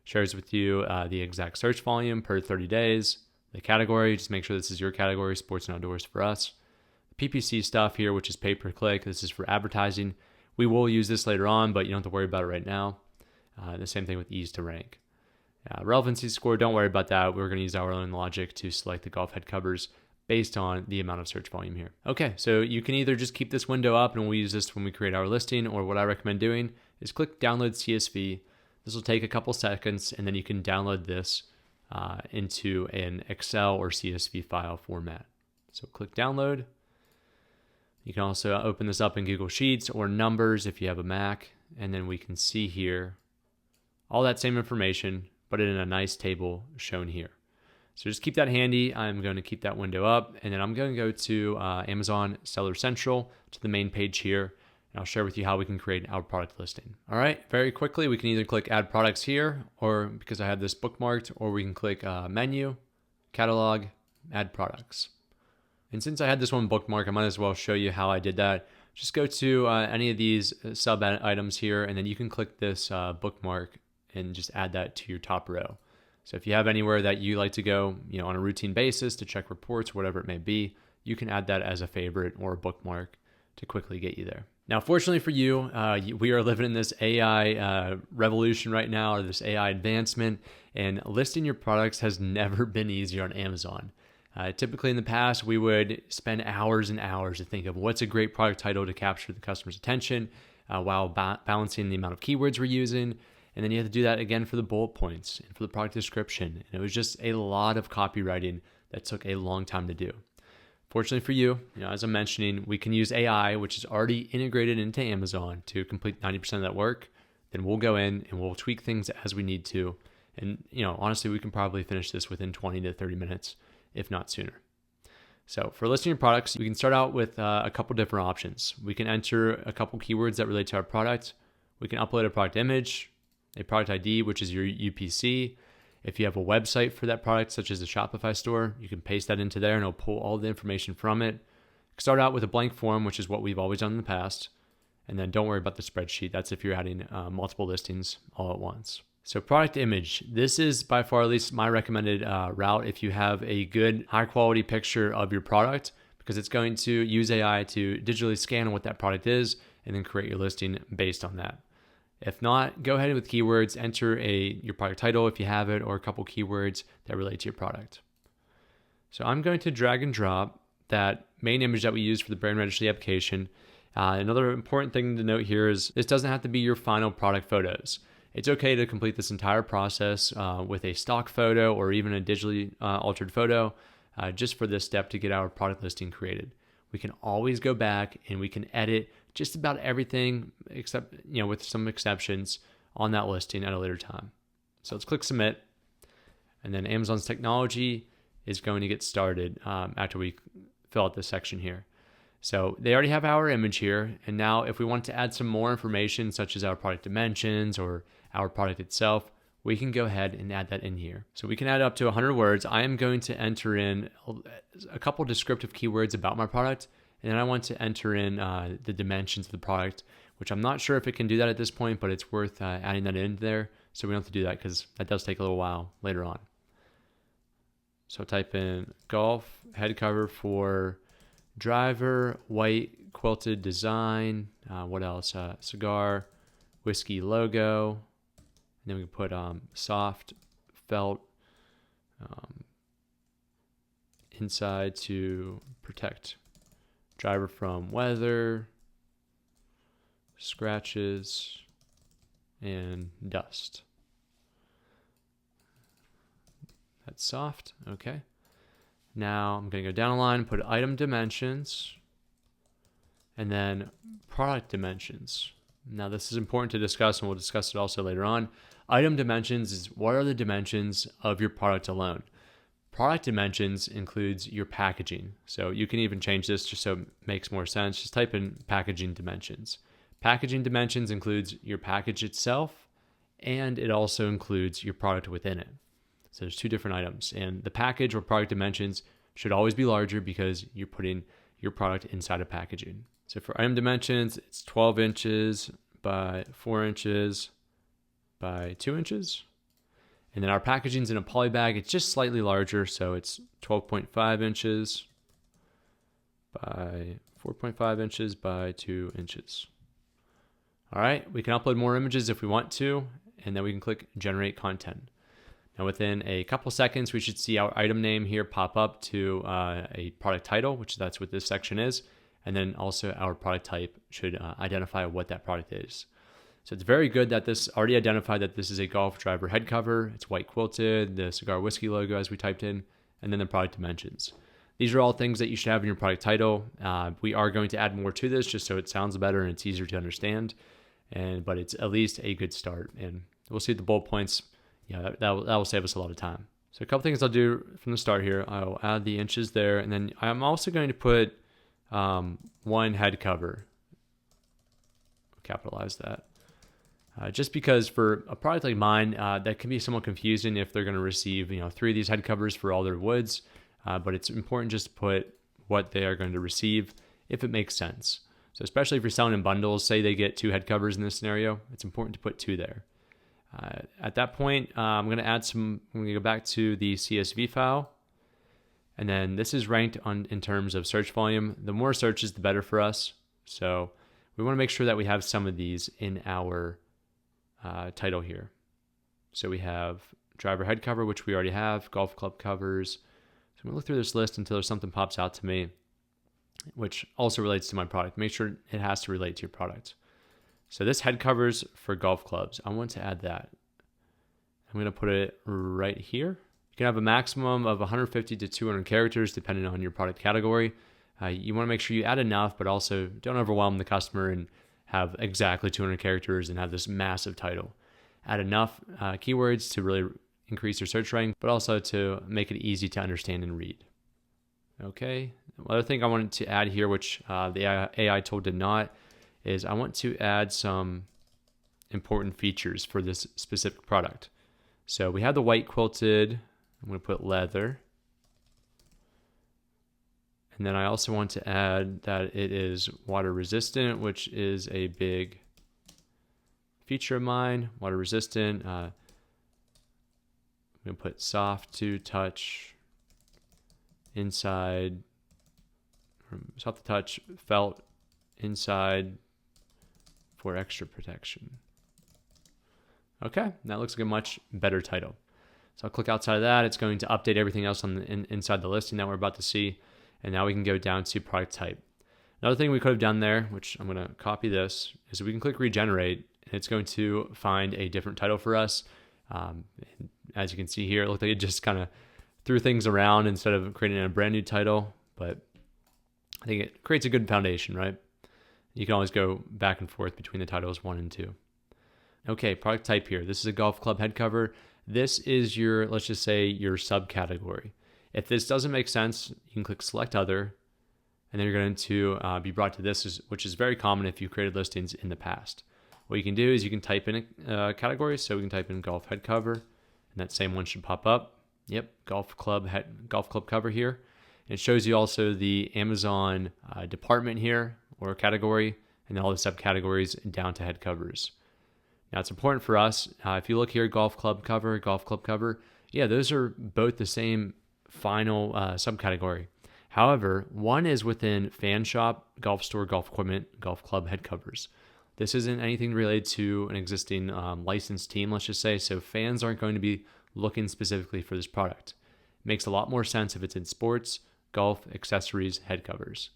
[SPEAKER 1] Shares with you the exact search volume per 30 days, the category, just make sure this is your category, sports and outdoors for us. The PPC stuff here, which is pay per click, this is for advertising. We will use this later on, but you don't have to worry about it right now. The same thing with ease to rank. Relevancy score, don't worry about that. We're going to use our own logic to select the golf head covers based on the amount of search volume here. Okay, so you can either just keep this window up and we'll use this when we create our listing, or what I recommend doing is click download CSV. This will take a couple seconds, and then you can download this into an Excel or CSV file format. So click download. You can also open this up in Google Sheets or Numbers if you have a Mac, and then we can see here all that same information, but in a nice table shown here. So just keep that handy. I'm going to keep that window up, and then I'm going to go to Amazon Seller Central to the main page here, and I'll share with you how we can create our product listing. All right, very quickly, we can either click Add Products here, or because I have this bookmarked, or we can click Menu, Catalog, Add Products. And since I had this one bookmarked, I might as well show you how I did that. Just go to any of these sub items here, and then you can click this bookmark and just add that to your top row. So if you have anywhere that you like to go, on a routine basis to check reports, whatever it may be, you can add that as a favorite or a bookmark to quickly get you there. Now, fortunately for you, we are living in this AI revolution right now, or this AI advancement, and listing your products has never been easier on Amazon. Typically in the past, we would spend hours and hours to think of what's a great product title to capture the customer's attention while balancing the amount of keywords we're using. And then you have to do that again for the bullet points and for the product description. And it was just a lot of copywriting that took a long time to do. Fortunately for you, as I'm mentioning, we can use AI, which is already integrated into Amazon, to complete 90% of that work. Then we'll go in and we'll tweak things as we need to. And, honestly, we can probably finish this within 20 to 30 minutes, if not sooner. So for listing your products, we can start out with a couple different options. We can enter a couple keywords that relate to our product. We can upload a product image, a product ID, which is your UPC. If you have a website for that product, such as a Shopify store, you can paste that into there and it'll pull all the information from it. Start out with a blank form, which is what we've always done in the past. And then don't worry about the spreadsheet. That's if you're adding multiple listings all at once. So product image, this is by far at least my recommended route if you have a good high quality picture of your product, because it's going to use AI to digitally scan what that product is and then create your listing based on that. If not, go ahead with keywords, enter your product title if you have it, or a couple keywords that relate to your product. So I'm going to drag and drop that main image that we use for the brand registry application. Another important thing to note here is this doesn't have to be your final product photos. It's okay to complete this entire process with a stock photo or even a digitally altered photo just for this step to get our product listing created. We can always go back and we can edit just about everything except, with some exceptions on that listing at a later time. So let's click submit. And then Amazon's technology is going to get started after we fill out this section here. So they already have our image here. And now if we want to add some more information, such as our product dimensions or our product itself, we can go ahead and add that in here. So we can add up to 100 words. I am going to enter in a couple descriptive keywords about my product. And then I want to enter in the dimensions of the product, which I'm not sure if it can do that at this point, but it's worth adding that in there. So we don't have to do that because that does take a little while later on. So type in golf head cover for driver, white quilted design. What else? Cigar, whiskey logo. And then we can put soft felt inside to protect driver from weather, scratches, and dust. That's soft. Okay. Now I'm going to go down the line and put item dimensions and then product dimensions. Now this is important to discuss, and we'll discuss it also later on. Item dimensions is what are the dimensions of your product alone. Product dimensions includes your packaging. So you can even change this just so it makes more sense. Just type in packaging dimensions. Packaging dimensions includes your package itself, and it also includes your product within it. So there's two different items, and the package or product dimensions should always be larger because you're putting your product inside of packaging. So for item dimensions, it's 12 inches by 4 inches by 2 inches. And then our packaging's in a poly bag. It's just slightly larger, so it's 12.5 inches by 4.5 inches by 2 inches. All right, we can upload more images if we want to, and then we can click Generate Content. Now within a couple seconds, we should see our item name here pop up to a product title, which that's what this section is. And then also our product type should identify what that product is. So it's very good that this already identified that this is a golf driver head cover. It's white quilted, the cigar whiskey logo as we typed in, and then the product dimensions. These are all things that you should have in your product title. We are going to add more to this just so it sounds better and it's easier to understand. But it's at least a good start. And we'll see the bullet points. Yeah, that will save us a lot of time. So a couple things I'll do from the start here. I'll add the inches there, and then I'm also going to put one head cover. Capitalize that. Just because for a product like mine, that can be somewhat confusing if they're going to receive 3 of these head covers for all their woods. But it's important just to put what they are going to receive if it makes sense. So especially if you're selling in bundles, say they get 2 head covers in this scenario, it's important to put 2 there. At that point, I'm going to go back to the CSV file. And then this is ranked in terms of search volume. The more searches, the better for us. So we want to make sure that we have some of these in our title here. So we have driver head cover, which we already have, golf club covers. So I'm going to look through this list until there's something pops out to me, which also relates to my product. Make sure it has to relate to your product. So this head covers for golf clubs. I want to add that. I'm going to put it right here. You can have a maximum of 150 to 200 characters depending on your product category. You want to make sure you add enough, but also don't overwhelm the customer and have exactly 200 characters and have this massive title. Add enough keywords to really increase your search rank, but also to make it easy to understand and read. Okay. Another thing I wanted to add here, which the AI tool did not, is I want to add some important features for this specific product. So we have the white quilted. I'm going to put leather. And And then I also want to add that it is water resistant, which is a big feature of mine. Water resistant. I'm going to put soft to touch inside, soft to touch, felt inside for extra protection. Okay, that looks like a much better title. So I'll click outside of that. It's going to update everything else on inside the listing that we're about to see. And now we can go down to product type. Another thing we could have done there, which I'm going to copy this, is we can click regenerate. And it's going to find a different title for us. As you can see here, it looked like it just kind of threw things around instead of creating a brand new title. But I think it creates a good foundation, right? You can always go back and forth between the titles 1 and 2. Okay, product type here. This is a golf club head cover. This is your, let's just say, your subcategory. If this doesn't make sense, you can click select other, and then you're going to be brought to this, which is very common if you've created listings in the past. What you can do is you can type in a category. So we can type in golf head cover, and that same one should pop up. Yep, golf club cover here. And it shows you also the Amazon department here or category, and all the subcategories down to head covers. Now it's important for us. If you look here, golf club cover. Yeah, those are both the same final subcategory. However, one is within fan shop, golf store, golf equipment, golf club head covers. This isn't anything related to an existing licensed team, let's just say. So fans aren't going to be looking specifically for this product. It makes a lot more sense if it's in sports, golf, accessories, head covers.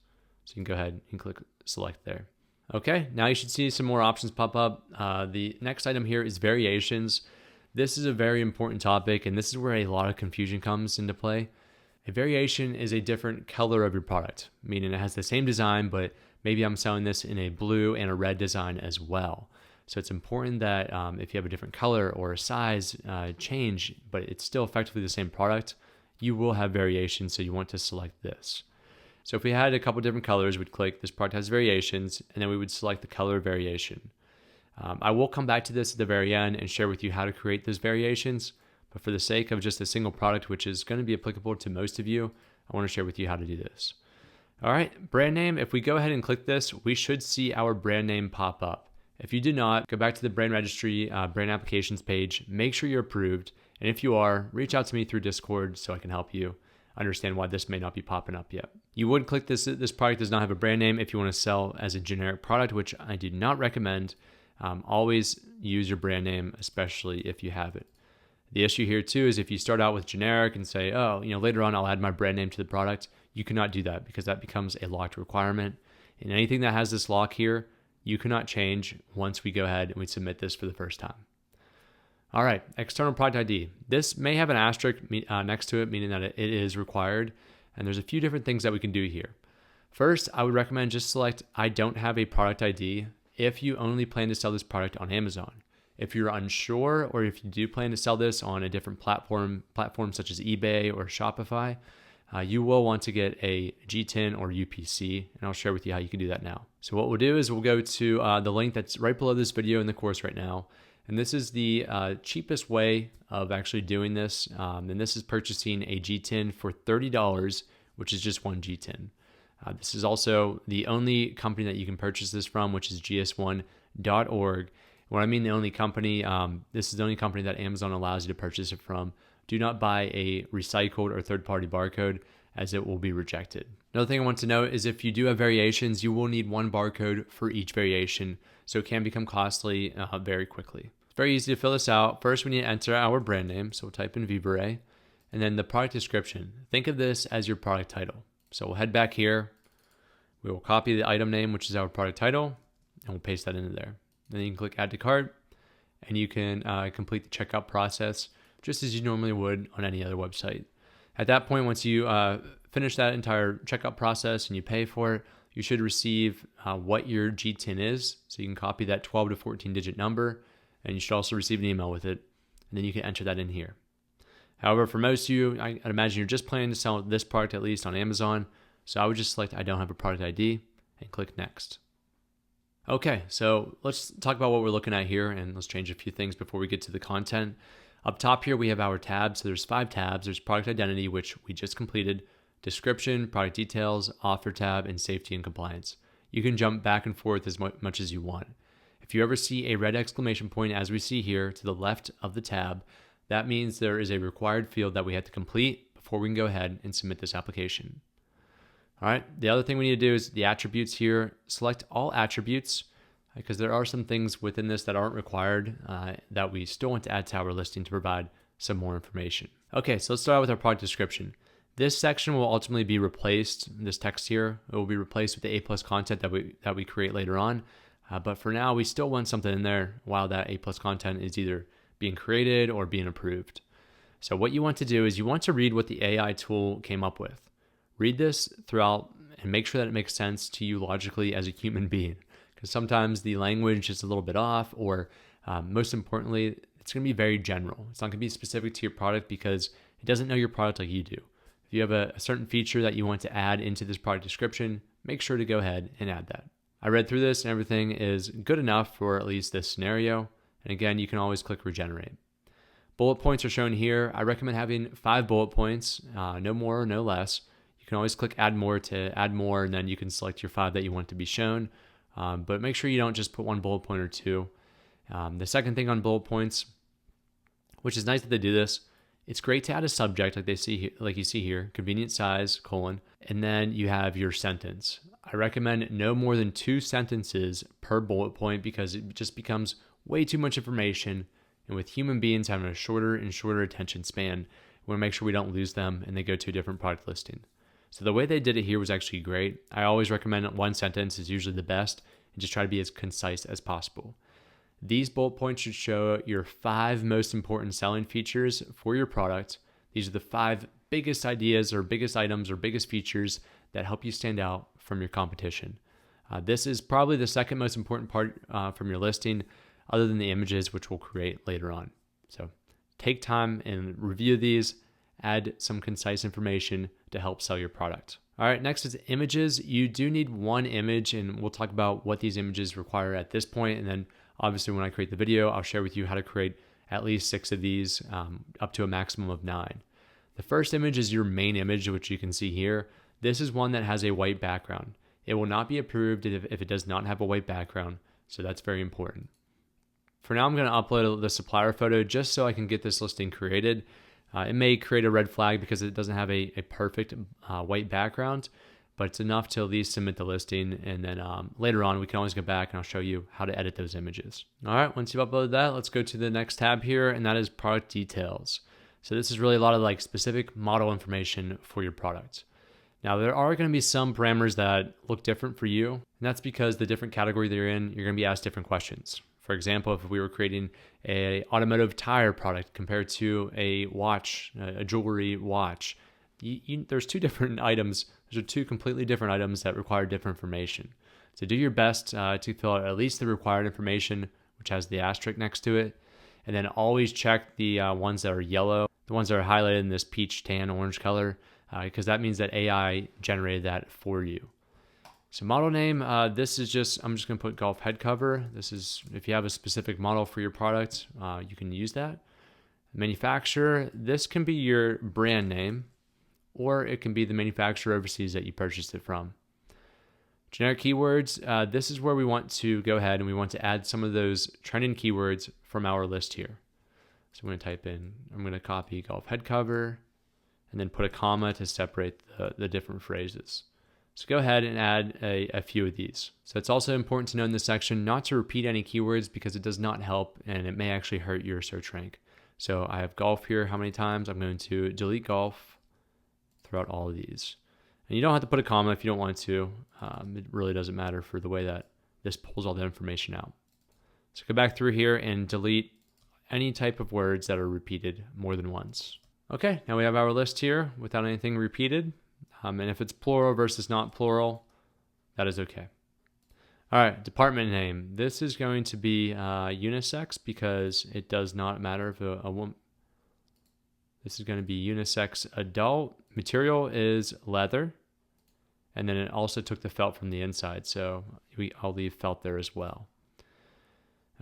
[SPEAKER 1] So you can go ahead and click select there. Okay, now you should see some more options pop up. The next item here is variations. This is a very important topic, and this is where a lot of confusion comes into play. A variation is a different color of your product, meaning it has the same design, but maybe I'm selling this in a blue and a red design as well. So it's important that if you have a different color or a size change, but it's still effectively the same product, you will have variations, so you want to select this. So if we had a couple different colors, we'd click this product has variations, and then we would select the color variation. I will come back to this at the very end and share with you how to create those variations, but for the sake of just a single product, which is going to be applicable to most of you, I want to share with you how to do this. All right, brand name. If we go ahead and click this, we should see our brand name pop up. If you do not, go back to the brand registry, brand applications page, make sure you're approved. And if you are, reach out to me through Discord so I can help you understand why this may not be popping up yet. You would click this product does not have a brand name if you want to sell as a generic product, which I do not recommend. Always use your brand name, especially if you have it. The issue here too is if you start out with generic and say, oh, later on I'll add my brand name to the product, you cannot do that because that becomes a locked requirement. And anything that has this lock here, you cannot change once we go ahead and we submit this for the first time. All right, external product ID. This may have an asterisk next to it, meaning that it is required. And there's a few different things that we can do here. First, I would recommend just select I don't have a product ID if you only plan to sell this product on Amazon. If you're unsure, or if you do plan to sell this on a different platform such as eBay or Shopify, you will want to get a G10 or UPC, and I'll share with you how you can do that now. So what we'll do is we'll go to the link that's right below this video in the course right now. And this is the cheapest way of actually doing this. And this is purchasing a G10 for $30, which is just one G10. This is also the only company that you can purchase this from, which is gs1.org. When I mean the only company, this is the only company that Amazon allows you to purchase it from. Do not buy a recycled or third-party barcode, as it will be rejected. Another thing I want to note is if you do have variations, you will need one barcode for each variation, so it can become costly very quickly. It's very easy to fill this out. First, we need to enter our brand name, so we'll type in Vibere, and then the product description. Think of this as your product title. So we'll head back here. We will copy the item name, which is our product title, and we'll paste that into there. Then you can click Add to Cart, and you can complete the checkout process just as you normally would on any other website. At that point, once you finish that entire checkout process and you pay for it, you should receive what your G10 is. So you can copy that 12 to 14 digit number, and you should also receive an email with it, and then you can enter that in here. However, for most of you, I'd imagine you're just planning to sell this product at least on Amazon. So I would just select I don't have a product ID and click Next. Okay, so let's talk about what we're looking at here, and let's change a few things before we get to the content. Up top here, we have our tabs. So there's 5 tabs. There's product identity, which we just completed. description, product details, offer tab, and safety and compliance. You can jump back and forth as much as you want. If you ever see a red exclamation point, as we see here to the left of the tab, that means there is a required field that we have to complete before we can go ahead and submit this application. All right, the other thing we need to do is the attributes here. Select all attributes because there are some things within this that aren't required that we still want to add to our listing to provide some more information. Okay, so let's start out with our product description. This section will ultimately be replaced, this text here, it will be replaced with the A+ content that we create later on. But for now, we still want something in there while that A+ content is either being created or being approved. So what you want to do is you want to read what the AI tool came up with. Read this throughout and make sure that it makes sense to you logically as a human being. Because sometimes the language is a little bit off, or most importantly, it's going to be very general. It's not going to be specific to your product because it doesn't know your product like you do. If you have a certain feature that you want to add into this product description, make sure to go ahead and add that. I read through this and everything is good enough for at least this scenario. And again, you can always click regenerate. Bullet points are shown here. I recommend having 5 bullet points, no more, no less. You can always click add more to add more, and then you can select your 5 that you want to be shown. But make sure you don't just put 1 bullet point or 2. The second thing on bullet points, which is nice that they do this, it's great to add a subject like you see here, convenient size, colon, and then you have your sentence. I recommend no more than 2 sentences per bullet point because it just becomes way too much information. And with human beings having a shorter and shorter attention span, we want to make sure we don't lose them and they go to a different product listing. So the way they did it here was actually great. I always recommend 1 sentence is usually the best, and just try to be as concise as possible. These bullet points should show your 5 most important selling features for your product. These are the 5 biggest ideas or biggest items or biggest features that help you stand out from your competition. This is probably the second most important part from your listing, other than the images, which we'll create later on. So take time and review these, add some concise information to help sell your product. All right, next is images. You do need 1 image, and we'll talk about what these images require at this point. And then obviously when I create the video, I'll share with you how to create at least 6 of these, up to a maximum of 9. The first image is your main image, which you can see here. This is one that has a white background. It will not be approved if it does not have a white background, so that's very important. For now, I'm going to upload the supplier photo just so I can get this listing created. It may create a red flag because it doesn't have a perfect white background, but it's enough to at least submit the listing. And then later on, we can always go back and I'll show you how to edit those images. All right, once you've uploaded that, let's go to the next tab here, and that is product details. So this is really a lot of like specific model information for your product. Now, there are going to be some parameters that look different for you, and that's because the different category that you're in, you're going to be asked different questions. For example, if we were creating a automotive tire product compared to a watch, a jewelry watch, there's 2 different items. Those are 2 completely different items that require different information. So do your best to fill out at least the required information, which has the asterisk next to it. And then always check the ones that are yellow, the ones that are highlighted in this peach, tan, orange color, because that means that AI generated that for you. So model name, this is just, I'm just going to put golf head cover. This is, if you have a specific model for your product, you can use that. Manufacturer, this can be your brand name, or it can be the manufacturer overseas that you purchased it from. Generic keywords, this is where we want to go ahead and we want to add some of those trending keywords from our list here. So I'm going to type in, I'm going to copy golf head cover, and then put a comma to separate the different phrases. So go ahead and add a few of these. So it's also important to know in this section not to repeat any keywords because it does not help and it may actually hurt your search rank. So I have golf here. How many times? I'm going to delete golf throughout all of these. And you don't have to put a comma if you don't want to. It really doesn't matter for the way that this pulls all the information out. So go back through here and delete any type of words that are repeated more than once. Okay, now we have our list here without anything repeated. And if it's plural versus not plural, that is okay. All right, department name. This is going to be unisex because it does not matter if a woman. This is going to be unisex adult. Material is leather. And then it also took the felt from the inside, so I'll leave felt there as well.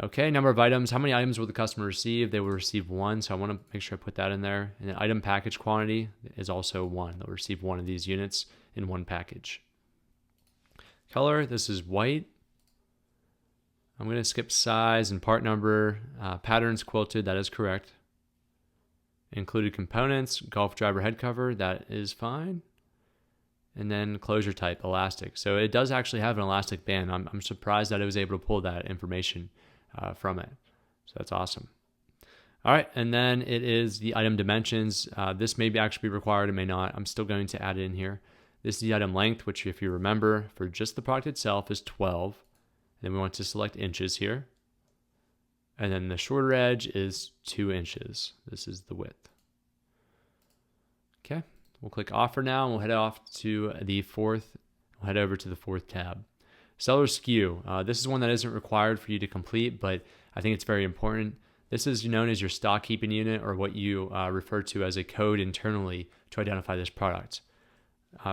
[SPEAKER 1] Okay, number of items. How many items will the customer receive? They will receive 1, so I want to make sure I put that in there. And then item package quantity is also 1. They'll receive 1 of these units in 1 package. Color, this is white. I'm going to skip size and part number. Patterns quilted, that is correct. Included components, golf driver head cover, that is fine. And then closure type, elastic. So it does actually have an elastic band. I'm surprised that it was able to pull that information from it. So that's awesome. All right, and then it is the item dimensions. This may actually be required, it may not. I'm still going to add it in here. This is the item length, which if you remember, for just the product itself is 12. Then we want to select inches here. And then the shorter edge is 2 inches. This is the width. Okay, we'll click offer now, and we'll head off to the fourth. We'll head over to the 4th tab. Seller SKU. This is one that isn't required for you to complete, but I think it's very important. This is known as your stock keeping unit, or what you refer to as a code internally to identify this product.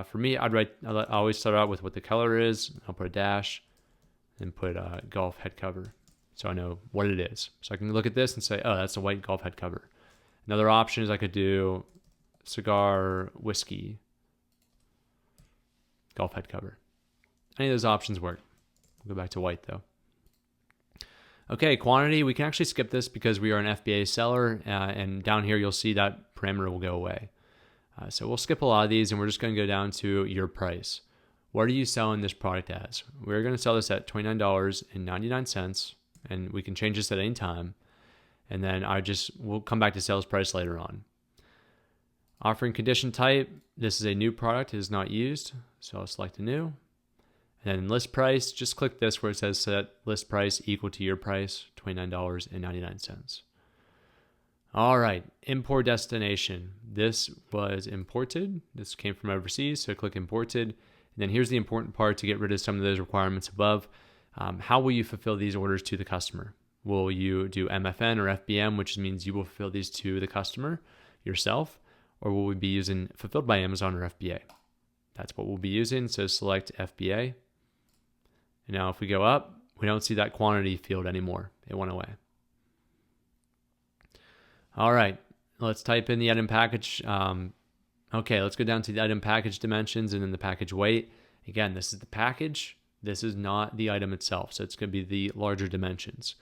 [SPEAKER 1] For me, I always start out with what the color is. I'll put a dash and put golf head cover, so I know what it is. So I can look at this and say, oh, that's a white golf head cover. Another option is I could do cigar whiskey golf head cover. Any of those options work. We'll go back to white though. Okay, quantity, we can actually skip this because we are an FBA seller, and down here you'll see that parameter will go away. So we'll skip a lot of these, and we're just going to go down to your price. What are you selling this product as? We're going to sell this at $29.99, and we can change this at any time. And then we'll come back to sales price later on. Offering condition type, this is a new product, it is not used, so I'll select a new. And then list price, just click this where it says set list price equal to your price, $29.99. All right, import destination. This was imported. This came from overseas, so click imported. And then here's the important part to get rid of some of those requirements above. How will you fulfill these orders to the customer? Will you do MFN or FBM, which means you will fulfill these to the customer yourself, or will we be using fulfilled by Amazon or FBA? That's what we'll be using, so select FBA. And now if we go up, we don't see that quantity field anymore. It went away. All right, let's type in the item package. Okay, let's go down to the item package dimensions and then the package weight. Again, this is the package. This is not the item itself, so it's going to be the larger dimensions.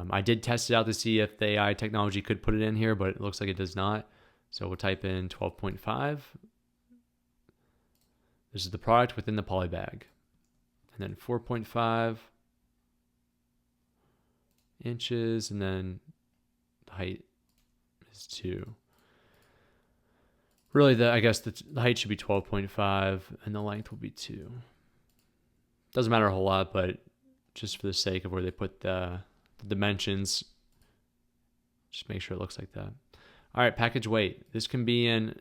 [SPEAKER 1] I did test it out to see if the AI technology could put it in here, but it looks like it does not. So we'll type in 12.5. This is the product within the poly bag. And then 4.5 inches, and then the height is 2. Really, I guess the height should be 12.5, and the length will be 2. Doesn't matter a whole lot, but just for the sake of where they put the dimensions, just make sure it looks like that. All right, package weight. This can be in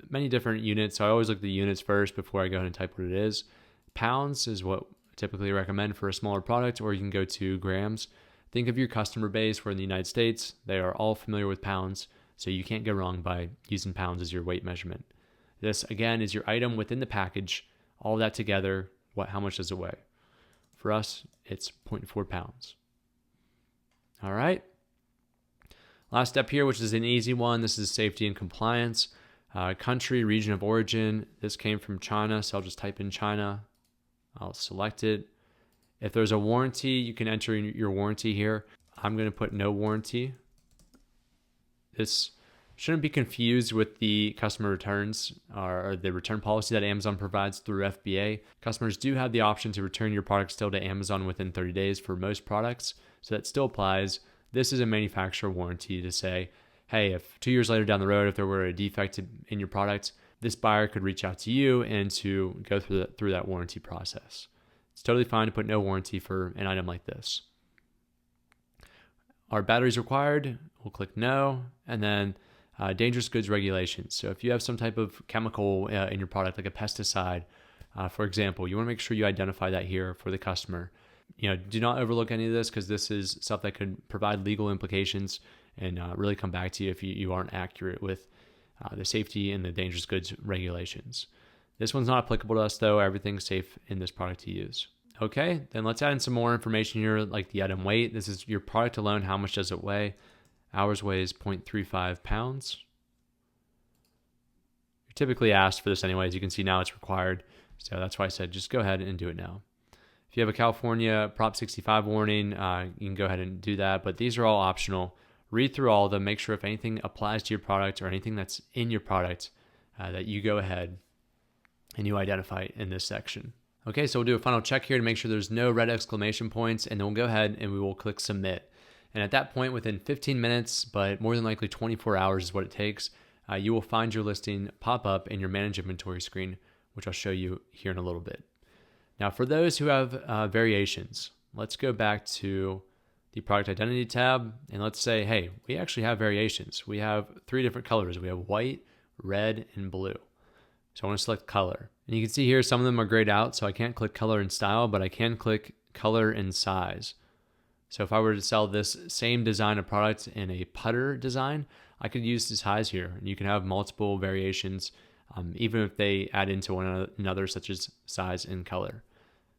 [SPEAKER 1] many different units, so I always look at the units first before I go ahead and type what it is. Pounds is what I typically recommend for a smaller product, or you can go to grams. Think of your customer base. We're in the United States. They are all familiar with pounds, so you can't go wrong by using pounds as your weight measurement. This, again, is your item within the package. All of that together, how much does it weigh? For us, it's 0.4 pounds. All right. Last step here, which is an easy one. This is safety and compliance. Country, region of origin. This came from China, so I'll just type in China. I'll select it. If there's a warranty, you can enter in your warranty here. I'm going to put no warranty. This shouldn't be confused with the customer returns or the return policy that Amazon provides through FBA. Customers do have the option to return your product still to Amazon within 30 days for most products, so that still applies. This is a manufacturer warranty to say, hey, if 2 years later down the road, if there were a defect in your product, this buyer could reach out to you and to go through that warranty process. It's totally fine to put no warranty for an item like this. Are batteries required? We'll click no, and then dangerous goods regulations. So if you have some type of chemical in your product, like a pesticide, for example, you want to make sure you identify that here for the customer. Do not overlook any of this, because this is stuff that could provide legal implications and really come back to you if you aren't accurate with the safety and the dangerous goods regulations. This one's not applicable to us though. Everything's safe in this product to use. Okay, then let's add in some more information here, like the item weight. This is your product alone. How much does it weigh? Ours weighs 0.35 pounds. You're typically asked for this anyways. You can see now it's required. So that's why I said just go ahead and do it now. If you have a California Prop 65 warning, you can go ahead and do that. But these are all optional. Read through all of them. Make sure if anything applies to your product or anything that's in your product, that you go ahead and you identify it in this section. Okay, so we'll do a final check here to make sure there's no red exclamation points, and then we'll go ahead and we will click submit. And at that point, within 15 minutes, but more than likely 24 hours is what it takes, you will find your listing pop up in your Manage Inventory screen, which I'll show you here in a little bit. Now, for those who have variations, let's go back to the Product Identity tab, and let's say, hey, we actually have variations. We have 3 different colors. We have white, red, and blue. So I want to select color. And you can see here some of them are grayed out, so I can't click color and style, but I can click color and size. So if I were to sell this same design of product in a putter design, I could use the size here. And you can have multiple variations, even if they add into one another, such as size and color.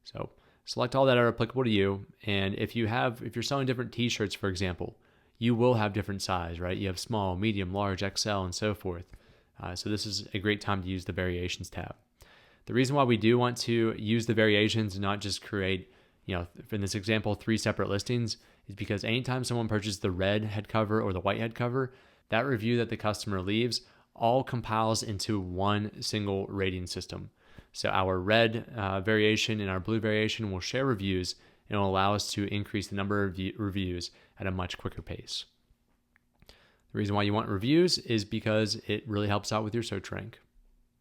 [SPEAKER 1] So select all that are applicable to you. And if you're selling different t-shirts, for example, you will have different size, right? You have small, medium, large, XL, and so forth. So this is a great time to use the variations tab. The reason why we do want to use the variations and not just create, in this example, 3 separate listings is because anytime someone purchases the red head cover or the white head cover, that review that the customer leaves all compiles into one single rating system. So our red variation and our blue variation will share reviews and will allow us to increase the number of reviews at a much quicker pace. The reason why you want reviews is because it really helps out with your search rank.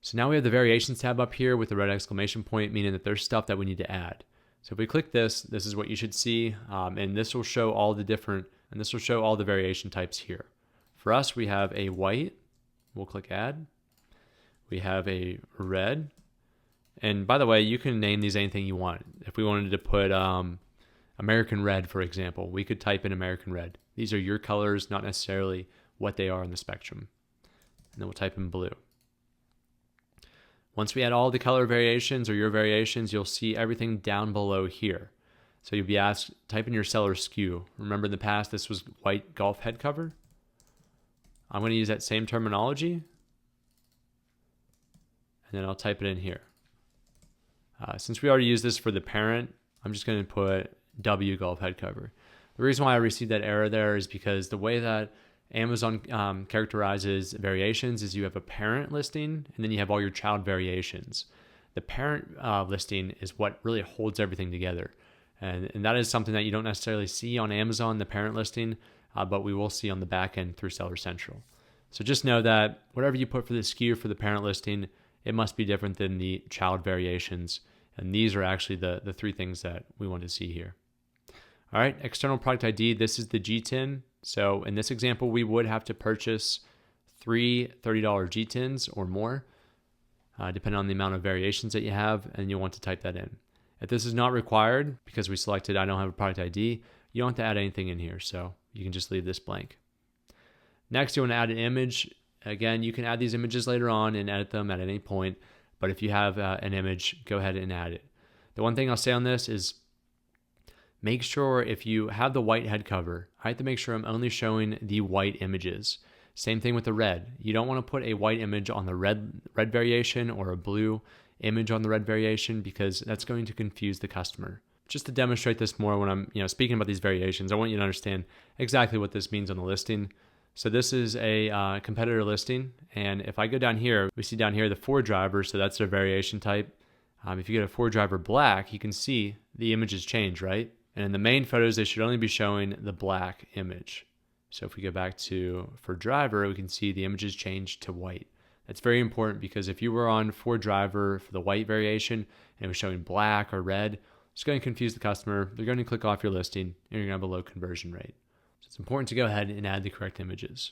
[SPEAKER 1] So now we have the variations tab up here with the red exclamation point, meaning that there's stuff that we need to add. So if we click this is what you should see, and this will show all the variation types here. For us, we have a white. We'll click add. We have a red, and by the way, you can name these anything you want. If we wanted to put American red, for example, we could type in American red. These are your colors, not necessarily what they are on the spectrum. And then we'll type in blue. Once we add all the color variations or your variations, you'll see everything down below here. So you'll be asked, type in your seller SKU. Remember in the past, this was white golf head cover. I'm going to use that same terminology. And then I'll type it in here. Since we already used this for the parent, I'm just going to put W golf head cover. The reason why I received that error there is because the way that Amazon characterizes variations is you have a parent listing and then you have all your child variations. The parent listing is what really holds everything together. And that is something that you don't necessarily see on Amazon, the parent listing, but we will see on the back end through Seller Central. So just know that whatever you put for the SKU for the parent listing, it must be different than the child variations. And these are actually the 3 things that we want to see here. All right, external product ID, this is the G10. So in this example, we would have to purchase 3 $30 G10s or more, depending on the amount of variations that you have, and you'll want to type that in. If this is not required, because we selected I don't have a product ID, you don't have to add anything in here, so you can just leave this blank. Next, you want to add an image. Again, you can add these images later on and edit them at any point, but if you have an image, go ahead and add it. The one thing I'll say on this is make sure if you have the white head cover, I have to make sure I'm only showing the white images. Same thing with the red. You don't want to put a white image on the red variation or a blue image on the red variation because that's going to confuse the customer. Just to demonstrate this more when I'm speaking about these variations, I want you to understand exactly what this means on the listing. So this is a competitor listing, and if I go down here, we see down here the 4 driver, so that's their variation type. If you get a 4 driver black, you can see the images change, right? And in the main photos, they should only be showing the black image. So if we go back to for driver, we can see the images change to white. That's very important because if you were on for driver for the white variation and it was showing black or red, it's going to confuse the customer. They're going to click off your listing and you're going to have a low conversion rate. So it's important to go ahead and add the correct images.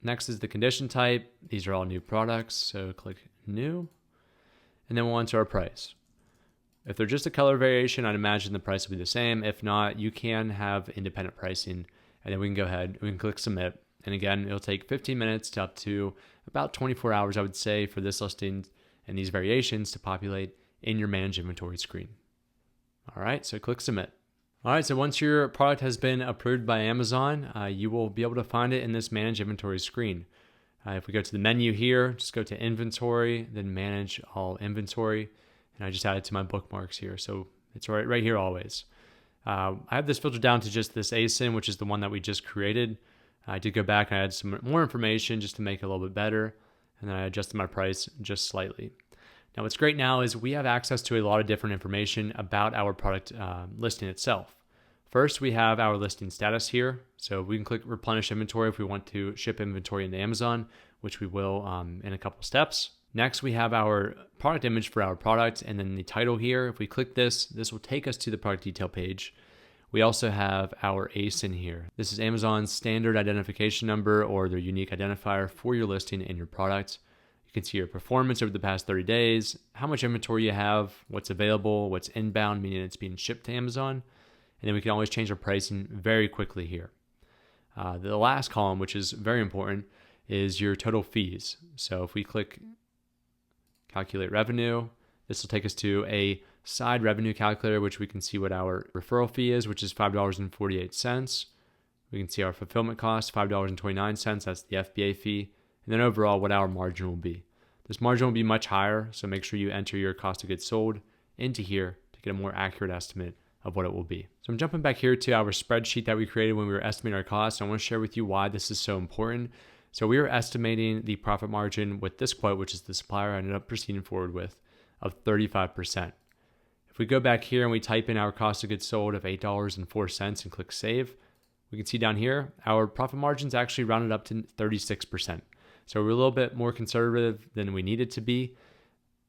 [SPEAKER 1] Next is the condition type. These are all new products, so click new. And then we'll enter our price. If they're just a color variation, I'd imagine the price will be the same. If not, you can have independent pricing, and then we can go ahead, we can click submit. And again, it'll take 15 minutes to up to about 24 hours, I would say, for this listing and these variations to populate in your manage inventory screen. All right, so click submit. All right, so once your product has been approved by Amazon, you will be able to find it in this manage inventory screen. If we go to the menu here, just go to inventory, then manage all inventory. And I just add it to my bookmarks here. So it's right here always. I have this filtered down to just this ASIN, which is the one that we just created. I did go back and add some more information just to make it a little bit better. And then I adjusted my price just slightly. Now what's great now is we have access to a lot of different information about our product listing itself. First, we have our listing status here. So we can click replenish inventory if we want to ship inventory into Amazon, which we will in a couple steps. Next, we have our product image for our product, and then the title here. If we click this will take us to the product detail page. We also have our ASIN here. This is Amazon's standard identification number or their unique identifier for your listing and your product. You can see your performance over the past 30 days, how much inventory you have, what's available, what's inbound, meaning it's being shipped to Amazon. And then we can always change our pricing very quickly here. The last column, which is very important, is your total fees. So if we click calculate revenue, this will take us to a side revenue calculator, which we can see what our referral fee is, which is $5.48. We can see our fulfillment cost, $5.29. That's the FBA fee. And then overall, what our margin will be. This margin will be much higher, so make sure you enter your cost of goods sold into here to get a more accurate estimate of what it will be. So I'm jumping back here to our spreadsheet that we created when we were estimating our costs. I want to share with you why this is so important. So we were estimating the profit margin with this quote, which is the supplier I ended up proceeding forward with, of 35%. If we go back here and we type in our cost of goods sold of $8.04 and click save, we can see down here, our profit margin's actually rounded up to 36%. So we're a little bit more conservative than we needed to be.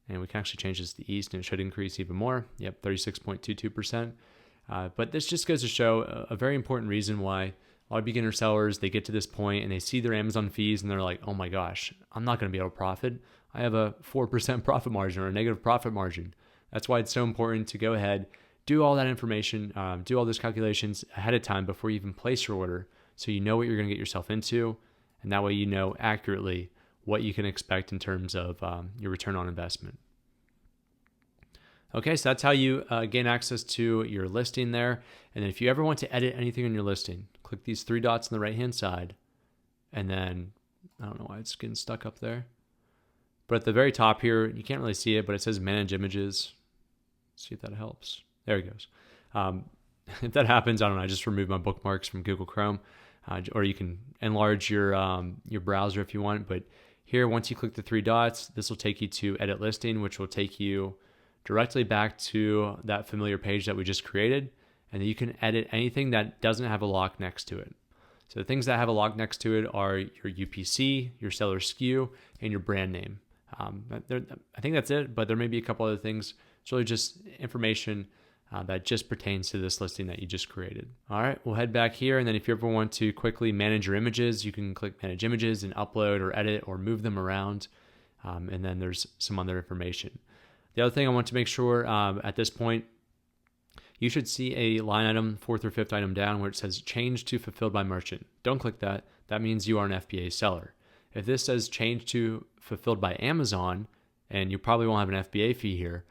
[SPEAKER 1] And we can actually change this to east and it should increase even more. Yep, 36.22%. But this just goes to show a very important reason why a lot of beginner sellers, they get to this point and they see their Amazon fees and they're like, oh my gosh, I'm not going to be able to profit. I have a 4% profit margin or a negative profit margin. That's why it's so important to go ahead, do all that information, do all those calculations ahead of time before you even place your order so you know what you're going to get yourself into. And that way you know accurately what you can expect in terms of your return on investment. Okay, so that's how you gain access to your listing there. And then if you ever want to edit anything on your listing, click these three dots on the right-hand side. And then, I don't know why it's getting stuck up there. But at the very top here, you can't really see it, but it says Manage Images. Let's see if that helps. There it goes. If that happens, I don't know, I just remove my bookmarks from Google Chrome. Or you can enlarge your browser if you want. But here, once you click the three dots, this will take you to Edit Listing, which will take you directly back to that familiar page that we just created. And then you can edit anything that doesn't have a lock next to it. So the things that have a lock next to it are your UPC, your seller SKU, and your brand name. I think that's it, but there may be a couple other things. It's really just information that just pertains to this listing that you just created. All right, we'll head back here. And then if you ever want to quickly manage your images, you can click Manage Images and upload or edit or move them around. And then there's some other information. The other thing I want to make sure at this point, you should see a line item, fourth or fifth item down, where it says change to fulfilled by merchant. Don't click that. That means you are an FBA seller. If this says change to fulfilled by Amazon, and you probably won't have an FBA fee here,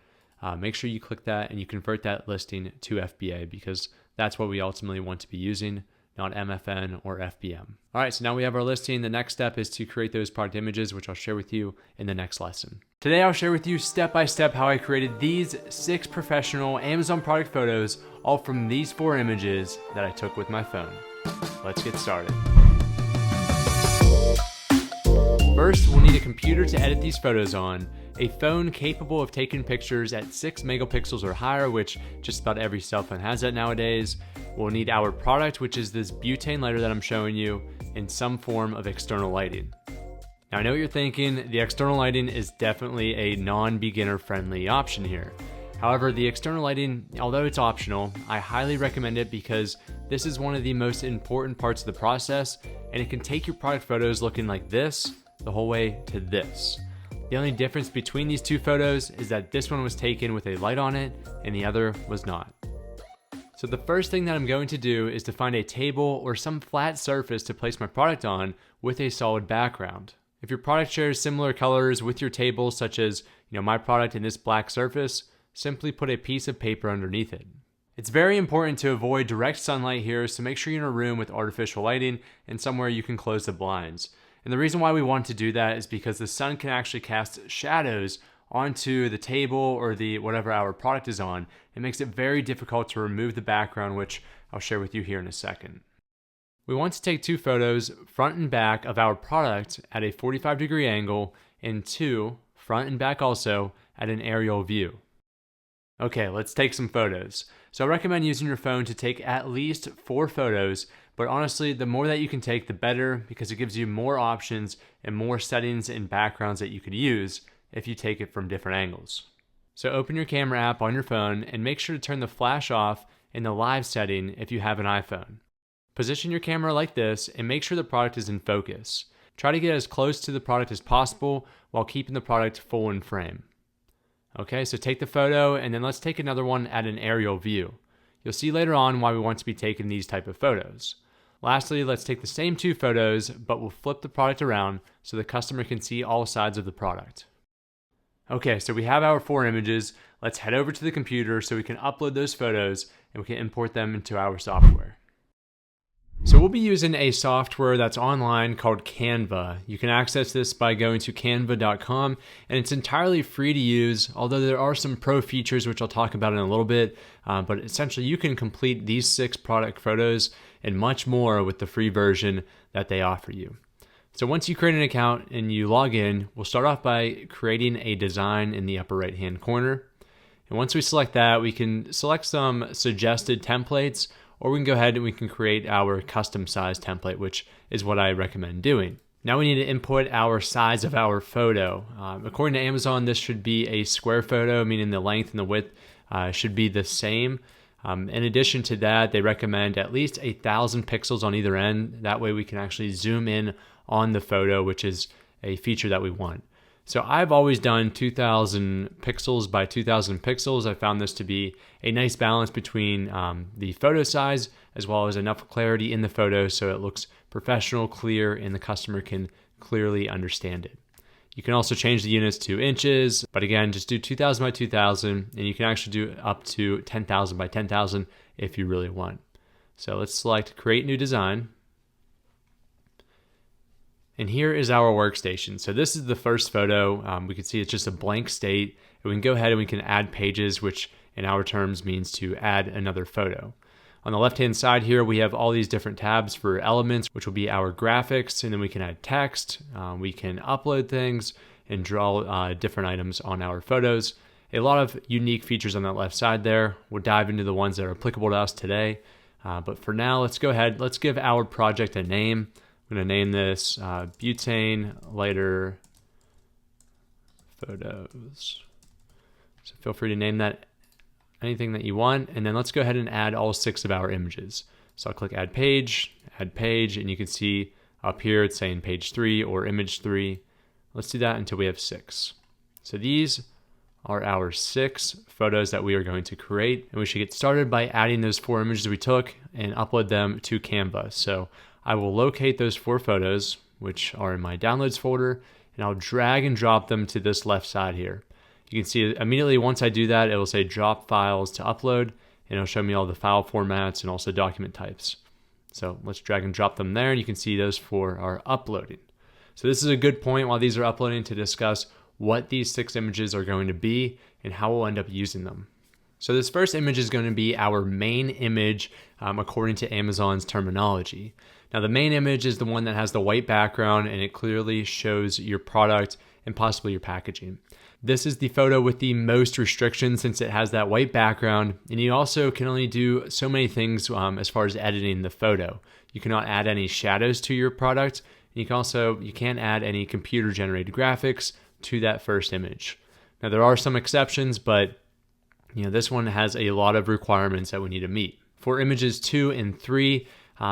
[SPEAKER 1] make sure you click that and you convert that listing to FBA, because that's what we ultimately want to be using, not MFN or FBM. All right, so now we have our listing. The next step is to create those product images, which I'll share with you in the next lesson. Today, I'll share with you step by step how I created these 6 professional Amazon product photos, all from these 4 images that I took with my phone. Let's get started. First, we'll need a computer to edit these photos on, a phone capable of taking pictures at 6 megapixels or higher, which just about every cell phone has that nowadays. We'll need our product, which is this butane lighter that I'm showing you, in some form of external lighting. Now I know what you're thinking, the external lighting is definitely a non-beginner friendly option here. However, the external lighting, although it's optional, I highly recommend it because this is one of the most important parts of the process, and it can take your product photos looking like this the whole way to this. The only difference between these 2 photos is that this one was taken with a light on it and the other was not. So the first thing that I'm going to do is to find a table or some flat surface to place my product on with a solid background. If your product shares similar colors with your table, such as my product in this black surface, simply put a piece of paper underneath it. It's very important to avoid direct sunlight here, so make sure you're in a room with artificial lighting and somewhere you can close the blinds. And the reason why we want to do that is because the sun can actually cast shadows onto the table or the whatever our product is on. It makes it very difficult to remove the background, which I'll share with you here in a second. We want to take 2 photos, front and back, of our product at a 45-degree angle, and 2, front and back also, at an aerial view. Okay, let's take some photos. So I recommend using your phone to take at least 4 photos, but honestly, the more that you can take, the better, because it gives you more options and more settings and backgrounds that you could use if you take it from different angles. So open your camera app on your phone and make sure to turn the flash off in the live setting if you have an iPhone. Position your camera like this and make sure the product is in focus. Try to get as close to the product as possible while keeping the product full in frame. Okay, so take the photo and then let's take another one at an aerial view. You'll see later on why we want to be taking these type of photos. Lastly, let's take the same 2 photos, but we'll flip the product around so the customer can see all sides of the product. Okay, so we have our 4 images. Let's head over to the computer so we can upload those photos and we can import them into our software. So we'll be using a software that's online called Canva. You can access this by going to canva.com, and it's entirely free to use, although there are some pro features which I'll talk about in a little bit, but essentially you can complete these 6 product photos and much more with the free version that they offer you. So once you create an account and you log in, we'll start off by creating a design in the upper right hand corner. And once we select that, we can select some suggested templates, or we can go ahead and we can create our custom size template, which is what I recommend doing. Now we need to input our size of our photo. According to Amazon, this should be a square photo, meaning the length and the width should be the same. In addition to that, they recommend at least 1,000 pixels on either end. That way we can actually zoom in on the photo, which is a feature that we want. So I've always done 2,000 pixels by 2,000 pixels. I found this to be a nice balance between the photo size as well as enough clarity in the photo so it looks professional, clear, and the customer can clearly understand it. You can also change the units to inches, but again, just do 2,000 by 2,000, and you can actually do up to 10,000 by 10,000 if you really want. So let's select Create New Design. And here is our workstation. So this is the first photo. We can see it's just a blank state. And we can go ahead and we can add pages, which in our terms means to add another photo. On the left-hand side here, we have all these different tabs for elements, which will be our graphics. And then we can add text. We can upload things and draw different items on our photos. A lot of unique features on that left side there. We'll dive into the ones that are applicable to us today. But for now, let's go ahead. Let's give our project a name. I'm going to name this butane lighter photos. So feel free to name that anything that you want. And then let's go ahead and add all 6 of our images. So I'll click add page, and you can see up here it's saying page 3 or image 3. Let's do that until we have 6. So these are our 6 photos that we are going to create. And we should get started by adding those 4 images we took and upload them to Canva. So I will locate those 4 photos, which are in my downloads folder, and I'll drag and drop them to this left side here. You can see immediately once I do that, it will say drop files to upload, and it'll show me all the file formats and also document types. So let's drag and drop them there, and you can see those 4 are uploading. So this is a good point while these are uploading to discuss what these 6 images are going to be and how we'll end up using them. So this first image is going to be our main image according to Amazon's terminology. Now the main image is the one that has the white background and it clearly shows your product and possibly your packaging. This is the photo with the most restrictions since it has that white background, and you also can only do so many things as far as editing the photo. You cannot add any shadows to your product. You can't add any computer generated graphics to that first image. Now there are some exceptions, but this one has a lot of requirements that we need to meet. For images 2 and 3,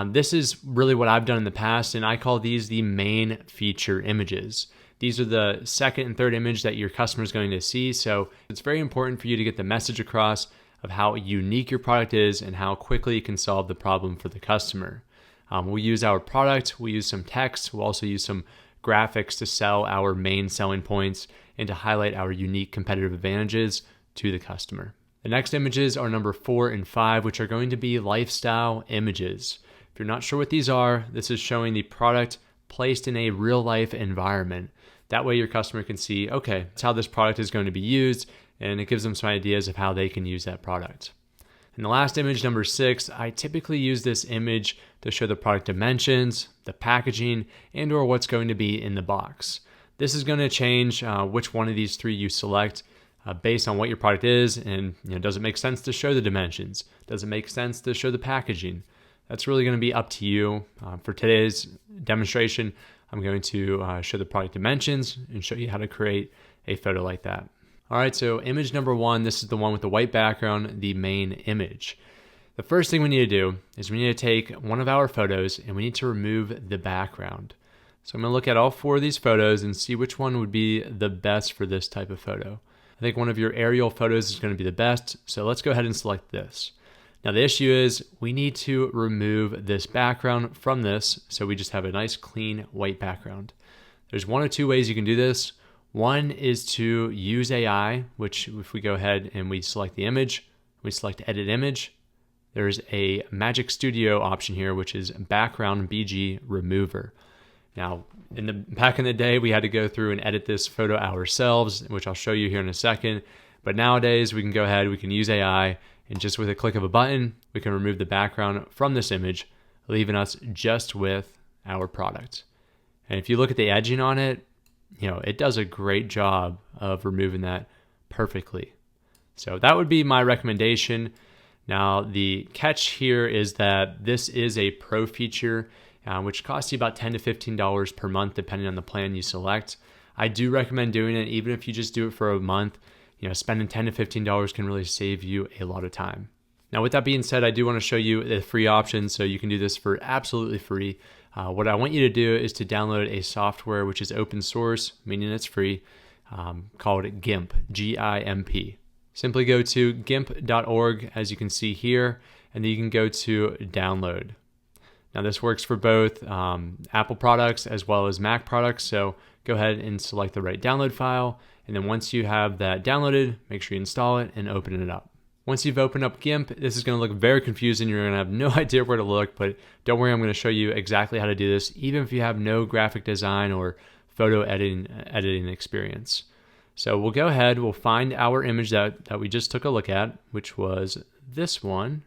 [SPEAKER 1] this is really what I've done in the past, and I call these the main feature images. These are the second and third image that your customer is going to see, so it's very important for you to get the message across of how unique your product is and how quickly you can solve the problem for the customer. We'll use our product, we'll use some text, we'll also use some graphics to sell our main selling points and to highlight our unique competitive advantages to the customer. The next images are number 4 and 5, which are going to be lifestyle images. If you're not sure what these are, this is showing the product placed in a real life environment. That way your customer can see, okay, that's how this product is going to be used, and it gives them some ideas of how they can use that product. And the last image, number 6, I typically use this image to show the product dimensions, the packaging, and or what's going to be in the box. This is going to change which one of these 3 you select based on what your product is, and does it make sense to show the dimensions? Does it make sense to show the packaging? That's really going to be up to you. For today's demonstration, I'm going to show the product dimensions and show you how to create a photo like that. All right, so image number 1, this is the one with the white background, the main image. The first thing we need to do is we need to take one of our photos and we need to remove the background. So I'm going to look at all 4 of these photos and see which one would be the best for this type of photo. I think one of your aerial photos is going to be the best, so let's go ahead and select this. Now the issue is we need to remove this background from this so we just have a nice clean white background. There's 1 or 2 ways you can do this. One is to use AI, which if we go ahead and we select the image, we select edit image, there's a Magic Studio option here, which is background BG remover. Now, back in the day, we had to go through and edit this photo ourselves, which I'll show you here in a second. But nowadays, we can go ahead, we can use AI, and just with a click of a button, we can remove the background from this image, leaving us just with our product. And if you look at the edging on it, it does a great job of removing that perfectly. So that would be my recommendation. Now, the catch here is that this is a pro feature, which costs you about $10 to $15 per month, depending on the plan you select. I do recommend doing it, even if you just do it for a month. Spending $10 to $15 can really save you a lot of time. Now, with that being said, I do want to show you the free option, so you can do this for absolutely free. What I want you to do is to download a software which is open source, meaning it's free, called GIMP, G-I-M-P. Simply go to gimp.org, as you can see here, and then you can go to download. Now this works for both Apple products as well as Mac products, so go ahead and select the right download file, and then once you have that downloaded, make sure you install it and open it up. Once you've opened up GIMP, this is going to look very confusing. You're going to have no idea where to look, but don't worry, I'm going to show you exactly how to do this, even if you have no graphic design or photo editing experience. So we'll go ahead, we'll find our image that we just took a look at, which was this one,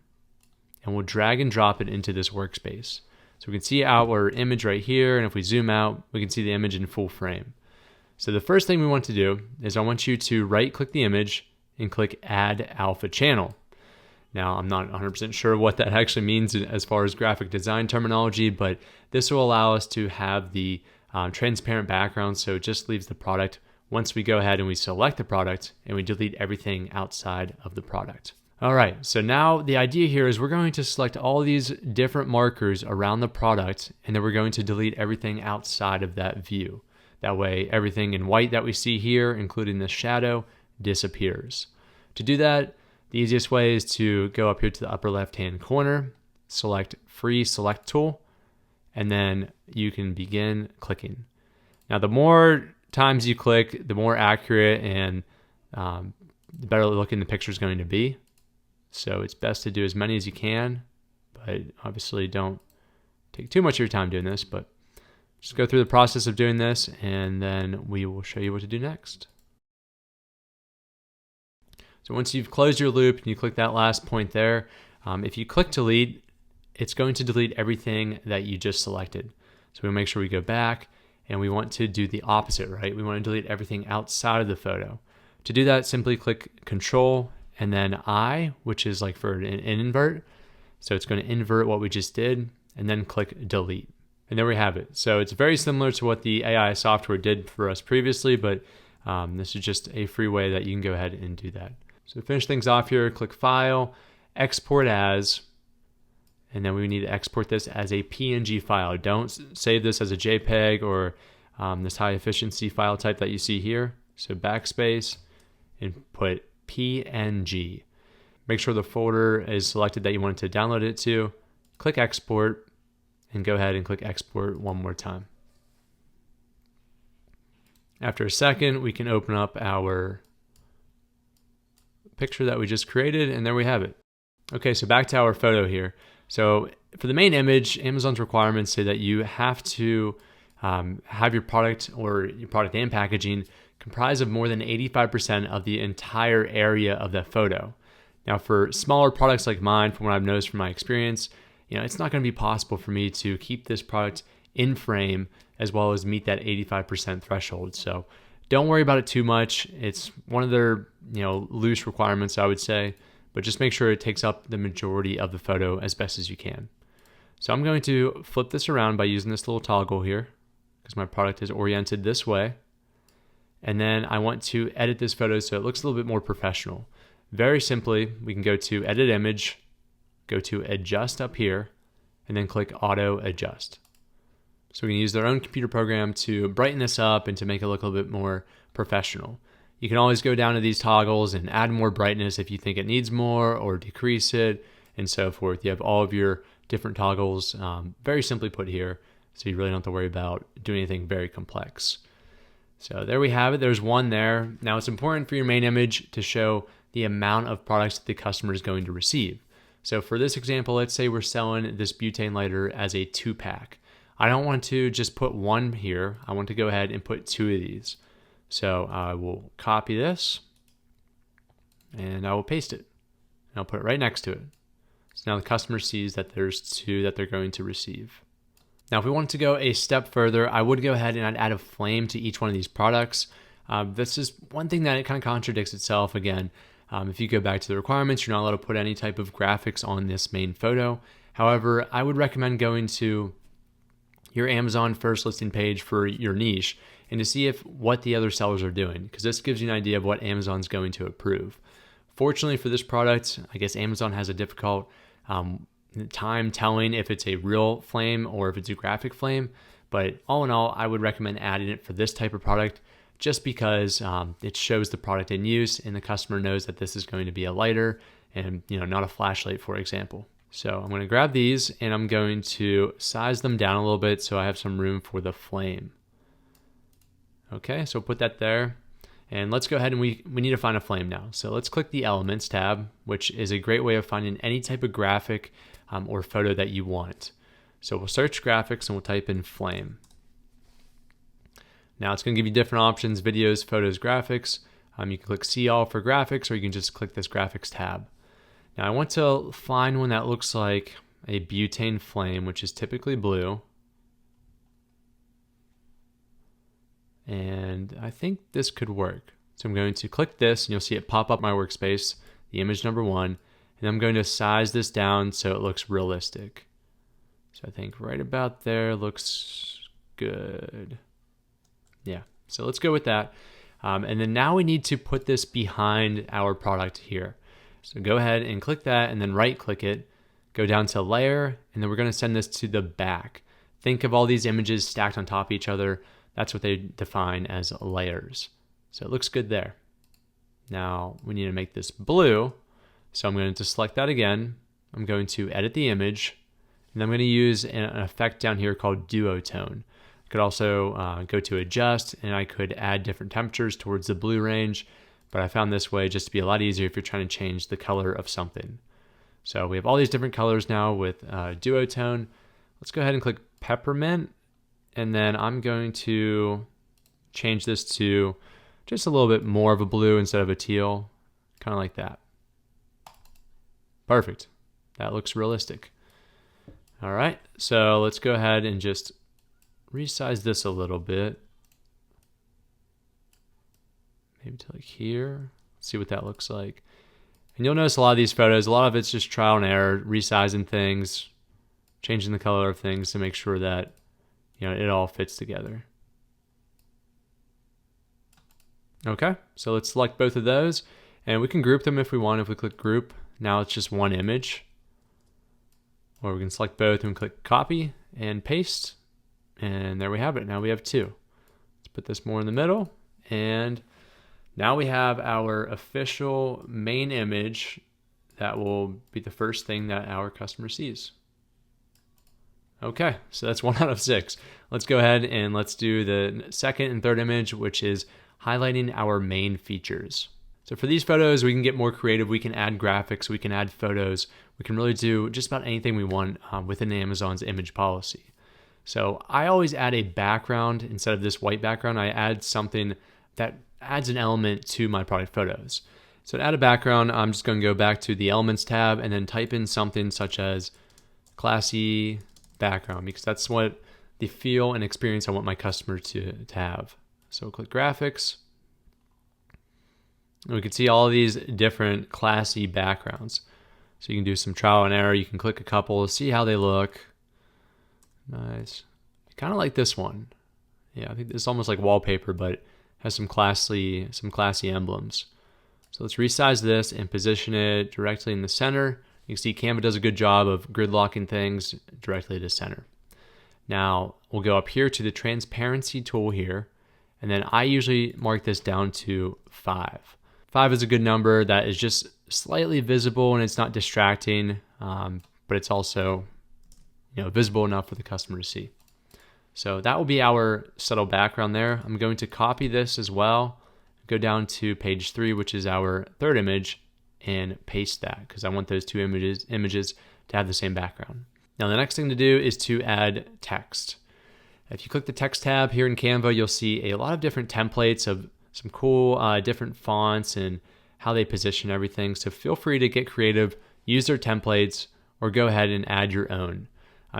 [SPEAKER 1] and we'll drag and drop it into this workspace. So we can see our image right here, and if we zoom out, we can see the image in full frame. So the first thing we want to do is I want you to right-click the image and click Add Alpha Channel. Now, I'm not 100% sure what that actually means as far as graphic design terminology, but this will allow us to have the transparent background, so it just leaves the product once we go ahead and we select the product and we delete everything outside of the product. All right, so now the idea here is we're going to select all these different markers around the product, and then we're going to delete everything outside of that view. That way, everything in white that we see here, including the shadow, disappears. To do that, the easiest way is to go up here to the upper left-hand corner, select Free Select Tool, and then you can begin clicking. Now, the more times you click, the more accurate and the better looking the picture is going to be. So it's best to do as many as you can, but obviously don't take too much of your time doing this, but just go through the process of doing this, and then we will show you what to do next. So once you've closed your loop and you click that last point there, if you click delete, it's going to delete everything that you just selected. So we'll make sure we go back, and we want to do the opposite, right? We want to delete everything outside of the photo. To do that, simply click Control and then I, which is like for an invert. So it's going to invert what we just did, and then click Delete. And there we have it. So it's very similar to what the AI software did for us previously, but this is just a free way that you can go ahead and do that. So to finish things off here, click File, Export As, and then we need to export this as a PNG file. Don't save this as a JPEG or this high efficiency file type that you see here. So backspace and put PNG. Make sure the folder is selected that you want to download it to. Click Export and go ahead and click Export one more time. After a second, we can open up our picture that we just created, and there we have it. Okay, so back to our photo here. So for the main image, Amazon's requirements say that you have to have your product or your product and packaging comprise of more than 85% of the entire area of that photo. Now, for smaller products like mine, from what I've noticed from my experience, it's not going to be possible for me to keep this product in frame as well as meet that 85% threshold. So don't worry about it too much. It's one of their, loose requirements, I would say, but just make sure it takes up the majority of the photo as best as you can. So I'm going to flip this around by using this little toggle here because my product is oriented this way. And then I want to edit this photo so it looks a little bit more professional. Very simply, we can go to Edit Image, go to Adjust up here, and then click Auto Adjust. So we can use their own computer program to brighten this up and to make it look a little bit more professional. You can always go down to these toggles and add more brightness if you think it needs more, or decrease it, and so forth. You have all of your different toggles very simply put here, so you really don't have to worry about doing anything very complex. So there we have it. There's one there. Now it's important for your main image to show the amount of products that the customer is going to receive. So for this example, let's say we're selling this butane lighter as a 2-pack. I don't want to just put one here. I want to go ahead and put 2 of these. So I will copy this and I will paste it. And I'll put it right next to it. So now the customer sees that there's 2 that they're going to receive. Now, if we wanted to go a step further, I would go ahead and I'd add a flame to each one of these products. This is one thing that it kind of contradicts itself again. If you go back to the requirements, you're not allowed to put any type of graphics on this main photo. However, I would recommend going to your Amazon first listing page for your niche and to see what the other sellers are doing, because this gives you an idea of what Amazon's going to approve. Fortunately for this product, I guess Amazon has a difficult time telling if it's a real flame or if it's a graphic flame, but all in all, I would recommend adding it for this type of product just because it shows the product in use and the customer knows that this is going to be a lighter and not a flashlight, for example. So I'm going to grab these and I'm going to size them down a little bit so I have some room for the flame. Okay, so put that there. And let's go ahead and we need to find a flame now. So let's click the Elements tab, which is a great way of finding any type of graphic or photo that you want. So we'll search graphics and we'll type in flame. Now it's going to give you different options: videos, photos, graphics. You can click See All for graphics, or you can just click this graphics tab. Now I want to find one that looks like a butane flame, which is typically blue. And I think this could work. So I'm going to click this and you'll see it pop up my workspace, the image number 1, and I'm going to size this down so it looks realistic. So I think right about there looks good. Yeah, so let's go with that. And then now we need to put this behind our product here. So go ahead and click that and then right click it, go down to layer, and then we're going to send this to the back. Think of all these images stacked on top of each other. That's what they define as layers. So it looks good there. Now we need to make this blue. So I'm going to select that again. I'm going to edit the image, and I'm going to use an effect down here called duotone. I could also go to adjust, and I could add different temperatures towards the blue range, but I found this way just to be a lot easier if you're trying to change the color of something. So we have all these different colors now with duotone. Let's go ahead and click peppermint, and then I'm going to change this to just a little bit more of a blue instead of a teal, kind of like that. Perfect. That looks realistic. All right, so let's go ahead and just resize this a little bit. Maybe to like here. See what that looks like. And you'll notice a lot of these photos, a lot of it's just trial and error, resizing things, changing the color of things to make sure that it all fits together. Okay, so let's select both of those, and we can group them if we want. If we click group, now it's just one image. Or we can select both and click copy and paste, and there we have it. Now we have 2. Let's put this more in the middle, and now we have our official main image that will be the first thing that our customer sees. Okay, so that's 1 out of 6. Let's go ahead and let's do the second and third image, which is highlighting our main features. So for these photos, we can get more creative. We can add graphics, we can add photos. We can really do just about anything we want within Amazon's image policy. So I always add a background instead of this white background. I add something that adds an element to my product photos. So to add a background, I'm just going to go back to the Elements tab and then type in something such as classy background, because that's what the feel and experience I want my customer to have. So click Graphics. And we can see all of these different classy backgrounds. So you can do some trial and error. You can click a couple, see how they look. Nice. Kind of like this one. Yeah, I think it's almost like wallpaper, but has some classy emblems. So let's resize this and position it directly in the center. You can see Canva does a good job of grid locking things directly to center. Now we'll go up here to the transparency tool here, and then I usually mark this down to 5. 5 is a good number that is just slightly visible and it's not distracting, but it's also visible enough for the customer to see. So that will be our subtle background there. I'm going to copy this as well, go down to page 3, which is our third image, and paste that because I want those two images to have the same background. Now the next thing to do is to add text. If you click the text tab here in Canva, you'll see a lot of different templates of some cool different fonts and how they position everything. So feel free to get creative, use their templates, or go ahead and add your own.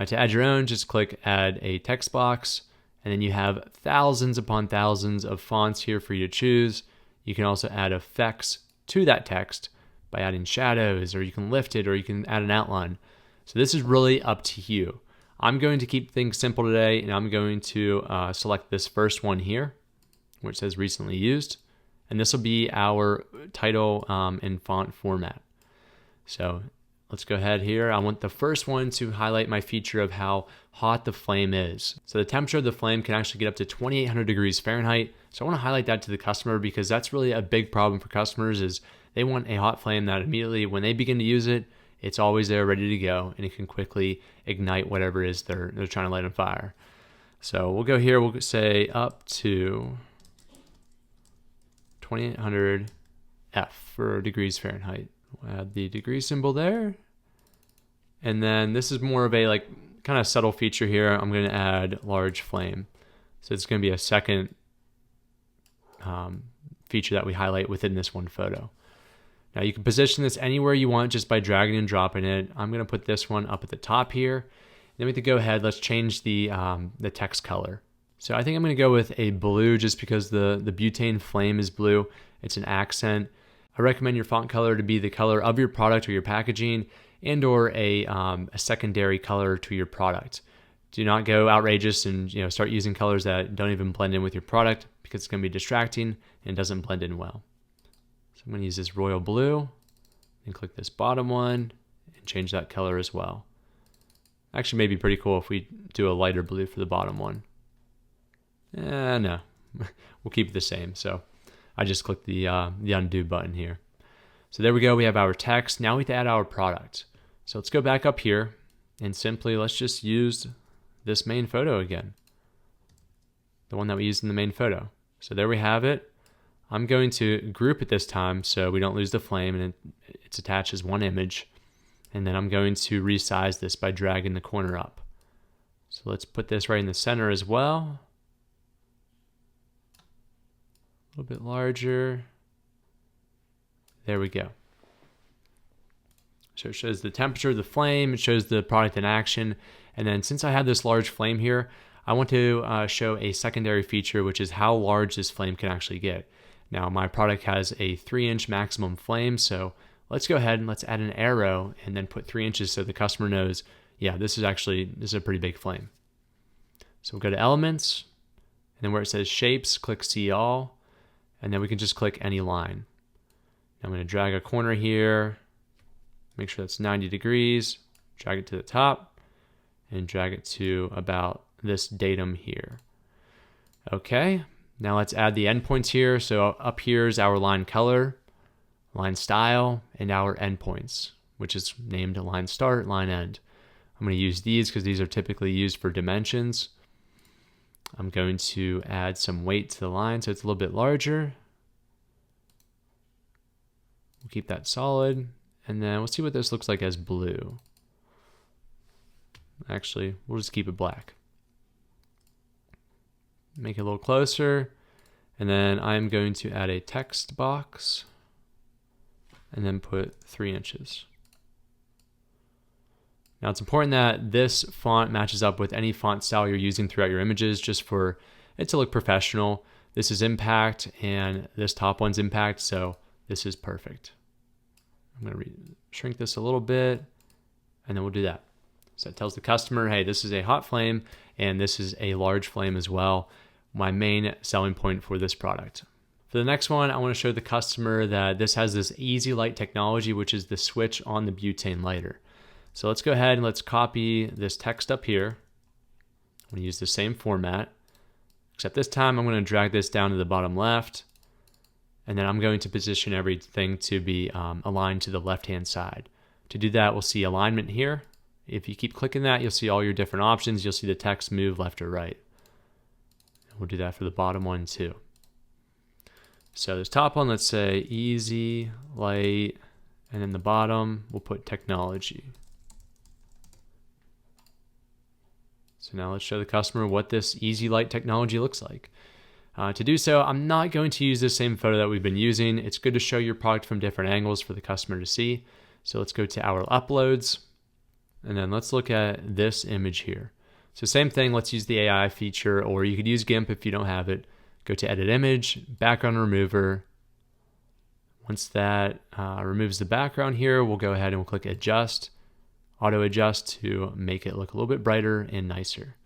[SPEAKER 1] To add your own, just click Add a Text Box, and then you have thousands upon thousands of fonts here for you to choose. You can also add effects to that text by adding shadows, or you can lift it, or you can add an outline. So this is really up to you. I'm going to keep things simple today, and I'm going to select this first one here, which says recently used, and this will be our title and font format. So let's go ahead here. I want the first one to highlight my feature of how hot the flame is. So the temperature of the flame can actually get up to 2,800 degrees Fahrenheit. So I want to highlight that to the customer because that's really a big problem for customers is they want a hot flame that immediately when they begin to use it, it's always there ready to go and it can quickly ignite whatever it is they're trying to light on fire. So we'll go here, we'll say up to 2,800 F for degrees Fahrenheit. We'll add the degree symbol there. And then this is more of a kind of subtle feature here. I'm going to add large flame. So it's going to be a second feature that we highlight within this one photo. Now you can position this anywhere you want just by dragging and dropping it. I'm going to put this one up at the top here. Then we have to go ahead. Let's change the text color. So I think I'm going to go with a blue just because the butane flame is blue. It's an accent. I recommend your font color to be the color of your product or your packaging and or a secondary color to your product. Do not go outrageous and start using colors that don't even blend in with your product because it's going to be distracting and doesn't blend in well. So I'm going to use this royal blue and click this bottom one and change that color as well. Actually, maybe pretty cool if we do a lighter blue for the bottom one. No, we'll keep it the same. So I just clicked the undo button here. So there we go. We have our text. Now we have to add our product. So let's go back up here and simply let's just use this main photo again. The one that we used in the main photo. So there we have it. I'm going to group it this time so we don't lose the flame and it's attached as one image. And then I'm going to resize this by dragging the corner up. So let's put this right in the center as well. A little bit larger. There we go. So it shows the temperature of the flame, it shows the product in action, and then since I have this large flame here, I want to show a secondary feature, which is how large this flame can actually get. Now my product has a 3-inch maximum flame, so let's go ahead and let's add an arrow and then put 3 inches so the customer knows, yeah, this is a pretty big flame. So we'll go to Elements, and then where it says Shapes, click See All, and then we can just click any line. Now I'm going to drag a corner here, make sure that's 90 degrees, drag it to the top, and drag it to about this datum here. Okay, now let's add the endpoints here. So up here is our line color, line style, and our endpoints, which is named line start, line end. I'm going to use these because these are typically used for dimensions. I'm going to add some weight to the line so it's a little bit larger. We'll keep that solid. And then we'll see what this looks like as blue. Actually, we'll just keep it black. Make it a little closer. And then I'm going to add a text box and then put 3 inches. Now it's important that this font matches up with any font style you're using throughout your images just for it to look professional. This is Impact and this top one's Impact, so this is perfect. I'm going to shrink this a little bit and then we'll do that. So it tells the customer, hey, this is a hot flame and this is a large flame as well. My main selling point for this product. For the next one, I want to show the customer that this has this easy light technology, which is the switch on the butane lighter. So let's go ahead and let's copy this text up here. I'm going to use the same format, except this time I'm going to drag this down to the bottom left, and then I'm going to position everything to be aligned to the left-hand side. To do that, we'll see alignment here. If you keep clicking that, you'll see all your different options. You'll see the text move left or right. And we'll do that for the bottom one too. So this top one, let's say easy, light, and then the bottom, we'll put technology. So now let's show the customer what this easy light technology looks like. To do so, I'm not going to use the same photo that we've been using. It's good to show your product from different angles for the customer to see. So let's go to our uploads, and then let's look at this image here. So same thing, let's use the AI feature, or you could use GIMP if you don't have it. Go to edit image, background remover. Once that removes the background here, we'll go ahead and we'll click adjust, auto adjust to make it look a little bit brighter and nicer.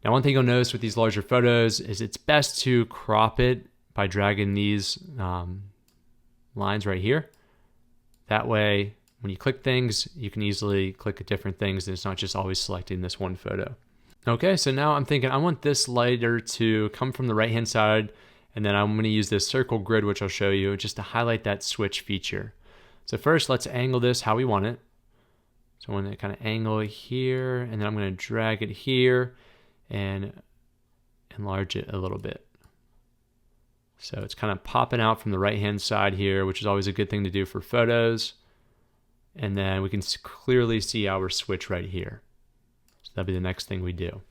[SPEAKER 1] Now, one thing you'll notice with these larger photos is it's best to crop it by dragging these lines right here. That way, when you click things, you can easily click at different things and it's not just always selecting this one photo. Okay, so now I'm thinking I want this lighter to come from the right-hand side, and then I'm going to use this circle grid, which I'll show you, just to highlight that switch feature. So first, let's angle this how we want it. So I want to kind of angle it here, and then I'm going to drag it here and enlarge it a little bit. So it's kind of popping out from the right-hand side here, which is always a good thing to do for photos. And then we can clearly see our switch right here. That'll be the next thing we do.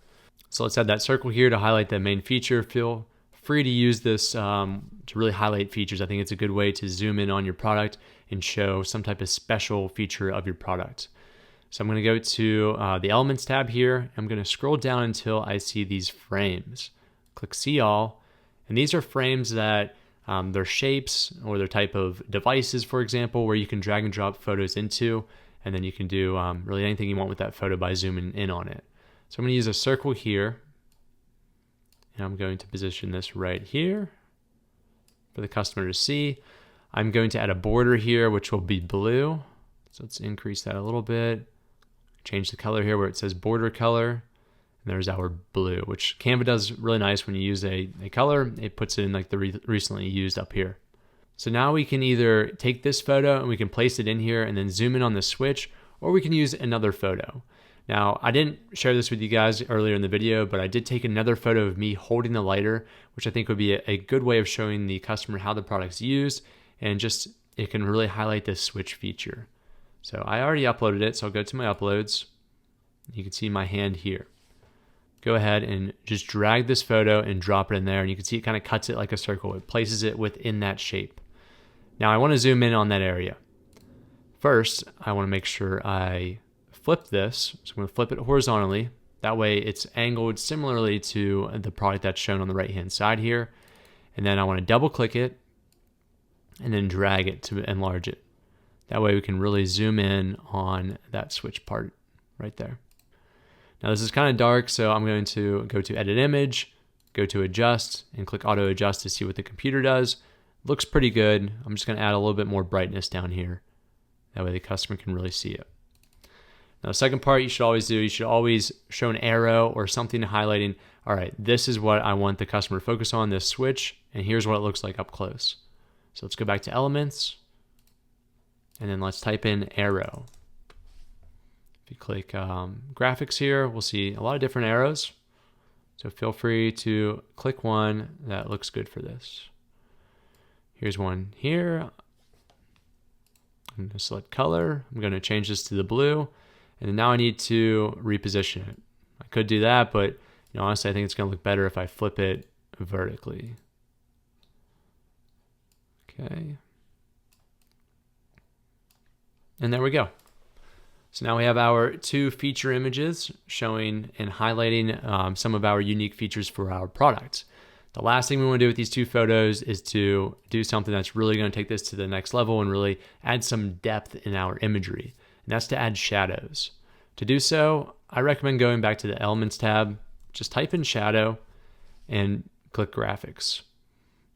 [SPEAKER 1] So let's add that circle here to highlight the main feature. Feel free to use this to really highlight features. I think it's a good way to zoom in on your product and show some type of special feature of your product. So I'm going to go to the Elements tab here. I'm going to scroll down until I see these frames. Click See All. And these are frames that they're shapes or they're type of devices, for example, where you can drag and drop photos into. And then you can do really anything you want with that photo by zooming in on it. So I'm going to use a circle here. And I'm going to position this right here for the customer to see. I'm going to add a border here, which will be blue. So let's increase that a little bit. Change the color here where it says border color. And there's our blue, which Canva does really nice when you use a color. It puts it in like the recently used up here. So now we can either take this photo and we can place it in here and then zoom in on the switch, or we can use another photo. Now, I didn't share this with you guys earlier in the video, but I did take another photo of me holding the lighter, which I think would be a good way of showing the customer how the product's used, and just it can really highlight this switch feature. So I already uploaded it, so I'll go to my uploads. You can see my hand here. Go ahead and just drag this photo and drop it in there, and you can see it kind of cuts it like a circle. It places it within that shape. Now I want to zoom in on that area. First, I want to make sure I flip this. So I'm going to flip it horizontally. That way it's angled similarly to the product that's shown on the right-hand side here. And then I want to double click it and then drag it to enlarge it. That way we can really zoom in on that switch part right there. Now this is kind of dark, so I'm going to go to Edit Image, go to Adjust, and click Auto Adjust to see what the computer does. Looks pretty good. I'm just going to add a little bit more brightness down here. That way the customer can really see it. Now the second part you should always do, you should always show an arrow or something highlighting, all right, this is what I want the customer to focus on, this switch, and here's what it looks like up close. So let's go back to Elements, and then let's type in arrow. If you click graphics here, we'll see a lot of different arrows. So feel free to click one that looks good for this. Here's one here. I'm going to select color. I'm going to change this to the blue. And then now I need to reposition it. I could do that, but honestly, I think it's going to look better if I flip it vertically. Okay. And there we go. So now we have our 2 feature images showing and highlighting some of our unique features for our product. The last thing we want to do with these 2 photos is to do something that's really going to take this to the next level and really add some depth in our imagery. And that's to add shadows. To do so, I recommend going back to the Elements tab, just type in shadow and click Graphics.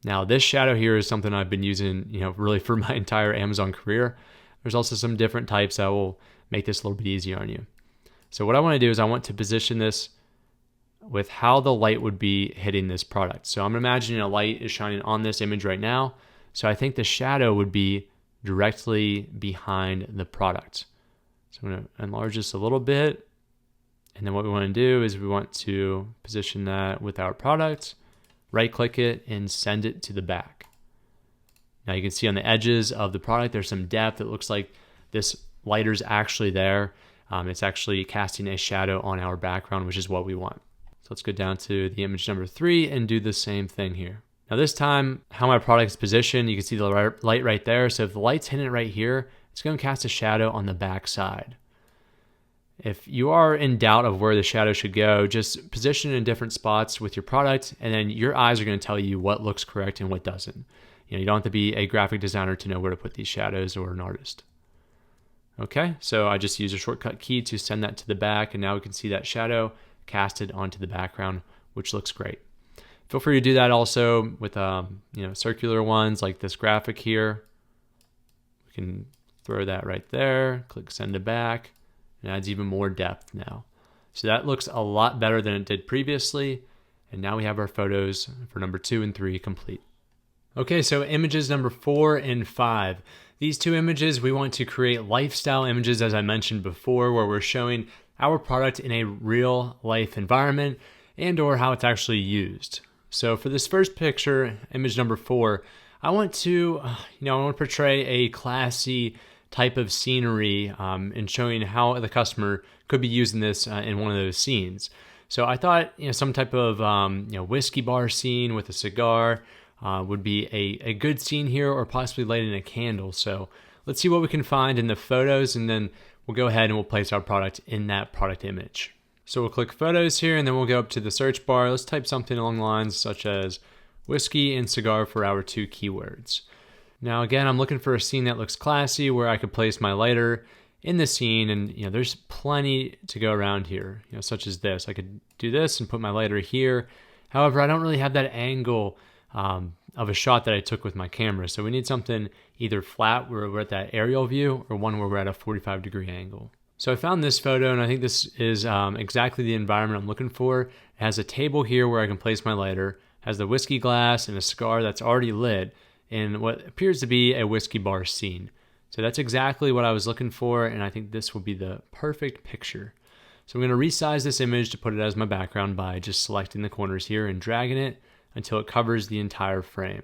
[SPEAKER 1] Now this shadow here is something I've been using, really for my entire Amazon career. There's also some different types that will make this a little bit easier on you. So what I want to do is I want to position this with how the light would be hitting this product. So I'm imagining a light is shining on this image right now. So I think the shadow would be directly behind the product. So I'm going to enlarge this a little bit. And then what we want to do is we want to position that with our product, right click it and send it to the back. Now you can see on the edges of the product, there's some depth. It looks like this lighter's actually there. It's actually casting a shadow on our background, which is what we want. So let's go down to the image number 3 and do the same thing here. Now this time, how my product is positioned, you can see the light right there. So if the light's hitting it right here, it's going to cast a shadow on the back side. If you are in doubt of where the shadow should go, just position it in different spots with your product, and then your eyes are going to tell you what looks correct and what doesn't. You don't have to be a graphic designer to know where to put these shadows, or an artist. Okay, so I just use a shortcut key to send that to the back, and now we can see that shadow casted onto the background, which looks great. Feel free to do that also with circular ones like this graphic here. We can throw that right there, click send to back, and adds even more depth now. So that looks a lot better than it did previously, and now we have our photos for number 2 and 3 complete. Okay, so images number 4 and 5. These 2 images, we want to create lifestyle images, as I mentioned before, where we're showing our product in a real life environment and or how it's actually used. So for this first picture, image number 4, I want to, portray a classy type of scenery and showing how the customer could be using this in one of those scenes. So I thought, some type of whiskey bar scene with a cigar would be a good scene here, or possibly lighting a candle. So let's see what we can find in the photos, and then we'll go ahead and we'll place our product in that product image. So we'll click photos here, and then we'll go up to the search bar. Let's type something along the lines such as whiskey and cigar for our 2 keywords. Now again, I'm looking for a scene that looks classy, where I could place my lighter in the scene, and there's plenty to go around here, such as this. I could do this and put my lighter here. However, I don't really have that angle of a shot that I took with my camera. So we need something either flat where we're at that aerial view, or one where we're at a 45-degree angle. So I found this photo, and I think this is exactly the environment I'm looking for. It has a table here where I can place my lighter, has the whiskey glass and a cigar that's already lit in what appears to be a whiskey bar scene. So that's exactly what I was looking for, and I think this will be the perfect picture. So I'm going to resize this image to put it as my background by just selecting the corners here and dragging it until it covers the entire frame.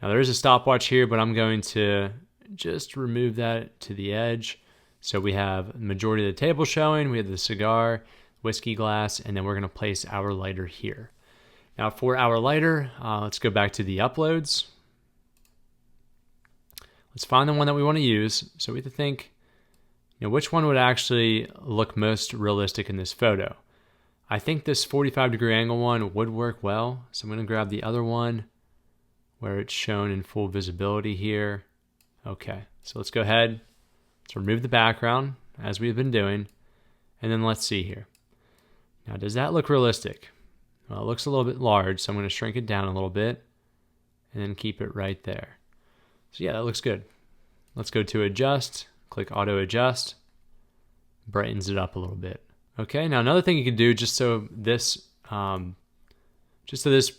[SPEAKER 1] Now there is a stopwatch here, but I'm going to just remove that to the edge. So we have the majority of the table showing, we have the cigar, whiskey glass, and then we're going to place our lighter here. Now for our lighter, let's go back to the uploads. Let's find the one that we want to use. So we have to think, which one would actually look most realistic in this photo. I think this 45-degree angle one would work well. So I'm going to grab the other one where it's shown in full visibility here. Okay, so let's go ahead. Let's remove the background as we've been doing. And then let's see here. Now, does that look realistic? Well, it looks a little bit large, so I'm going to shrink it down a little bit and then keep it right there. So yeah, that looks good. Let's go to adjust, click auto adjust, brightens it up a little bit. Okay, now another thing you can do just so this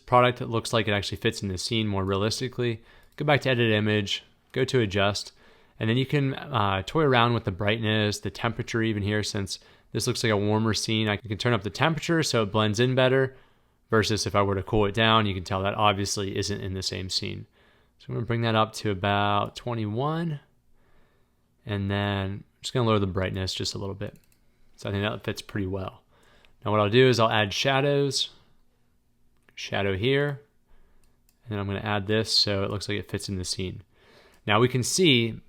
[SPEAKER 1] product looks like it actually fits in the scene more realistically, go back to edit image, go to adjust, and then you can toy around with the brightness, the temperature even here. Since this looks like a warmer scene, I can turn up the temperature so it blends in better, versus if I were to cool it down, you can tell that obviously isn't in the same scene. So I'm going to bring that up to about 21. And then I'm just going to lower the brightness just a little bit. So I think that fits pretty well. Now what I'll do is I'll add shadows. Shadow here. And then I'm going to add this so it looks like it fits in the scene. Now we can see,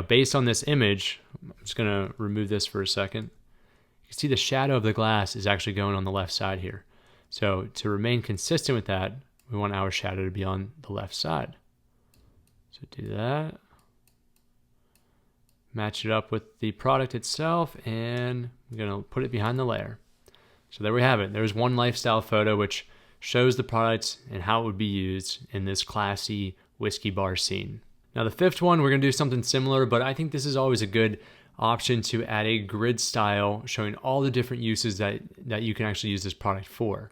[SPEAKER 1] based on this image, I'm just going to remove this for a second. You can see the shadow of the glass is actually going on the left side here. So to remain consistent with that, we want our shadow to be on the left side. So do that. Match it up with the product itself, and I'm going to put it behind the layer. So there we have it. There's one lifestyle photo which shows the product and how it would be used in this classy whiskey bar scene. Now the fifth one, we're going to do something similar, but I think this is always a good option to add a grid style showing all the different uses that you can actually use this product for.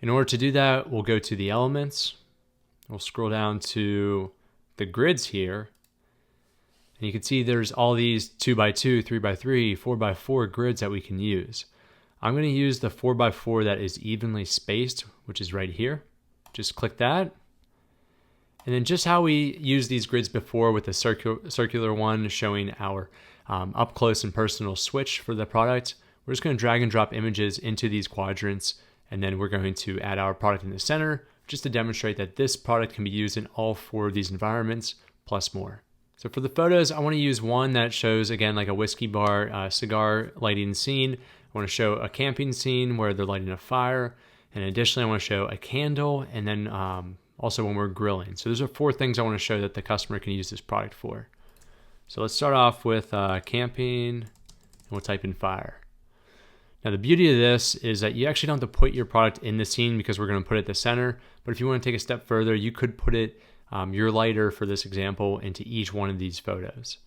[SPEAKER 1] In order to do that, we'll go to the elements. We'll scroll down to the grids here. And you can see there's all these 2x2, 3x3, 4x4 grids that we can use. I'm going to use the 4x4 that is evenly spaced, which is right here. Just click that. And then just how we used these grids before with the circular one showing our up close and personal switch for the product, we're just going to drag and drop images into these quadrants, and then we're going to add our product in the center just to demonstrate that this product can be used in all 4 of these environments plus more. So for the photos, I want to use one that shows, again, like a whiskey bar cigar lighting scene. I want to show a camping scene where they're lighting a fire. And additionally, I want to show a candle, and then also when we're grilling. So those are 4 things I want to show that the customer can use this product for. So let's start off with camping, and we'll type in fire. Now the beauty of this is that you actually don't have to put your product in the scene because we're going to put it at the center. But if you want to take a step further, you could put it, your lighter for this example, into each one of these photos.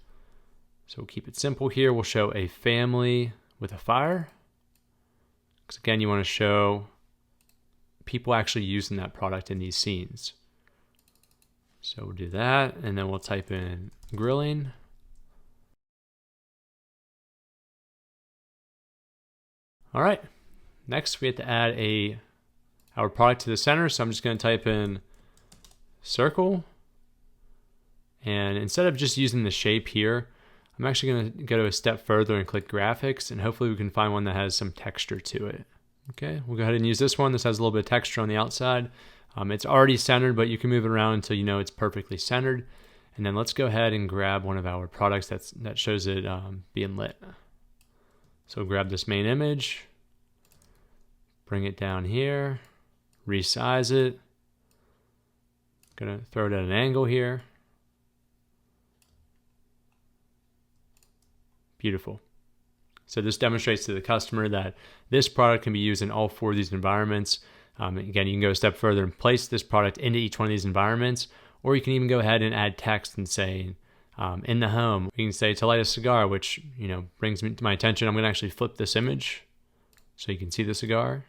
[SPEAKER 1] So we'll keep it simple here. We'll show a family with a fire. Because again, you want to show people actually using that product in these scenes. So we'll do that, and then we'll type in grilling. All right, next we have to add our product to the center, so I'm just going to type in circle, and instead of just using the shape here, I'm actually going to go a step further and click graphics, and hopefully we can find one that has some texture to it. Okay, we'll go ahead and use this one. This has a little bit of texture on the outside. It's already centered, but you can move it around until you know it's perfectly centered. And then let's go ahead and grab one of our products that shows it being lit. So grab this main image, bring it down here, resize it. Gonna throw it at an angle here. Beautiful. So this demonstrates to the customer that this product can be used in all 4 of these environments. Again, you can go a step further and place this product into each one of these environments, or you can even go ahead and add text and say, in the home, you can say to light a cigar, which brings me to my attention. I'm going to actually flip this image so you can see the cigar,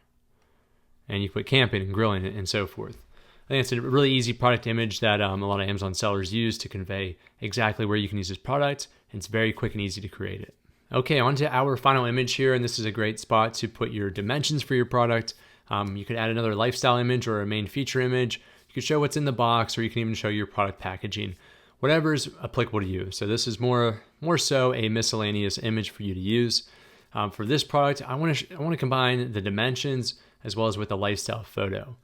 [SPEAKER 1] and you put camping and grilling and so forth. I think it's a really easy product image that a lot of Amazon sellers use to convey exactly where you can use this product, and it's very quick and easy to create it. Okay, on to our final image here, and this is a great spot to put your dimensions for your product. You could add another lifestyle image or a main feature image. You could show what's in the box, or you can even show your product packaging, whatever is applicable to you. So this is more so a miscellaneous image for you to use. For this product, I want to combine the dimensions as well as with a lifestyle photo.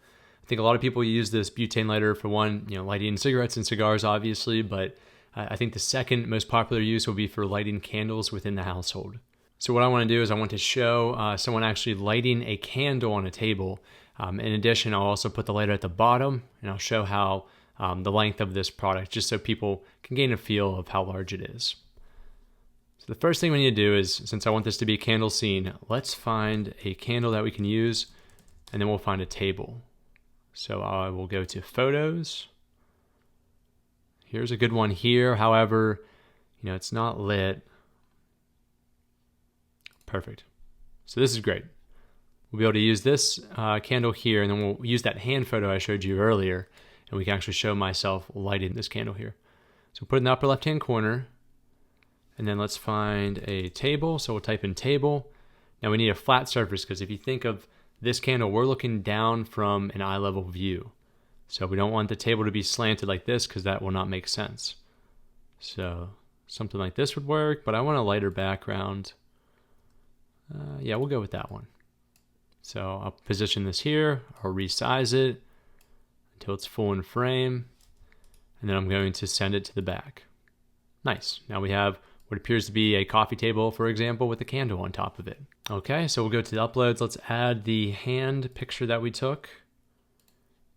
[SPEAKER 1] I think a lot of people use this butane lighter for one, lighting cigarettes and cigars, obviously, but I think the second most popular use will be for lighting candles within the household. So what I want to do is I want to show someone actually lighting a candle on a table. In addition, I'll also put the lighter at the bottom, and I'll show how the length of this product, just so people can gain a feel of how large it is. So the first thing we need to do is, since I want this to be a candle scene, let's find a candle that we can use, and then we'll find a table. So I will go to Photos. Here's a good one here. However, it's not lit. Perfect. So this is great. We'll be able to use this candle here, and then we'll use that hand photo I showed you earlier, and we can actually show myself lighting this candle here. So put it in the upper left-hand corner, and then let's find a table. So we'll type in table. Now we need a flat surface, because if you think of this candle, we're looking down from an eye level view. So we don't want the table to be slanted like this, because that will not make sense. So Something like this would work, but I want a lighter background. Yeah, we'll go with that one. So I'll position this here, I'll resize it until it's full in frame, and then I'm going to send it to the back. Nice. Now we have what appears to be a coffee table, for example, with a candle on top of it. Okay, so we'll go to the uploads. Let's add the hand picture that we took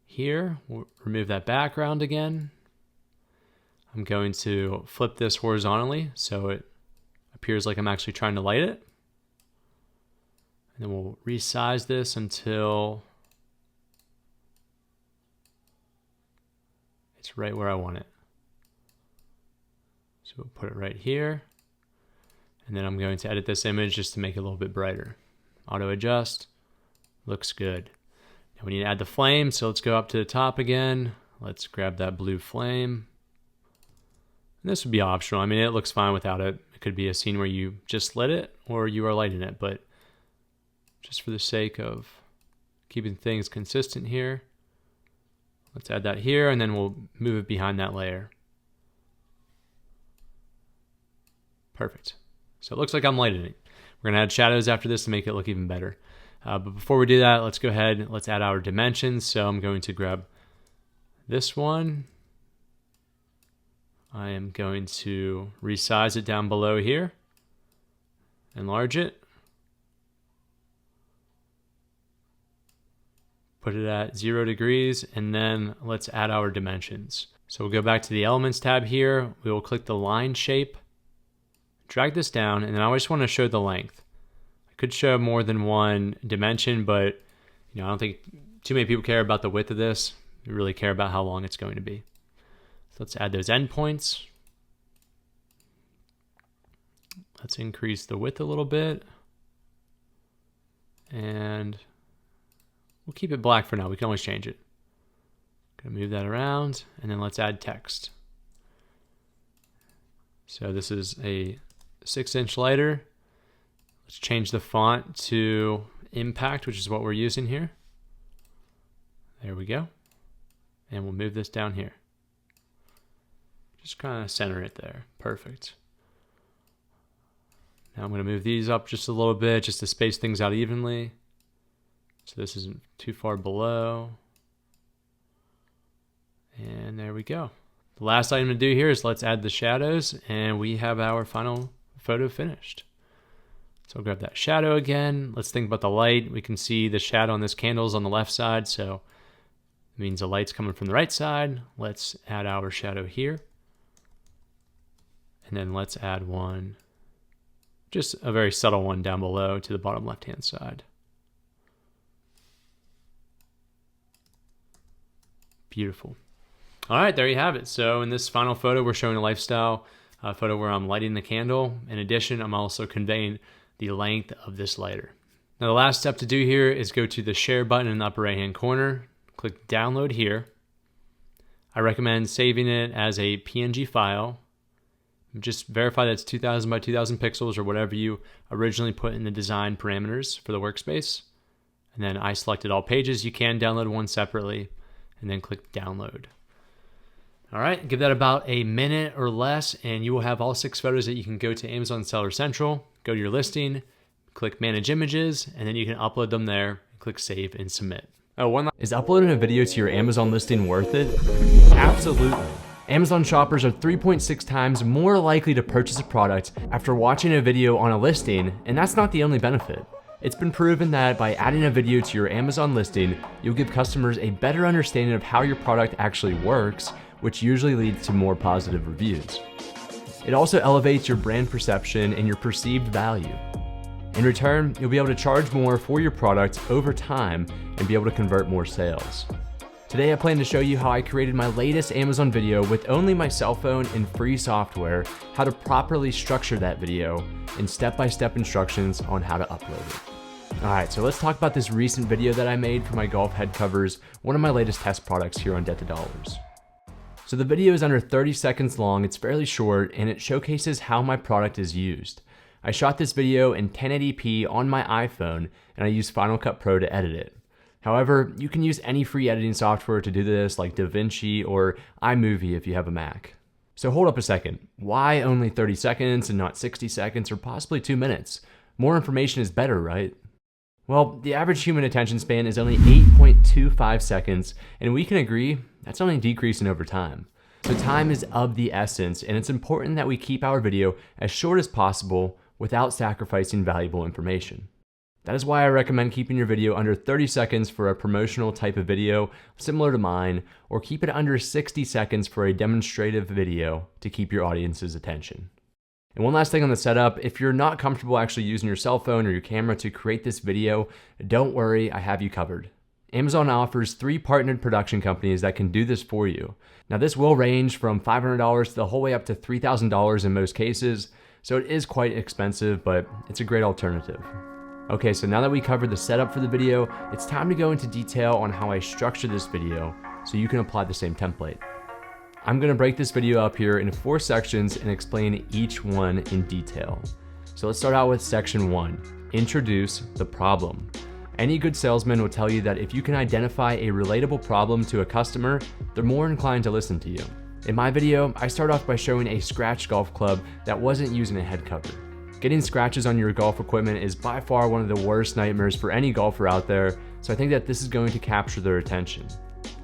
[SPEAKER 1] here. We'll remove that background again. I'm going to flip this horizontally so it appears like I'm actually trying to light it. And then we'll resize this until it's right where I want it. So we'll put it right here. And then I'm going to edit this image just to make it a little bit brighter. Auto adjust, looks good. Now we need to add the flame, so let's go up to the top again. Let's grab that blue flame. And this would be optional. I mean, it looks fine without it. It could be a scene where you just lit it or you are lighting it, but just for the sake of keeping things consistent here, let's add that here, and then we'll move it behind that layer. Perfect. So it looks like I'm lighting it. We're gonna add shadows after this to make it look even better. But before we do that, let's go ahead, let's add our dimensions. So I'm going to grab this one. I am going to resize it down below here, enlarge it, put it at 0 degrees, and then let's add our dimensions. So we'll go back to the Elements tab here. We will click the line shape, drag this down, and then I just want to show the length. I could show more than one dimension, but I don't think too many people care about the width of this. We really care about how long it's going to be. So let's add those endpoints. Let's increase the width a little bit. And we'll keep it black for now. We can always change it. Gonna move that around, and then let's add text. So this is a 6-inch lighter. Let's change the font to Impact, which is what we're using here. There we go. And we'll move this down here. Just kind of center it there. Perfect. Now I'm going to move these up just a little bit just to space things out evenly. So this isn't too far below. And there we go. The last item to do here is let's add the shadows, and we have our final photo finished. So I'll grab that shadow again. Let's think about the light. We can see the shadow on this candle is on the left side, so it means the light's coming from the right side. Let's add our shadow here. And then let's add one, just a very subtle one down below to the bottom left-hand side. Beautiful. All right, there you have it. So in this final photo, we're showing a lifestyle photo where I'm lighting the candle. In addition, I'm also conveying the length of this lighter. Now the last step to do here is go to the share button in the upper right-hand corner, click download here. I recommend saving it as a PNG file. Just verify that it's 2000 by 2000 pixels or whatever you originally put in the design parameters for the workspace. And then I selected all pages. You can download one separately and then click download. All right, give that about a minute or less and you will have all 6 photos that you can go to Amazon Seller Central, go to your listing, click manage images, and then you can upload them there, click save and submit. Oh, is uploading a video to your Amazon listing worth it? Absolutely. Amazon shoppers are 3.6 times more likely to purchase a product after watching a video on a listing, and that's not the only benefit. It's been proven that by adding a video to your Amazon listing, you'll give customers a better understanding of how your product actually works, which usually leads to more positive reviews. It also elevates your brand perception and your perceived value. In return, you'll be able to charge more for your product over time and be able to convert more sales. Today I plan to show you how I created my latest Amazon video with only my cell phone and free software, how to properly structure that video, and step-by-step instructions on how to upload it. Alright, so let's talk about this recent video that I made for my golf head covers, one of my latest test products here on Debt to Dollars. So the video is under 30 seconds long, it's fairly short, and it showcases how my product is used. I shot this video in 1080p on my iPhone, and I used Final Cut Pro to edit it. However, you can use any free editing software to do this, like DaVinci or iMovie if you have a Mac. So hold up a second. Why only 30 seconds and not 60 seconds or possibly 2 minutes? More information is better, right? Well, the average human attention span is only 8.25 seconds, and we can agree that's only decreasing over time. So time is of the essence, and it's important that we keep our video as short as possible without sacrificing valuable information. That is why I recommend keeping your video under 30 seconds for a promotional type of video similar to mine, or keep it under 60 seconds for a demonstrative video to keep your audience's attention. And one last thing on the setup, if you're not comfortable actually using your cell phone or your camera to create this video, don't worry, I have you covered. Amazon offers 3 partnered production companies that can do this for you. Now this will range from $500 to the whole way up to $3,000 in most cases, so it is quite expensive, but it's a great alternative. Okay, so now that we covered the setup for the video, it's time to go into detail on how I structure this video so you can apply the same template. I'm gonna break this video up here into 4 sections and explain each one in detail. So let's start out with section 1, introduce the problem. Any good salesman will tell you that if you can identify a relatable problem to a customer, they're more inclined to listen to you. In my video, I start off by showing a scratch golf club that wasn't using a head cover. Getting scratches on your golf equipment is by far one of the worst nightmares for any golfer out there, so I think that this is going to capture their attention.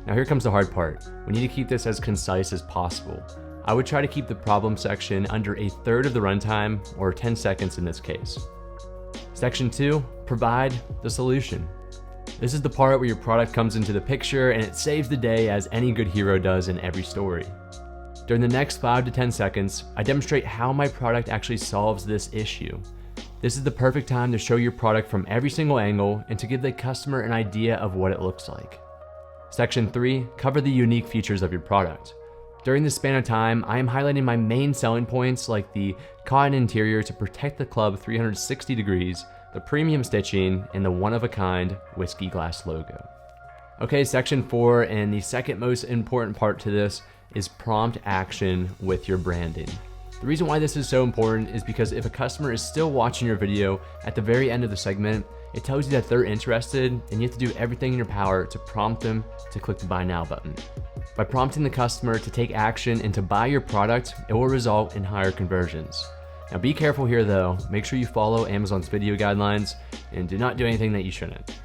[SPEAKER 1] Now here comes the hard part. We need to keep this as concise as possible. I would try to keep the problem section under 1/3 of the runtime, or 10 seconds in this case. Section 2, provide the solution. This is the part where your product comes into the picture and it saves the day, as any good hero does in every story. During the next 5 to 10 seconds, I demonstrate how my product actually solves this issue. This is the perfect time to show your product from every single angle and to give the customer an idea of what it looks like. Section 3, cover the unique features of your product. During this span of time, I am highlighting my main selling points like the cotton interior to protect the club 360 degrees, the premium stitching, and the one-of-a-kind whiskey glass logo. Okay, section 4, and the second most important part to this is prompt action with your branding. The reason why this is so important is because if a customer is still watching your video at the very end of the segment, it tells you that they're interested, and you have to do everything in your power to prompt them to click the buy now button. By prompting the customer to take action and to buy your product, it will result in higher conversions. Now be careful here though, make sure you follow Amazon's video guidelines and do not do anything that you shouldn't.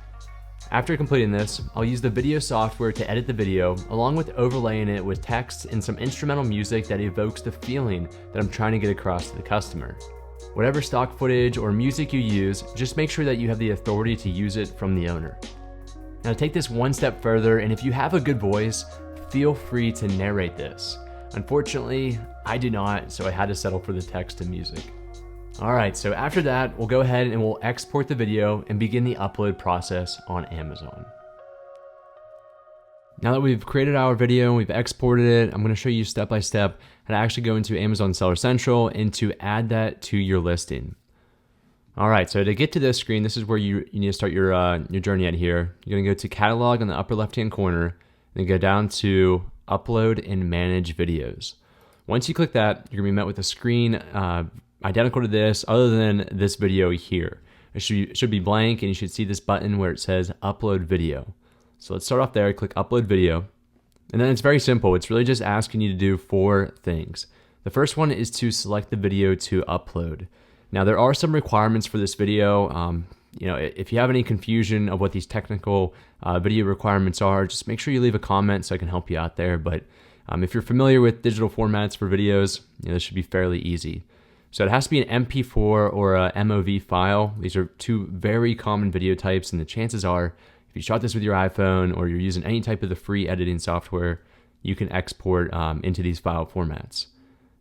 [SPEAKER 1] After completing this, I'll use the video software to edit the video, along with overlaying it with text and some instrumental music that evokes the feeling that I'm trying to get across to the customer. Whatever stock footage or music you use, just make sure that you have the authority to use it from the owner. Now take this one step further, and if you have a good voice, feel free to narrate this. Unfortunately, I do not, so I had to settle for the text and music. Alright, so after that, we'll go ahead and we'll export the video and begin the upload process on Amazon. Now that we've created our video and we've exported it, I'm going to show you step by step how to actually go into Amazon Seller Central and to add that to your listing. Alright, so to get to this screen, this is where you need to start your journey at here. You're going to go to Catalog on the upper left hand corner, and go down to Upload and Manage Videos. Once you click that, you're going to be met with a screen identical to this, other than this video here. It should be blank, and you should see this button where it says Upload Video. So let's start off there, click Upload Video, and then it's very simple. It's really just asking you to do 4 things. The first one is to select the video to upload. Now there are some requirements for this video. If you have any confusion of what these technical video requirements are, just make sure you leave a comment so I can help you out there. But if you're familiar with digital formats for videos, this should be fairly easy. So it has to be an MP4 or a MOV file. These are 2 very common video types, and the chances are, if you shot this with your iPhone or you're using any type of the free editing software, you can export into these file formats.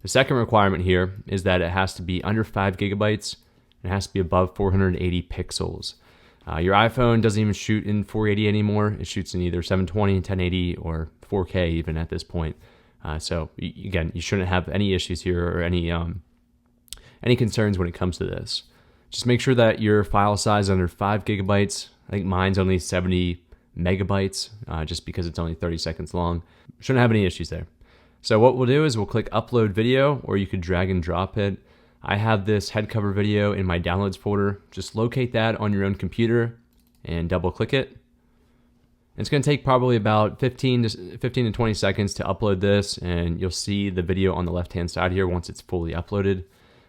[SPEAKER 1] The second requirement here is that it has to be under 5 gigabytes. It has to be above 480 pixels. Your iPhone doesn't even shoot in 480 anymore. It shoots in either 720, 1080, or 4K even at this point. So again, you shouldn't have any issues here or any concerns when it comes to this. Just make sure that your file size is under 5 gigabytes. I think mine's only 70 megabytes, just because it's only 30 seconds long. Shouldn't have any issues there. So what we'll do is we'll click Upload Video, or you could drag and drop it. I have this head cover video in my downloads folder. Just locate that on your own computer and double click it. It's going to take probably about 15 to 20 seconds to upload this, and you'll see the video on the left-hand side here once it's fully uploaded.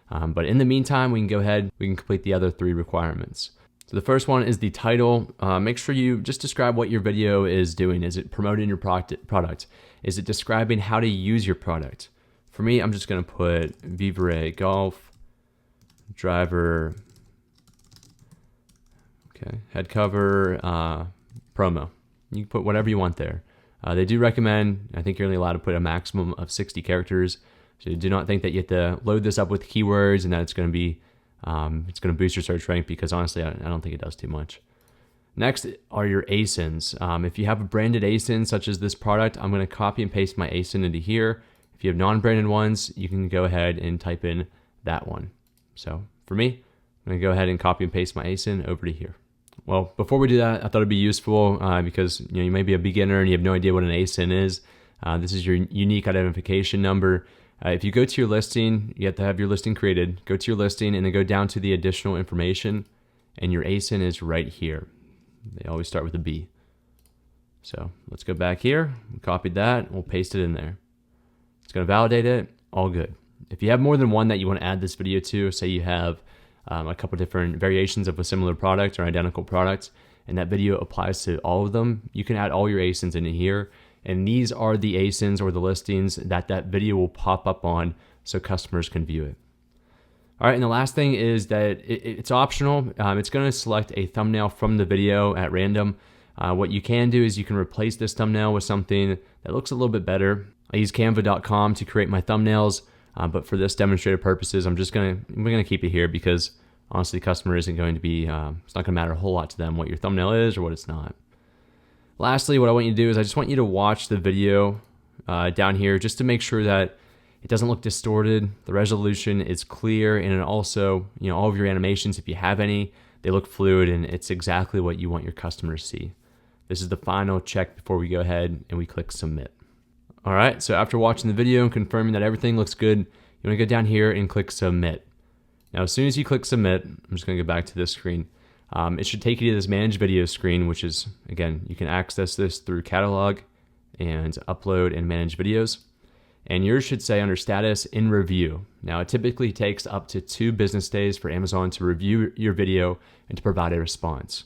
[SPEAKER 1] But in the meantime, we can go ahead, we can complete the other 3 requirements. So the first one is the title. Make sure you just describe what your video is doing. Is it promoting your product? Is it describing how to use your product? For me, I'm just going to put Vivere Golf driver, okay, head cover, promo. You can put whatever you want there. They do recommend, I think you're only allowed to put a maximum of 60 characters. So do not think that you have to load this up with keywords and that it's going to be, it's going to boost your search rank, because honestly, I don't think it does too much. Next are your ASINs. If you have a branded ASIN such as this product, I'm going to copy and paste my ASIN into here. If you have non-branded ones, you can go ahead and type in that one. So for me, I'm going to go ahead and copy and paste my ASIN over to here. Well, before we do that, I thought it'd be useful because you may be a beginner and you have no idea what an ASIN is. This is your unique identification number. If you go to your listing, you have to have your listing created. Go to your listing and then go down to the additional information, and your ASIN is right here. They always start with a B. So let's go back here. We copied that. We'll paste it in there. It's going to validate it. All good. If you have more than one that you want to add this video to, say you have a couple different variations of a similar product or identical product, and that video applies to all of them, you can add all your ASINs into here. And these are the ASINs or the listings that video will pop up on so customers can view it. All right, and the last thing is that it's optional. It's going to select a thumbnail from the video at random. What you can do is you can replace this thumbnail with something that looks a little bit better. I use canva.com to create my thumbnails, but for this demonstrative purposes, we're going to keep it here because honestly, the customer isn't going to be, it's not going to matter a whole lot to them what your thumbnail is or what it's not. Lastly, what I want you to do is I just want you to watch the video down here just to make sure that it doesn't look distorted, the resolution is clear, and it also, all of your animations, if you have any, they look fluid and it's exactly what you want your customers to see. This is the final check before we go ahead and we click submit. All right, so after watching the video and confirming that everything looks good, you want to go down here and click submit. Now, as soon as you click submit, I'm just going to go back to this screen. It should take you to this manage video screen, which is, again, you can access this through catalog and upload and manage videos. And yours should say under status in review. Now, it typically takes up to 2 business days for Amazon to review your video and to provide a response.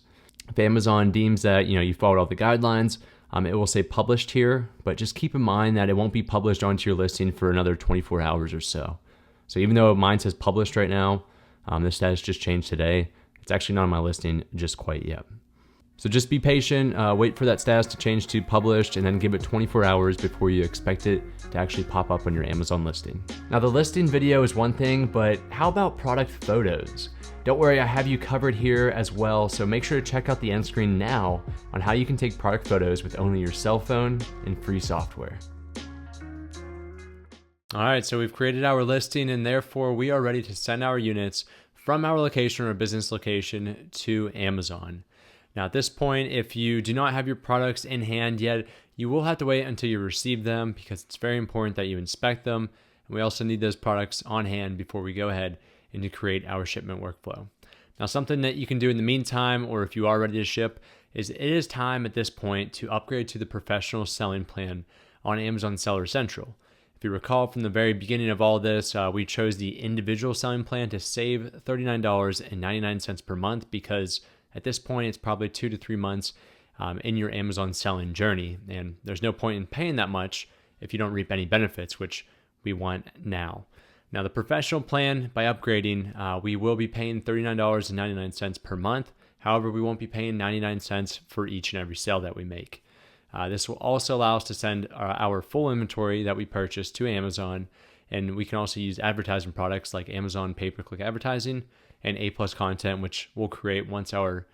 [SPEAKER 1] If Amazon deems that you followed all the guidelines, it will say published here, but just keep in mind that it won't be published onto your listing for another 24 hours or so. So even though mine says published right now, the status just changed today. It's actually not on my listing just quite yet. So just be patient, wait for that status to change to published, and then give it 24 hours before you expect it to actually pop up on your Amazon listing. Now, the listing video is one thing, but how about product photos? Don't worry, I have you covered here as well, so make sure to check out the end screen now on how you can take product photos with only your cell phone and free software. All right, so we've created our listing, and therefore we are ready to send our units from our location or business location to Amazon. Now, at this point, if you do not have your products in hand yet, you will have to wait until you receive them because it's very important that you inspect them. And we also need those products on hand before we go ahead and to create our shipment workflow. Now, something that you can do in the meantime, or if you are ready to ship, is it is time at this point to upgrade to the professional selling plan on Amazon Seller Central. If you recall from the very beginning of all this, we chose the individual selling plan to save $39.99 per month because at this point, it's probably 2 to 3 months in your Amazon selling journey. And there's no point in paying that much if you don't reap any benefits, which we want now. Now, the professional plan, by upgrading, we will be paying $39.99 per month. However, we won't be paying 99 cents for each and every sale that we make. This will also allow us to send our full inventory that we purchase to Amazon. And we can also use advertising products like Amazon pay-per-click advertising and A+ content, which we'll create once our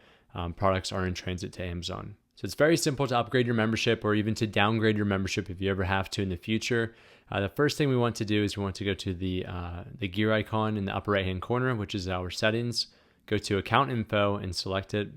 [SPEAKER 1] products are in transit to Amazon. So it's very simple to upgrade your membership or even to downgrade your membership if you ever have to in the future. The first thing we want to do is we want to go to the gear icon in the upper right-hand corner, which is our settings. Go to account info and select it.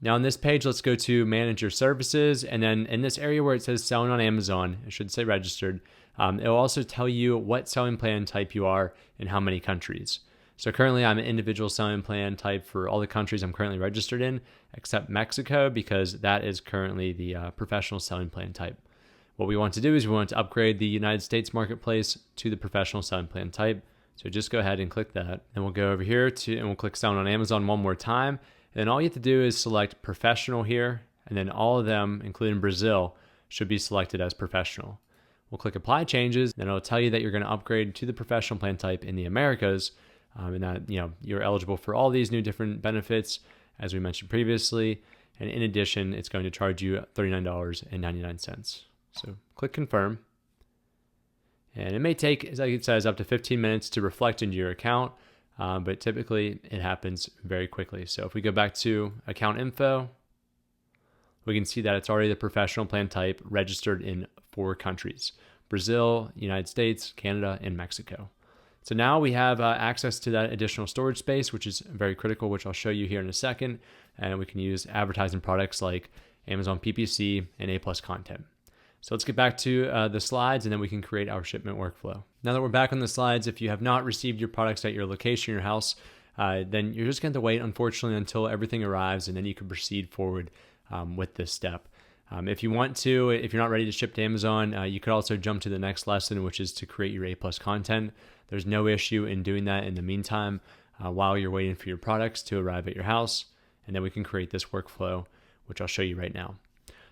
[SPEAKER 1] Now on this page, let's go to manage your services. And then in this area where it says selling on Amazon, it should say registered. It'll also tell you what selling plan type you are and how many countries. So currently I'm an individual selling plan type for all the countries I'm currently registered in, except Mexico, because that is currently the professional selling plan type. What we want to do is we want to upgrade the United States marketplace to the professional selling plan type. So just go ahead and click that. And we'll go over here and we'll click selling on Amazon one more time. And then all you have to do is select professional here. And then all of them, including Brazil, should be selected as professional. We'll click apply changes. Then it'll tell you that you're going to upgrade to the professional plan type in the Americas. And that you're eligible for all these new different benefits, as we mentioned previously. And in addition, it's going to charge you $39.99. So click confirm. And it may take, like it says, up to 15 minutes to reflect into your account, but typically it happens very quickly. So if we go back to account info, we can see that it's already the professional plan type registered in 4 countries: Brazil, United States, Canada, and Mexico. So now we have access to that additional storage space, which is very critical, which I'll show you here in a second. And we can use advertising products like Amazon PPC and A+ content. So let's get back to the slides, and then we can create our shipment workflow. Now that we're back on the slides, if you have not received your products at your location, your house, then you're just going to wait, unfortunately, until everything arrives, and then you can proceed forward with this step. If you want to, if you're not ready to ship to Amazon, you could also jump to the next lesson, which is to create your A+ content. There's no issue in doing that in the meantime while you're waiting for your products to arrive at your house, and then we can create this workflow, which I'll show you right now.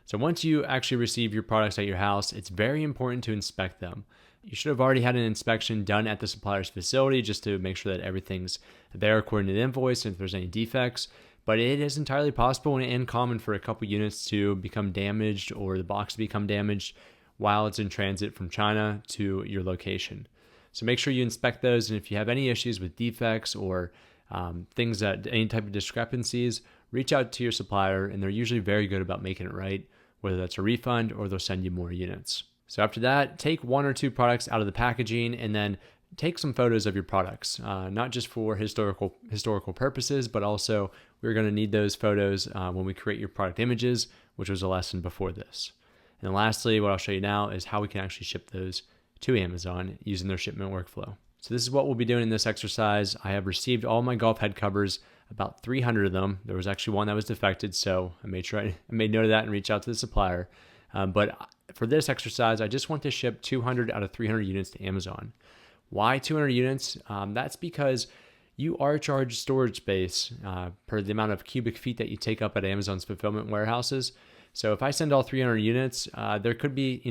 [SPEAKER 1] So once you actually receive your products at your house, it's very important to inspect them. You should have already had an inspection done at the supplier's facility just to make sure that everything's there according to the invoice and if there's any defects. But it is entirely possible and common for a couple units to become damaged or the box to become damaged while it's in transit from China to your location. So make sure you inspect those, and if you have any issues with defects or things that any type of discrepancies, reach out to your supplier, and they're usually very good about making it right, whether that's a refund or they'll send you more units. So after that, take 1 or 2 products out of the packaging and then take some photos of your products, not just for historical purposes, but also we're going to need those photos when we create your product images, which was a lesson before this. And then lastly, what I'll show you now is how we can actually ship those to Amazon using their shipment workflow. So this is what we'll be doing in this exercise. I have received all my golf head covers, about 300 of them. There was actually one that was defected, so I made note of that and reach out to the supplier. But for this exercise, I just want to ship 200 out of 300 units to Amazon. Why 200 units? That's because you are charged storage space per the amount of cubic feet that you take up at Amazon's fulfillment warehouses. So if I send all 300 units, there could be,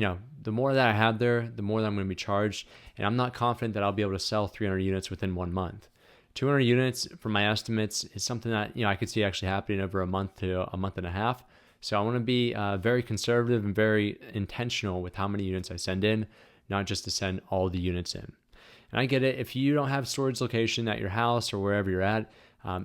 [SPEAKER 1] the more that I have there, the more that I'm going to be charged. And I'm not confident that I'll be able to sell 300 units within 1 month. 200 units, from my estimates, is something that, I could see actually happening over a month to a month and a half. So I want to be very conservative and very intentional with how many units I send in, not just to send all the units in. And I get it. If you don't have storage location at your house or wherever you're at,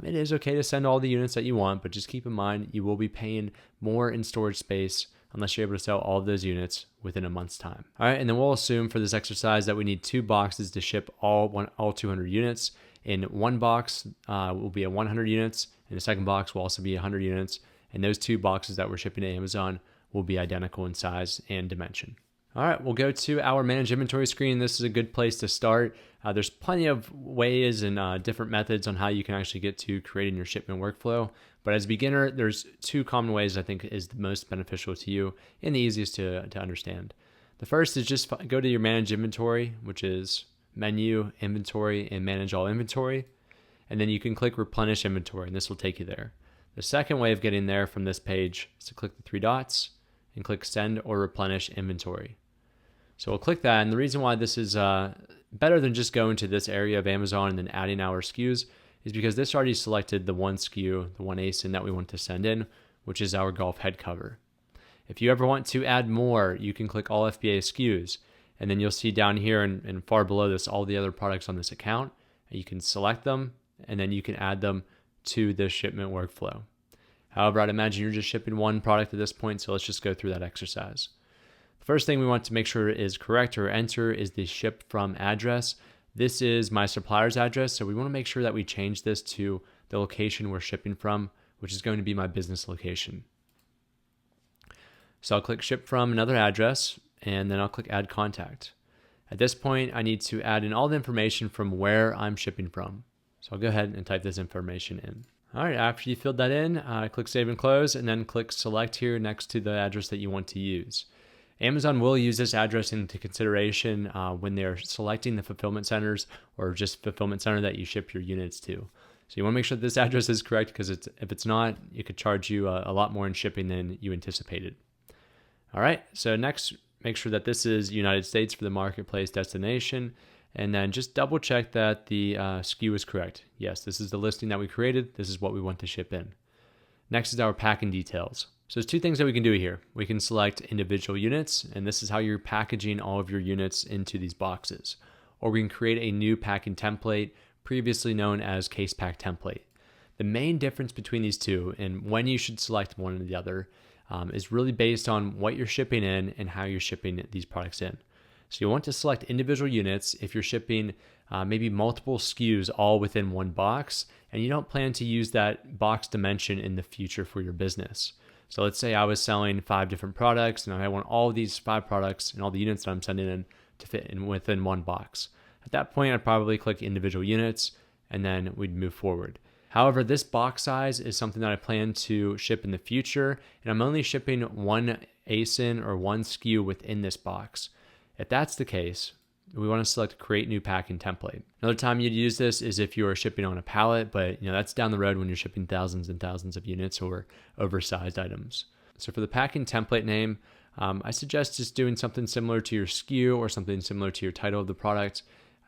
[SPEAKER 1] it is okay to send all the units that you want, but just keep in mind you will be paying more in storage space unless you're able to sell all of those units within a month's time. All right, and then we'll assume for this exercise that we need 2 boxes to ship all 200 units. In one box will be 100 units, and the second box will also be 100 units, and those 2 boxes that we're shipping to Amazon will be identical in size and dimension. All right, we'll go to our manage inventory screen. This is a good place to start. There's plenty of ways and different methods on how you can actually get to creating your shipment workflow. But as a beginner, there's 2 common ways I think is the most beneficial to you and the easiest to understand. The first is just go to your manage inventory, which is menu, inventory, and manage all inventory. And then you can click replenish inventory, and this will take you there. The second way of getting there from this page is to click the 3 dots and click send or replenish inventory. So we'll click that, and the reason why this is better than just going to this area of Amazon and then adding our SKUs is because this already selected the one SKU, the one ASIN that we want to send in, which is our golf head cover. If you ever want to add more, you can click all FBA SKUs, and then you'll see down here and far below this all the other products on this account. You can select them, and then you can add them to this shipment workflow. However, I'd imagine you're just shipping one product at this point, so let's just go through that exercise. The first thing we want to make sure is correct or enter is the ship from address. This is my supplier's address, so we want to make sure that we change this to the location we're shipping from, which is going to be my business location. So I'll click ship from another address, and then I'll click add contact. At this point, I need to add in all the information from where I'm shipping from. So I'll go ahead and type this information in. All right, after you filled that in, click Save and Close, and then click Select here next to the address that you want to use. Amazon will use this address into consideration when they're selecting the fulfillment centers or just fulfillment center that you ship your units to. So you want to make sure that this address is correct, because if it's not, it could charge you a lot more in shipping than you anticipated. All right, so next, make sure that this is United States for the marketplace destination, and then just double check that the SKU is correct. Yes, this is the listing that we created. This is what we want to ship in. Next is our packing details. So there's two things that we can do here. We can select individual units, and this is how you're packaging all of your units into these boxes. Or we can create a new packing template, previously known as case pack template. The main difference between these two and when you should select one or the other is really based on what you're shipping in and how you're shipping these products in. So you want to select individual units if you're shipping maybe multiple SKUs all within one box, and you don't plan to use that box dimension in the future for your business. So let's say I was selling 5 different products, and I want all of these 5 products and all the units that I'm sending in to fit in within one box. At that point, I'd probably click individual units, and then we'd move forward. However, this box size is something that I plan to ship in the future, and I'm only shipping one ASIN or one SKU within this box. If that's the case, we want to select Create New Packing Template. Another time you'd use this is if you are shipping on a pallet, but that's down the road when you're shipping thousands and thousands of units or oversized items. So for the packing template name, I suggest just doing something similar to your SKU or something similar to your title of the product,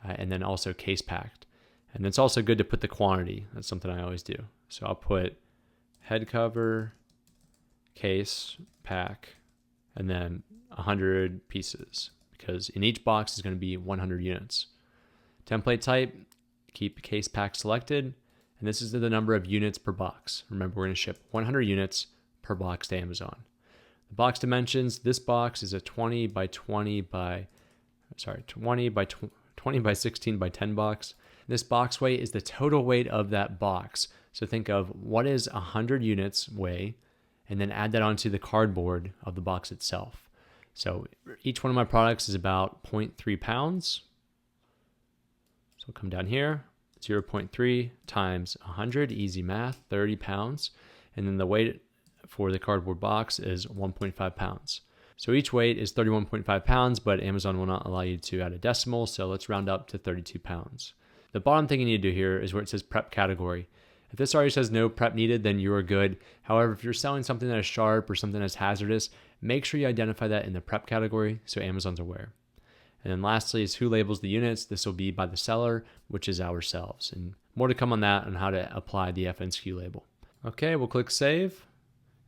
[SPEAKER 1] and then also case packed. And it's also good to put the quantity. That's something I always do. So I'll put head cover, case, pack, and then 100 pieces, because in each box is going to be 100 units. Template type, keep case pack selected, and this is the number of units per box. Remember, we're going to ship 100 units per box to Amazon. The box dimensions, this box is a 20 by 16 by 10 box. This box weight is the total weight of that box. So think of what is 100 units weigh, and then add that onto the cardboard of the box itself. So each one of my products is about 0.3 pounds. So I'll come down here, 0.3 times 100, easy math, 30 pounds. And then the weight for the cardboard box is 1.5 pounds. So each weight is 31.5 pounds, but Amazon will not allow you to add a decimal. So let's round up to 32 pounds. The bottom thing you need to do here is where it says prep category. If this already says no prep needed, then you are good. However, if you're selling something that is sharp or something that's hazardous, make sure you identify that in the prep category so Amazon's aware. And then lastly is who labels the units. This will be by the seller, which is ourselves. And more to come on that and how to apply the FNSKU label. Okay, we'll click save.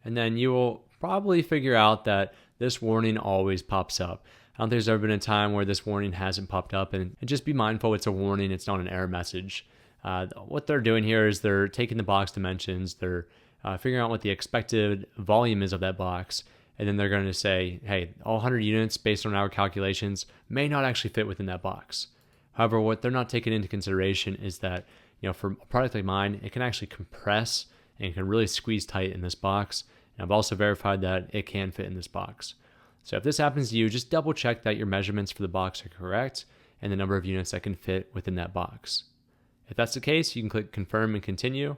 [SPEAKER 1] And then you will probably figure out that this warning always pops up. I don't think there's ever been a time where this warning hasn't popped up, and just be mindful it's a warning, it's not an error message. What they're doing here is they're taking the box dimensions, they're figuring out what the expected volume is of that box, and then they're going to say, hey, all 100 units based on our calculations may not actually fit within that box. However, what they're not taking into consideration is that, for a product like mine, it can actually compress and it can really squeeze tight in this box. And I've also verified that it can fit in this box. So if this happens to you, just double check that your measurements for the box are correct and the number of units that can fit within that box. If that's the case, you can click confirm and continue.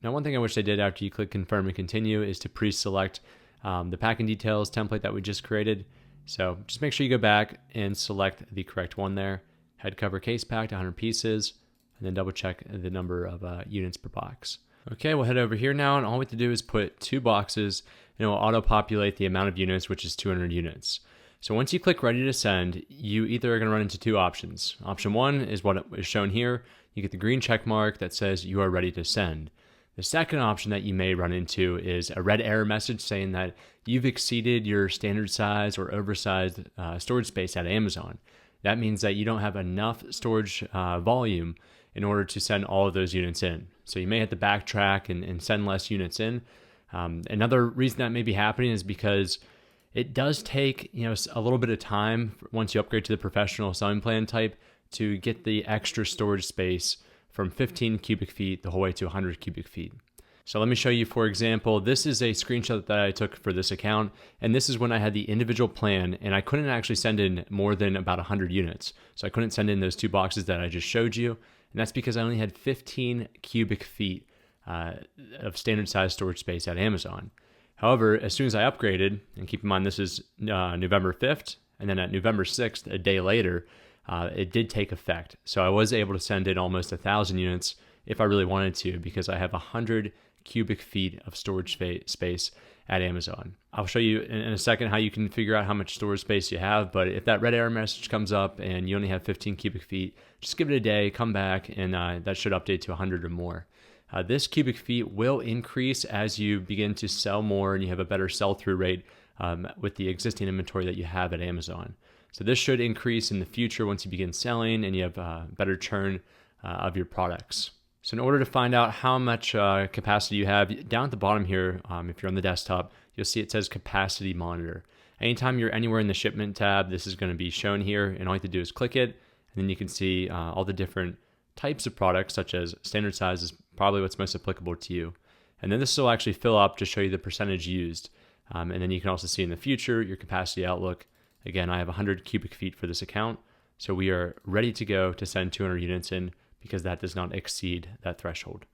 [SPEAKER 1] Now, one thing I wish they did after you click confirm and continue is to pre-select the packing details template that we just created. So just make sure you go back and select the correct one there. Head cover case packed 100 pieces, and then double check the number of units per box. Okay, we'll head over here now, and all we have to do is put 2 boxes, and it will auto-populate the amount of units, which is 200 units. So once you click ready to send, you either are going to run into 2 options. Option 1 is what is shown here. You get the green check mark that says you are ready to send. The second option that you may run into is a red error message saying that you've exceeded your standard size or oversized storage space at Amazon. That means that you don't have enough storage volume in order to send all of those units in. So you may have to backtrack and send less units in. Another reason that may be happening is because it does take a little bit of time once you upgrade to the professional selling plan type to get the extra storage space from 15 cubic feet the whole way to 100 cubic feet. So let me show you, for example, this is a screenshot that I took for this account, and this is when I had the individual plan, and I couldn't actually send in more than about 100 units. So I couldn't send in those 2 boxes that I just showed you. And that's because I only had 15 cubic feet of standard size storage space at Amazon. However, as soon as I upgraded, and keep in mind this is November 5th, and then at November 6th, a day later, it did take effect. So I was able to send in almost 1,000 units if I really wanted to, because I have 100 cubic feet of storage space at Amazon. I'll show you in a second how you can figure out how much storage space you have, but if that red error message comes up and you only have 15 cubic feet, just give it a day, come back, and that should update to 100 or more. This cubic feet will increase as you begin to sell more and you have a better sell-through rate with the existing inventory that you have at Amazon. So this should increase in the future once you begin selling and you have better churn of your products. So in order to find out how much capacity you have, down at the bottom here, if you're on the desktop, you'll see it says capacity monitor. Anytime you're anywhere in the shipment tab, this is going to be shown here, and all you have to do is click it, and then you can see all the different types of products, such as standard size is probably what's most applicable to you. And then this will actually fill up to show you the percentage used. And then you can also see in the future your capacity outlook. Again, I have 100 cubic feet for this account, so we are ready to go to send 200 units in because that does not exceed that threshold.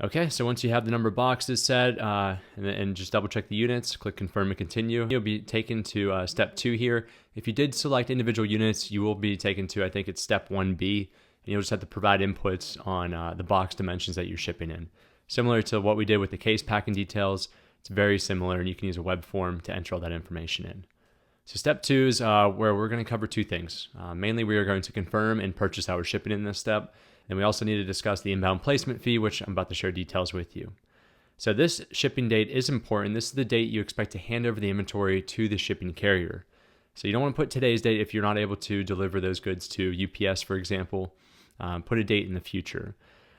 [SPEAKER 1] Okay, so once you have the number of boxes set and just double check the units, click confirm and continue. You'll be taken to step 2 here. If you did select individual units, you will be taken to, I think it's step 1B, and you'll just have to provide inputs on the box dimensions that you're shipping in. Similar to what we did with the case packing details, it's very similar, and you can use a web form to enter all that information in. So step 2 is where we're going to cover 2 things. Mainly, we are going to confirm and purchase how we're shipping in this step. And we also need to discuss the inbound placement fee, which I'm about to share details with you. So this shipping date is important. This is the date you expect to hand over the inventory to the shipping carrier. So you don't want to put today's date if you're not able to deliver those goods to UPS, for example. Put a date in the future.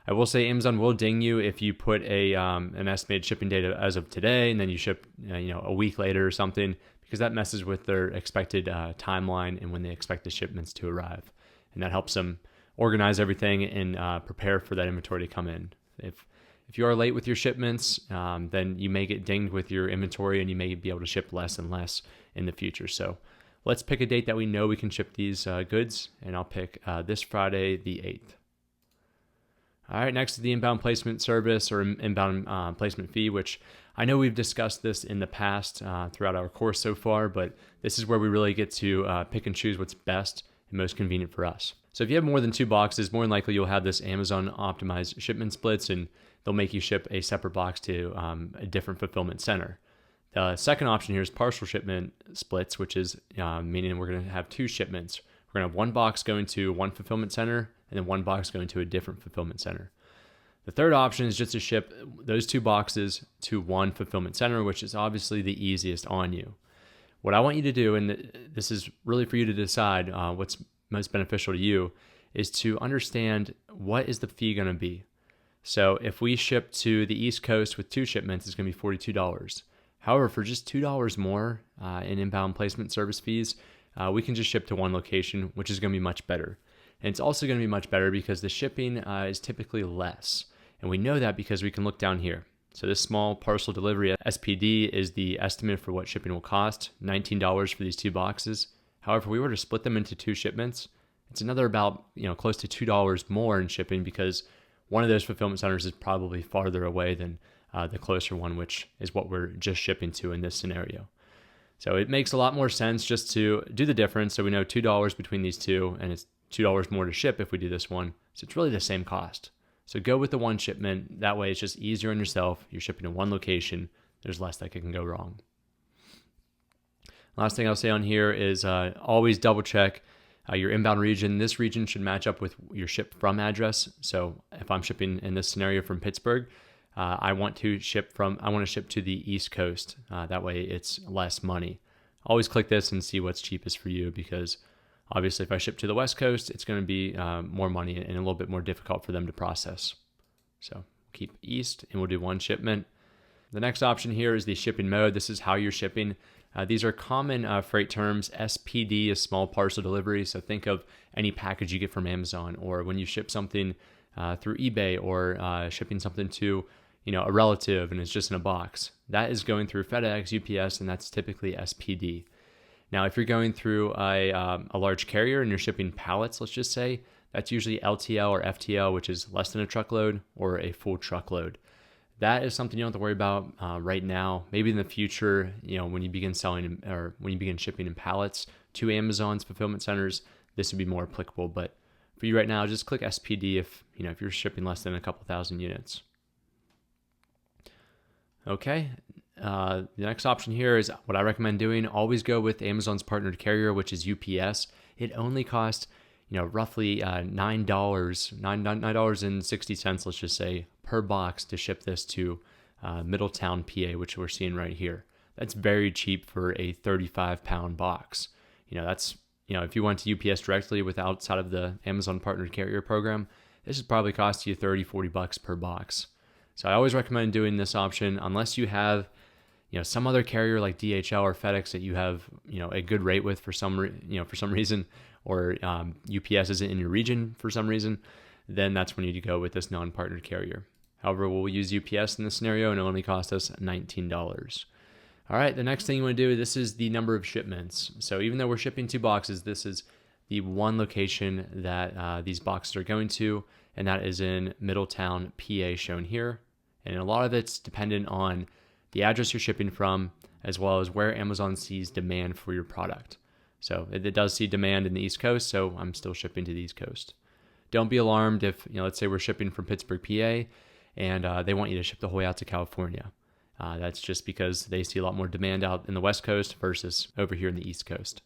[SPEAKER 1] I will say Amazon will ding you if you put an estimated shipping date as of today, and then you ship a week later or something, because that messes with their expected timeline and when they expect the shipments to arrive. And that helps them organize everything and prepare for that inventory to come in. If you are late with your shipments, then you may get dinged with your inventory and you may be able to ship less and less in the future. So let's pick a date that we know we can ship these goods, and I'll pick this Friday, the 8th. All right, next is the inbound placement service or inbound placement fee, which I know we've discussed this in the past throughout our course so far, but this is where we really get to pick and choose what's best and most convenient for us. So if you have more than 2 boxes, more than likely you'll have this Amazon optimized shipment splits, and they'll make you ship a separate box to a different fulfillment center. The second option here is partial shipment splits, which is meaning we're going to have 2 shipments. We're going to have 1 box going to one fulfillment center and then 1 box going to a different fulfillment center. The third option is just to ship those 2 boxes to one fulfillment center, which is obviously the easiest on you. What I want you to do, and this is really for you to decide what's most beneficial to you, is to understand what is the fee going to be. So if we ship to the East Coast with 2 shipments, it's going to be $42. However, for just $2 more in inbound placement service fees, we can just ship to one location, which is going to be much better. And it's also going to be much better because the shipping is typically less. And we know that because we can look down here. So this small parcel delivery SPD is the estimate for what shipping will cost, $19 for these 2 boxes. However, if we were to split them into 2 shipments, it's another about close to $2 more in shipping because one of those fulfillment centers is probably farther away than the closer one, which is what we're just shipping to in this scenario. So it makes a lot more sense just to do the difference. So we know $2 between these 2, and it's $2 more to ship if we do this one. So it's really the same cost. So go with the 1 shipment. That way it's just easier on yourself. You're shipping to one location. There's less that can go wrong. Last thing I'll say on here is always double check your inbound region. This region should match up with your ship from address. So if I'm shipping in this scenario from Pittsburgh, I want to ship to the East Coast. That way it's less money. Always click this and see what's cheapest for you, because obviously if I ship to the West Coast, it's going to be more money and a little bit more difficult for them to process. So keep East and we'll do 1 shipment. The next option here is the shipping mode. This is how you're shipping. These are common freight terms. SPD is small parcel delivery. So think of any package you get from Amazon, or when you ship something through eBay, or shipping something to a relative and it's just in a box. That is going through FedEx, UPS, and that's typically SPD. Now, if you're going through a large carrier and you're shipping pallets, let's just say, That's usually LTL or FTL, which is less than a truckload, or a full truckload. That is something you don't have to worry about right now. Maybe in the future, when you begin selling or when you begin shipping in pallets to Amazon's fulfillment centers, this would be more applicable. But for you right now, just click SPD if you're shipping less than a couple thousand units. Okay. The next option here is what I recommend doing. Always go with Amazon's partnered carrier, which is UPS. It only costs, roughly $9.60, let's just say, per box to ship this to Middletown, PA, which we're seeing right here. That's very cheap for a 35-pound box. That's if you went to UPS directly outside of the Amazon partnered carrier program, this would probably cost you $30-40 per box. So I always recommend doing this option unless you have some other carrier like DHL or FedEx that you have a good rate with for some reason, or UPS isn't in your region for some reason. Then that's when you go with this non-partnered carrier. However, we'll use UPS in this scenario and it only cost us $19. All right, the next thing you want to do, this is the number of shipments. So even though we're shipping 2 boxes, this is the one location that these boxes are going to, and that is in Middletown, PA, shown here. And a lot of it's dependent on the address you're shipping from, as well as where Amazon sees demand for your product. So it does see demand in the East Coast, so I'm still shipping to the East Coast. Don't be alarmed if, let's say we're shipping from Pittsburgh, PA, and they want you to ship the whole way out to California. That's just because they see a lot more demand out in the West Coast versus over here in the East Coast.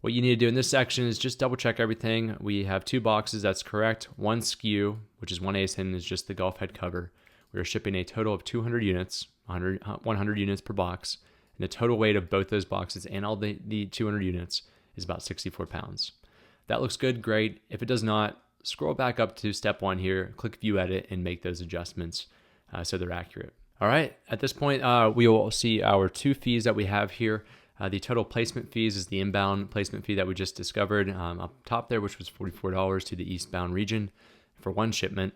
[SPEAKER 1] What you need to do in this section is just double check everything. We have 2 boxes, that's correct. 1 SKU, which is 1 ASIN, is just the Gulf head cover. We're shipping a total of 200 units, 100 units per box. And the total weight of both those boxes and all the 200 units is about 64 pounds. That looks good, great. If it does not, scroll back up to step 1 here, click View Edit, and make those adjustments so they're accurate. All right, at this point, we will see our 2 fees that we have here. The total placement fees is the inbound placement fee that we just discovered up top there, which was $44 to the eastbound region for 1 shipment.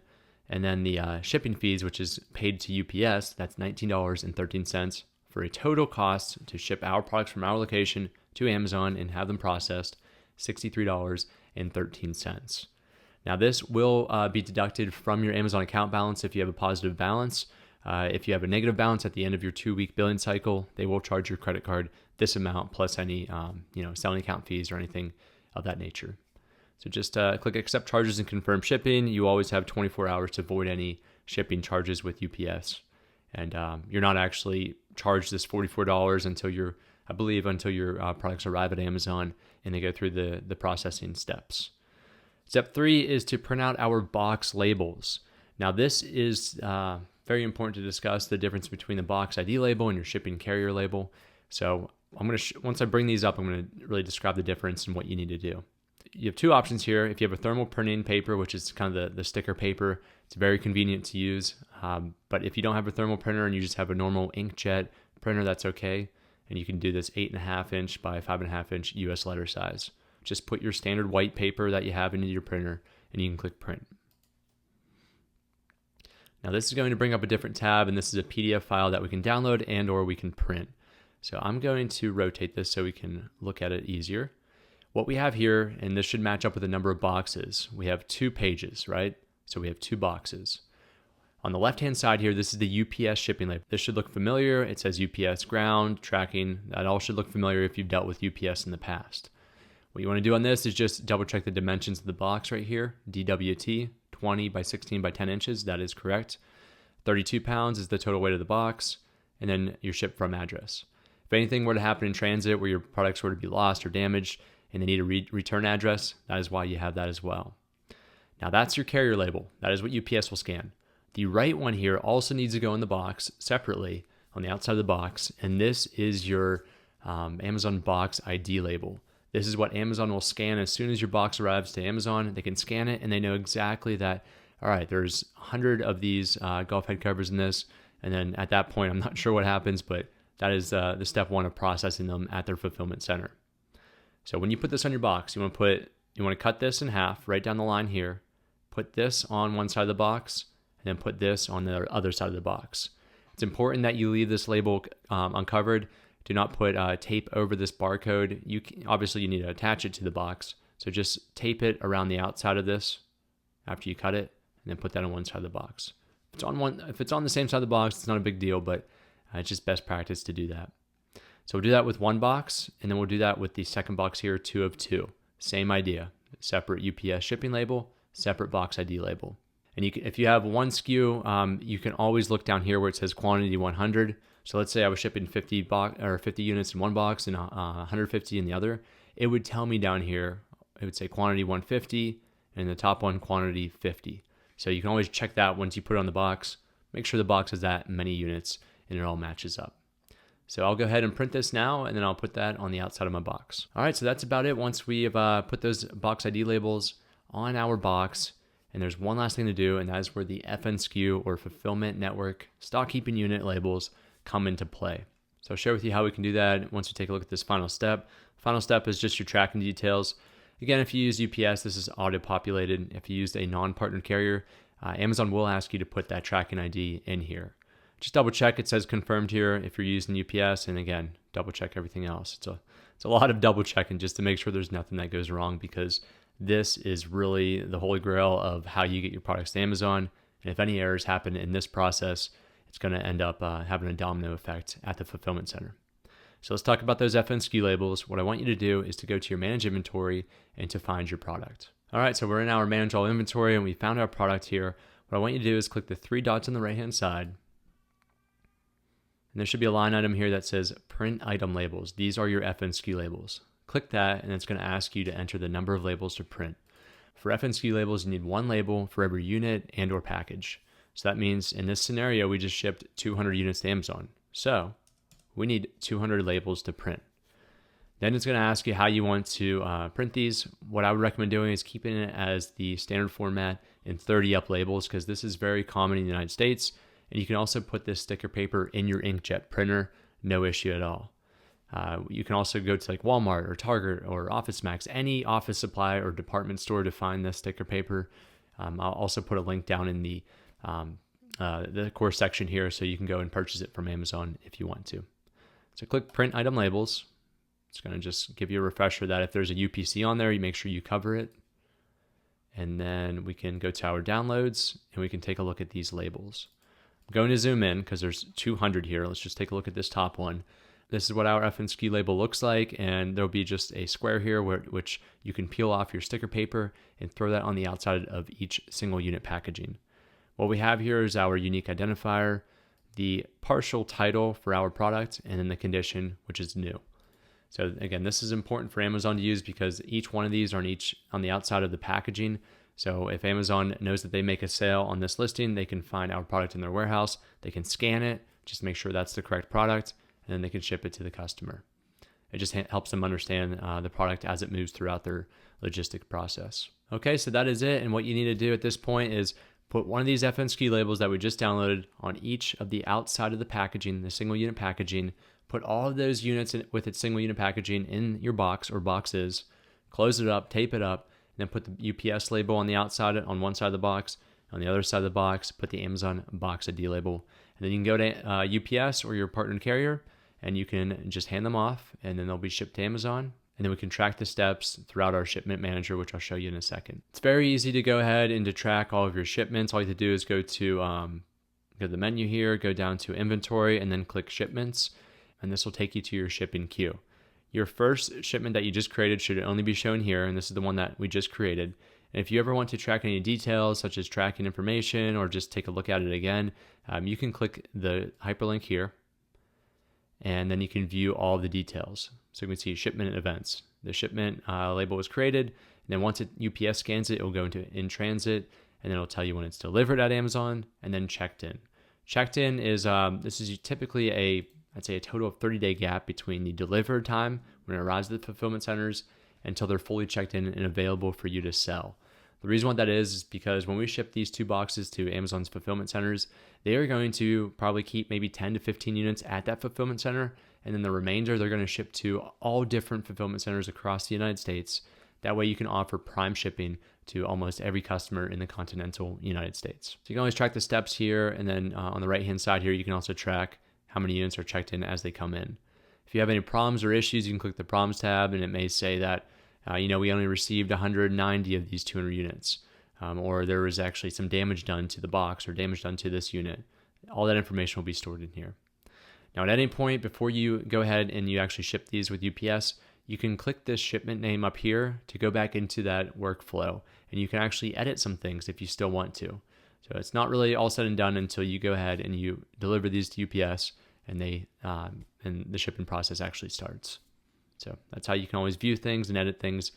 [SPEAKER 1] And then the shipping fees, which is paid to UPS, that's $19.13 for a total cost to ship our products from our location to Amazon and have them processed, $63.13. Now, this will be deducted from your Amazon account balance if you have a positive balance. If you have a negative balance at the end of your 2-week billing cycle, they will charge your credit card this amount plus any selling account fees or anything of that nature. So just click Accept Charges and Confirm Shipping. You always have 24 hours to avoid any shipping charges with UPS. And you're not actually charged this $44 until your products arrive at Amazon and they go through the processing steps. Step 3 is to print out our box labels. Now, this is very important to discuss the difference between the box ID label and your shipping carrier label. So once I bring these up, I'm going to really describe the difference and what you need to do. You have 2 options here. If you have a thermal printing paper, which is kind of the sticker paper, it's very convenient to use. But if you don't have a thermal printer and you just have a normal inkjet printer, that's okay. And you can do this 8.5 inch by 5.5 inch US letter size. Just put your standard white paper that you have into your printer and you can click print. Now this is going to bring up a different tab, and this is a PDF file that we can download and or we can print. So I'm going to rotate this so we can look at it easier. What we have here, and this should match up with the number of boxes, we have 2 pages, right? So we have 2 boxes. On the left-hand side here, this is the UPS shipping label. This should look familiar. It says UPS ground, tracking. That all should look familiar if you've dealt with UPS in the past. What you want to do on this is just double check the dimensions of the box right here. DWT, 20 by 16 by 10 inches. That is correct. 32 pounds is the total weight of the box. And then your ship from address. If anything were to happen in transit where your products were to be lost or damaged and they need a return address, that is why you have that as well. Now that's your carrier label. That is what UPS will scan. The right one here also needs to go in the box separately on the outside of the box. And this is your Amazon box ID label. This is what Amazon will scan as soon as your box arrives to Amazon. They can scan it and they know exactly that, all right, there's 100 of these Gulf head covers in this. And then at that point, I'm not sure what happens, but that is the step 1 of processing them at their fulfillment center. So when you put this on your box, you want to cut this in half right down the line here, put this on one side of the box, and then put this on the other side of the box. It's important that you leave this label uncovered. Do not put tape over this barcode. Obviously, you need to attach it to the box So just tape it around the outside of this after you cut it, and then put that on one side of the box. If it's on the same side of the box, it's not a big deal, but it's just best practice to do that. So we'll do that with one box, and then we'll do that with the second box here, 2 of 2. Same idea, separate UPS shipping label, separate box ID label. And if you have one SKU, you can always look down here where it says quantity 100. So let's say I was shipping 50 units in one box and 150 in the other. It would tell me down here, it would say quantity 150, and the top one quantity 50. So you can always check that once you put it on the box. Make sure the box has that many units and it all matches up. So I'll go ahead and print this now, and then I'll put that on the outside of my box. All right, so that's about it. Once we have put those box ID labels on our box, and there's one last thing to do, and that is where the FNSKU or Fulfillment Network Stock Keeping Unit labels come into play. So I'll share with you how we can do that once we take a look at this final step. Final step is just your tracking details. Again, if you use UPS, this is auto-populated. If you use a non-partnered carrier, Amazon will ask you to put that tracking ID in here. Just double check it says confirmed here if you're using UPS, and again, double check everything else. It's a lot of double checking just to make sure there's nothing that goes wrong, because this is really the holy grail of how you get your products to Amazon. And if any errors happen in this process, it's going to end up having a domino effect at the fulfillment center. So let's talk about those FNSKU labels. What I want you to do is to go to your manage inventory and to find your product. All right, so we're in our manage all inventory and we found our product here. What I want you to do is click the 3 dots on the right-hand side. And there should be a line item here that says print item labels. These are your FNSKU labels. Click that, and it's going to ask you to enter the number of labels to print. For FNSKU labels, you need 1 label for every unit and or package. So that means in this scenario, we just shipped 200 units to Amazon. So we need 200 labels to print. Then it's going to ask you how you want to print these. What I would recommend doing is keeping it as the standard format in 30 up labels, because this is very common in the United States. And you can also put this sticker paper in your inkjet printer, no issue at all. You can also go to like Walmart or Target or Office Max, any office supply or department store to find this sticker paper. I'll also put a link down in the course section here, so you can go and purchase it from Amazon if you want to. So click print item labels. It's going to just give you a refresher that if there's a UPC on there, you make sure you cover it. And then we can go to our downloads and we can take a look at these labels. I'm going to zoom in because there's 200 here. Let's just take a look at this top one. This is what our FNSKU label looks like, and there'll be just a square here which you can peel off your sticker paper and throw that on the outside of each single unit packaging. What we have here is our unique identifier, the partial title for our product, and then the condition, which is new. So again, this is important for Amazon to use because each one of these are on the outside of the packaging. So if Amazon knows that they make a sale on this listing, they can find our product in their warehouse. They can scan it, just make sure that's the correct product, and then they can ship it to the customer. It just helps them understand the product as it moves throughout their logistic process. Okay, so that is it. And what you need to do at this point is put one of these FNSKU labels that we just downloaded on each of the outside of the packaging, the single unit packaging. Put all of those units with its single unit packaging in your box or boxes, close it up, tape it up, and then put the UPS label on the outside, on one side of the box. On the other side of the box, put the Amazon box ID label. And then you can go to UPS or your partnered carrier, and you can just hand them off, and then they'll be shipped to Amazon. And then we can track the steps throughout our shipment manager, which I'll show you in a second. It's very easy to go ahead and to track all of your shipments. All you have to do is go to the menu here, go down to inventory, and then click shipments. And this will take you to your shipping queue. Your first shipment that you just created should only be shown here, and this is the one that we just created. And if you ever want to track any details, such as tracking information or just take a look at it again, you can click the hyperlink here, and then you can view all the details. So you can see shipment events. The shipment label was created, and then once UPS scans it, it will go into in transit, and then it'll tell you when it's delivered at Amazon, and then checked in. Checked in is this is typically I'd say a total of 30-day gap between the delivered time when it arrives at the fulfillment centers until they're fully checked in and available for you to sell. The reason why that is because when we ship these 2 boxes to Amazon's fulfillment centers, they are going to probably keep maybe 10 to 15 units at that fulfillment center, and then the remainder they're going to ship to all different fulfillment centers across the United States. That way you can offer prime shipping to almost every customer in the continental United States. So you can always track the steps here, and then on the right-hand side here, you can also track how many units are checked in as they come in. If you have any problems or issues, you can click the problems tab, and it may say that We only received 190 of these 200 units, or there was actually some damage done to the box or damage done to this unit. All that information will be stored in here. Now, at any point before you go ahead and you actually ship these with UPS, you can click this shipment name up here to go back into that workflow, and you can actually edit some things if you still want to. So it's not really all said and done until you go ahead and you deliver these to UPS, and the shipping process actually starts. So that's how you can always view things and edit things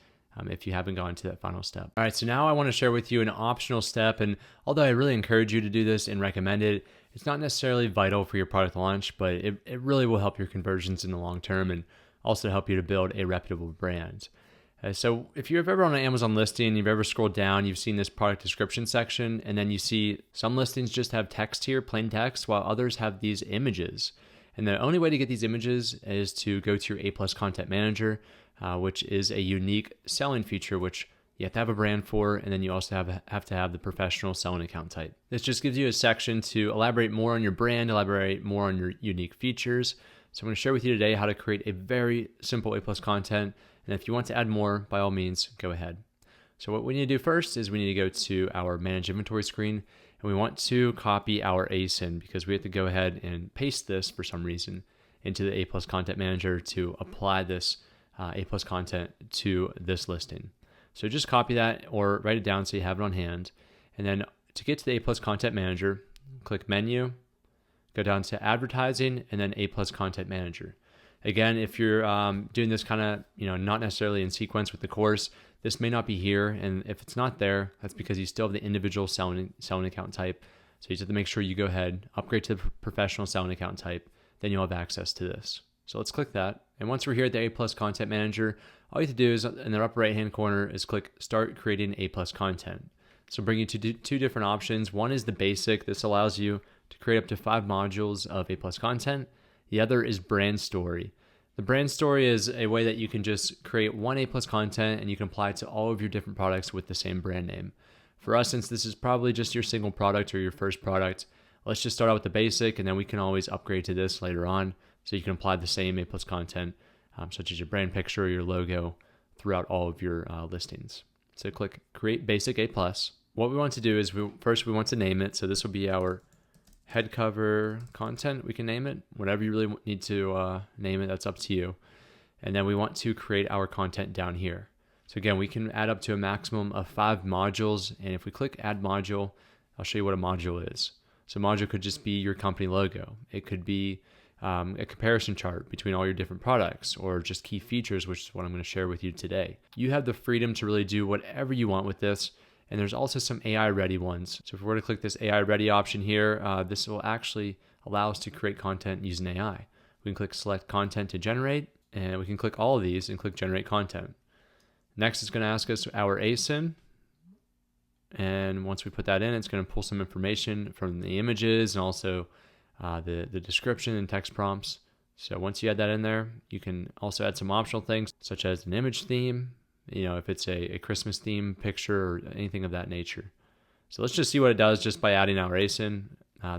[SPEAKER 1] if you haven't gone to that final step. All right, so now I want to share with you an optional step, and although I really encourage you to do this and recommend it, it's not necessarily vital for your product launch, but it really will help your conversions in the long term and also help you to build a reputable brand. So if you're ever on an Amazon listing, you've ever scrolled down, you've seen this product description section, and then you see some listings just have text here, plain text, while others have these images. And the only way to get these images is to go to your A+ Content Manager, which is a unique selling feature, which you have to have a brand for, and then you also have to have the professional selling account type. This just gives you a section to elaborate more on your brand, elaborate more on your unique features. So I'm going to share with you today how to create a very simple A+ content. And if you want to add more, by all means, go ahead. So what we need to do first is we need to go to our Manage Inventory screen, and we want to copy our ASIN because we have to go ahead and paste this for some reason into the A+ Content Manager to apply this A+ content to this listing. So just copy that or write it down so you have it on hand. And then to get to the A+ Content Manager, click Menu, go down to Advertising, and then A+ Content Manager. Again, if you're doing this kind of, not necessarily in sequence with the course, this may not be here. And if it's not there, that's because you still have the individual selling account type. So you just have to make sure you go ahead, upgrade to the professional selling account type, then you'll have access to this. So let's click that. And once we're here at the A+ Content Manager, all you have to do is in the upper right-hand corner is click Start Creating A+ Content. So bring you to two different options. One is the basic. This allows you to create up to 5 modules of A+ content. The other is Brand Story. The Brand Story is a way that you can just create one A+ content and you can apply it to all of your different products with the same brand name. For us, since this is probably just your single product or your first product, let's just start out with the basic, and then we can always upgrade to this later on. So you can apply the same A+ content, such as your brand picture or your logo, throughout all of your listings. So click Create Basic A+. What we want to do is first we want to name it. So this will be our head cover content. We can name it whatever you really need to name it. That's up to you. And then we want to create our content down here. So again, we can add up to a maximum of 5 modules. And if we click Add Module, I'll show you what a module is. So module could just be your company logo. It could be a comparison chart between all your different products, or just key features, which is what I'm going to share with you today. You have the freedom to really do whatever you want with this. And there's also some AI ready ones. So if we were to click this AI ready option here, this will actually allow us to create content using AI. We can click Select Content to generate, and we can click all of these and click Generate Content. Next, it's going to ask us our ASIN. And once we put that in, it's going to pull some information from the images and also the description and text prompts. So once you add that in there, you can also add some optional things such as an image theme, if it's a Christmas theme picture or anything of that nature. So let's just see what it does just by adding our ASIN.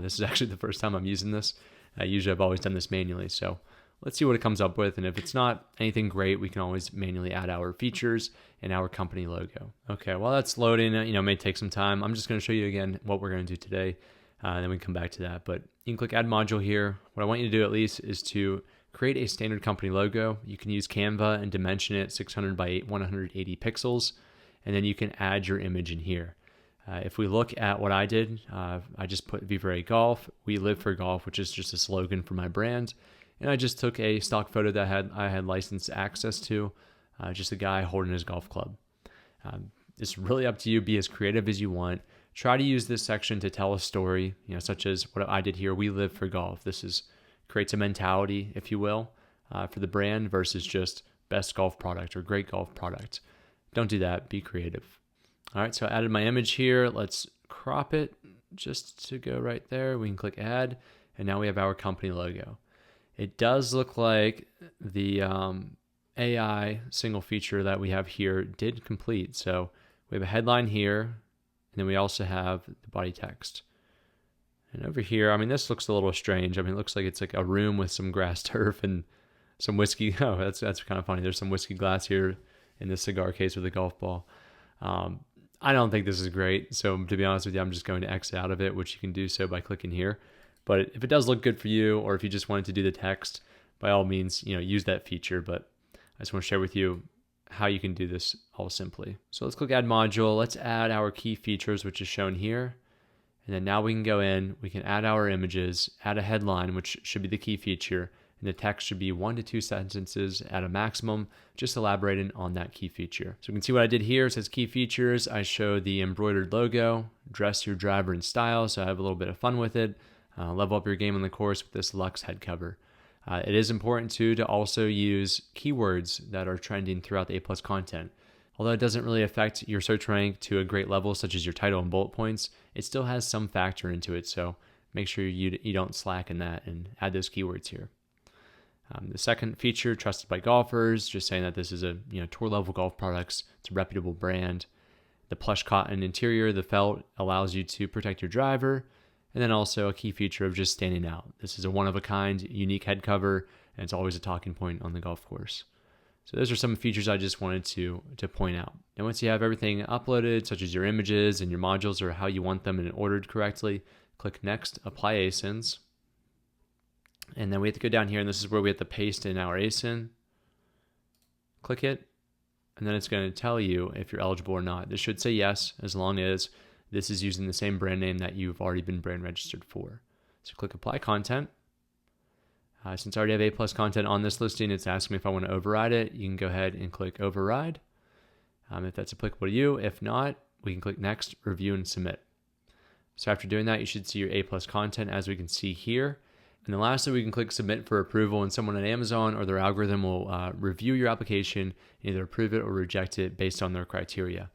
[SPEAKER 1] This is actually the first time I'm using this. Usually I've always done this manually. So let's see what it comes up with. And if it's not anything great, we can always manually add our features and our company logo. Okay, while that's loading, it may take some time. I'm just going to show you again what we're going to do today. And then we can come back to that. But you can click Add Module here. What I want you to do at least is to create a standard company logo. You can use Canva and dimension it 600 by 180 pixels. And then you can add your image in here. If we look at what I did, I just put Vivere Golf. We live for golf, which is just a slogan for my brand. And I just took a stock photo that I had licensed access to, just a guy holding his golf club. It's really up to you. Be as creative as you want. Try to use this section to tell a story, such as what I did here. We live for golf. This creates a mentality, if you will, for the brand versus just best golf product or great golf product. Don't do that. Be creative. All right, so I added my image here. Let's crop it just to go right there. We can click Add, and now we have our company logo. It does look like the AI single feature that we have here did complete. So we have a headline here, and then we also have the body text. And over here, this looks a little strange. It looks like it's like a room with some grass turf and some whiskey. Oh, that's kind of funny. There's some whiskey glass here in this cigar case with a golf ball. I don't think this is great. So to be honest with you, I'm just going to exit out of it, which you can do so by clicking here. But if it does look good for you, or if you just wanted to do the text, by all means, use that feature. But I just want to share with you how you can do this all simply. So let's click add module. Let's add our key features, which is shown here. And then now we can go in, we can add our images, add a headline, which should be the key feature. And the text should be 1 to 2 sentences at a maximum, just elaborating on that key feature. So you can see what I did here. It says key features. I show the embroidered logo, dress your driver in style. So I have a little bit of fun with it. Level up your game on the course with this luxe head cover. It is important too to also use keywords that are trending throughout the A+ content. Although it doesn't really affect your search rank to a great level, such as your title and bullet points, it still has some factor into it. So make sure you don't slack in that and add those keywords here. The second feature, trusted by golfers, just saying that this is a tour level golf products. It's a reputable brand. The plush cotton interior, the felt, allows you to protect your driver. And then also a key feature of just standing out. This is a one-of-a-kind, unique head cover, and it's always a talking point on the golf course. So those are some features I just wanted to point out. And once you have everything uploaded, such as your images and your modules or how you want them and ordered correctly, click Next, Apply ASINs. And then we have to go down here, and this is where we have to paste in our ASIN. Click it, and then it's going to tell you if you're eligible or not. This should say yes, as long as this is using the same brand name that you've already been brand registered for. So click Apply Content. Since I already have A+ content on this listing, it's asking me if I want to override it. You can go ahead and click Override if that's applicable to you. If not, we can click Next, Review, and Submit. So after doing that, you should see your A+ content as we can see here. And then lastly, we can click Submit for approval, and someone at Amazon or their algorithm will review your application and either approve it or reject it based on their criteria.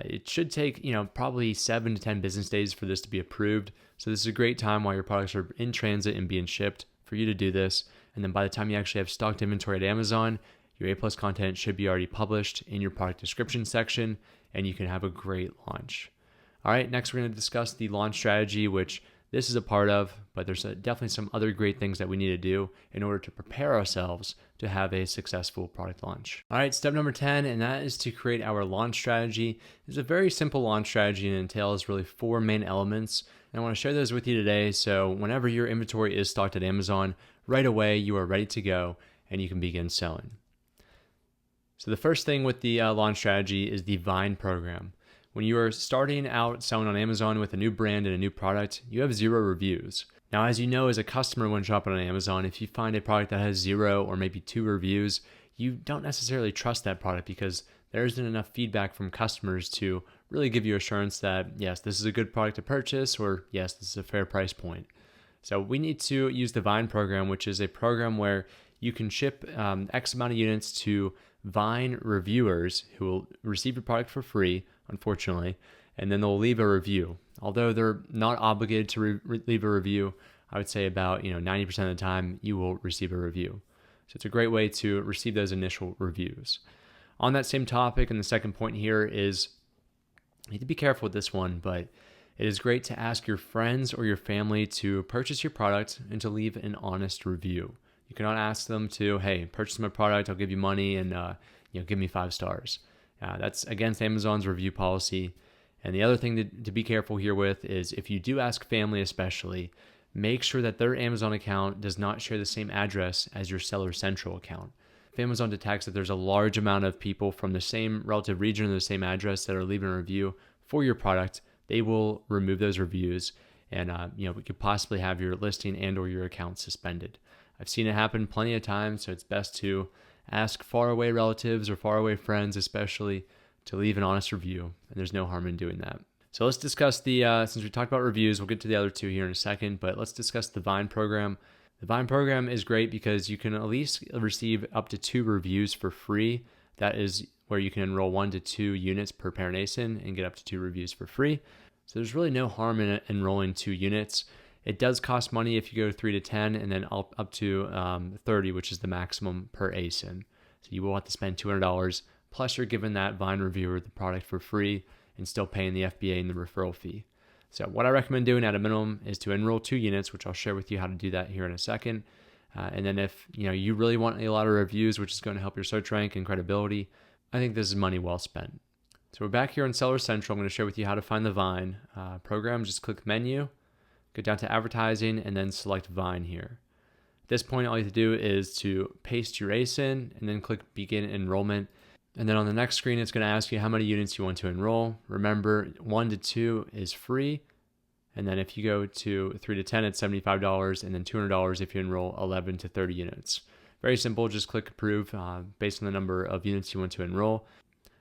[SPEAKER 1] It should take, probably 7 to 10 business days for this to be approved. So this is a great time while your products are in transit and being shipped for you to do this. And then by the time you actually have stocked inventory at Amazon, your A+ content should be already published in your product description section, and you can have a great launch. All right, next we're going to discuss the launch strategy, which this is a part of, but there's definitely some other great things that we need to do in order to prepare ourselves to have a successful product launch. All right, step number 10, and that is to create our launch strategy. It's a very simple launch strategy and entails really 4 main elements. And I want to share those with you today. So whenever your inventory is stocked at Amazon, right away you are ready to go and you can begin selling. So the first thing with the launch strategy is the Vine program. When you are starting out selling on Amazon with a new brand and a new product, you have 0 reviews. Now, as you know, as a customer when shopping on Amazon, if you find a product that has 0 or maybe 2 reviews, you don't necessarily trust that product because there isn't enough feedback from customers to really give you assurance that, yes, this is a good product to purchase, or yes, this is a fair price point. So we need to use the Vine program, which is a program where you can ship X amount of units to Vine reviewers who will receive your product for free, unfortunately, and then they'll leave a review. Although they're not obligated to leave a review, I would say about 90% of the time you will receive a review. So it's a great way to receive those initial reviews. On that same topic, and the second point here is, you need to be careful with this one, but it is great to ask your friends or your family to purchase your product and to leave an honest review. You cannot ask them to, hey, purchase my product, I'll give you money, and give me 5 stars. That's against Amazon's review policy. And the other thing to be careful here with is if you do ask family especially, make sure that their Amazon account does not share the same address as your Seller Central account. If Amazon detects that there's a large amount of people from the same relative region or the same address that are leaving a review for your product, they will remove those reviews, and we could possibly have your listing and or your account suspended. I've seen it happen plenty of times, so it's best to ask faraway relatives or faraway friends especially to leave an honest review, and there's no harm in doing that. So let's discuss since we talked about reviews, we'll get to the other 2 here in a second, but let's discuss the Vine program. The Vine program is great because you can at least receive up to 2 reviews for free. That is where you can enroll 1 to 2 units per parent ASIN and get up to 2 reviews for free. So there's really no harm in enrolling 2 units. It does cost money if you go 3 to 10 and then up to 30, which is the maximum per ASIN. So you will have to spend $200, plus you're giving that Vine reviewer the product for free and still paying the FBA and the referral fee. So what I recommend doing at a minimum is to enroll 2 units, which I'll share with you how to do that here in a second. And then if you really want a lot of reviews, which is going to help your search rank and credibility, I think this is money well spent. So we're back here on Seller Central. I'm going to share with you how to find the Vine program. Just click Menu, go down to Advertising, and then select Vine here. At this point, all you have to do is to paste your ASIN and then click Begin Enrollment. And then on the next screen, it's going to ask you how many units you want to enroll. Remember, 1 to 2 is free. And then if you go to 3 to 10, it's $75, and then $200 if you enroll 11 to 30 units. Very simple, just click Approve based on the number of units you want to enroll.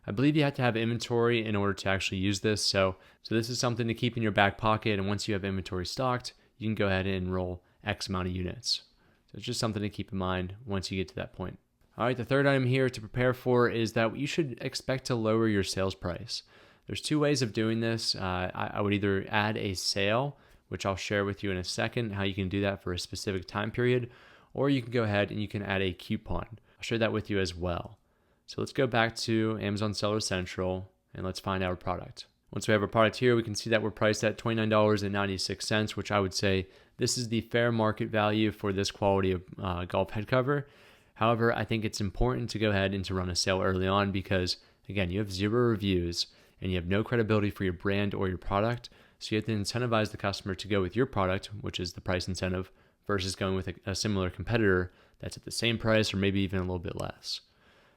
[SPEAKER 1] I believe you have to have inventory in order to actually use this. So this is something to keep in your back pocket. And once you have inventory stocked, you can go ahead and enroll X amount of units. So it's just something to keep in mind once you get to that point. All right, the third item here to prepare for is that you should expect to lower your sales price. There's 2 ways of doing this. I would either add a sale, which I'll share with you in a second, how you can do that for a specific time period, or you can go ahead and you can add a coupon. I'll share that with you as well. So let's go back to Amazon Seller Central and let's find our product. Once we have our product here, we can see that we're priced at $29.96, which I would say this is the fair market value for this quality of golf head cover. However, I think it's important to go ahead and to run a sale early on because, again, you have 0 reviews and you have no credibility for your brand or your product. So you have to incentivize the customer to go with your product, which is the price incentive, versus going with a similar competitor that's at the same price or maybe even a little bit less.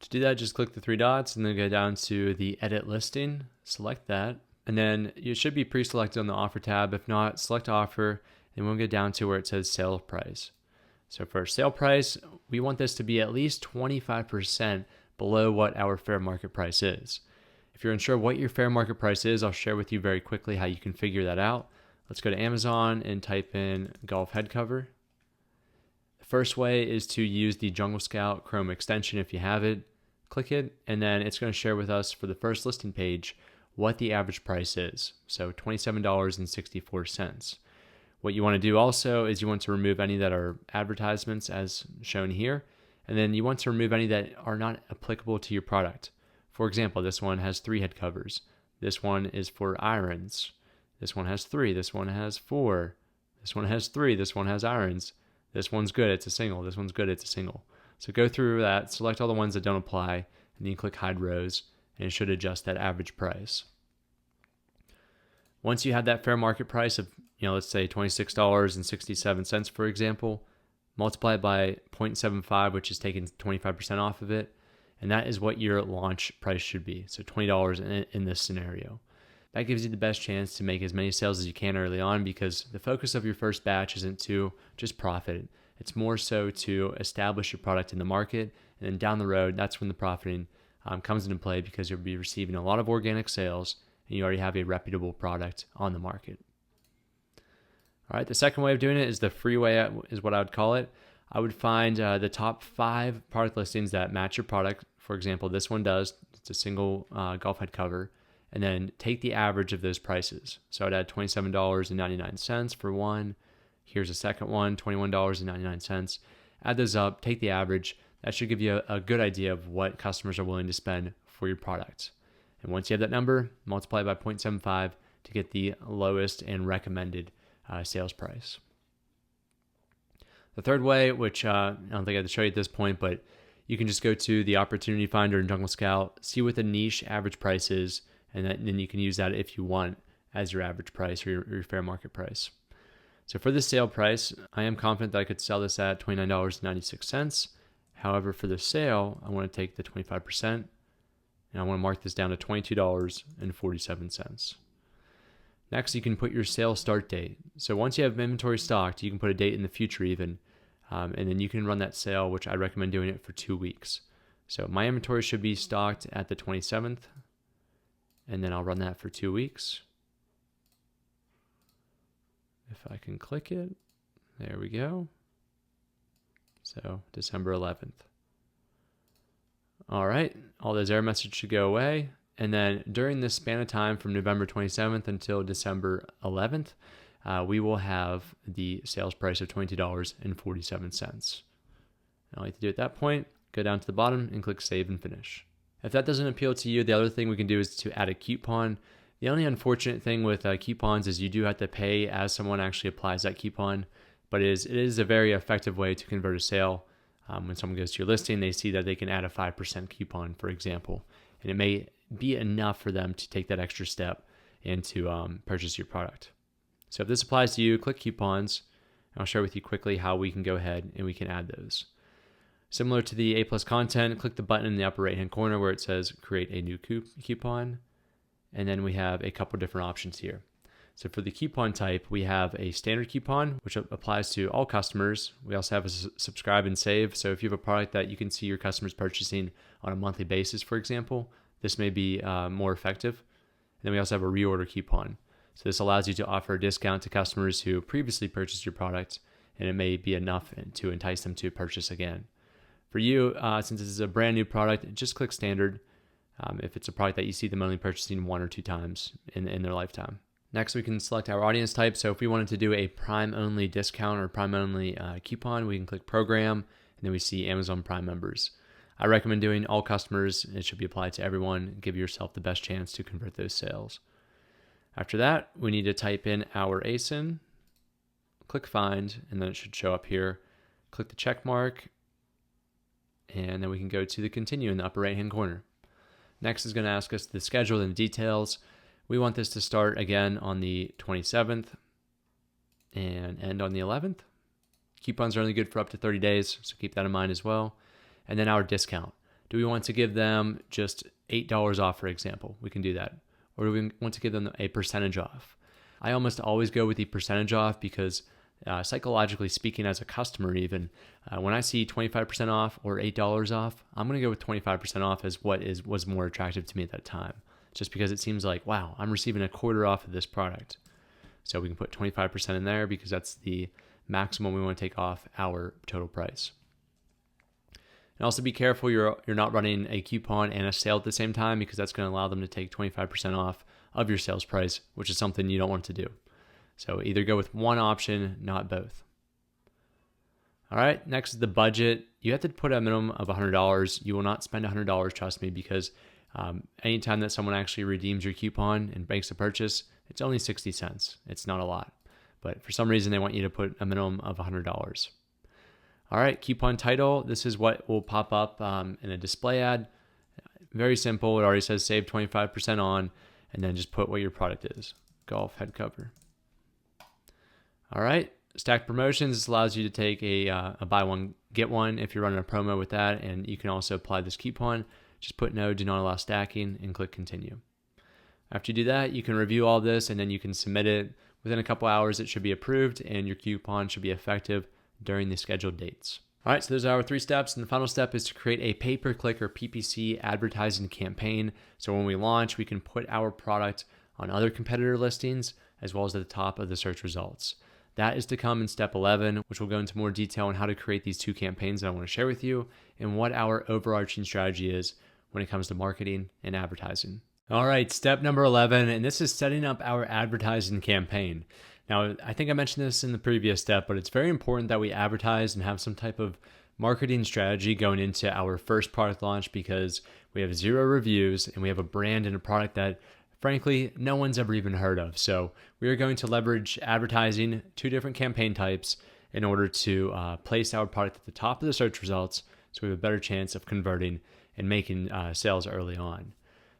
[SPEAKER 1] To do that, just click the 3 dots and then go down to the Edit Listing, select that, and then you should be pre-selected on the Offer tab. If not, select Offer, and we'll go down to where it says Sale Price. So for our sale price, we want this to be at least 25% below what our fair market price is. If you're unsure what your fair market price is, I'll share with you very quickly how you can figure that out. Let's go to Amazon and type in golf head cover. First way is to use the Jungle Scout Chrome extension if you have it. Click it, and then it's going to share with us for the first listing page what the average price is. So $27.64. What you want to do also is you want to remove any that are advertisements as shown here, and then you want to remove any that are not applicable to your product. For example, this one has 3 head covers. This one is for irons. This one has 3. This one has 4. This one has 3. This one has irons. This one's good, it's a single. This one's good, it's a single. So go through that, select all the ones that don't apply, and then you click Hide Rows, and it should adjust that average price. Once you have that fair market price of, let's say $26.67, for example, multiply it by 0.75, which is taking 25% off of it, and that is what your launch price should be. So $20 in this scenario. That gives you the best chance to make as many sales as you can early on because the focus of your first batch isn't to just profit. It's more so to establish your product in the market, and then down the road, that's when the profiting comes into play because you'll be receiving a lot of organic sales and you already have a reputable product on the market. All right, the second way of doing it is the free way, is what I would call it. I would find the top 5 product listings that match your product. For example, this one does. It's a single golf head cover. And then take the average of those prices. So I'd add $27.99 for one. Here's a second one, $21.99. Add those up, take the average. That should give you a good idea of what customers are willing to spend for your product. And once you have that number, multiply by 0.75 to get the lowest and recommended sales price. The third way, which I don't think I have to show you at this point, but you can just go to the Opportunity Finder in Jungle Scout, see what the niche average price is, and then you can use that if you want as your average price or your fair market price. So for the sale price, I am confident that I could sell this at $29.96. However, for the sale, I want to take the 25%, and I want to mark this down to $22.47. Next, you can put your sale start date. So once you have inventory stocked, you can put a date in the future even, and then you can run that sale, which I recommend doing it for 2 weeks. So my inventory should be stocked at the 27th, and then I'll run that for 2 weeks. If I can click it, there we go. So December 11th. All right, all those error messages should go away. And then during this span of time from November 27th until December 11th, we will have the sales price of $22.47. All you have to do at that point, go down to the bottom and click Save and Finish. If that doesn't appeal to you, the other thing we can do is to add a coupon. The only unfortunate thing with coupons is you do have to pay as someone actually applies that coupon, but it is a very effective way to convert a sale. When someone goes to your listing, they see that they can add a 5% coupon, for example, and it may be enough for them to take that extra step and to purchase your product. So if this applies to you, click coupons. I'll share with you quickly how we can go ahead and we can add those. Similar to the A+ content, click the button in the upper right-hand corner where it says create a new coupon. And then we have a couple different options here. So for the coupon type, we have a standard coupon, which applies to all customers. We also have a subscribe and save. So if you have a product that you can see your customers purchasing on a monthly basis, for example, this may be more effective. And then we also have a reorder coupon. So this allows you to offer a discount to customers who previously purchased your product, and it may be enough to entice them to purchase again. For you, since this is a brand new product, just click standard if it's a product that you see them only purchasing 1 or 2 times in their lifetime. Next, we can select our audience type. So if we wanted to do a Prime-only discount or Prime-only coupon, we can click Program, and then we see Amazon Prime members. I recommend doing all customers. It should be applied to everyone. Give yourself the best chance to convert those sales. After that, we need to type in our ASIN, click Find, and then it should show up here. Click the check mark, and then we can go to the Continue in the upper right-hand corner. Next is going to ask us the schedule and details. We want this to start again on the 27th and end on the 11th. Coupons are only good for up to 30 days, so keep that in mind as well. And then our discount. Do we want to give them just $8 off, for example? We can do that. Or do we want to give them a percentage off? I almost always go with the percentage off because psychologically speaking, as a customer even, when I see 25% off or $8 off, I'm going to go with 25% off as what was more attractive to me at that time. Just because it seems like, wow, I'm receiving a quarter off of this product. So we can put 25% in there because that's the maximum we want to take off our total price. And also be careful you're not running a coupon and a sale at the same time, because that's going to allow them to take 25% off of your sales price, which is something you don't want to do. So either go with one option, not both. All right, next is the budget. You have to put a minimum of $100. You will not spend $100, trust me, because anytime that someone actually redeems your coupon and makes a purchase, it's only 60 cents. It's not a lot. But for some reason, they want you to put a minimum of $100. All right, coupon title. This is what will pop up in a display ad. Very simple. It already says save 25% on, and then just put what your product is. Golf head cover. All right, stack promotions. This allows you to take a buy one, get one if you're running a promo with that, and you can also apply this coupon. Just put no, do not allow stacking, and click continue. After you do that, you can review all this, and then you can submit it. Within a couple hours, it should be approved, and your coupon should be effective during the scheduled dates. All right, so those are our 3 steps. And the final step is to create a pay-per-click or PPC advertising campaign. So when we launch, we can put our product on other competitor listings as well as at the top of the search results. That is to come in step 11, which will go into more detail on how to create these 2 campaigns that I want to share with you and what our overarching strategy is when it comes to marketing and advertising. All right, step number 11, and this is setting up our advertising campaign. Now, I think I mentioned this in the previous step, but it's very important that we advertise and have some type of marketing strategy going into our first product launch, because we have 0 reviews and we have a brand and a product that, frankly, no one's ever even heard of. So we are going to leverage advertising, 2 different campaign types, in order to place our product at the top of the search results so we have a better chance of converting and making sales early on.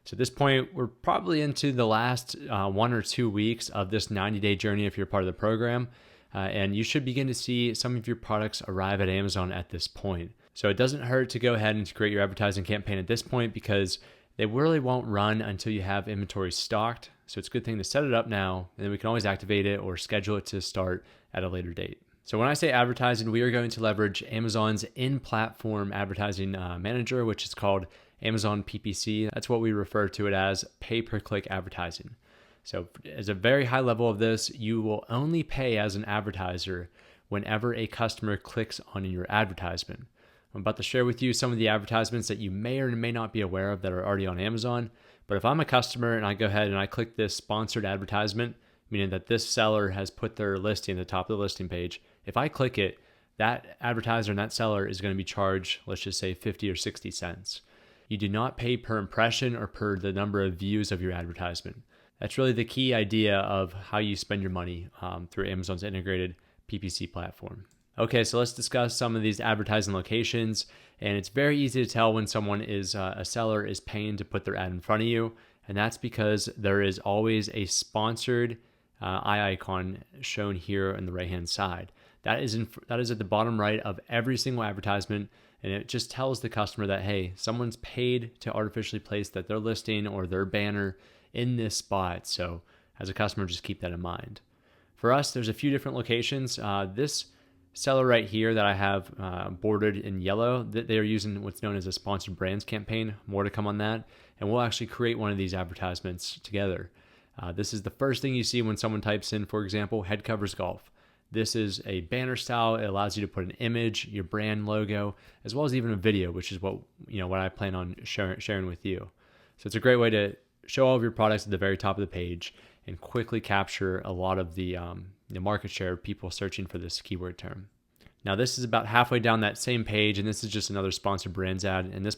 [SPEAKER 1] So at this point, we're probably into the last 1 or 2 weeks of this 90-day journey if you're part of the program, and you should begin to see some of your products arrive at Amazon at this point. So it doesn't hurt to go ahead and to create your advertising campaign at this point, because they really won't run until you have inventory stocked. So it's a good thing to set it up now, and then we can always activate it or schedule it to start at a later date. So when I say advertising, we are going to leverage Amazon's in-platform advertising manager, which is called Amazon PPC. That's what we refer to it as, pay-per-click advertising. So as a very high level of this, you will only pay as an advertiser whenever a customer clicks on your advertisement. I'm about to share with you some of the advertisements that you may or may not be aware of that are already on Amazon. But if I'm a customer and I go ahead and I click this sponsored advertisement, meaning that this seller has put their listing at the top of the listing page, if I click it, that advertiser and that seller is going to be charged, let's just say 50 or 60 cents. You do not pay per impression or per the number of views of your advertisement. That's really the key idea of how you spend your money through Amazon's integrated PPC platform. Okay, so let's discuss some of these advertising locations. And it's very easy to tell when someone is a seller is paying to put their ad in front of you. And that's because there is always a sponsored eye icon shown here on the right-hand side. That is at the bottom right of every single advertisement. And it just tells the customer that, hey, someone's paid to artificially place that their listing or their banner in this spot. So as a customer, just keep that in mind. For us, there's a few different locations. This seller right here that I have bordered in yellow, that they are using what's known as a sponsored brands campaign. More to come on that. And we'll actually create one of these advertisements together. This is the first thing you see when someone types in, for example, head covers golf. This is a banner style. It allows you to put an image, your brand logo, as well as even a video, which is what I plan on sharing with you. So it's a great way to show all of your products at the very top of the page and quickly capture a lot of the market share of people searching for this keyword term. Now this is about halfway down that same page, and this is just another sponsored brands ad. And this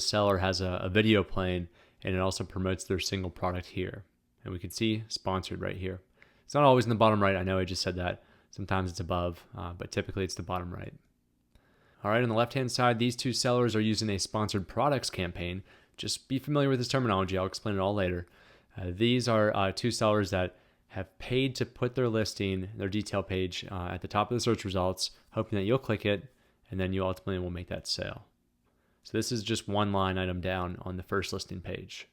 [SPEAKER 1] seller has a video playing, and it also promotes their single product here. And we can see sponsored right here. It's not always in the bottom right. I know I just said that. Sometimes it's above, but typically it's the bottom right. All right, on the left-hand side, these two sellers are using a sponsored products campaign. Just be familiar with this terminology. I'll explain it all later. These are two sellers that have paid to put their listing, their detail page at the top of the search results, hoping that you'll click it, and then you ultimately will make that sale. So this is just one line item down on the first listing page.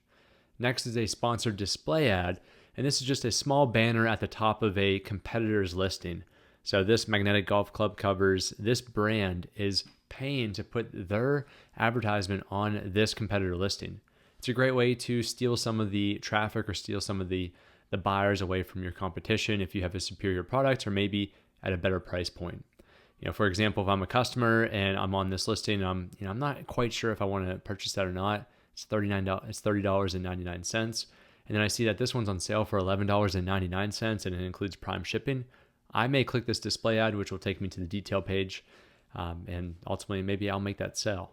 [SPEAKER 1] Next is a sponsored display ad, and this is just a small banner at the top of a competitor's listing. So this Magnetic Golf Club covers, this brand is paying to put their advertisement on this competitor listing. It's a great way to steal some of the traffic or steal some of the buyers away from your competition if you have a superior product or maybe at a better price point. For example, if I'm a customer and I'm on this listing, I'm not quite sure if I want to purchase that or not. It's $30.99. And then I see that this one's on sale for $11.99 and it includes Prime shipping. I may click this display ad, which will take me to the detail page, and ultimately maybe I'll make that sale.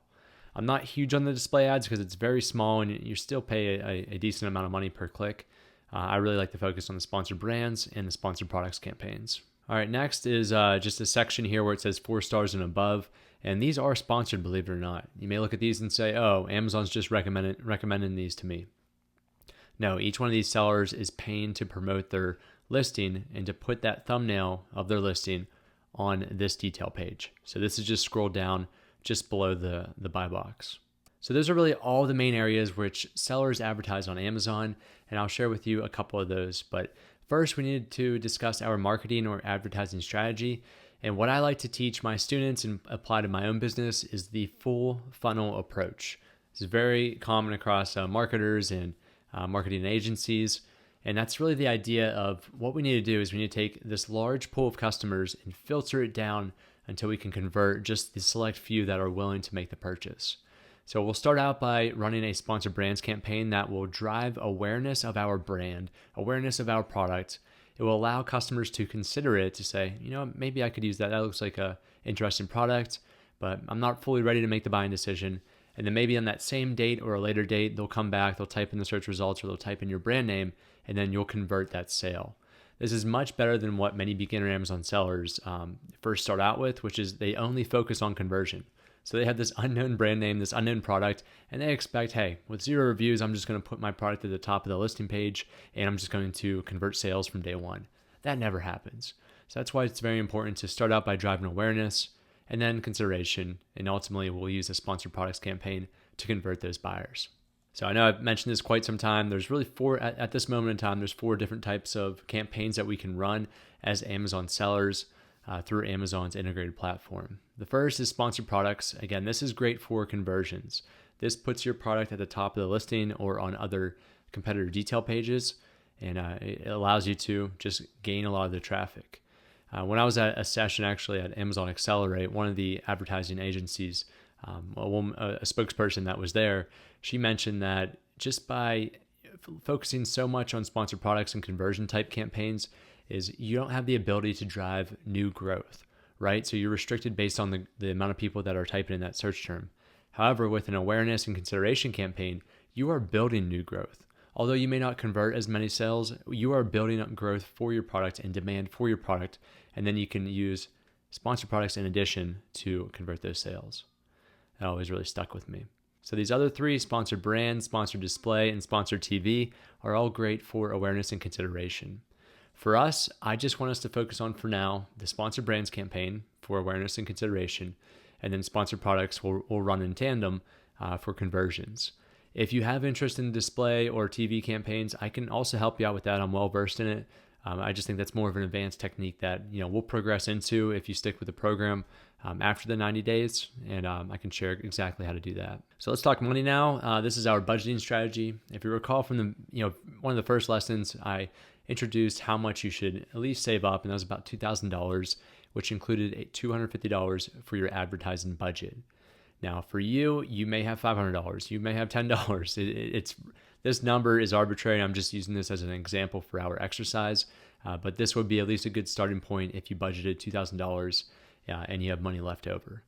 [SPEAKER 1] I'm not huge on the display ads because it's very small and you still pay a decent amount of money per click. I really like to focus on the sponsored brands and the sponsored products campaigns. All right, next is just a section here where it says 4 stars and above. And these are sponsored, believe it or not. You may look at these and say, oh, Amazon's just recommending these to me. No, each one of these sellers is paying to promote their listing and to put that thumbnail of their listing on this detail page. So this is just scroll down just below the buy box. So those are really all the main areas which sellers advertise on Amazon, and I'll share with you a couple of those. But first, we need to discuss our marketing or advertising strategy. And what I like to teach my students and apply to my own business is the full funnel approach. This is very common across marketers and marketing agencies. And that's really the idea of what we need to do is we need to take this large pool of customers and filter it down until we can convert just the select few that are willing to make the purchase. So we'll start out by running a sponsored brands campaign that will drive awareness of our brand, awareness of our product. It will allow customers to consider it, to say, maybe I could use that. That looks like a interesting product, but I'm not fully ready to make the buying decision. And then maybe on that same date or a later date, they'll come back, they'll type in the search results or they'll type in your brand name, and then you'll convert that sale. This is much better than what many beginner Amazon sellers first start out with, which is they only focus on conversion. So they have this unknown brand name, this unknown product, and they expect, hey, with 0 reviews, I'm just going to put my product at the top of the listing page, and I'm just going to convert sales from day one. That never happens. So that's why it's very important to start out by driving awareness and then consideration, and ultimately we'll use a sponsored products campaign to convert those buyers. So I know I've mentioned this quite some time. There's really at this moment in time, there's 4 different types of campaigns that we can run as Amazon sellers through Amazon's integrated platform. The first is sponsored products. Again, this is great for conversions. This puts your product at the top of the listing or on other competitor detail pages, and it allows you to just gain a lot of the traffic. When I was at a session actually at Amazon Accelerate, one of the advertising agencies, a spokesperson that was there, she mentioned that just by focusing so much on sponsored products and conversion type campaigns is you don't have the ability to drive new growth, right? So you're restricted based on the amount of people that are typing in that search term. However, with an awareness and consideration campaign, you are building new growth. Although you may not convert as many sales, you are building up growth for your product and demand for your product. And then you can use sponsored products in addition to convert those sales. That always really stuck with me. So these other three, sponsored brand, sponsored display, and sponsored TV, are all great for awareness and consideration. For us, I just want us to focus on, for now, the sponsored brands campaign for awareness and consideration, and then sponsored products will run in tandem for conversions. If you have interest in display or TV campaigns, I can also help you out with that. I'm well versed in it. I just think that's more of an advanced technique that we'll progress into if you stick with the program after the 90 days, and I can share exactly how to do that. So let's talk money now. This is our budgeting strategy. If you recall from the one of the first lessons, I introduced how much you should at least save up, and that was about $2,000, which included $250 for your advertising budget. Now, for you may have $500, you may have $10. This number is arbitrary. I'm just using this as an example for our exercise, but this would be at least a good starting point if you budgeted $2,000 and you have money left over.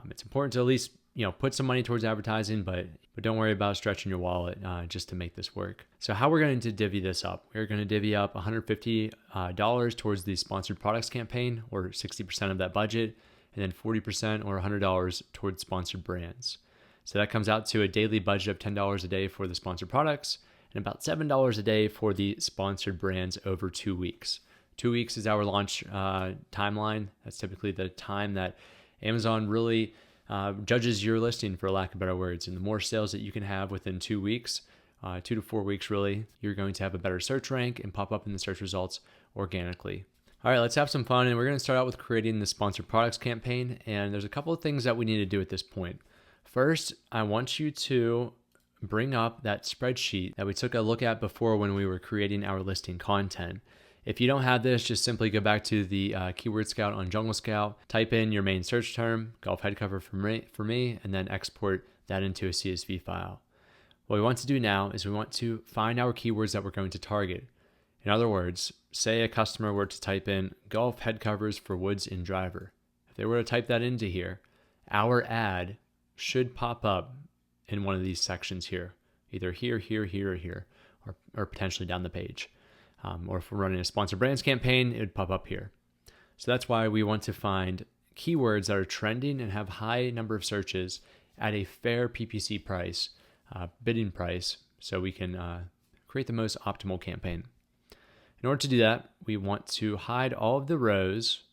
[SPEAKER 1] It's important to at least put some money towards advertising, but don't worry about stretching your wallet just to make this work. So how we're going to divvy this up? We're going to divvy up $150 towards the sponsored products campaign, or 60% of that budget, and then 40% or $100 towards sponsored brands. So that comes out to a daily budget of $10 a day for the sponsored products and about $7 a day for the sponsored brands over 2 weeks. 2 weeks is our launch timeline. That's typically the time that Amazon really judges your listing, for lack of better words. And the more sales that you can have within 2 weeks, 2 to 4 weeks really, you're going to have a better search rank and pop up in the search results organically. All right, let's have some fun, and we're going to start out with creating the sponsored products campaign, and there's a couple of things that we need to do at this point. First, I want you to bring up that spreadsheet that we took a look at before when we were creating our listing content. If you don't have this, just simply go back to the Keyword Scout on Jungle Scout, type in your main search term, golf head cover for me, and then export that into a CSV file. What we want to do now is we want to find our keywords that we're going to target. In other words, say a customer were to type in golf head covers for woods and driver. If they were to type that into here, our ad should pop up in one of these sections here, either here, or here, or potentially down the page. Or if we're running a sponsored brands campaign, it would pop up here. So that's why we want to find keywords that are trending and have high number of searches at a fair PPC price, bidding price, so we can create the most optimal campaign. In order to do that, we want to hide all of the rows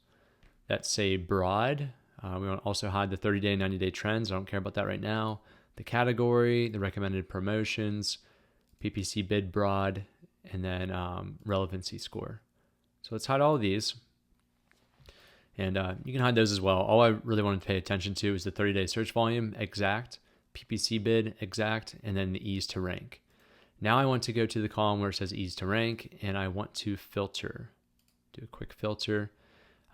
[SPEAKER 1] that say broad. We want to also hide the 30-day, 90-day trends. I don't care about that right now. The category, the recommended promotions, PPC bid broad, and then relevancy score. So let's hide all of these. And you can hide those as well. All I really want to pay attention to is the 30-day search volume, exact, PPC bid, exact, and then the ease to rank. Now I want to go to the column where it says ease to rank, and I want to filter. Do a quick filter.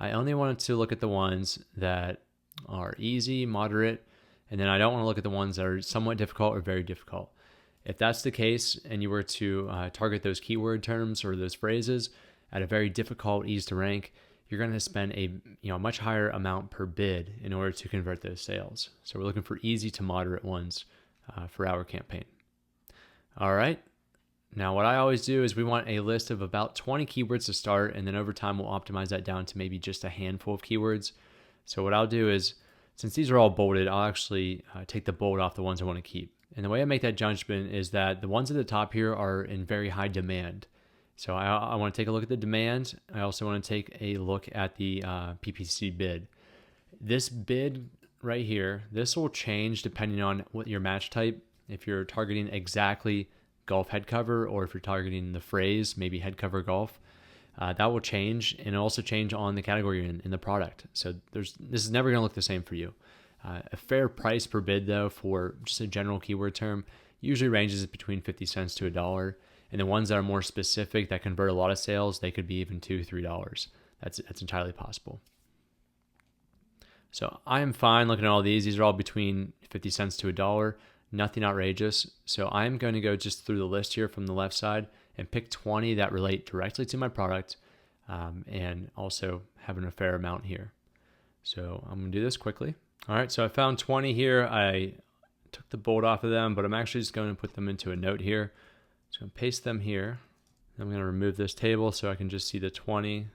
[SPEAKER 1] I only want to look at the ones that are easy, moderate, and then I don't want to look at the ones that are somewhat difficult or very difficult. If that's the case, and you were to target those keyword terms or those phrases at a very difficult ease to rank, you're going to spend a much higher amount per bid in order to convert those sales. So we're looking for easy to moderate ones for our campaign. All right. Now what I always do is we want a list of about 20 keywords to start, and then over time we'll optimize that down to maybe just a handful of keywords. So what I'll do is, since these are all bolded, I'll actually take the bold off the ones I want to keep. And the way I make that judgment is that the ones at the top here are in very high demand. So I want to take a look at the demand. I also want to take a look at the PPC bid. This bid right here, this will change depending on what your match type. If you're targeting exactly golf head cover, or if you're targeting the phrase, maybe head cover golf, that will change, and it'll also change on the category you're in the product. So this is never going to look the same for you. A fair price per bid, though, for just a general keyword term usually ranges between 50 cents to $1. And the ones that are more specific that convert a lot of sales, they could be even $2, $3. That's entirely possible. So I am fine looking at all these. These are all between 50 cents to $1. Nothing outrageous. So I'm going to go just through the list here from the left side and pick 20 that relate directly to my product, and also having a fair amount here. So I'm going to do this quickly. All right, so I found 20 here. I took the bold off of them, but I'm actually just going to put them into a note here. So I'm going to paste them here. I'm going to remove this table so I can just see the 20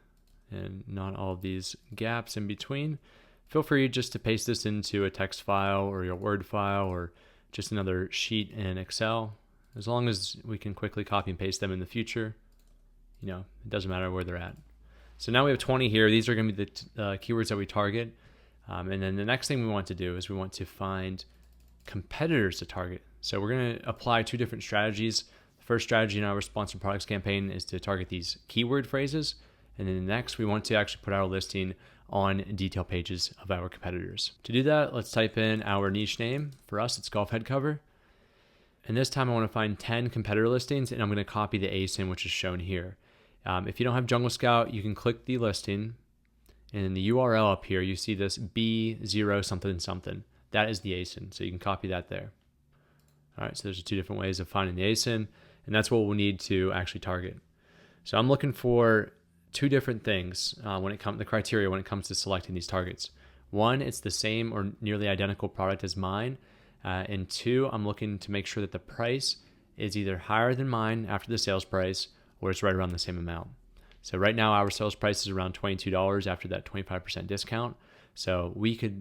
[SPEAKER 1] and not all of these gaps in between. Feel free just to paste this into a text file or your Word file or just another sheet in Excel. As long as we can quickly copy and paste them in the future, it doesn't matter where they're at. So now we have 20 here. These are going to be the keywords that we target. And then the next thing we want to do is we want to find competitors to target. So we're going to apply two different strategies. The first strategy in our sponsored products campaign is to target these keyword phrases. And then next, we want to actually put our listing on detail pages of our competitors. To do that, let's type in our niche name. For us, it's golf head cover. And this time I want to find 10 competitor listings, and I'm going to copy the ASIN, which is shown here. If you don't have Jungle Scout, you can click the listing, and in the URL up here, you see this B0 something something. That is the ASIN, so you can copy that there. All right, so there's two different ways of finding the ASIN, and that's what we'll need to actually target. So I'm looking for two different things when it comes the criteria when it comes to selecting these targets. One, it's the same or nearly identical product as mine, and two, I'm looking to make sure that the price is either higher than mine after the sales price or it's right around the same amount. So right now our sales price is around $22 after that 25% discount. So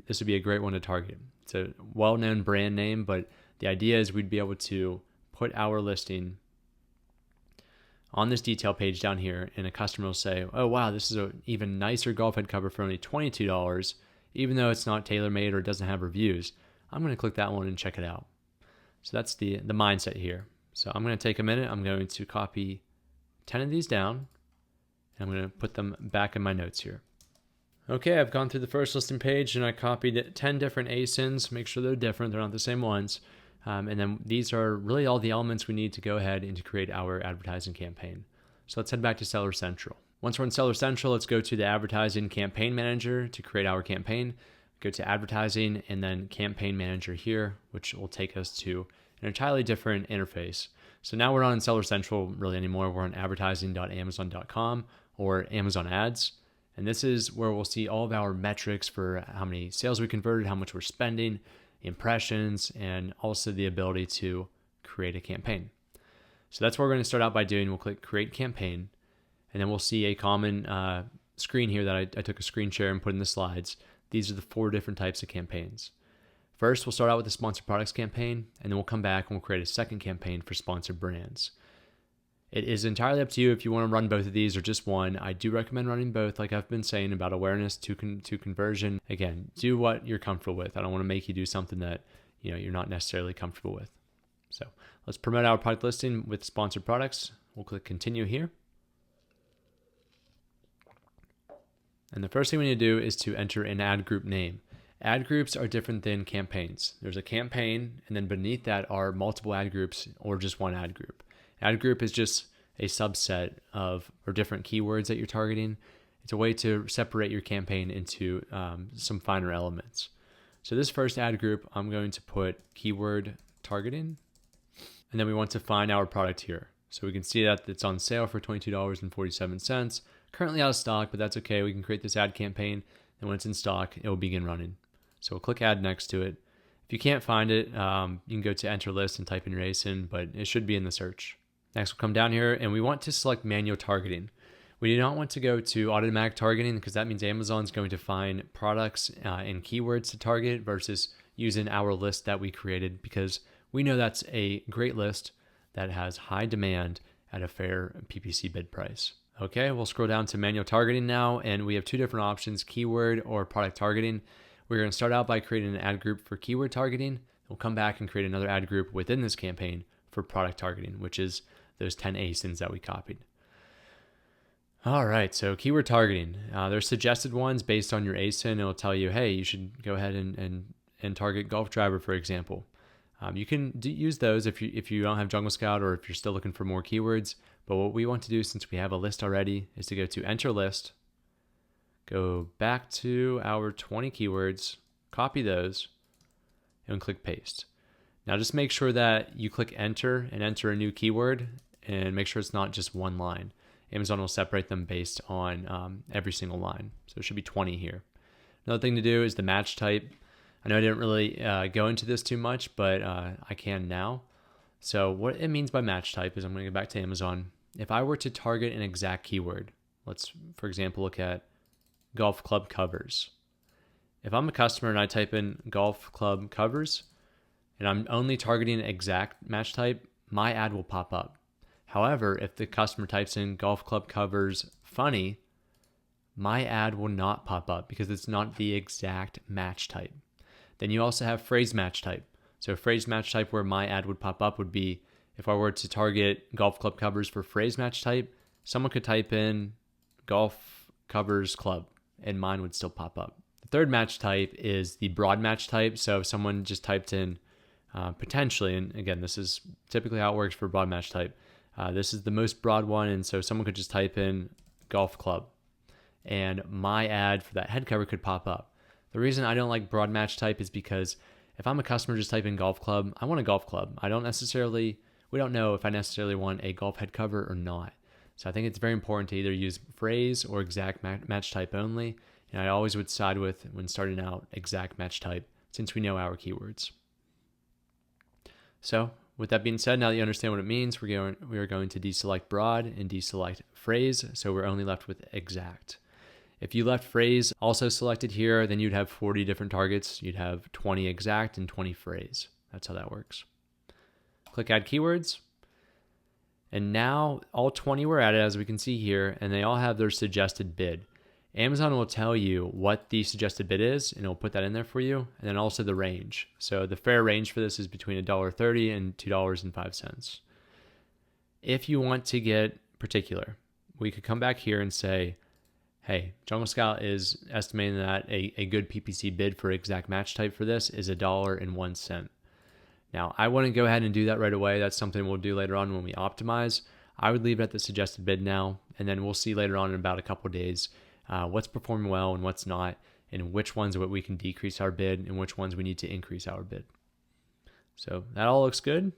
[SPEAKER 1] this would be a great one to target. It's a well-known brand name, but the idea is we'd be able to put our listing on this detail page down here, and a customer will say, oh wow, this is an even nicer golf head cover for only $22, even though it's not tailor-made or doesn't have reviews. I'm going to click that one and check it out. So that's the mindset here. So I'm going to take a minute. I'm going to copy 10 of these down, and I'm going to put them back in my notes here. Okay, I've gone through the first listing page, and I copied 10 different ASINs. Make sure they're different. They're not the same ones. And then these are really all the elements we need to go ahead and to create our advertising campaign. So let's head back to Seller Central. Once we're in Seller Central, let's go to the Advertising Campaign Manager to create our campaign. Go to Advertising and then Campaign Manager here, which will take us to an entirely different interface. So now we're not in Seller Central really anymore. We're on advertising.amazon.com or Amazon Ads. And this is where we'll see all of our metrics for how many sales we converted, how much we're spending, impressions, and also the ability to create a campaign. So that's what we're going to start out by doing. We'll click Create Campaign, and then we'll see a common screen here that I took a screen share and put in the slides. These are the 4 different types of campaigns. First, we'll start out with the sponsored products campaign, and then we'll come back and we'll create a second campaign for sponsored brands. It is entirely up to you if you want to run both of these or just one. I do recommend running both, like I've been saying about awareness to conversion. Again, do what you're comfortable with. I don't want to make you do something that you're not necessarily comfortable with. So let's promote our product listing with sponsored products. We'll click Continue here. And the first thing we need to do is to enter an ad group name. Ad groups are different than campaigns. There's a campaign, and then beneath that are multiple ad groups or just one ad group. Ad group is just a subset of or different keywords that you're targeting. It's a way to separate your campaign into some finer elements. So this first ad group, I'm going to put keyword targeting, and then we want to find our product here. So we can see that it's on sale for $22.47. Currently out of stock, but that's okay. We can create this ad campaign, and when it's in stock, it will begin running. So we'll click Add next to it. If you can't find it, you can go to Enter List and type in your ASIN, but it should be in the search. Next, we'll come down here, and we want to select manual targeting. We do not want to go to automatic targeting because that means Amazon's going to find products and keywords to target versus using our list that we created, because we know that's a great list that has high demand at a fair PPC bid price. Okay, we'll scroll down to manual targeting now, and we have 2 different options, keyword or product targeting. We're going to start out by creating an ad group for keyword targeting. We'll come back and create another ad group within this campaign for product targeting, which is those 10 ASINs that we copied. All right, so keyword targeting. There's suggested ones based on your ASIN. It'll tell you, hey, you should go ahead and target golf driver, for example. You can use those if you don't have Jungle Scout or if you're still looking for more keywords. But what we want to do, since we have a list already, is to go to Enter List, go back to our 20 keywords, copy those, and click Paste. Now just make sure that you click Enter and enter a new keyword, and make sure it's not just one line. Amazon will separate them based on every single line. So it should be 20 here. Another thing to do is the match type. I know I didn't really go into this too much, but I can now. So what it means by match type is I'm going to go back to Amazon. If I were to target an exact keyword, Let's, for example, look at golf club covers. If I'm a customer and I type in golf club covers and I'm only targeting exact match type, my ad will pop up. However, if the customer types in golf club covers funny, my ad will not pop up because it's not the exact match type. Then you also have phrase match type. So phrase match type where my ad would pop up would be if I were to target golf club covers for phrase match type, someone could type in golf covers club and mine would still pop up. The third match type is the broad match type. So if someone just typed in potentially, and again, this is typically how it works for broad match type. This is the most broad one, and so someone could just type in golf club and my ad for that head cover could pop up. The reason I don't like broad match type is because if I'm a customer just type in golf club, I want a golf club. We don't know if I necessarily want a golf head cover or not. So I think it's very important to either use phrase or exact match type only. And I always would side with, when starting out, exact match type since we know our keywords. So with that being said, now that you understand what it means, we are going to deselect broad and deselect phrase. So we're only left with exact. If you left phrase also selected here, then you'd have 40 different targets. You'd have 20 exact and 20 phrase. That's how that works. Click add keywords. And now all 20 were added, as we can see here, and they all have their suggested bid. Amazon will tell you what the suggested bid is, and it'll put that in there for you, and then also the range. So the fair range for this is between $1.30 and $2.05. If you want to get particular, we could come back here and say, hey, Jungle Scout is estimating that a good PPC bid for exact match type for this is $1.01. Now, I wouldn't go ahead and do that right away. That's something we'll do later on when we optimize. I would leave it at the suggested bid now, and then we'll see later on in about a couple of days what's performing well and what's not, and which ones we can decrease our bid and which ones we need to increase our bid. So that all looks good.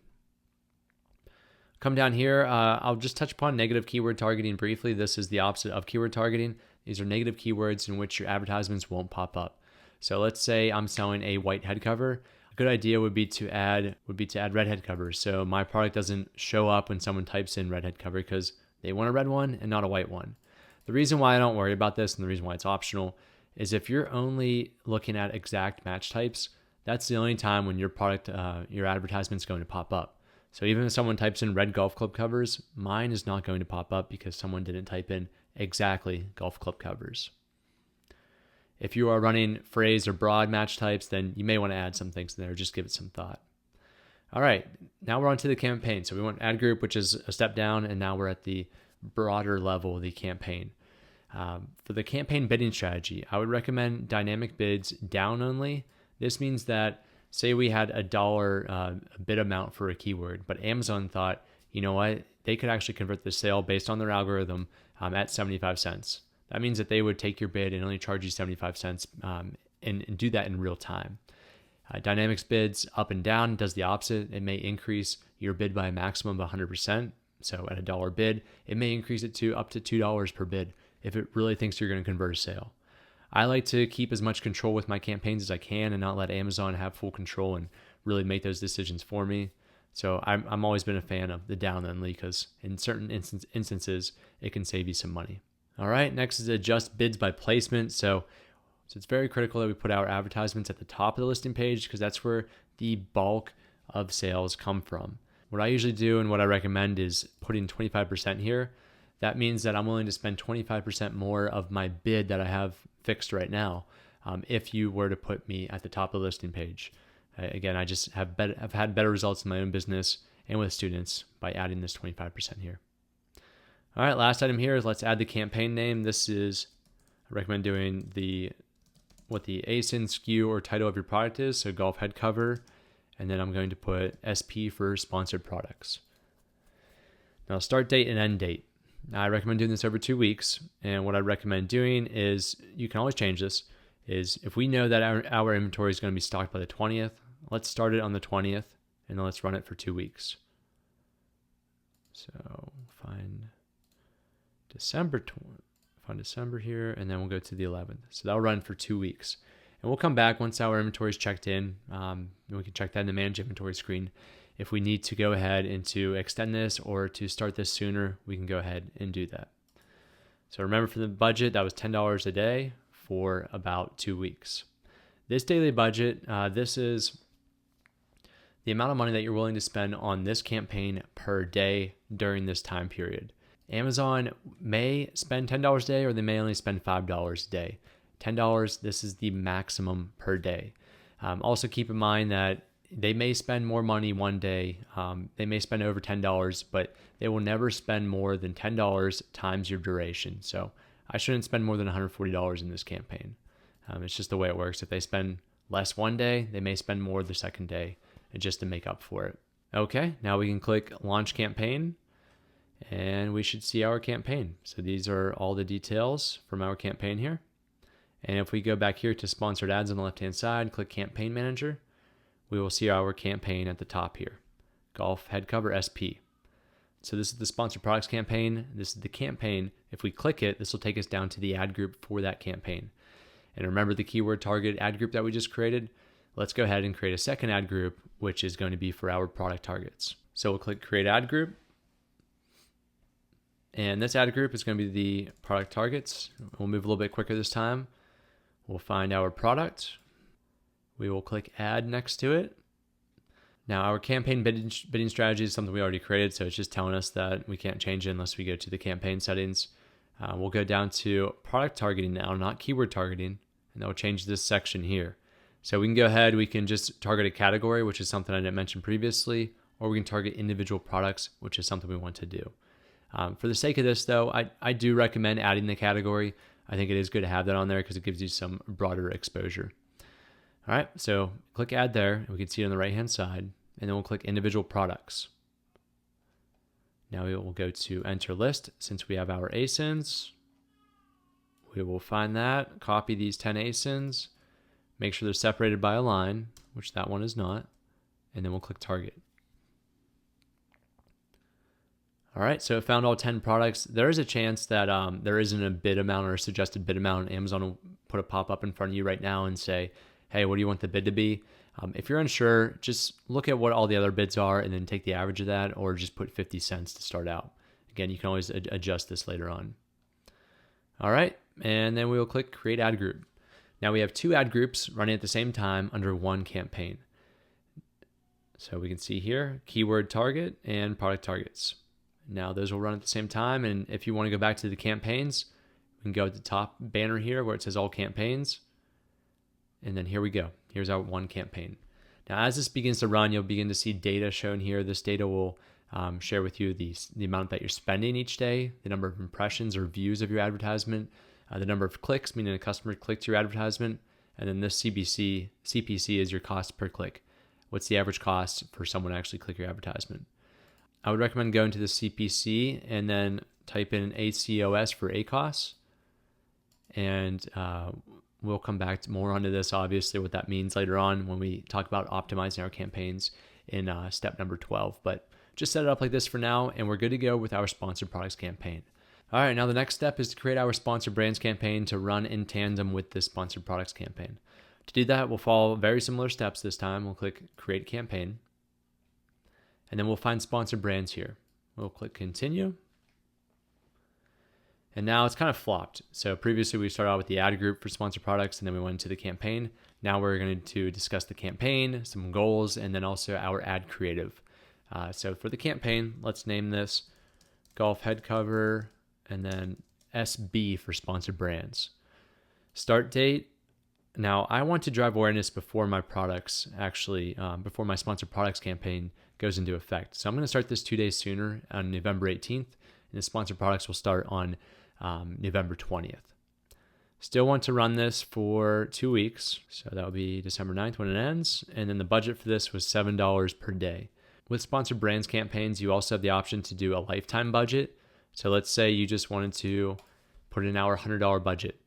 [SPEAKER 1] Come down here, I'll just touch upon negative keyword targeting briefly. This is the opposite of keyword targeting. These are negative keywords in which your advertisements won't pop up. So let's say I'm selling a white head cover. A good idea would be to add red head covers. So my product doesn't show up when someone types in red head cover because they want a red one and not a white one. The reason why I don't worry about this and the reason why it's optional is if you're only looking at exact match types, that's the only time when your product, your advertisement's going to pop up. So even if someone types in red golf club covers, mine is not going to pop up because someone didn't type in exactly golf club covers. If you are running phrase or broad match types, then you may want to add some things in there. Just give it some thought. All right, now we're on to the campaign. So we want ad group, which is a step down, and now we're at the broader level of the campaign. For the campaign bidding strategy, I would recommend dynamic bids down only. This means that say we had $1 bid amount for a keyword, but Amazon thought, you know what, they could actually convert the sale based on their algorithm at 75 cents. That means that they would take your bid and only charge you 75 cents and do that in real time. Dynamics bids up and down does the opposite. It may increase your bid by a maximum of 100%. So at $1 bid, it may increase it to up to $2 per bid if it really thinks you're going to convert a sale. I like to keep as much control with my campaigns as I can and not let Amazon have full control and really make those decisions for me. So I'm always been a fan of the down only because in certain instances, it can save you some money. All right, next is adjust bids by placement. So it's very critical that we put our advertisements at the top of the listing page because that's where the bulk of sales come from. What I usually do and what I recommend is putting 25% here. That means that I'm willing to spend 25% more of my bid that I have fixed right now if you were to put me at the top of the listing page. Again, I just I've had better results in my own business and with students by adding this 25% here. All right, last item here is let's add the campaign name. This is, I recommend doing what the ASIN, SKU, or title of your product is, so golf head cover, and then I'm going to put SP for sponsored products. Now start date and end date. Now, I recommend doing this over 2 weeks, and what I recommend doing is, you can always change this, is if we know that our inventory is going to be stocked by the 20th, let's start it on the 20th, and then let's run it for 2 weeks. So find December here, and then we'll go to the 11th. So that'll run for 2 weeks. And we'll come back once our inventory is checked in. And we can check that in the manage inventory screen. If we need to go ahead and to extend this or to start this sooner, we can go ahead and do that. So remember, for the budget, that was $10 a day for about 2 weeks. This daily budget, this is the amount of money that you're willing to spend on this campaign per day during this time period. Amazon may spend $10 a day, or they may only spend $5 a day. $10, this is the maximum per day. Also keep in mind that they may spend more money one day. They may spend over $10, but they will never spend more than $10 times your duration. So I shouldn't spend more than $140 in this campaign. It's just the way it works. If they spend less one day, they may spend more the second day, just to make up for it. Okay, now we can click Launch Campaign, and we should see our campaign. So these are all the details from our campaign here. And if we go back here to Sponsored Ads on the left-hand side, click Campaign Manager, we will see our campaign at the top here, Golf Head Cover SP. So this is the Sponsored Products campaign. This is the campaign. If we click it, this will take us down to the ad group for that campaign. And remember the keyword target ad group that we just created? Let's go ahead and create a second ad group, which is going to be for our product targets. So we'll click Create Ad Group. And this ad group is going to be the product targets. We'll move a little bit quicker this time. We'll find our product. We will click Add next to it. Now, our campaign bidding strategy is something we already created, so it's just telling us that we can't change it unless we go to the campaign settings. We'll go down to product targeting now, not keyword targeting, and that will change this section here. So we can go ahead, we can just target a category, which is something I didn't mention previously, or we can target individual products, which is something we want to do. For the sake of this, though, I do recommend adding the category. I think it is good to have that on there because it gives you some broader exposure. All right, so click Add there, and we can see it on the right-hand side, and then we'll click Individual Products. Now we will go to Enter List. Since we have our ASINs, we will find that, copy these 10 ASINs, make sure they're separated by a line, which that one is not, and then we'll click Target. All right, so it found all 10 products. There is a chance that there isn't a bid amount or a suggested bid amount. Amazon will put a pop-up in front of you right now and say, hey, what do you want the bid to be? If you're unsure, just look at what all the other bids are and then take the average of that, or just put 50 cents to start out. Again, you can always adjust this later on. All right, and then we will click Create Ad Group. Now we have 2 ad groups running at the same time under one campaign. So we can see here, keyword target and product targets. Now those will run at the same time, and if you want to go back to the campaigns, we can go at the top banner here where it says all campaigns, and then here we go. Here's our one campaign. Now as this begins to run, you'll begin to see data shown here. This data will share with you the amount that you're spending each day, the number of impressions or views of your advertisement, the number of clicks, meaning a customer clicked your advertisement, and then this CPC is your cost per click. What's the average cost for someone to actually click your advertisement? I would recommend going to the CPC and then type in ACOS for ACOS. And we'll come back to more onto this, obviously, what that means later on when we talk about optimizing our campaigns in step number 12. But just set it up like this for now, and we're good to go with our sponsored products campaign. All right, now the next step is to create our sponsored brands campaign to run in tandem with this sponsored products campaign. To do that, we'll follow very similar steps this time. We'll click Create Campaign. And then we'll find sponsored brands here. We'll click Continue. And now it's kind of flopped. So previously we started out with the ad group for sponsored products, and then we went into the campaign. Now we're going to discuss the campaign, some goals, and then also our ad creative. So for the campaign, let's name this Golf Head Cover, and then SB for sponsored brands. Start date. Now I want to drive awareness before my products actually, before my sponsored products campaign goes into effect. So I'm going to start this 2 days sooner on November 18th, and the sponsored products will start on November 20th. Still want to run this for 2 weeks. So that will be December 9th when it ends. And then the budget for this was $7 per day. With sponsored brands campaigns, you also have the option to do a lifetime budget. So let's say you just wanted to put in our $100 budget.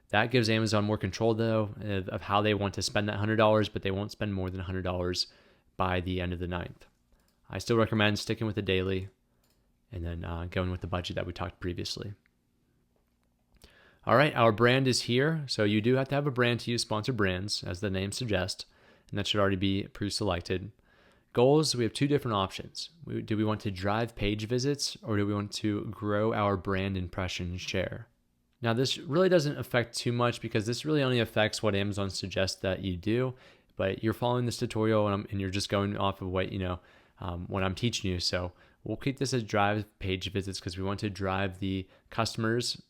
[SPEAKER 1] That gives Amazon more control, though, of how they want to spend that $100, but they won't spend more than $100 by the end of the 9th. I still recommend sticking with the daily and then going with the budget that we talked previously. All right, our brand is here. So you do have to have a brand to use sponsored brands, as the name suggests, and that should already be pre-selected. Goals, we have 2 different options. Do we want to drive page visits, or do we want to grow our brand impression share? Now, this really doesn't affect too much because this really only affects what Amazon suggests that you do, but you're following this tutorial and you're just going off of what, what I'm teaching you. So we'll keep this as drive page visits because we want to drive the customers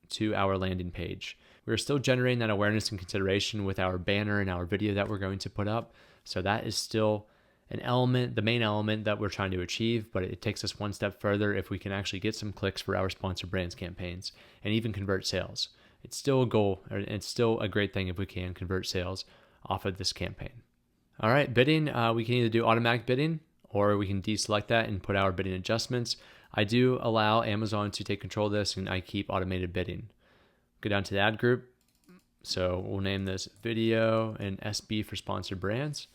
[SPEAKER 1] to our landing page. We're still generating that awareness and consideration with our banner and our video that we're going to put up. So that is still an element, the main element that we're trying to achieve, but it takes us one step further if we can actually get some clicks for our sponsored brands campaigns and even convert sales. It's still a goal, and it's still a great thing if we can convert sales off of this campaign. All right, bidding, we can either do automatic bidding or we can deselect that and put our bidding adjustments. I do allow Amazon to take control of this, and I keep automated bidding. Go down to the ad group. So we'll name this video and SB for sponsored brands.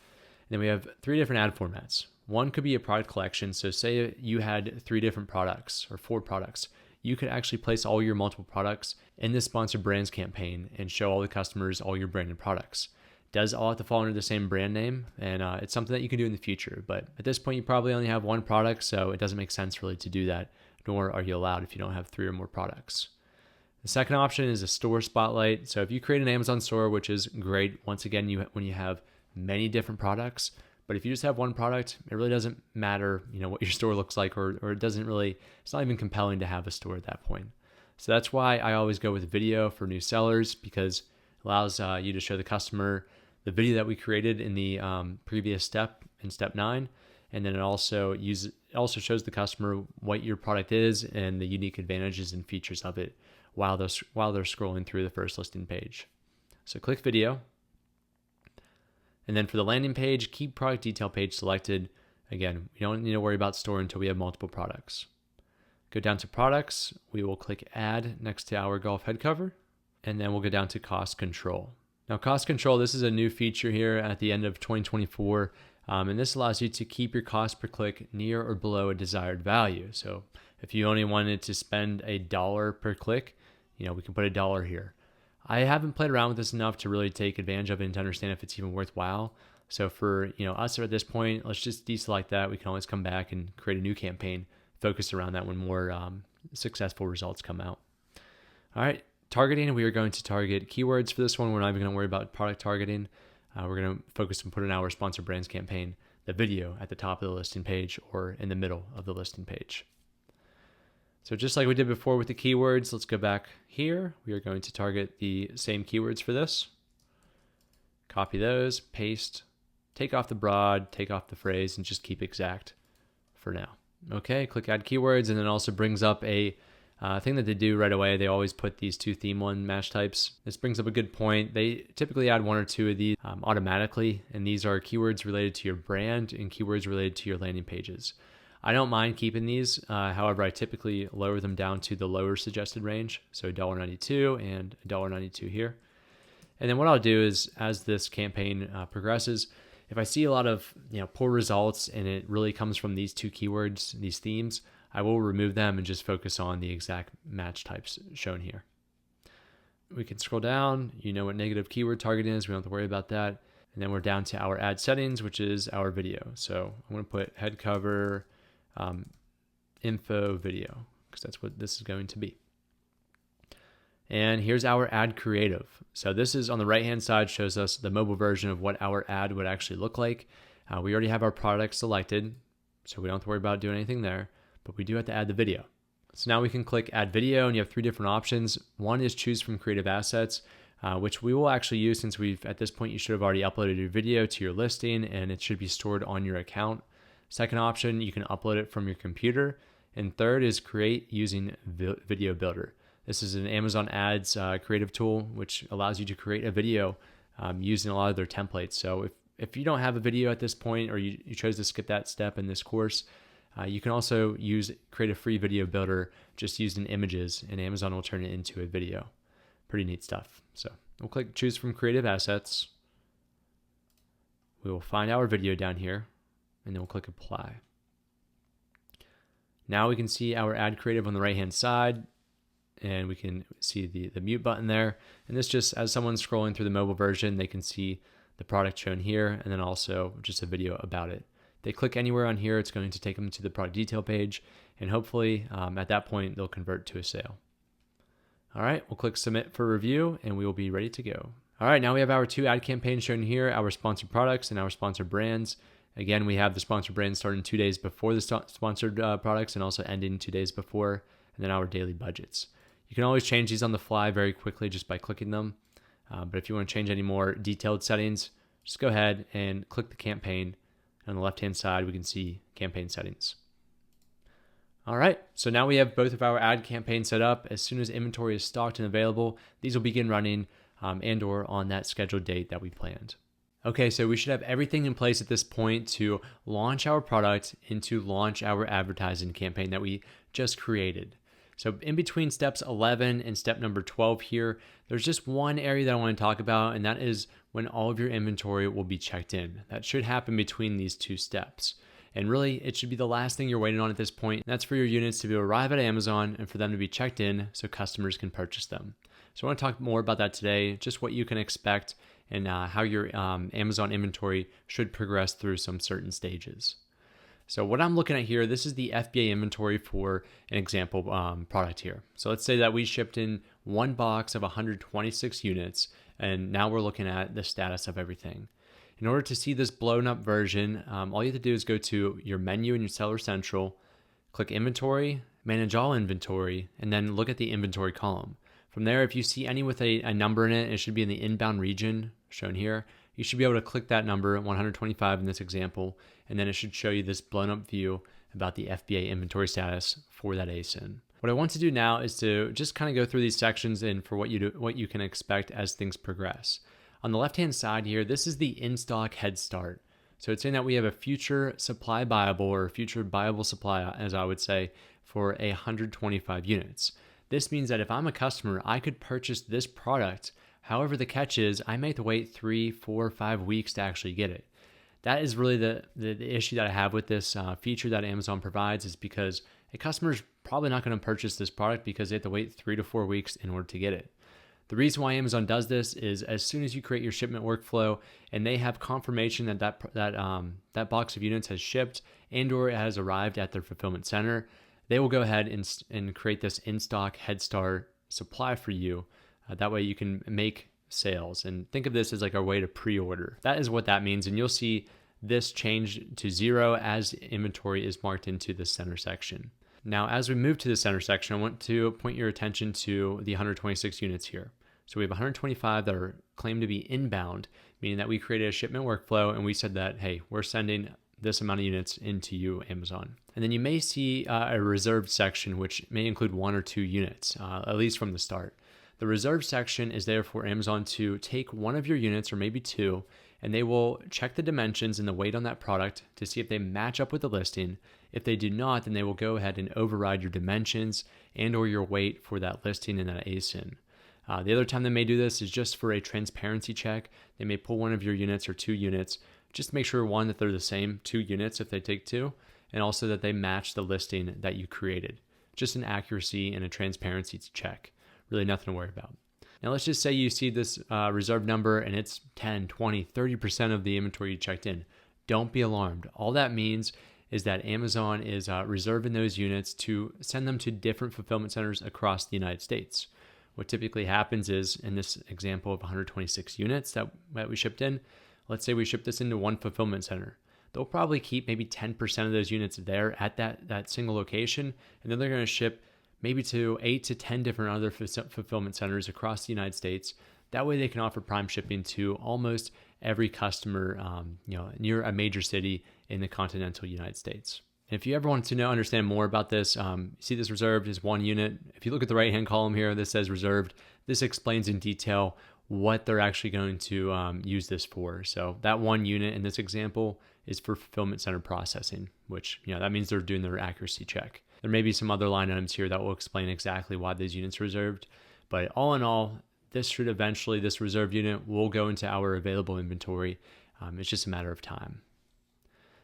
[SPEAKER 1] And then we have 3 different ad formats. One could be a product collection. So say you had 3 different products or 4 products. You could actually place all your multiple products in this sponsored brands campaign and show all the customers all your branded products. Does all have to fall under the same brand name, and it's something that you can do in the future. But at this point, you probably only have 1 product, so it doesn't make sense really to do that, nor are you allowed if you don't have 3 or more products. The second option is a store spotlight. So if you create an Amazon store, which is great, once again, when you have many different products, but if you just have 1 product, it really doesn't matter, what your store looks like, or it doesn't really, it's not even compelling to have a store at that point. So that's why I always go with video for new sellers, because it allows you to show the customer the video that we created in the previous step in step 9, and then it also shows the customer what your product is and the unique advantages and features of it while they're scrolling through the first listing page. So click video, and then for the landing page, keep product detail page selected. Again, we don't need to worry about store until we have multiple products. Go down to products. We will click add next to our golf head cover, and then we'll go down to cost control. Now, cost control, this is a new feature here at the end of 2024, and this allows you to keep your cost per click near or below a desired value. So if you only wanted to spend $1 per click, we can put $1 here. I haven't played around with this enough to really take advantage of it and to understand if it's even worthwhile. So for us at this point, let's just deselect that. We can always come back and create a new campaign focused around that when more successful results come out. All right. Targeting, we are going to target keywords for this one. We're not even going to worry about product targeting. We're going to focus and put in our sponsored brands campaign, the video at the top of the listing page or in the middle of the listing page. So just like we did before with the keywords, let's go back here. We are going to target the same keywords for this. Copy those, paste, take off the broad, take off the phrase, and just keep exact for now. Okay, click add keywords, and then also brings up a thing that they do right away. They always put these 2 theme 1 match types. This brings up a good point. They typically add 1 or 2 of these automatically, and these are keywords related to your brand and keywords related to your landing pages. I don't mind keeping these. However, I typically lower them down to the lower suggested range, so $1.92 and $1.92 here. And then what I'll do is, as this campaign progresses, if I see a lot of poor results and it really comes from these 2 keywords, these themes, I will remove them and just focus on the exact match types shown here. We can scroll down. You know what negative keyword targeting is. We don't have to worry about that. And then we're down to our ad settings, which is our video. So I'm going to put head cover, info video, because that's what this is going to be. And here's our ad creative. So this is on the right-hand side, shows us the mobile version of what our ad would actually look like. We already have our product selected, so we don't have to worry about doing anything there. But we do have to add the video. So now we can click add video, and you have 3 different options. One is choose from creative assets, which we will actually use since at this point, you should have already uploaded your video to your listing and it should be stored on your account. Second option, you can upload it from your computer. And third is create using Video Builder. This is an Amazon Ads creative tool, which allows you to create a video using a lot of their templates. So if you don't have a video at this point, or you chose to skip that step in this course, you can also create a free video builder just using images, and Amazon will turn it into a video. Pretty neat stuff. So we'll click choose from creative assets. We will find our video down here, and then we'll click apply. Now we can see our ad creative on the right-hand side, and we can see the mute button there. And this just, as someone's scrolling through the mobile version, they can see the product shown here, and then also just a video about it. They click anywhere on here, it's going to take them to the product detail page, and hopefully at that point they'll convert to a sale. All right, we'll click submit for review and we will be ready to go. All right, now we have our 2 ad campaigns shown here, our sponsored products and our sponsored brands. Again, we have the sponsored brands starting 2 days before the sponsored products and also ending 2 days before, and then our daily budgets. You can always change these on the fly very quickly just by clicking them. But if you want to change any more detailed settings, just go ahead and click the campaign. On the left-hand side, we can see campaign settings. All right, so now we have both of our ad campaigns set up. As soon as inventory is stocked and available, these will begin running and or on that scheduled date that we planned. Okay, so we should have everything in place at this point to launch our product and to launch our advertising campaign that we just created. So in between steps 11 and step number 12 here, there's just one area that I want to talk about, and that is when all of your inventory will be checked in. That should happen between these 2 steps. And really, it should be the last thing you're waiting on at this point. And that's for your units to arrive at Amazon and for them to be checked in so customers can purchase them. So I want to talk more about that today, just what you can expect and how your Amazon inventory should progress through some certain stages. So what I'm looking at here, this is the FBA inventory for an example product here. So let's say that we shipped in 1 box of 126 units, and now we're looking at the status of everything. In order to see this blown up version, all you have to do is go to your menu in your Seller Central, click Inventory, Manage All Inventory, and then look at the inventory column. From there, if you see any with a number in it, it should be in the inbound region shown here. You should be able to click that number, 125 in this example, and then it should show you this blown up view about the FBA inventory status for that ASIN. What I want to do now is to just kind of go through these sections and for what you can expect as things progress. On the left-hand side here, this is the in-stock head start. So it's saying that we have a future supply viable or future viable supply, as I would say, for 125 units. This means that if I'm a customer, I could purchase this product. However, the catch is I may have to wait 3, 4, 5 weeks to actually get it. That is really the issue that I have with this feature that Amazon provides, is because a customer is probably not going to purchase this product because they have to wait 3 to 4 weeks in order to get it. The reason why Amazon does this is as soon as you create your shipment workflow and they have confirmation that box of units has shipped and or it has arrived at their fulfillment center, they will go ahead and create this in-stock head start supply for you. That way you can make sales, and think of this as like our way to pre-order. That is what that means, and you'll see this change to 0 as inventory is marked into the center section. Now, as we move to the center section, I want to point your attention to the 126 units here. So we have 125 that are claimed to be inbound, meaning that we created a shipment workflow and we said that, hey, we're sending this amount of units into you, Amazon. And then you may see a reserved section, which may include 1 or 2 units, at least from the start. The reserved section is there for Amazon to take one of your units or maybe 2, and they will check the dimensions and the weight on that product to see if they match up with the listing. If they do not, then they will go ahead and override your dimensions and or your weight for that listing and that ASIN. The other time they may do this is just for a transparency check. They may pull one of your units or 2 units just to make sure, 1, that they're the same 2 units if they take 2, and also that they match the listing that you created. Just an accuracy and a transparency check. Really nothing to worry about. Now let's just say you see this reserved number and it's 10, 20, 30% of the inventory you checked in. Don't be alarmed. All that means is that Amazon is reserving those units to send them to different fulfillment centers across the United States. What typically happens is, in this example of 126 units that we shipped in, let's say we ship this into one fulfillment center. They'll probably keep maybe 10% of those units there at that single location, and then they're going to ship maybe to 8 to 10 different other fulfillment centers across the United States. That way they can offer prime shipping to almost every customer near a major city in the continental United States. And if you ever want to understand more about this, see this reserved is 1 unit. If you look at the right-hand column here, this says reserved. This explains in detail what they're actually going to use this for. So that 1 unit in this example is for fulfillment center processing, which that means they're doing their accuracy check. There may be some other line items here that will explain exactly why these units are reserved, but all in all, this reserved unit will go into our available inventory. It's just a matter of time.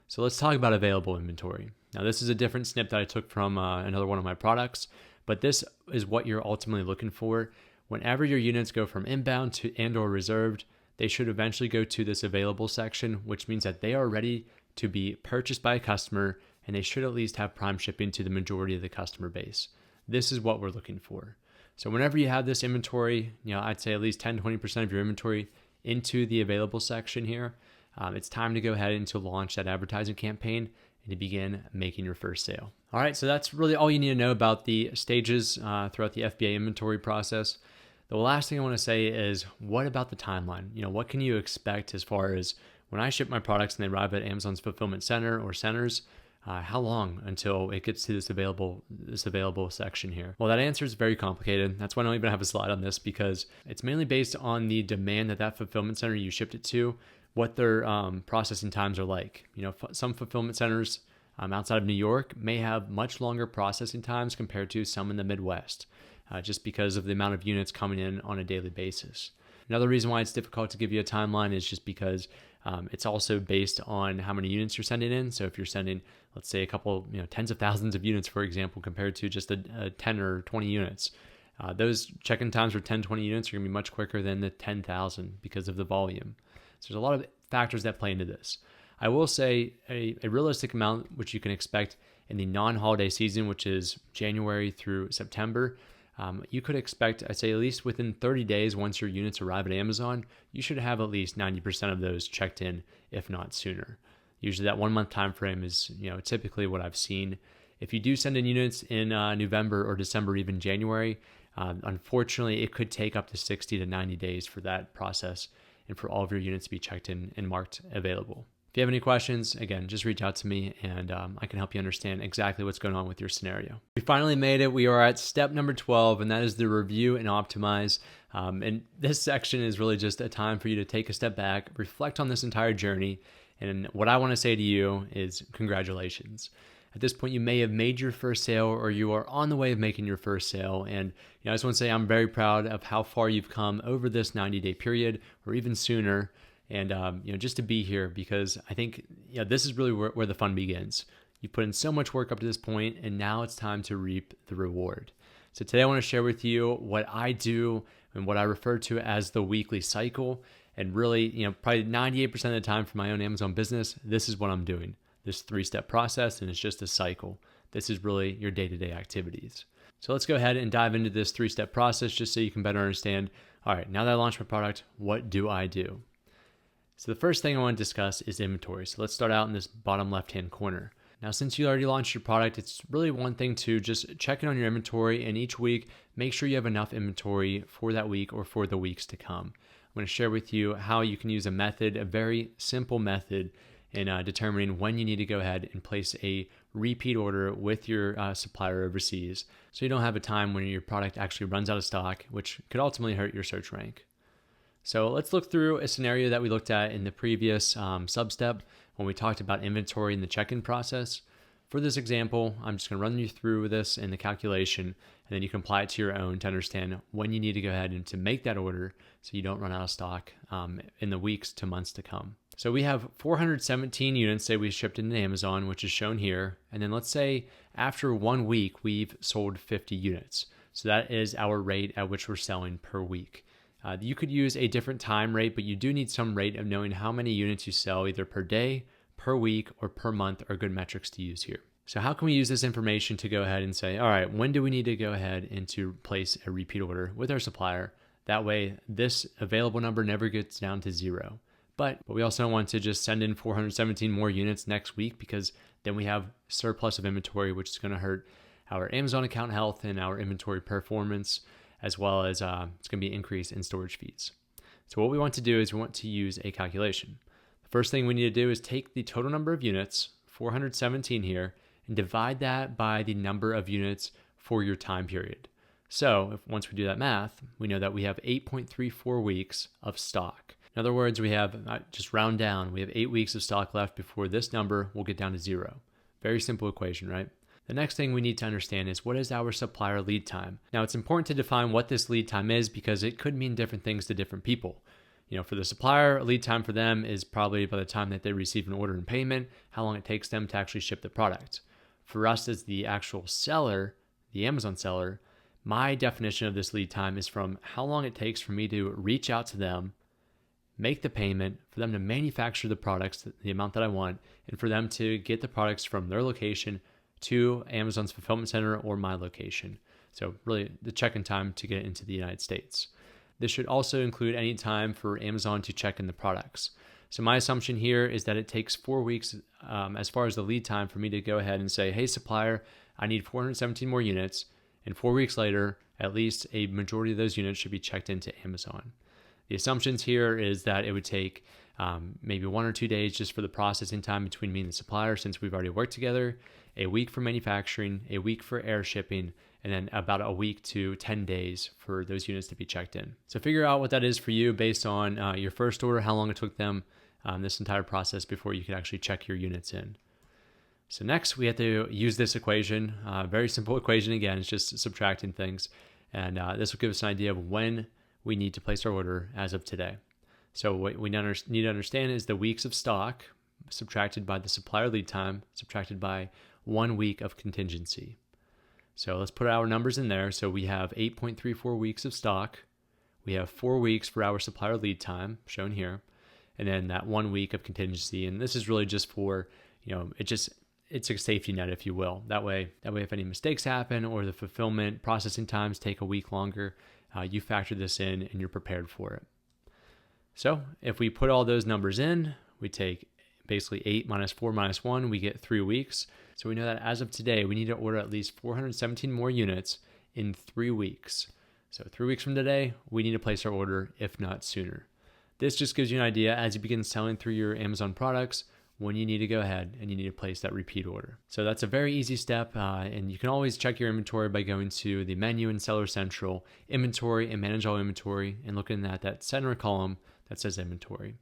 [SPEAKER 1] So let's talk about available inventory. Now this is a different snip that I took from another one of my products, but this is what you're ultimately looking for. Whenever your units go from inbound to and or reserved, they should eventually go to this available section, which means that they are ready to be purchased by a customer, and they should at least have prime shipping to the majority of the customer base. This is what we're looking for. So whenever you have this inventory, I'd say at least 10-20% of your inventory into the available section here, it's time to go ahead and to launch that advertising campaign and to begin making your first sale. All right, so that's really all you need to know about the stages throughout the FBA inventory process. The last thing I want to say is, what about the timeline? What can you expect as far as when I ship my products and they arrive at Amazon's fulfillment center or centers? How long until it gets to this available section here? Well, that answer is very complicated. That's why I don't even have a slide on this, because it's mainly based on the demand that fulfillment center you shipped it to, what their processing times are like. Some fulfillment centers outside of New York may have much longer processing times compared to some in the Midwest, just because of the amount of units coming in on a daily basis. Another reason why it's difficult to give you a timeline is just because it's also based on how many units you're sending in. So if you're sending, let's say, a couple, tens of thousands of units, for example, compared to just a 10 or 20 units, those check-in times for 10, 20 units are going to be much quicker than the 10,000 because of the volume. So there's a lot of factors that play into this. I will say a realistic amount which you can expect in the non-holiday season, which is January through September. You could expect, I'd say, at least within 30 days, once your units arrive at Amazon, you should have at least 90% of those checked in, if not sooner. Usually that 1 month time frame is, typically what I've seen. If you do send in units in November or December, even January, unfortunately, it could take up to 60 to 90 days for that process and for all of your units to be checked in and marked available. If you have any questions, again, just reach out to me and I can help you understand exactly what's going on with your scenario. We finally made it. We are at step number 12, and that is the review and optimize. And this section is really just a time for you to take a step back, reflect on this entire journey. And what I want to say to you is congratulations. At this point, you may have made your first sale or you are on the way of making your first sale. And I just want to say I'm very proud of how far you've come over this 90-day period or even sooner. And, just to be here, because I think, this is really where the fun begins. You put in so much work up to this point, and now it's time to reap the reward. So today I want to share with you what I do and what I refer to as the weekly cycle. And really, probably 98% of the time for my own Amazon business, this is what I'm doing. This 3-step process, and it's just a cycle. This is really your day-to-day activities. So let's go ahead and dive into this 3-step process just so you can better understand, all right, now that I launched my product, what do I do? So the first thing I want to discuss is inventory. So let's start out in this bottom left-hand corner. Now, since you already launched your product, it's really one thing to just check in on your inventory, and each week, make sure you have enough inventory for that week or for the weeks to come. I'm going to share with you how you can use a method, a very simple method, in determining when you need to go ahead and place a repeat order with your supplier overseas, so you don't have a time when your product actually runs out of stock, which could ultimately hurt your search rank. So let's look through a scenario that we looked at in the previous sub-step when we talked about inventory and the check-in process. For this example, I'm just going to run you through this in the calculation, and then you can apply it to your own to understand when you need to go ahead and to make that order so you don't run out of stock in the weeks to months to come. So we have 417 units that we shipped into Amazon, which is shown here. And then let's say after 1 week, we've sold 50 units. So that is our rate at which we're selling per week. You could use a different time rate, but you do need some rate of knowing how many units you sell either per day, per week, or per month are good metrics to use here. So how can we use this information to go ahead and say, all right, when do we need to go ahead and to place a repeat order with our supplier? That way, this available number never gets down to 0. But we also don't want to just send in 417 more units next week, because then we have surplus of inventory, which is going to hurt our Amazon account health and our inventory performance, as well as it's going to be an increase in storage fees. So what we want to do is we want to use a calculation. The first thing we need to do is take the total number of units, 417 here, and divide that by the number of units for your time period. So once we do that math, we know that we have 8.34 weeks of stock. In other words, we have, just round down, we have 8 weeks of stock left before this number will get down to 0. Very simple equation, right? The next thing we need to understand is, what is our supplier lead time? Now, it's important to define what this lead time is, because it could mean different things to different people. For the supplier, lead time for them is probably by the time that they receive an order and payment, how long it takes them to actually ship the product. For us as the actual seller, the Amazon seller, my definition of this lead time is from how long it takes for me to reach out to them, make the payment, for them to manufacture the products, the amount that I want, and for them to get the products from their location to Amazon's fulfillment center or my location. So really the check-in time to get into the United States. This should also include any time for Amazon to check in the products. So my assumption here is that it takes 4 weeks as far as the lead time for me to go ahead and say, hey, supplier, I need 417 more units. And 4 weeks later, at least a majority of those units should be checked into Amazon. The assumptions here is that it would take maybe 1 or 2 days just for the processing time between me and the supplier, since we've already worked together, a week for manufacturing, a week for air shipping, and then about a week to 10 days for those units to be checked in. So figure out what that is for you based on your first order, how long it took them this entire process before you could actually check your units in. So next we have to use this equation, very simple equation again, it's just subtracting things. And this will give us an idea of when we need to place our order as of today. So what we need to understand is the weeks of stock subtracted by the supplier lead time, subtracted by 1 week of contingency. So let's put our numbers in there. So we have 8.34 weeks of stock. We have 4 weeks for our supplier lead time shown here. And then that 1 week of contingency. And this is really just for, it's a safety net, if you will. That way, if any mistakes happen or the fulfillment processing times take a week longer, you factor this in and you're prepared for it. So if we put all those numbers in, we take basically 8 minus 4 minus 1, we get 3 weeks. So we know that as of today, we need to order at least 417 more units in 3 weeks. So 3 weeks from today, we need to place our order, if not sooner. This just gives you an idea as you begin selling through your Amazon products when you need to go ahead and you need to place that repeat order. So that's a very easy step, and you can always check your inventory by going to the menu in Seller Central, Inventory, and Manage All Inventory, and looking at that center column that says Inventory.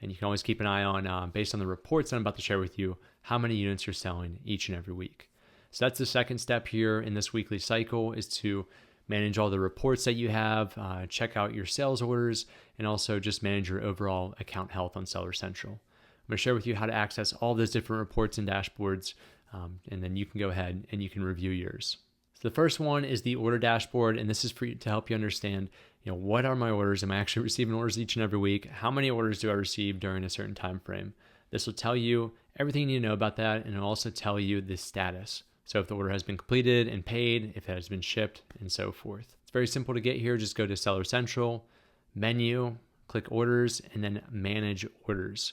[SPEAKER 1] And you can always keep an eye on, based on the reports that I'm about to share with you, how many units you're selling each and every week. So that's the second step here in this weekly cycle, is to manage all the reports that you have, check out your sales orders, and also just manage your overall account health on Seller Central. I'm going to share with you how to access all those different reports and dashboards, and then you can go ahead and you can review yours. So the first one is the order dashboard, and this is for you to help you understand, what are my orders? Am I actually receiving orders each and every week? How many orders do I receive during a certain time frame? This will tell you everything you need to know about that, and it'll also tell you the status. So if the order has been completed and paid, if it has been shipped, and so forth. It's very simple to get here. Just go to Seller Central, menu, click orders, and then manage orders.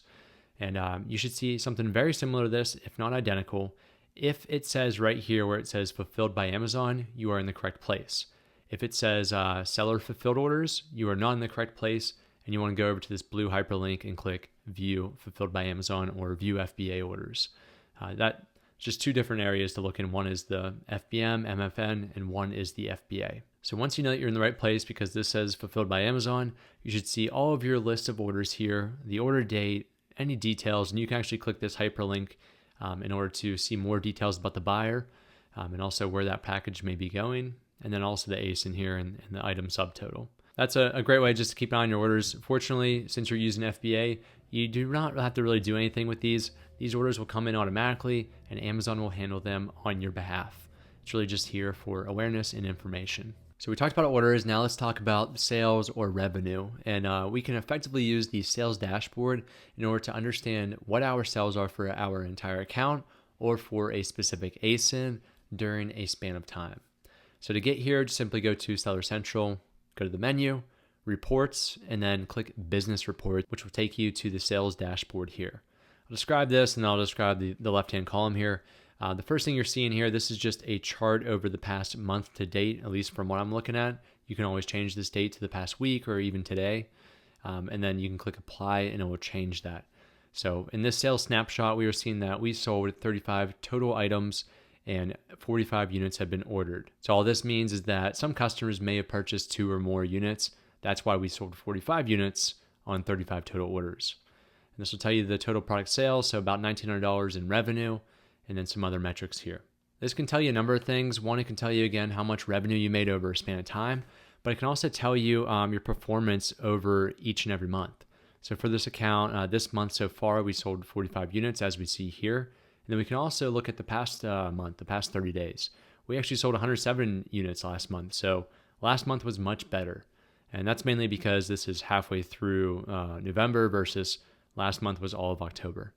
[SPEAKER 1] And you should see something very similar to this, if not identical. If it says right here where it says fulfilled by Amazon, you are in the correct place. If it says seller fulfilled orders, you are not in the correct place, and you want to go over to this blue hyperlink and click view fulfilled by Amazon or view FBA orders. That's just two different areas to look in. One is the FBM, MFN, and one is the FBA. So once you know that you're in the right place, because this says fulfilled by Amazon, you should see all of your list of orders here, the order date, any details, and you can actually click this hyperlink in order to see more details about the buyer, and also where that package may be going, and then also the ASIN here and the item subtotal. That's a great way just to keep an eye on your orders. Fortunately, since you're using FBA, you do not have to really do anything with these. These orders will come in automatically, and Amazon will handle them on your behalf. It's really just here for awareness and information. So we talked about orders. Now let's talk about sales or revenue. And we can effectively use the sales dashboard in order to understand what our sales are for our entire account or for a specific ASIN during a span of time. So to get here, just simply go to Seller Central, go to the menu, reports, and then click business report, which will take you to the sales dashboard here. I'll describe this and I'll describe the left-hand column here. The first thing you're seeing here, this is just a chart over the past month to date, at least from what I'm looking at. You can always change this date to the past week or even today. And then you can click apply and it will change that. So in this sales snapshot, we are seeing that we sold 35 total items and 45 units have been ordered. So all this means is that some customers may have purchased 2 or more units. That's why we sold 45 units on 35 total orders. And this will tell you the total product sales, so about $1,900 in revenue, and then some other metrics here. This can tell you a number of things. One, it can tell you again how much revenue you made over a span of time, but it can also tell you your performance over each and every month. So for this account, this month so far, we sold 45 units as we see here. And then we can also look at the past month, the past 30 days. We actually sold 107 units last month. So last month was much better. And that's mainly because this is halfway through November versus last month was all of October.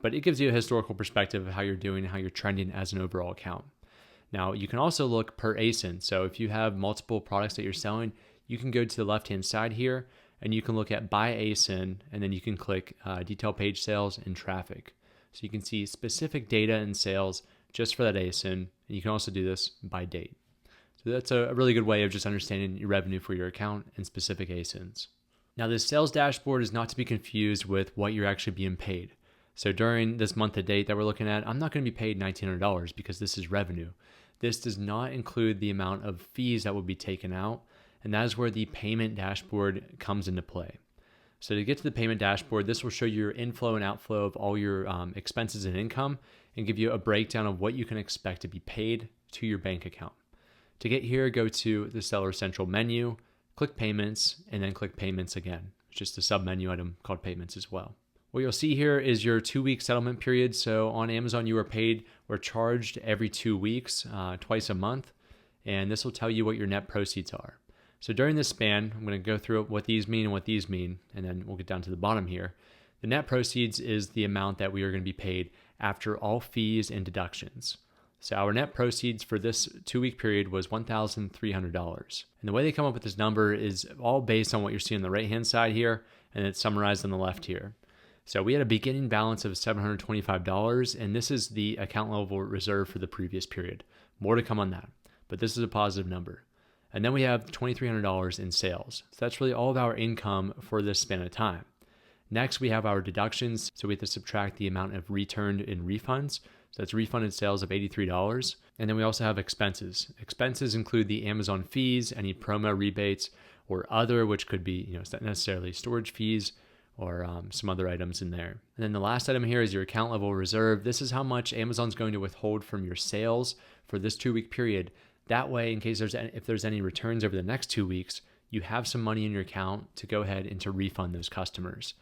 [SPEAKER 1] But it gives you a historical perspective of how you're doing and how you're trending as an overall account. Now, you can also look per ASIN. So if you have multiple products that you're selling, you can go to the left-hand side here and you can look at by ASIN, and then you can click detail page sales and traffic. So you can see specific data and sales just for that ASIN, and you can also do this by date. So that's a really good way of just understanding your revenue for your account and specific ASINs. Now, this sales dashboard is not to be confused with what you're actually being paid. So during this month to date that we're looking at, I'm not going to be paid $1,900 because this is revenue. This does not include the amount of fees that will be taken out, and that is where the payment dashboard comes into play. So to get to the payment dashboard, this will show you your inflow and outflow of all your expenses and income and give you a breakdown of what you can expect to be paid to your bank account. To get here, go to the Seller Central menu, click Payments, and then click Payments again. It's just a sub-menu item called Payments as well. What you'll see here is your 2-week settlement period. So on Amazon, you are paid or charged every 2 weeks, twice a month, and this will tell you what your net proceeds are. So during this span, I'm going to go through what these mean and what these mean, and then we'll get down to the bottom here. The net proceeds is the amount that we are going to be paid after all fees and deductions. So our net proceeds for this 2-week period was $1,300. And the way they come up with this number is all based on what you're seeing on the right-hand side here, and it's summarized on the left here. So we had a beginning balance of $725, and this is the account level reserve for the previous period. More to come on that, but this is a positive number. And then we have $2,300 in sales. So that's really all of our income for this span of time. Next, we have our deductions. So we have to subtract the amount of returned in refunds. So that's refunded sales of $83. And then we also have expenses. Expenses include the Amazon fees, any promo rebates, or other, which could be, it's not necessarily storage fees or some other items in there. And then the last item here is your account level reserve. This is how much Amazon's going to withhold from your sales for this 2-week period. That way, in case if there's any returns over the next 2 weeks, you have some money in your account to go ahead and to refund those customers.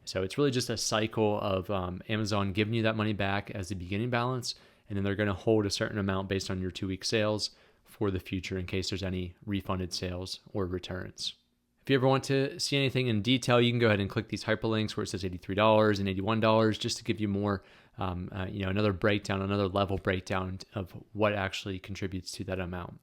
[SPEAKER 1] So it's really just a cycle of Amazon giving you that money back as the beginning balance, and then they're going to hold a certain amount based on your 2-week sales for the future in case there's any refunded sales or returns. If you ever want to see anything in detail, you can go ahead and click these hyperlinks where it says $83 and $81 just to give you more, another breakdown, another level breakdown of what actually contributes to that amount.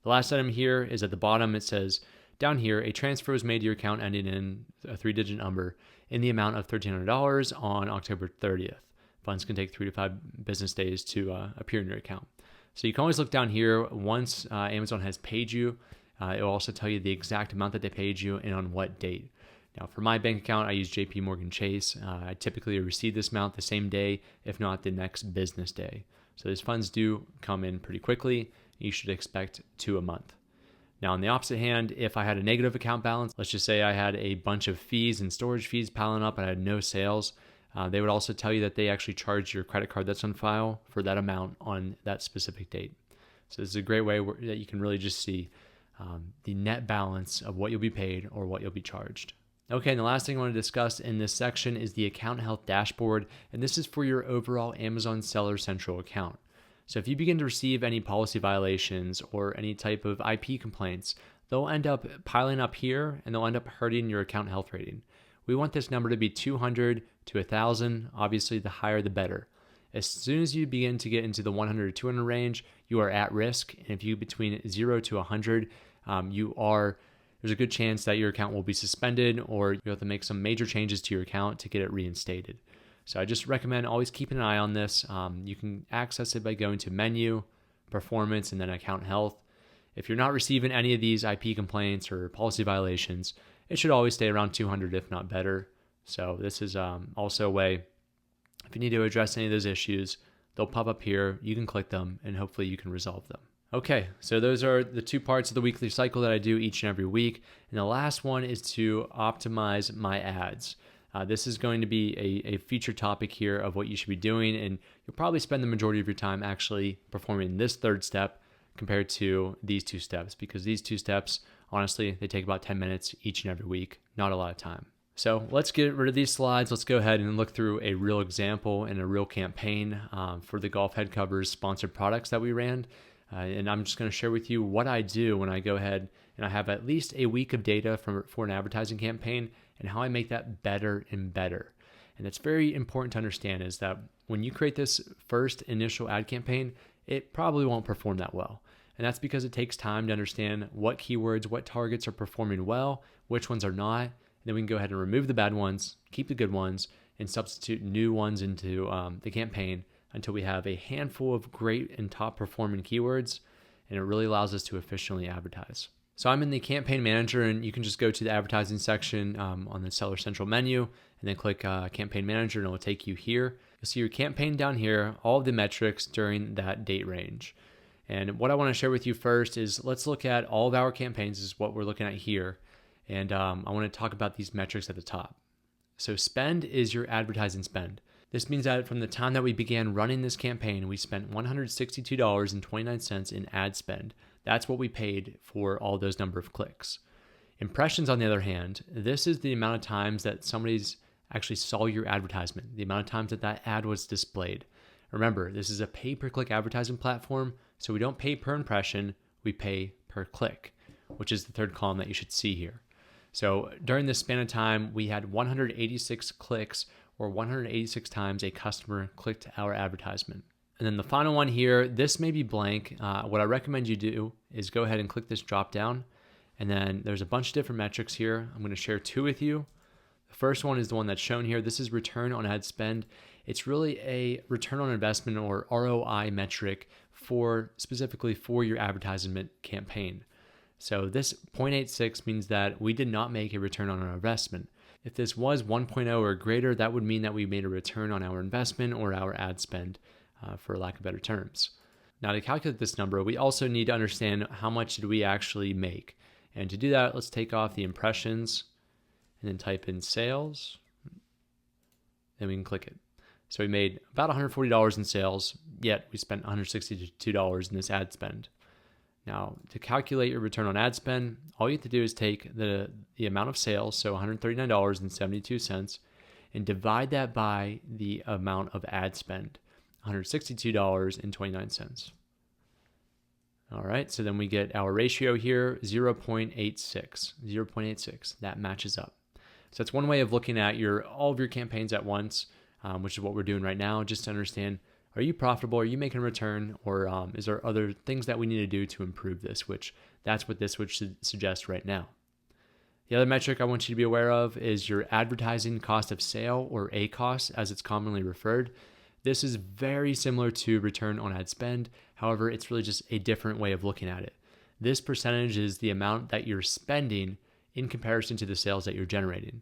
[SPEAKER 1] The last item here is at the bottom. It says down here, a transfer was made to your account ending in a 3-digit number in the amount of $1,300 on October 30th. Funds can take 3 to 5 business days to appear in your account. So you can always look down here once Amazon has paid you. It will also tell you the exact amount that they paid you and on what date. Now, for my bank account, I use JP Morgan Chase. I typically receive this amount the same day, if not the next business day. So these funds do come in pretty quickly. You should expect 2 a month. Now, on the opposite hand, if I had a negative account balance, let's just say I had a bunch of fees and storage fees piling up and I had no sales, they would also tell you that they actually charge your credit card that's on file for that amount on that specific date. So this is a great way that you can really just see the net balance of what you'll be paid or what you'll be charged. Okay, and the last thing I want to discuss in this section is the account health dashboard, and this is for your overall Amazon Seller Central account. So if you begin to receive any policy violations or any type of IP complaints, they'll end up piling up here and they'll end up hurting your account health rating. We want this number to be 200 to 1,000. Obviously, the higher the better. As soon as you begin to get into the 100 to 200 range, you are at risk. And if you between 0 to 100, there's a good chance that your account will be suspended or you'll have to make some major changes to your account to get it reinstated. So I just recommend always keeping an eye on this. You can access it by going to Menu, Performance, and then Account Health. If you're not receiving any of these IP complaints or policy violations, it should always stay around 200, if not better. So this is also a way, if you need to address any of those issues, they'll pop up here. You can click them, and hopefully you can resolve them. Okay, so those are the 2 parts of the weekly cycle that I do each and every week. And the last one is to optimize my ads. This is going to be a feature topic here of what you should be doing, and you'll probably spend the majority of your time actually performing this 3rd step compared to these 2 steps, because these 2 steps, honestly, they take about 10 minutes each and every week, not a lot of time. So let's get rid of these slides. Let's go ahead and look through a real example and a real campaign for the Golf Head Covers sponsored products that we ran. And I'm just going to share with you what I do when I go ahead and I have at least a week of data for an advertising campaign and how I make that better and better. And it's very important to understand is that when you create this first initial ad campaign, it probably won't perform that well. And that's because it takes time to understand what keywords, what targets are performing well, which ones are not. And then we can go ahead and remove the bad ones, keep the good ones, and substitute new ones into the campaign until we have a handful of great and top performing keywords. And it really allows us to efficiently advertise. So I'm in the campaign manager, and you can just go to the advertising section on the Seller Central menu and then click campaign manager, and it will take you here. You'll see your campaign down here, all of the metrics during that date range. And what I want to share with you first is let's look at all of our campaigns. This is what we're looking at here. And I want to talk about these metrics at the top. So spend is your advertising spend. This means that from the time that we began running this campaign, we spent $162.29 in ad spend. That's what we paid for all those number of clicks. Impressions, on the other hand, this is the amount of times that somebody's actually saw your advertisement, the amount of times that that ad was displayed. Remember, this is a pay-per-click advertising platform, so we don't pay per impression, we pay per click, which is the third column that you should see here. So during this span of time, we had 186 clicks, or 186 times a customer clicked our advertisement. And then the final one here, this may be blank. What I recommend you do is go ahead and click this drop down, and then there's a bunch of different metrics here. I'm going to share two with you. The first one is the one that's shown here. This is return on ad spend. It's really a return on investment, or ROI metric, specifically for your advertisement campaign. So this 0.86 means that we did not make a return on our investment. If this was 1.0 or greater, that would mean that we made a return on our investment or our ad spend, for lack of better terms. Now, to calculate this number, we also need to understand how much did we actually make. And to do that, let's take off the impressions and then type in sales. Then we can click it. So we made about $140 in sales, yet we spent $162 in this ad spend. Now, to calculate your return on ad spend, all you have to do is take the amount of sales, so $139.72, and divide that by the amount of ad spend, $162.29. All right, so then we get our ratio here, 0.86. That matches up. So that's one way of looking at all of your campaigns at once, which is what we're doing right now, just to understand, are you profitable? Are you making a return? Or is there other things that we need to do to improve this, which that's what this would suggest right now. The other metric I want you to be aware of is your advertising cost of sale, or ACoS, as it's commonly referred. This is very similar to return on ad spend. However, it's really just a different way of looking at it. This percentage is the amount that you're spending in comparison to the sales that you're generating.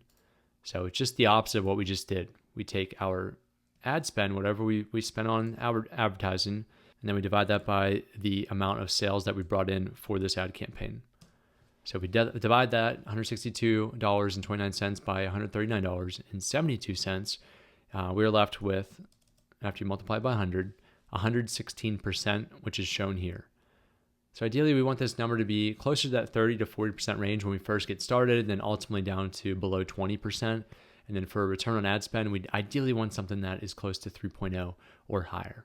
[SPEAKER 1] So it's just the opposite of what we just did. We take our ad spend, whatever we spent on our advertising, and then we divide that by the amount of sales that we brought in for this ad campaign. So if we divide that $162.29 by $139.72, we're left with, after you multiply by 100, 116%, which is shown here. So ideally, we want this number to be closer to that 30 to 40% range when we first get started, and then ultimately down to below 20%. And then for a return on ad spend, we'd ideally want something that is close to 3.0 or higher.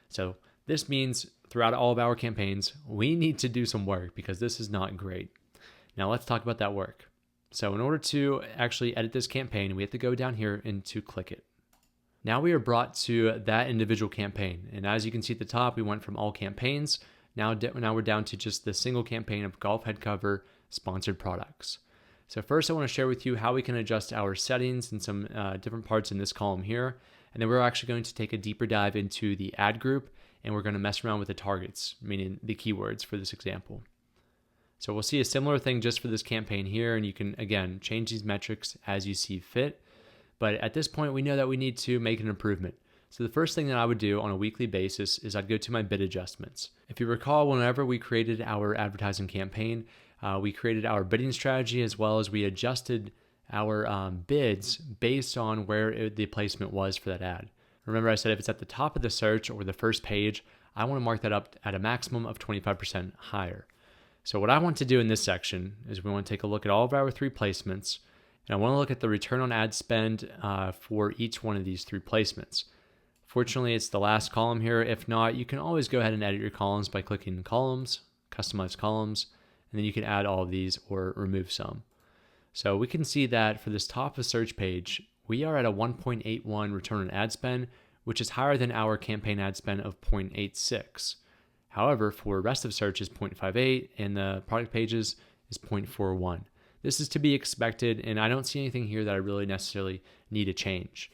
[SPEAKER 1] So this means throughout all of our campaigns, we need to do some work because this is not great. Now let's talk about that work. So in order to actually edit this campaign, we have to go down here and to click it. Now we are brought to that individual campaign. And as you can see at the top, we went from all campaigns. Now we're down to just the single campaign of golf head cover sponsored products. So first I want to share with you how we can adjust our settings in some different parts in this column here. And then we're actually going to take a deeper dive into the ad group, and we're going to mess around with the targets, meaning the keywords for this example. So we'll see a similar thing just for this campaign here, and you can, again, change these metrics as you see fit. But at this point, we know that we need to make an improvement. So the first thing that I would do on a weekly basis is I'd go to my bid adjustments. If you recall, whenever we created our advertising campaign, we created our bidding strategy as well as we adjusted our bids based on where the placement was for that ad. Remember I said if it's at the top of the search or the first page, I want to mark that up at a maximum of 25% higher. So what I want to do in this section is we want to take a look at all of our 3 placements, and I want to look at the return on ad spend for each one of these 3 placements. Fortunately, it's the last column here. If not, you can always go ahead and edit your columns by clicking columns, customize columns, and then you can add all of these or remove some. So we can see that for this top of search page, we are at a 1.81 return on ad spend, which is higher than our campaign ad spend of 0.86. However, for rest of search is 0.58 and the product pages is 0.41. This is to be expected, and I don't see anything here that I really necessarily need to change.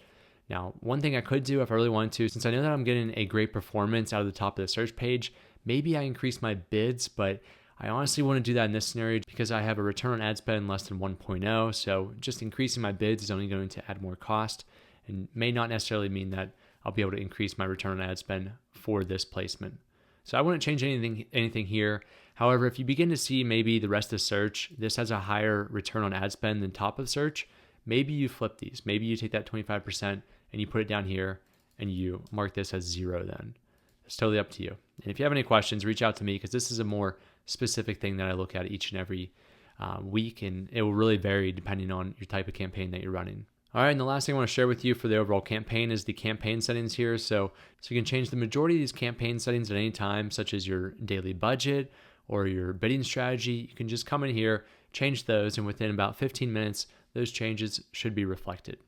[SPEAKER 1] Now, one thing I could do if I really wanted to, since I know that I'm getting a great performance out of the top of the search page, maybe I increase my bids, but I honestly wouldn't do that in this scenario because I have a return on ad spend less than 1.0. So just increasing my bids is only going to add more cost and may not necessarily mean that I'll be able to increase my return on ad spend for this placement. So I wouldn't change anything here. However, if you begin to see maybe the rest of search, this has a higher return on ad spend than top of search, maybe you flip these. Maybe you take that 25% and you put it down here and you mark this as 0 then. It's totally up to you. And if you have any questions, reach out to me because this is a more specific thing that I look at each and every week, and it will really vary depending on your type of campaign that you're running. All right, and the last thing I want to share with you for the overall campaign is the campaign settings here. So you can change the majority of these campaign settings at any time, such as your daily budget or your bidding strategy. You can just come in here, change those, and within about 15 minutes, those changes should be reflected.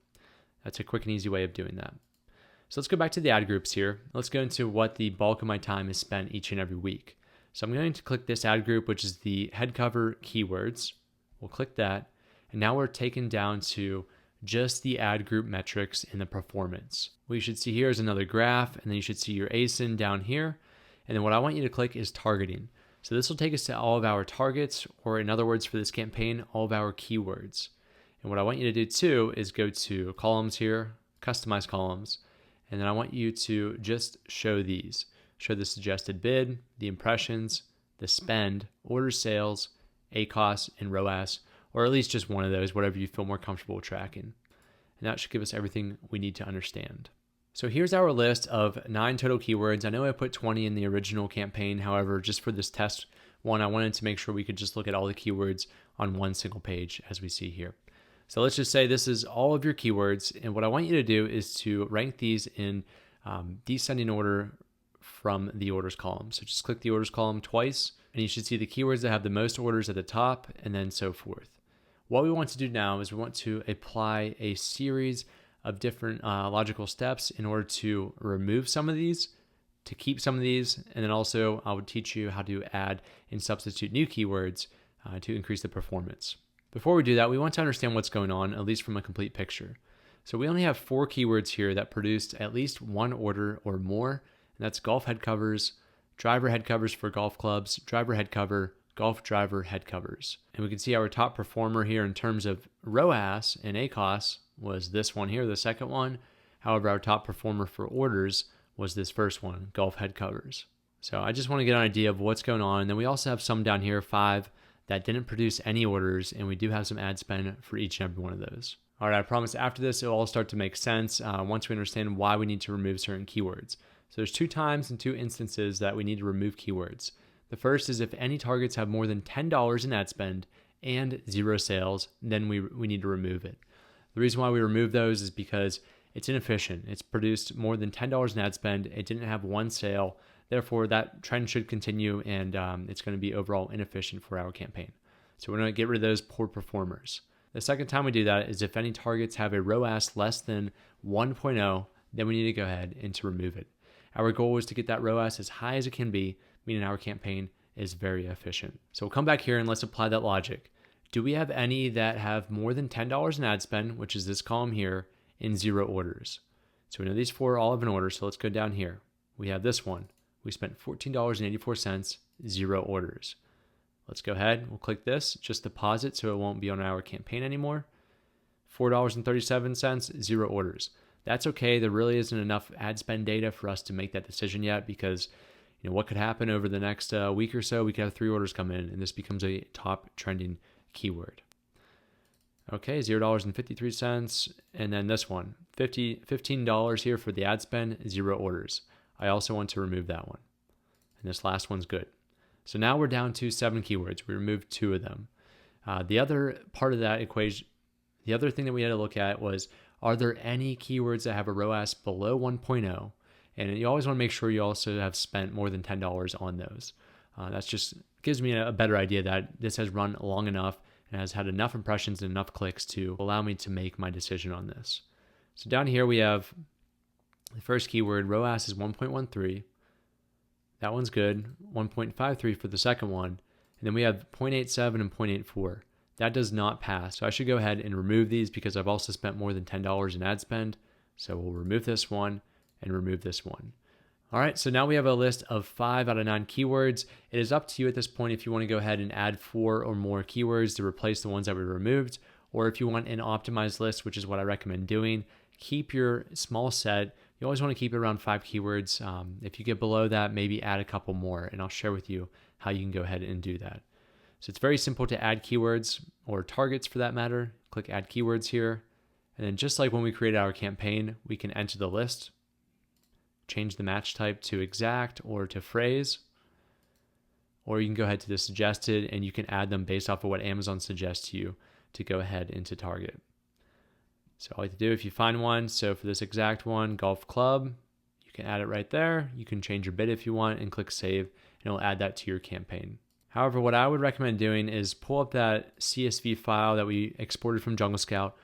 [SPEAKER 1] That's a quick and easy way of doing that. So let's go back to the ad groups here. Let's go into what the bulk of my time is spent each and every week. So I'm going to click this ad group, which is the head cover keywords. We'll click that. And now we're taken down to just the ad group metrics and the performance. What you should see here is another graph, and then you should see your ASIN down here. And then what I want you to click is targeting. So this will take us to all of our targets, or in other words, for this campaign, all of our keywords. And what I want you to do too is go to columns here, customize columns, and then I want you to just show these. Show the suggested bid, the impressions, the spend, order sales, ACOS, and ROAS, or at least just one of those, whatever you feel more comfortable tracking. And that should give us everything we need to understand. So here's our list of 9 total keywords. I know I put 20 in the original campaign. However, just for this test one, I wanted to make sure we could just look at all the keywords on one single page as we see here. So let's just say this is all of your keywords. And what I want you to do is to rank these in descending order from the orders column. So just click the orders column twice, and you should see the keywords that have the most orders at the top, and then so forth. What we want to do now is we want to apply a series of different logical steps in order to remove some of these, to keep some of these, and then also I would teach you how to add and substitute new keywords to increase the performance. Before we do that, we want to understand what's going on, at least from a complete picture. So we only have 4 keywords here that produced at least 1 order or more, and that's golf head covers, driver head covers for golf clubs, driver head cover, golf driver head covers. And we can see our top performer here in terms of ROAS and ACOS was this one here, the second one. However, our top performer for orders was this first one, golf head covers. So I just want to get an idea of what's going on. And then we also have some down here, 5, that didn't produce any orders, and we do have some ad spend for each and every one of those. All right, I promise after this, it'll all start to make sense once we understand why we need to remove certain keywords. So there's 2 times and 2 instances that we need to remove keywords. The first is if any targets have more than $10 in ad spend and 0 sales, then we need to remove it. The reason why we remove those is because it's inefficient. It's produced more than $10 in ad spend. It didn't have 1 sale. Therefore, that trend should continue, and it's going to be overall inefficient for our campaign. So we're going to get rid of those poor performers. The second time we do that is if any targets have a ROAS less than 1.0, then we need to go ahead and to remove it. Our goal is to get that ROAS as high as it can be, meaning our campaign is very efficient. So we'll come back here and let's apply that logic. Do we have any that have more than $10 in ad spend, which is this column here, in 0 orders? So we know these 4 all have an order, so let's go down here. We have this one. We spent $14.84, 0 orders. Let's go ahead. We'll click this, just deposit so it won't be on our campaign anymore. $4.37, 0 orders. That's okay. There really isn't enough ad spend data for us to make that decision yet because what could happen over the next week or so? We could have 3 orders come in and this becomes a top trending keyword. Okay, $0.53. And then this one, $15 here for the ad spend, 0 orders. I also want to remove that one. And this last one's good. So now we're down to 7 keywords. We removed 2 of them. The other part of that equation, the other thing that we had to look at was, are there any keywords that have a ROAS below 1.0? And you always want to make sure you also have spent more than $10 on those. That's just gives me a better idea that this has run long enough and has had enough impressions and enough clicks to allow me to make my decision on this. So down here we have the first keyword, ROAS is 1.13. That one's good. 1.53 for the second one. And then we have 0.87 and 0.84. That does not pass. So I should go ahead and remove these because I've also spent more than $10 in ad spend. So we'll remove this one and remove this one. All right, so now we have a list of 5 out of 9 keywords. It is up to you at this point if you want to go ahead and add 4 or more keywords to replace the ones that we removed, or if you want an optimized list, which is what I recommend doing. Keep your small set. You always want to keep it around 5 keywords. If you get below that, maybe add a couple more, and I'll share with you how you can go ahead and do that. So it's very simple to add keywords, or targets for that matter. Click Add Keywords here. And then just like when we created our campaign, we can enter the list, change the match type to exact or to phrase, or you can go ahead to the suggested and you can add them based off of what Amazon suggests to you to go ahead into target. So all you have to do, if you find one, so for this exact one, golf club, you can add it right there. You can change your bid if you want and click save, and it'll add that to your campaign. However, what I would recommend doing is pull up that CSV file that we exported from Jungle Scout.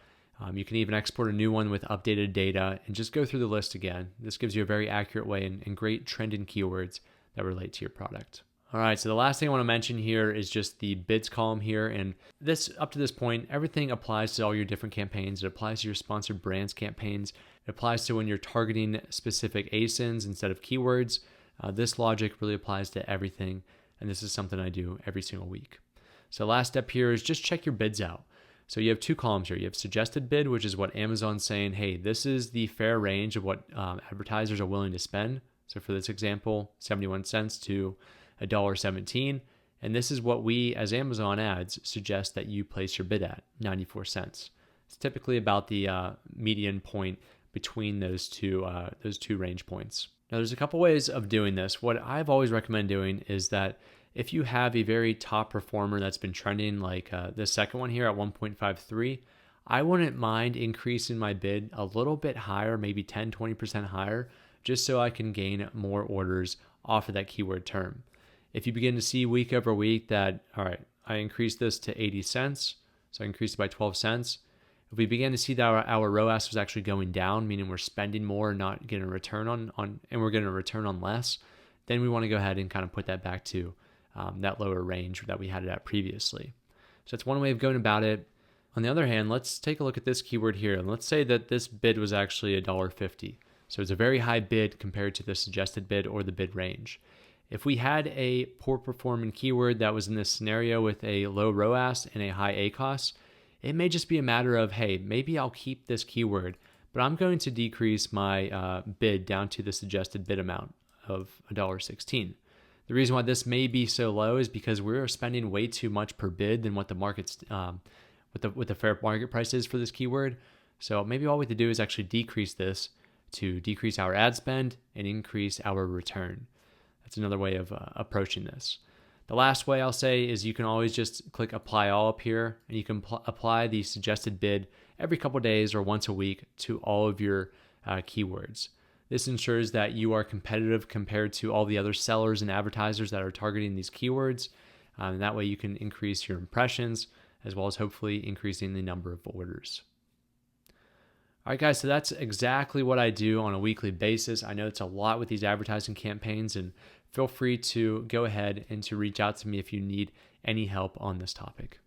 [SPEAKER 1] You can even export a new one with updated data and just go through the list again. This gives you a very accurate way and great trending keywords that relate to your product. All right, so the last thing I want to mention here is just the bids column here. And this, up to this point, everything applies to all your different campaigns. It applies to your sponsored brands campaigns. It applies to when you're targeting specific ASINs instead of keywords. This logic really applies to everything. And this is something I do every single week. So last step here is just check your bids out. So you have 2 columns here. You have suggested bid, which is what Amazon's saying, hey, this is the fair range of what advertisers are willing to spend. So for this example, 71 cents to $1.17. And this is what we as Amazon ads suggest that you place your bid at, 94 cents. It's typically about the median point between those two range points. Now there's a couple ways of doing this. What I've always recommend doing is that if you have a very top performer that's been trending, like the second one here at 1.53, I wouldn't mind increasing my bid a little bit higher, maybe 10, 20% higher, just so I can gain more orders off of that keyword term. If you begin to see week over week that, all right, I increased this to 80 cents, so I increased it by 12 cents. If we begin to see that our ROAS was actually going down, meaning we're spending more and not getting a return on and we're getting a return on less, then we want to go ahead and kind of put that back to that lower range that we had it at previously. So that's one way of going about it. On the other hand, let's take a look at this keyword here. And let's say that this bid was actually $1.50. So it's a very high bid compared to the suggested bid or the bid range. If we had a poor performing keyword that was in this scenario with a low ROAS and a high ACoS, it may just be a matter of, hey, maybe I'll keep this keyword, but I'm going to decrease my bid down to the suggested bid amount of $1.16. The reason why this may be so low is because we're spending way too much per bid than what the market's what the fair market price is for this keyword. So maybe all we have to do is actually decrease this to decrease our ad spend and increase our return. That's another way of approaching this. The last way I'll say is you can always just click Apply All up here, and you can apply the suggested bid every couple of days or once a week to all of your keywords. This ensures that you are competitive compared to all the other sellers and advertisers that are targeting these keywords. And that way you can increase your impressions as well as hopefully increasing the number of orders. All right, guys, so that's exactly what I do on a weekly basis. I know it's a lot with these advertising campaigns, and feel free to go ahead and to reach out to me if you need any help on this topic.